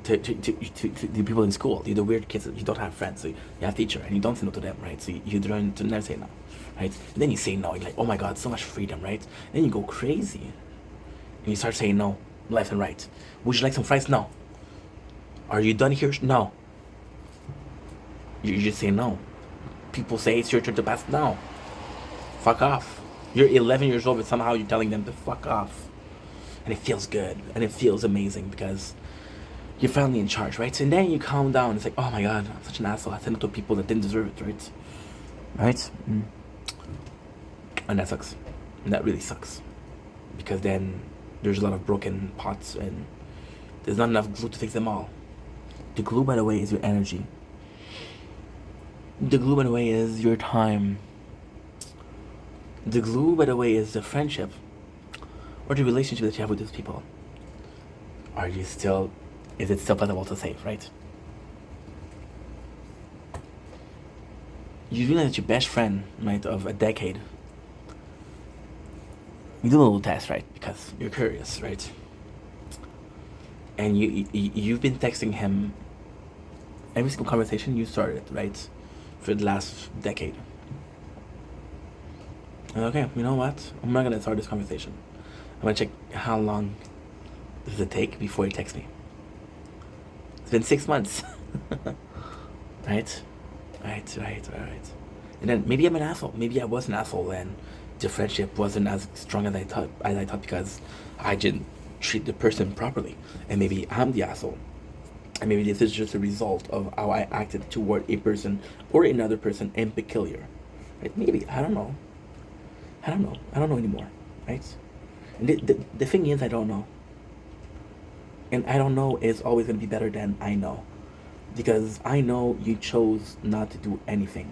To the people in school, you're the weird kids, you don't have friends, so you have teacher, and you don't say no to them, right? So you learn to never say no, right? And then you say no, you're like, oh my god, so much freedom, right? Then you go crazy, and you start saying no, left and right. Would you like some fries? No. Are you done here? No. You just say no. People say it's your turn to pass. No. Fuck off. You're 11 years old, but somehow you're telling them to fuck off. And it feels good, and it feels amazing, because you're finally in charge, right? And then you calm down. It's like, oh my god, I'm such an asshole. I said no to people that didn't deserve it, right? Right? And that sucks. And that really sucks. Because then there's a lot of broken pots, and there's not enough glue to fix them all. The glue, by the way, is your energy. The glue, by the way, is your time. The glue, by the way, is the friendship or the relationship that you have with those people. Is it still possible to save, right? You realize that your best friend, right, of a decade, you do a little test, right, because you're curious, right? And you've been texting him every single conversation you started, right, for the last decade. And okay, you know what? I'm not gonna start this conversation. I'm gonna check how long does it take before he texts me. It's been 6 months. Right? Right. And then maybe I'm an asshole. Maybe I was an asshole and the friendship wasn't as strong as I thought because I didn't treat the person properly. And maybe I'm the asshole. And maybe this is just a result of how I acted toward a person or another person in peculiar. Right? Maybe. I don't know. I don't know anymore. Right? And the thing is, I don't know. And I don't know is always going to be better than I know. Because I know you chose not to do anything.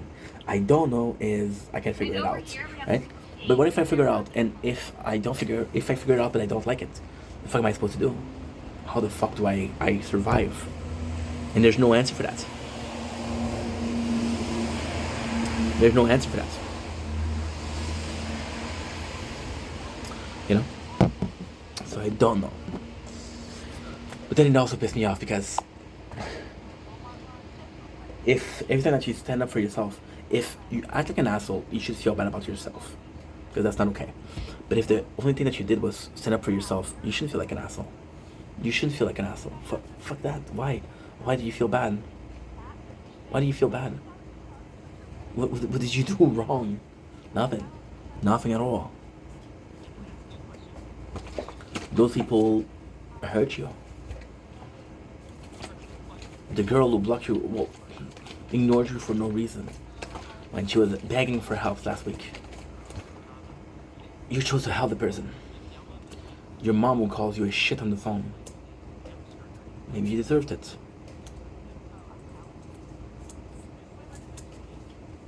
I don't know is I can figure it out. Right? But what if I figure it out, and if I figure it out but I don't like it? What the fuck am I supposed to do? How the fuck do I survive? And there's no answer for that. There's no answer for that. You know? So I don't know. But then it also pissed me off because if every time that you stand up for yourself, if you act like an asshole, you should feel bad about yourself. Because that's not okay. But if the only thing that you did was stand up for yourself, you shouldn't feel like an asshole. You shouldn't feel like an asshole. Fuck that. Why? Why do you feel bad? Why do you feel bad? What did you do wrong? Nothing. Nothing at all. Those people hurt you. The girl who blocked you, ignored you for no reason when she was begging for help last week. You chose to help the person. Your mom who calls you a shit on the phone. Maybe you deserved it.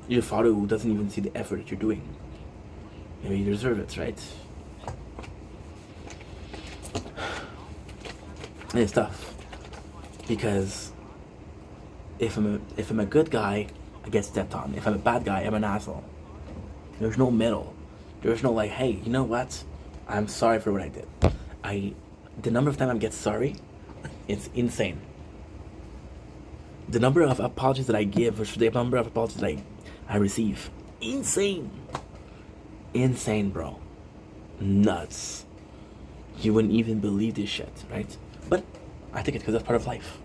Your father who doesn't even see the effort that you're doing. Maybe you deserve it, right? And it's tough. Because if I'm a good guy, I get stepped on. If I'm a bad guy, I'm an asshole. There's no middle. There's no like, hey, you know what? I'm sorry for what I did. The number of times I get sorry, it's insane. The number of apologies that I give versus the number of apologies that I receive, insane. Insane, bro. Nuts. You wouldn't even believe this shit, right? But I think it's because that's part of life.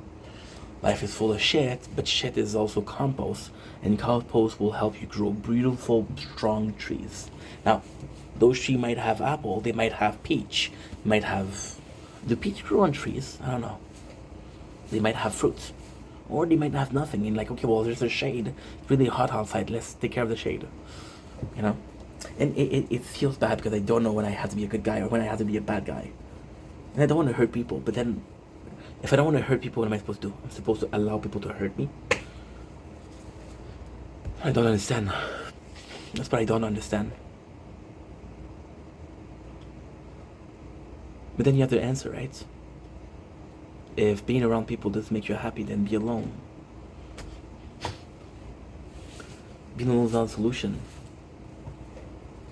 Life is full of shit, but shit is also compost, and compost will help you grow beautiful, strong trees. Now, those trees might have apple, they might have peach, might have... Do peach grow on trees? I don't know. They might have fruit. Or they might have nothing, and like, okay, well, there's a shade. It's really hot outside, let's take care of the shade. You know? And it feels bad because I don't know when I have to be a good guy or when I have to be a bad guy. And I don't want to hurt people, but then... If I don't want to hurt people, what am I supposed to do? I'm supposed to allow people to hurt me? I don't understand. That's what I don't understand. But then you have to answer, right? If being around people doesn't make you happy, then be alone. Being alone is not a solution.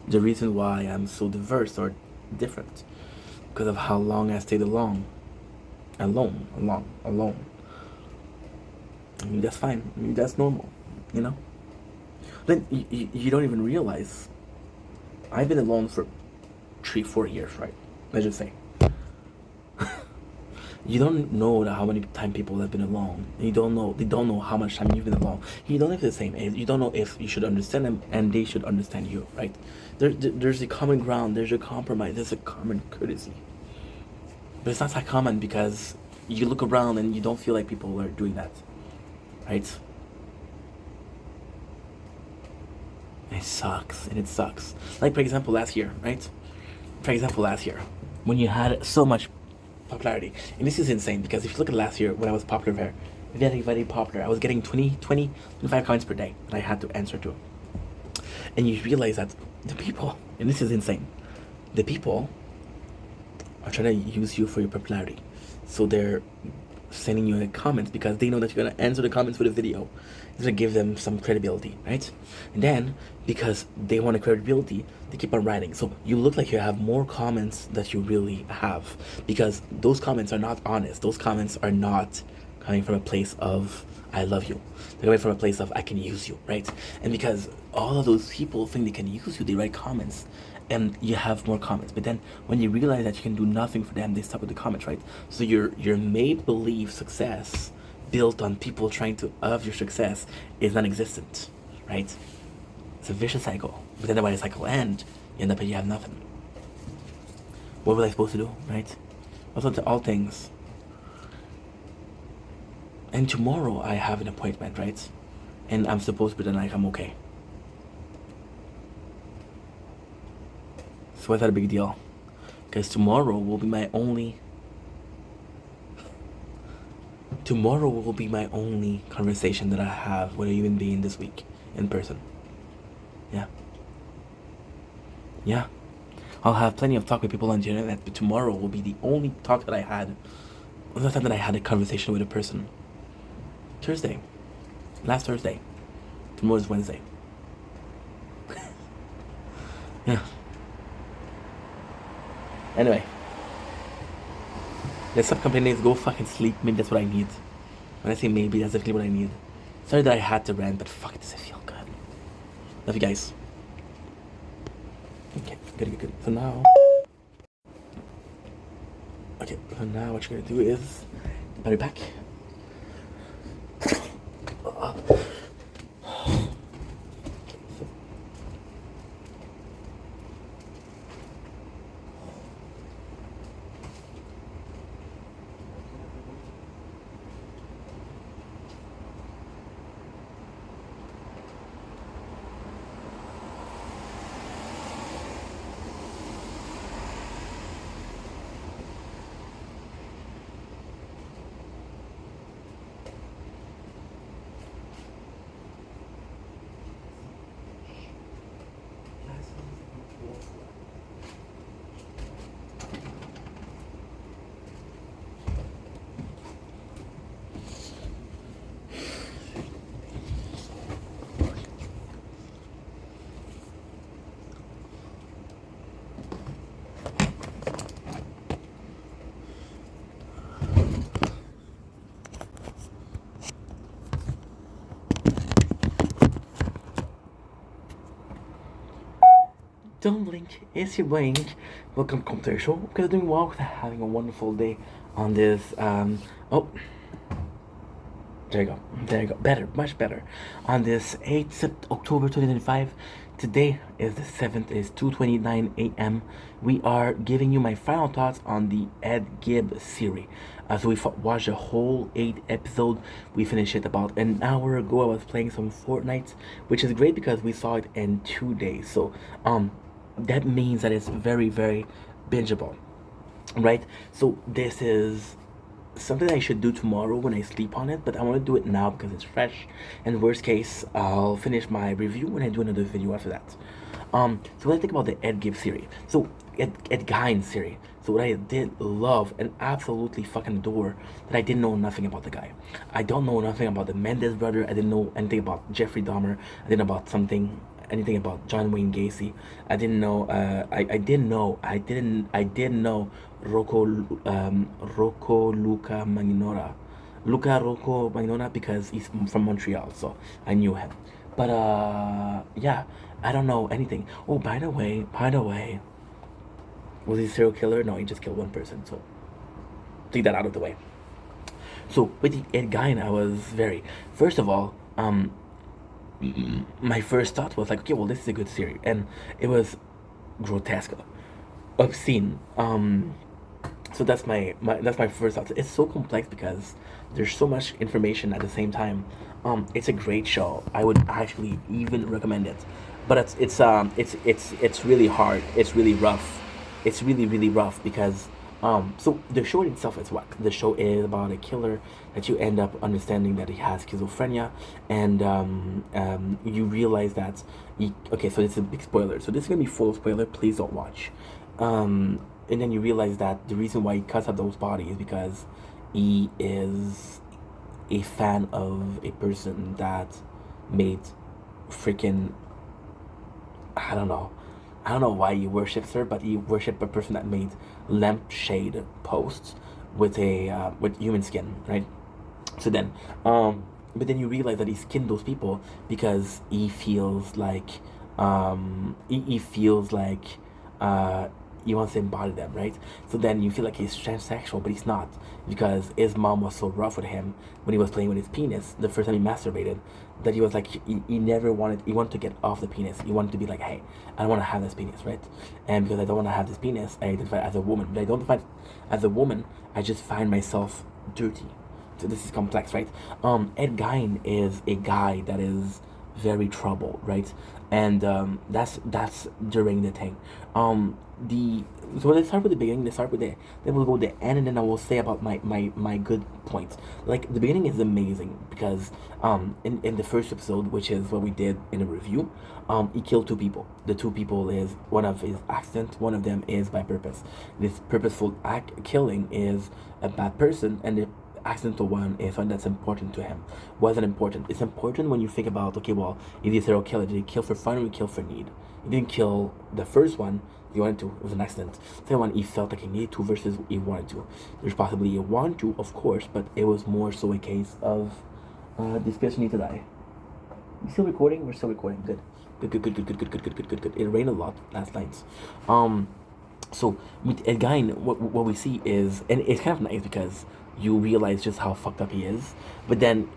The reason why I'm so diverse or different because of how long I stayed alone. I mean, that's fine. I mean, that's normal, you know? Then you don't even realize I've been alone for 3-4 years, right? Let's just say. You don't know how many time people have been alone. They don't know how much time you've been alone. You don't live the same age. You don't know if you should understand them and they should understand you, right? There's a common ground. There's a compromise. There's a common courtesy. But it's not that common because you look around and you don't feel like people are doing that, right? It sucks. Like, for example, last year, right? When you had so much popularity. And this is insane because if you look at last year when I was popular, very popular, I was getting 25 comments per day that I had to answer to. And you realize that the people, and this is insane, the people are trying to use you for your popularity. So they're sending you comments because they know that you're going to answer the comments for the video. It's going to give them some credibility, right? And then, because they want a credibility, they keep on writing. So you look like you have more comments that you really have because those comments are not honest. Those comments are not coming from a place of I love you. They're coming from a place of I can use you, right? And because all of those people think they can use you, they write comments and you have more comments. But then when you realize that you can do nothing for them, they stop with the comments, right? So your make-believe success built on people trying to of your success is non-existent, right? It's a vicious cycle. But then when the cycle ends, you end up and you have nothing. What was I supposed to do, right? Also, to all things. And tomorrow I have an appointment, right? And I'm supposed to pretend like I'm okay. So what's that a big deal? Because tomorrow will be my only conversation that I have with a human being this week in person. Yeah. I'll have plenty of talk with people on the internet, but tomorrow will be the only talk that I had. The time that I had a conversation with a person. Last Thursday. Tomorrow's Wednesday. Yeah. Anyway. Let's stop complaining. Let's go fucking sleep. Maybe that's what I need. When I say maybe, that's definitely what I need. Sorry that I had to rant, but fuck, does it feel good. Love you guys. Okay, good. So now what you're gonna do is I'll be back. Don't blink, it's your blink. Welcome to the show. Because doing well, having a wonderful day on this oh, there you go, better, much better. On this 8th October 2025, today is the 7th, it's 2:29 a.m. We are giving you my final thoughts on the Ed Gibb series. So we watched a whole 8 episode. We finished it about an hour ago. I was playing some Fortnite, which is great because we saw it in 2 days. So that means that it's very, very bingeable, right? So this is something I should do tomorrow when I sleep on it, but I want to do it now because it's fresh. And worst case, I'll finish my review and I do another video after that. So let's think about the Ed Gibb series. So Ed Gein series. So what I did love and absolutely fucking adore that I didn't know nothing about the guy. I don't know nothing about the Mendes brother. I didn't know anything about Jeffrey Dahmer. I didn't know about something anything about John Wayne Gacy. I didn't know. I didn't know. I didn't know Rocco Luca Magnotta. Luca Rocco Magnotta, because he's from Montreal, so I knew him. But yeah, I don't know anything. Oh, by the way, was he a serial killer? No, he just killed one person. So take that out of the way. So with the Ed Gein, I was very, first of all, my first thought was like, okay, well, this is a good series, and it was grotesque, obscene. So that's my first thought. It's so complex because there's so much information at the same time. It's a great show. I would actually even recommend it, but it's really hard. It's really rough. It's really rough because so the show itself is what? The show is about a killer that you end up understanding that he has schizophrenia, and you realize that okay, so this is a big spoiler. So this is gonna be full of spoiler. Please don't watch. And then you realize that the reason why he cuts up those bodies is because he is a fan of a person that made freaking, I don't know why he worships her, but he worshipped a person that made lampshade posts with a with human skin, right? So then but then you realize that he skinned those people because he feels like he feels like he wants to embody them, right? So then you feel like he's transsexual, but he's not, because his mom was so rough with him when he was playing with his penis the first time he masturbated, that he was like, he wanted to get off the penis. He wanted to be like, hey, I don't want to have this penis, right? And because I don't want to have this penis, I identify as a woman. But I don't identify as a woman, I just find myself dirty. So this is complex, right? Ed Gein is a guy that is very troubled, right? And that's during the thing. So let's start with the beginning. Let's start with then we'll go to the end, and then I will say about my good points. Like, the beginning is amazing because in the first episode, which is what we did in a review, he killed 2 people. The 2 people is one of his accident, one of them is by purpose. This purposeful killing is a bad person, and the accidental one is one that's important to him. Wasn't important. It's important when you think about, okay, well, is he a serial killer? Did he kill for fun or did he kill for need? He didn't kill the first one. He wanted to. It was an accident. Second one, he felt like he needed to versus he wanted to. There's possibly a want to, of course, but it was more so a case of this person needs to die. You still recording? We're still recording. Good. It rained a lot last night. So with Ed Gein, what we see is, and it's kind of nice because you realize just how fucked up he is, but then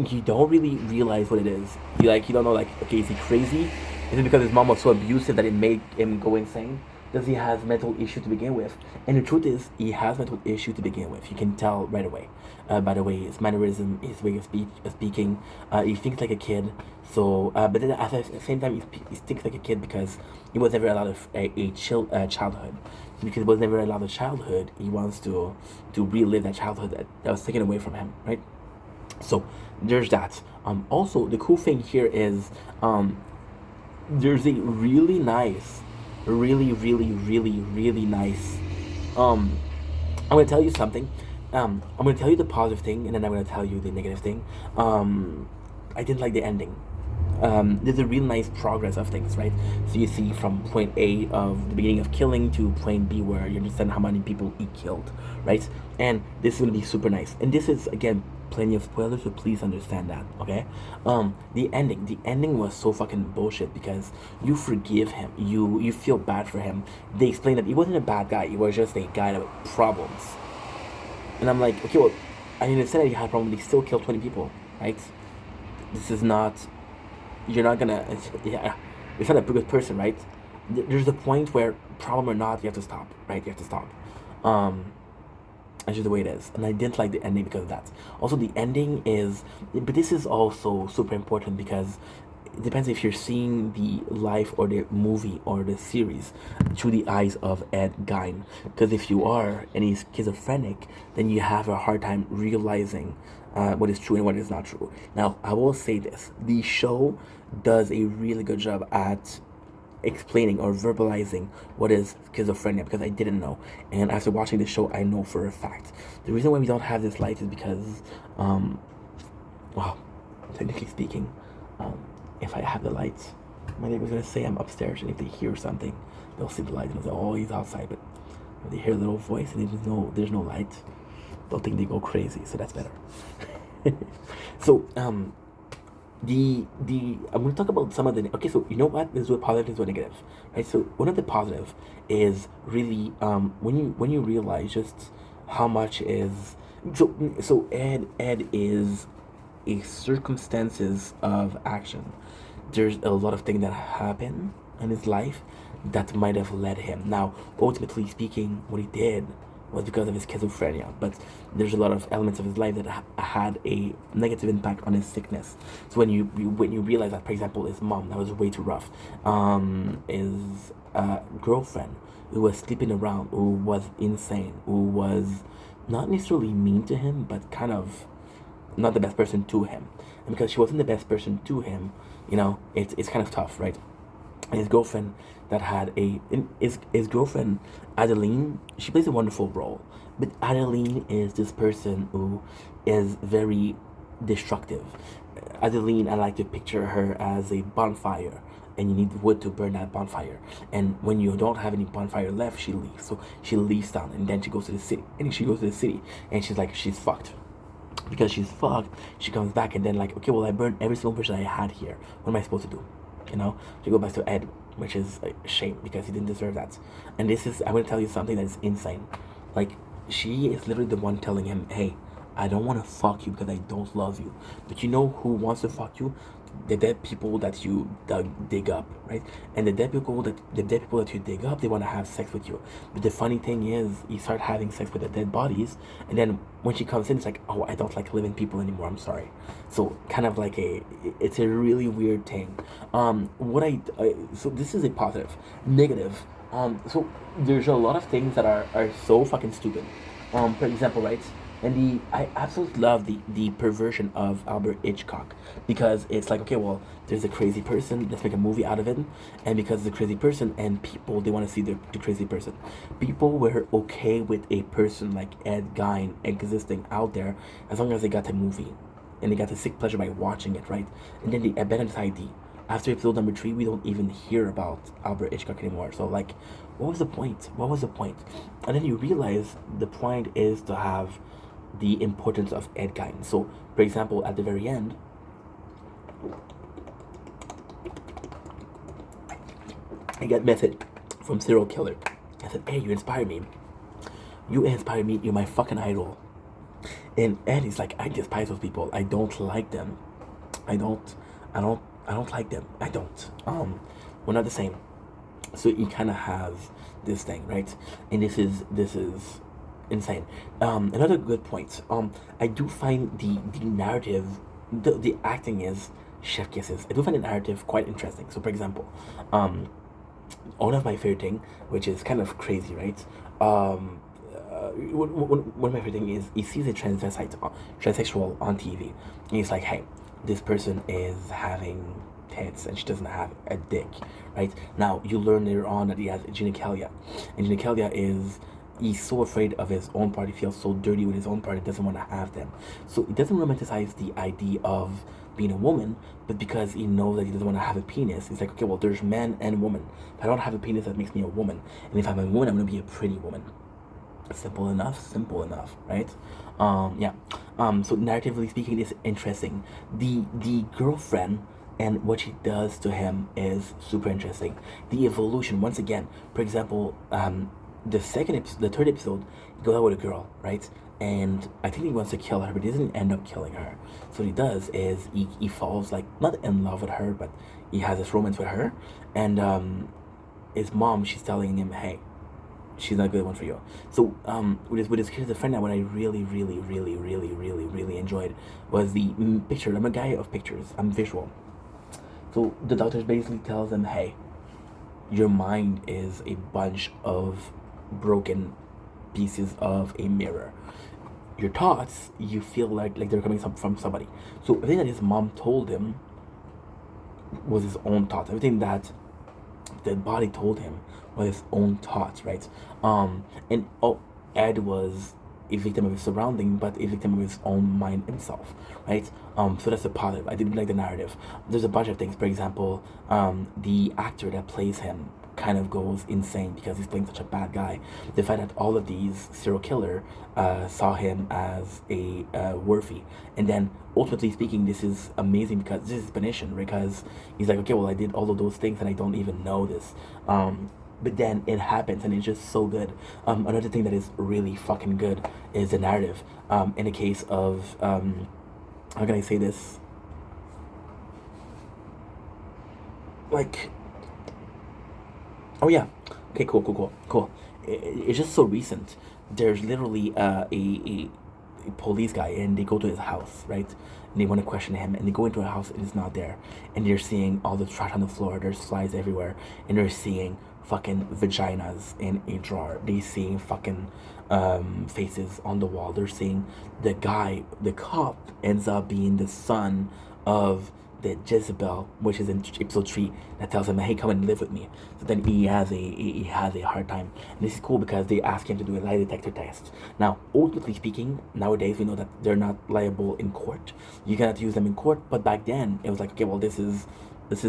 you don't really realize what it is. You don't know, like, okay, is he crazy? Is it because his mom was so abusive that it made him go insane? Does he have mental issue to begin with? And the truth is, he has mental issue to begin with. You can tell right away. By the way, his mannerism, his way of speaking, he thinks like a kid. So, but then at the same time, he thinks like a kid because he was never allowed a childhood. So because he was never allowed a childhood, he wants to relive that childhood that was taken away from him, right? So there's that. Also, the cool thing here is there's a really nice, really nice. I'm gonna tell you something. I'm gonna tell you the positive thing, and then I'm gonna tell you the negative thing. I didn't like the ending. There's a real nice progress of things, right? So you see from point A of the beginning of killing to point B where you understand how many people he killed, right? And this is gonna be super nice. And this is, again, plenty of spoilers, so please understand that, okay? The ending was so fucking bullshit because you forgive him, you feel bad for him. They explain that he wasn't a bad guy, he was just a guy with problems. And I'm like, okay, well, I understand that he had problems, but he still killed 20 people, right? This is not, you're not gonna, it's not a good person, right? There's a point where, problem or not, you have to stop, right? You have to stop. That's just the way it is. And I didn't like the ending because of that. Also, the ending is, but this is also super important because it depends if you're seeing the life or the movie or the series through the eyes of Ed Gein. Because if you are, and he's schizophrenic, then you have a hard time realizing what is true and what is not true. Now, I will say this. The show does a really good job at explaining or verbalizing what is schizophrenia, because I didn't know, and after watching the show I know for a fact. The reason why we don't have this light is because well, technically speaking, if I have the lights, My neighbor's gonna say I'm upstairs, and if they hear something, they'll see the light and they'll say, "Oh, he's outside." But if they hear a little voice and there's no light, they'll think they go crazy. So that's better. So I'm gonna talk about some of the okay. So you know what? This is what positive, this is what negative, right? So one of the positive is really when you realize just how much is so Ed is a circumstances of action. There's a lot of things that happen in his life that might have led him. Now, ultimately speaking, what he did was because of his schizophrenia, but there's a lot of elements of his life that had a negative impact on his sickness. So when you realize that, for example, his mom, that was way too rough, his girlfriend who was sleeping around, who was insane, who was not necessarily mean to him, but kind of not the best person to him. And because she wasn't the best person to him, you know, it's kind of tough, right? And his girlfriend that had his girlfriend Adeline, she plays a wonderful role, but Adeline is this person who is very destructive. Adeline, I like to picture her as a bonfire, and you need wood to burn that bonfire. And when you don't have any bonfire left, she leaves. So she leaves town, and then she goes to the city. And she goes to the city, and she's like, she's fucked. Because she's fucked, she comes back, and then like, okay, well, I burned every single person I had here. What am I supposed to do? You know? She goes back to Ed, which is a shame because he didn't deserve that. And this is, I'm going to tell you something that is insane. Like, she is literally the one telling him, hey, I don't want to fuck you because I don't love you. But you know who wants to fuck you? The dead people that you dig up, right? And the dead people that you dig up, they want to have sex with you. But the funny thing is, you start having sex with the dead bodies, and then when she comes in, it's like, oh, I don't like living people anymore. I'm sorry. So kind of like it's a really weird thing. So this is a positive, negative. So there's a lot of things that are so fucking stupid. For example, right? And I absolutely love the perversion of Albert Hitchcock, because it's like, okay, well, there's a crazy person, let's make a movie out of it. And because it's a crazy person, and people, they want to see the crazy person. People were okay with a person like Ed Gein existing out there as long as they got the movie and they got the sick pleasure by watching it, right? And then they abandoned ID. After episode number 3, we don't even hear about Albert Hitchcock anymore. So like, what was the point? What was the point? And then you realize the point is to have the importance of Ed Gein. So, for example, at the very end, I get a message from serial killer. I said, hey, you inspire me. You inspire me. You're my fucking idol. And Ed is like, I despise those people. I don't like them. I don't like them. I don't. We're not the same. So you kind of have this thing, right? And this is insane. Another good point. I do find the narrative, the acting is chef kisses. I do find the narrative quite interesting. So, for example, one of my favorite thing, which is kind of crazy, right? One of my favorite thing is he sees a transsexual on TV, and he's like, hey, this person is having tits and she doesn't have a dick, right? Now you learn later on that he has genitalia, and genitalia is, he's so afraid of his own part, he feels so dirty with his own part, he doesn't want to have them. So he doesn't romanticize the idea of being a woman, but because he knows that he doesn't want to have a penis, he's like, okay, well, there's man and woman. If I don't have a penis, that makes me a woman. And if I'm a woman, I'm going to be a pretty woman. Simple enough, right? So narratively speaking, it's interesting. The girlfriend and what she does to him is super interesting. The evolution, once again, for example, the third episode, he goes out with a girl, right? And I think he wants to kill her, but he doesn't end up killing her. So what he does is he falls, like, not in love with her, but he has this romance with her. And his mom, she's telling him, hey, she's not a good one for you. So with his schizophrenia, what I really enjoyed was the picture. I'm a guy of pictures. I'm visual. So the doctor basically tells him, hey, your mind is a bunch of broken pieces of a mirror. Your thoughts, you feel like they're coming from somebody. So everything that his mom told him was his own thoughts. Everything that the body told him was his own thoughts, right? Ed was a victim of his surrounding, but a victim of his own mind himself, right? So that's a positive. I didn't like the narrative. There's a bunch of things. For example, the actor that plays him kind of goes insane because he's playing such a bad guy. The fact that all of these serial killer saw him as a worthy, and then ultimately speaking, this is amazing because this is explanation, because he's like, okay, well, I did all of those things and I don't even know this. But then it happens and it's just so good. Another thing that is really fucking good is the narrative. In the case of how can I say this? Like, oh yeah, okay, cool. It's just so recent. There's literally a police guy, and they go to his house, right? And they want to question him, and they go into a house and it's not there, and they're seeing all the trash on the floor. There's flies everywhere, and they're seeing fucking vaginas in a drawer. They're seeing fucking faces on the wall. They're seeing the cop ends up being the son of the Jezebel, which is in episode 3, that tells him, hey, come and live with me. So then he has a hard time. And this is cool because they ask him to do a lie detector test. Now, ultimately speaking, nowadays we know that they're not liable in court. You cannot use them in court, but back then it was like, okay, well, this is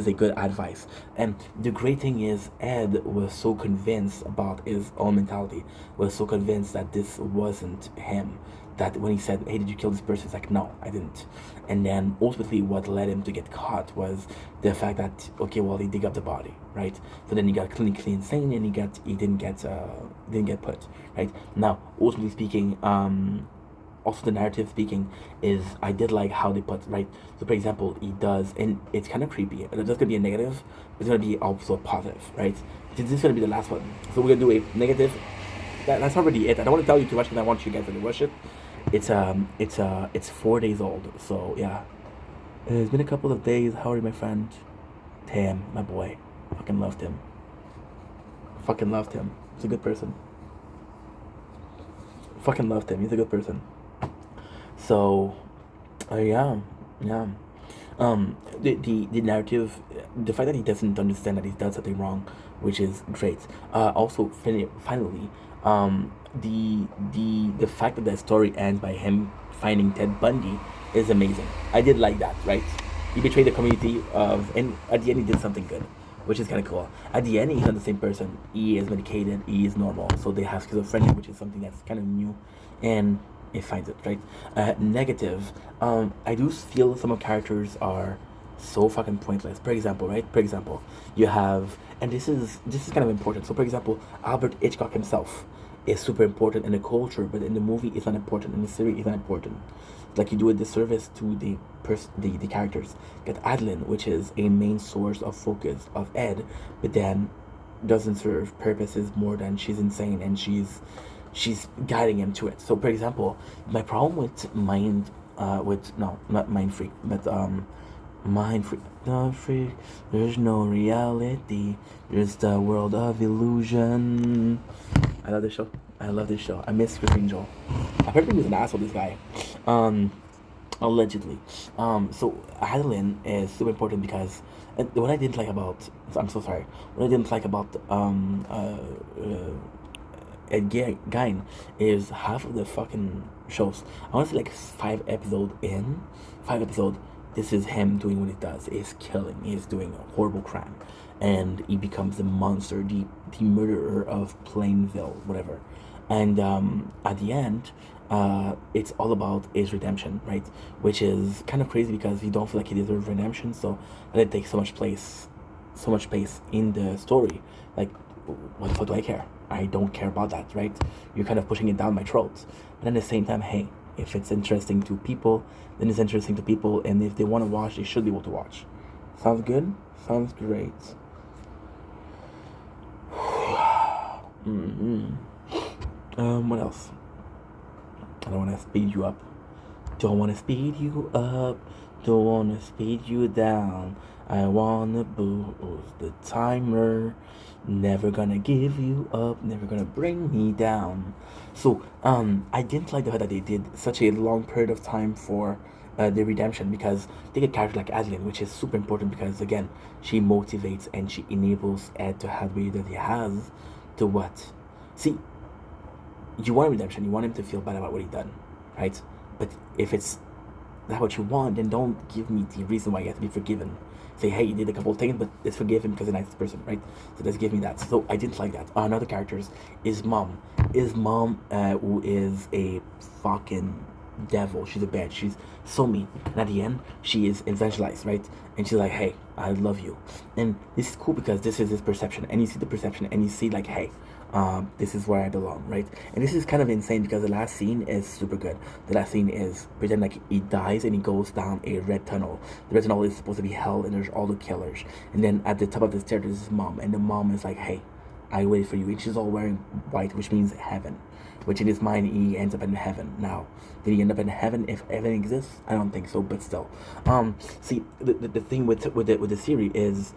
a good advice. And the great thing is, Ed was so convinced about his own mentality, was so convinced that this wasn't him, that when he said, hey, did you kill this person? It's like, no, I didn't. And then ultimately what led him to get caught was the fact that, okay, well, they dig up the body, right? So then he got clinically insane, and he didn't get put, right? Now, ultimately speaking, also the narrative speaking is, I did like how they put, right? So for example, he does, and it's kind of creepy. There's going to be a negative, but it's going to be also a positive, right? This is going to be the last one. So we're going to do a negative. That's already it. I don't want to tell you too much because I want you guys to watch it. It's 4 days old, so yeah. It's been a couple of days. How are you, my friend? Damn, my boy. Fucking loved him. He's a good person. Fucking loved him. He's a good person. So, yeah. The narrative, the fact that he doesn't understand that he's done something wrong, which is great. Also, finally, the fact that the story ends by him finding Ted Bundy is amazing. I did like that, right? He betrayed the community and at the end he did something good, which is kind of cool. At the end, he's not the same person. He is medicated. He is normal. So they have schizophrenia, which is something that's kind of new, and it finds it, right? Negative. I do feel some of characters are so fucking pointless. For example, you have, and this is kind of important. So for example, Albert Hitchcock himself is super important in the culture, but in the movie it's not important, in the series it's not important. Like, you do a disservice to the characters. Get Adeline, which is a main source of focus of Ed, but then doesn't serve purposes more than she's insane and she's guiding him to it. So for example, my problem with Mind Freak, there's no reality, there's the world of illusion. I love this show. I miss Christine Joel. I heard he was an asshole, this guy. Allegedly. So Adeline is super important because what I didn't like about Ed Gein is half of the fucking shows. I want to say like 5 episodes. This is him doing what he does. He's killing. He's doing a horrible crime, and he becomes the monster, the murderer of Plainville, whatever. And at the end, it's all about his redemption, right? Which is kind of crazy because you don't feel like he deserves redemption. So it takes so much space in the story. Like, what the fuck do I care? I don't care about that, right? You're kind of pushing it down my throat. But at the same time, hey, if it's interesting to people, then it's interesting to people, and if they want to watch, they should be able to watch. Sounds good? Sounds great. What else? I don't want to speed you up. Don't want to speed you up. Don't want to speed you down. I want to boost the timer. Never gonna give you up. Never gonna bring me down. So, I didn't like the fact that they did such a long period of time for the redemption, because they get characters like Adeline, which is super important because, again, she motivates and she enables Ed to have the way that he has to what? See, you want redemption. You want him to feel bad about what he done, right? But if it's that's what you want, then don't give me the reason why you have to be forgiven. Say, hey, you did a couple of things, but let's forgive him because he's a nice person, right? So let's give me that. So I didn't like that. Another character is mom. Who is a fucking devil. She's a bitch. She's so mean. And at the end, she is evangelized, right? And she's like, hey, I love you. And this is cool because this is his perception. And you see the perception and you see like, hey, this is where I belong, right? And this is kind of insane because the last scene is super good. The last scene is pretend like he dies and he goes down a red tunnel. The red tunnel is supposed to be hell and there's all the killers. And then at the top of the stairs there's his mom. And the mom is like, hey, I waited for you. And she's all wearing white, which means heaven. Which in his mind, he ends up in heaven. Now, did he end up in heaven if heaven exists? I don't think so, but still. See, the thing with the series is,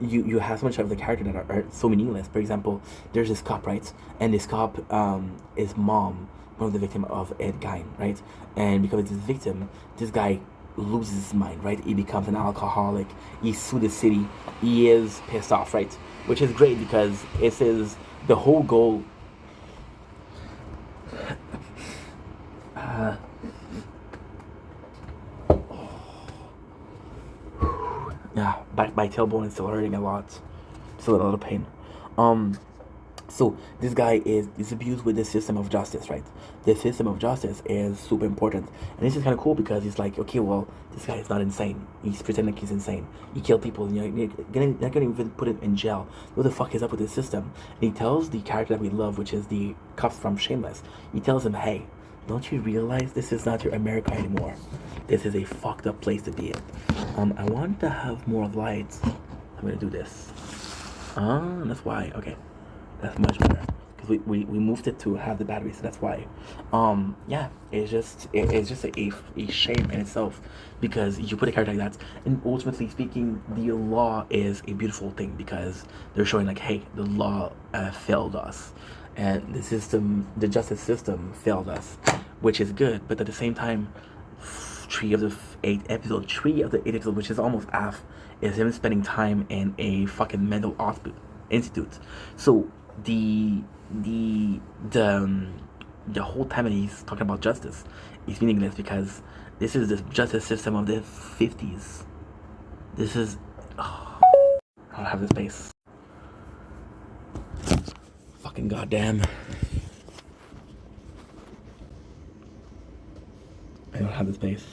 you have so much of the character that are so meaningless. For example, there's this cop, right? And this cop, is mom, one of the victim of Ed Gein, right? And because it's his victim, this guy loses his mind, right? He becomes an alcoholic. He sued the city. He is pissed off, right? Which is great because it says the whole goal. Yeah, my tailbone is still hurting a lot. Still a lot of pain. So this guy is abused with the system of justice, right? The system of justice is super important. And this is kind of cool because he's like, okay, well, this guy is not insane. He's pretending like he's insane. He killed people, and you're not gonna even put him in jail. What the fuck is up with this system? And he tells the character that we love, which is the cop from Shameless, he tells him, hey, don't you realize this is not your America anymore? This is a fucked up place to be in. I want to have more lights. I'm gonna do this. That's why. Okay, that's much better because we moved it to have the battery, so that's why. Yeah, it's just a shame in itself because you put a character like that, and ultimately speaking, the law is a beautiful thing because they're showing like, hey, the law failed us. And the system, the justice system failed us, which is good. But at the same time, 3 of the 8 episodes, which is almost half, is him spending time in a fucking mental hospital institute. So the whole time that he's talking about justice is meaningless because this is the justice system of the 50s. This is... I don't have the space. Fucking goddamn. I don't have the space.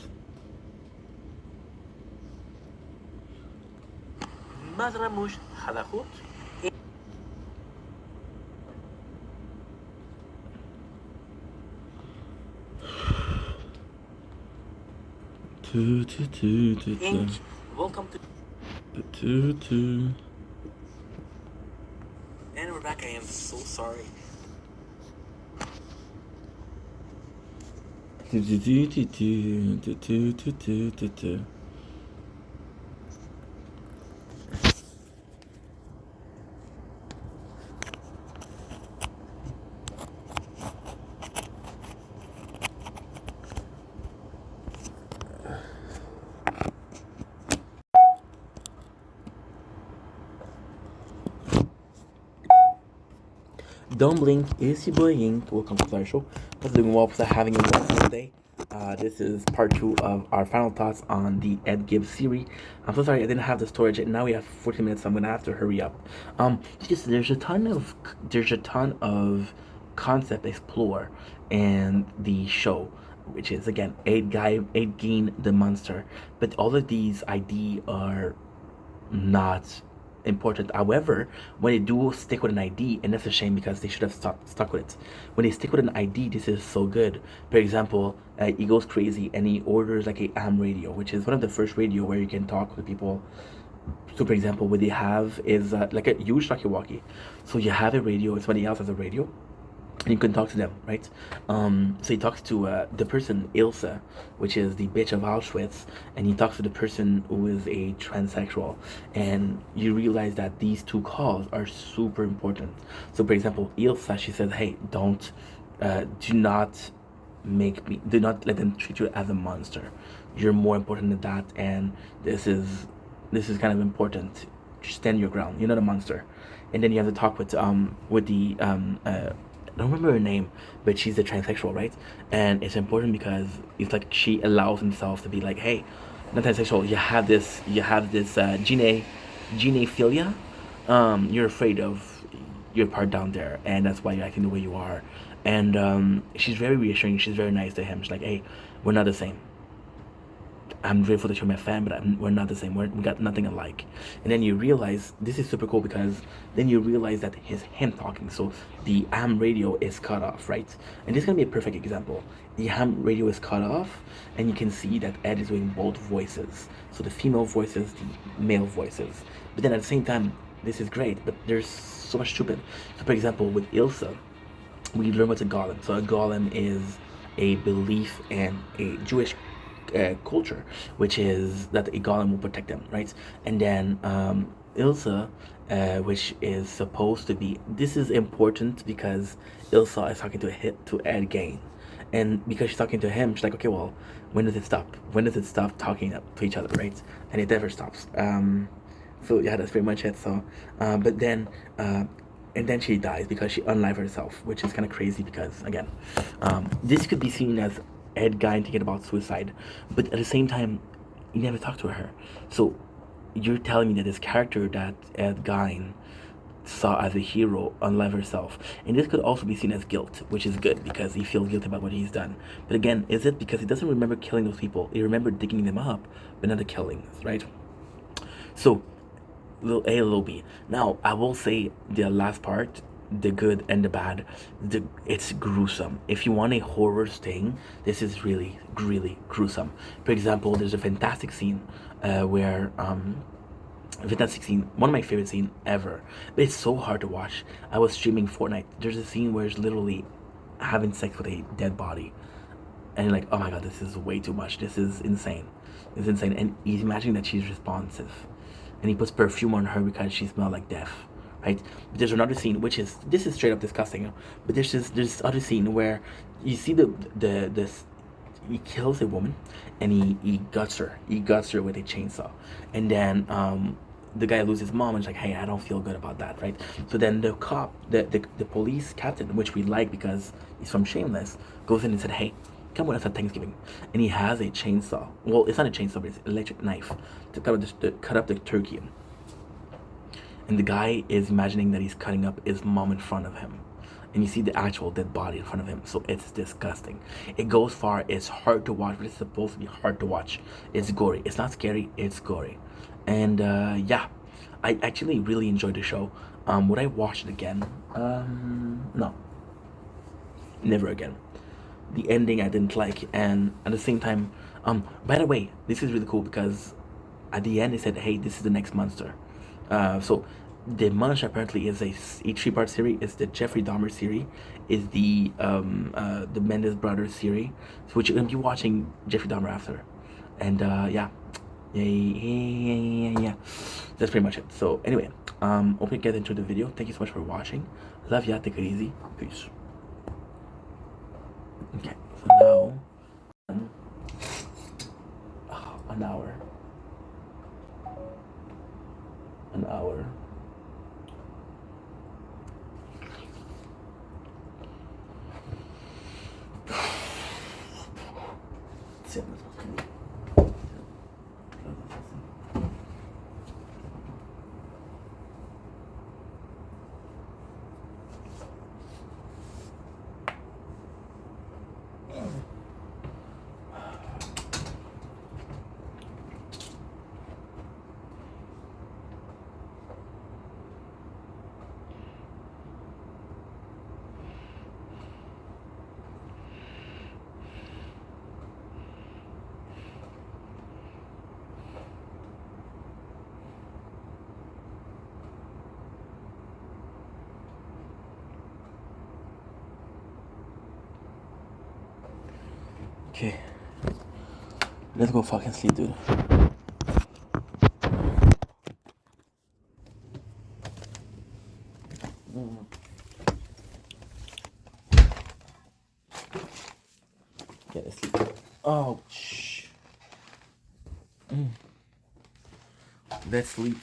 مزرموش حلقوت Welcome to and we're back. I am so sorry. Don't blink, it's your boy Ink. Welcome to our show. Hope doing well, having a wonderful day. This is part 2 of our final thoughts on the Ed Gibbs series. I'm so sorry I didn't have the storage, and now we have 14 minutes, so I'm gonna have to hurry up. There's a ton of concept explore in the show, which is again Ed Gein the monster. But all of these ideas are not important. However, when they do stick with an ID, and that's a shame because they should have stuck with it. When they stick with an ID, this is so good. For example, he goes crazy and he orders like a ham radio, which is one of the first radio where you can talk with people. So for example, what they have is like a huge talkie-walkie. So you have a radio, and somebody else has a radio, and you can talk to them, right? So he talks to the person, Ilsa, which is the bitch of Auschwitz, and he talks to the person who is a transsexual, and you realize that these 2 calls are super important. So for example, Ilsa, she says, hey, do not let them treat you as a monster. You're more important than that, and this is kind of important. Stand your ground. You're not a monster. And then you have to talk with the I don't remember her name, but she's a transsexual, right? And it's important because it's like she allows himself to be like, hey, not transsexual. You have this genephilia. You're afraid of your part down there, and that's why you're acting the way you are. And she's very reassuring. She's very nice to him. She's like, hey, we're not the same. I'm grateful that you're my fan, but we're not the same. We got nothing alike. And then you realize, this is super cool because then you realize that it's him talking. So the ham radio is cut off, right? And this is going to be a perfect example. The ham radio is cut off, and you can see that Ed is doing both voices. So the female voices, the male voices. But then at the same time, this is great, but there's so much stupid. So for example, with Ilsa, we learn what's a golem. So a golem is a belief in a Jewish culture, which is that a golem will protect them, right? And then Ilsa, which is supposed to be, this is important because Ilsa is talking to Ed Gein, and because she's talking to him, she's like, okay, well, when does it stop? When does it stop talking to each other, right? And it never stops. So yeah, that's pretty much it. So, but then. And then she dies because she unlived herself, which is kind of crazy because, again, this could be seen as Ed Gein thinking about suicide, but at the same time, you never talk to her. So you're telling me that this character that Ed Gein saw as a hero unlive herself, and this could also be seen as guilt, which is good because he feels guilty about what he's done. But again, is it because he doesn't remember killing those people? He remembered digging them up, but not the killings, right? So, little A, little B. Now, I will say the last part, the good and the bad, it's gruesome. If you want a horror thing, this is really, really gruesome. For example, there's a fantastic scene one of my favorite scenes ever, but it's so hard to watch. I was streaming Fortnite. There's a scene where it's literally having sex with a dead body, and you're like, oh my god, this is way too much. This is insane. It's insane. And he's imagining that she's responsive, and he puts perfume on her because she smells like death, right? But there's another scene which is, this is straight up disgusting, but there's this other scene where you see he kills a woman and he guts her with a chainsaw, and then the guy loses his mom and is like, hey, I don't feel good about that, right? So then the cop, the police captain, which we like because he's from Shameless, goes in and said, hey, come with us at Thanksgiving. And he has a chainsaw. Well, it's not a chainsaw, but it's an electric knife to cut up the turkey. And the guy is imagining that he's cutting up his mom in front of him. And you see the actual dead body in front of him. So it's disgusting. It goes far. It's hard to watch, but it's supposed to be hard to watch. It's gory. It's not scary. It's gory. And yeah, I actually really enjoyed the show. Would I watch it again? No. Never again. The ending I didn't like, and at the same time, by the way, this is really cool because at the end they said, hey, this is the next monster. So the monster apparently is a 3-part series. It's the Jeffrey Dahmer series, is the Mendes brothers series, which you're gonna be watching Jeffrey Dahmer after. And yeah, that's pretty much it. So anyway, hope you get into the video. Thank you so much for watching. Love ya, take it easy, peace. Okay, so now an hour. Okay, let's go fucking sleep, dude. Yeah, let's sleep. Oh, shh. Let's sleep.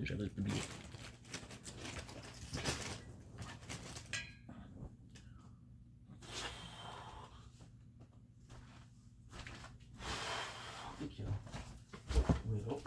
J'avais oublié. Wait, oh.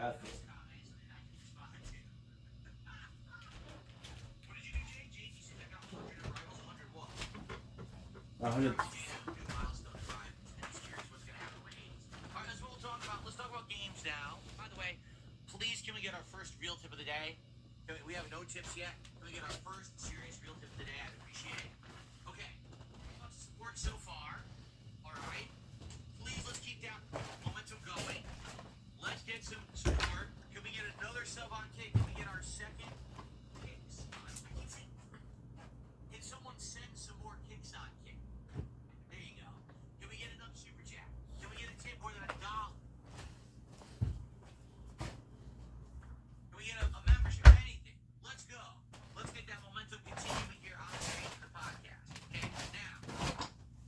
Has to. Let's talk about games now. By the way, please can we get our first real tip of the day? We have no tips yet. Can we get our first serious real tip of the day? I'd appreciate it. Okay. Lots of support so far. All right. Please, let's keep that momentum going. Let's get some support. Can we get another sub on Kick? Can we get our second kicks? Can someone send some more kicks on Kick? There you go. Can we get another super chat? Can we get a tip more than $1? Can we get a membership? Anything. Let's go. Let's get that momentum continuing here on the stream of the podcast. Okay, now,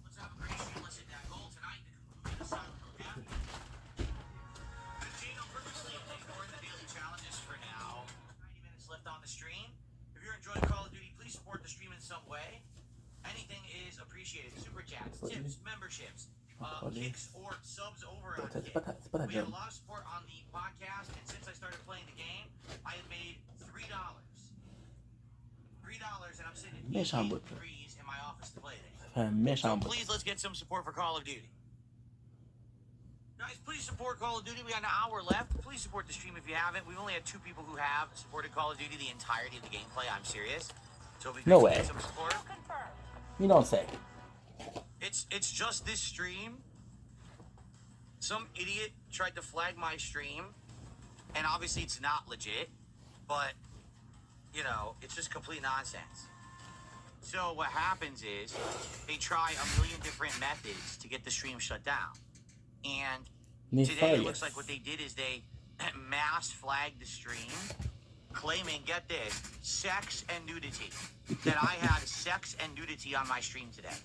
let's have a great stream. Let's hit that goal tonight to conclude the silent program. Jane, I'm purposely ignoring the daily challenges for now. 90 minutes left on the stream. If you're enjoying Call of Duty, please support the stream in some way. Anything is appreciated. Super chats, tips, memberships, kicks, or subs over on Kick. We had a lot of support on the podcast, and since I started playing the game, I have made $3. $3, and I'm sitting at 8 degrees in my office to play this. So please, let's get some support for Call of Duty. Guys, please support Call of Duty. We got an hour left. Please support the stream if you haven't. We've only had 2 people who have supported Call of Duty the entirety of the gameplay. I'm serious. So we No could way. get some support. You don't say. It's just this stream. Some idiot tried to flag my stream, and obviously it's not legit, but, you know, it's just complete nonsense. So what happens is they try a million different methods to get the stream shut down. And today it looks like what they did is they mass flagged the stream, claiming, get this, sex and nudity. That I had sex and nudity on my stream today.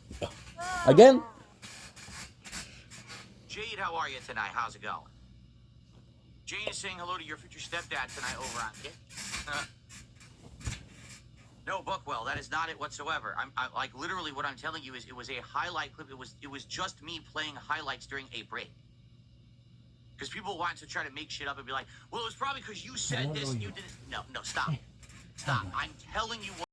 Again? Jade, how are you tonight? How's it going? Jane is saying hello to your future stepdad tonight over on Kick. No, Buckwell, that is not it whatsoever. I like literally what I'm telling you is it was a highlight clip. It was just me playing highlights during a break. Because people want to try to make shit up and be like, well, it was probably because you said this and you didn't. No, stop. Stop. I'm telling you what.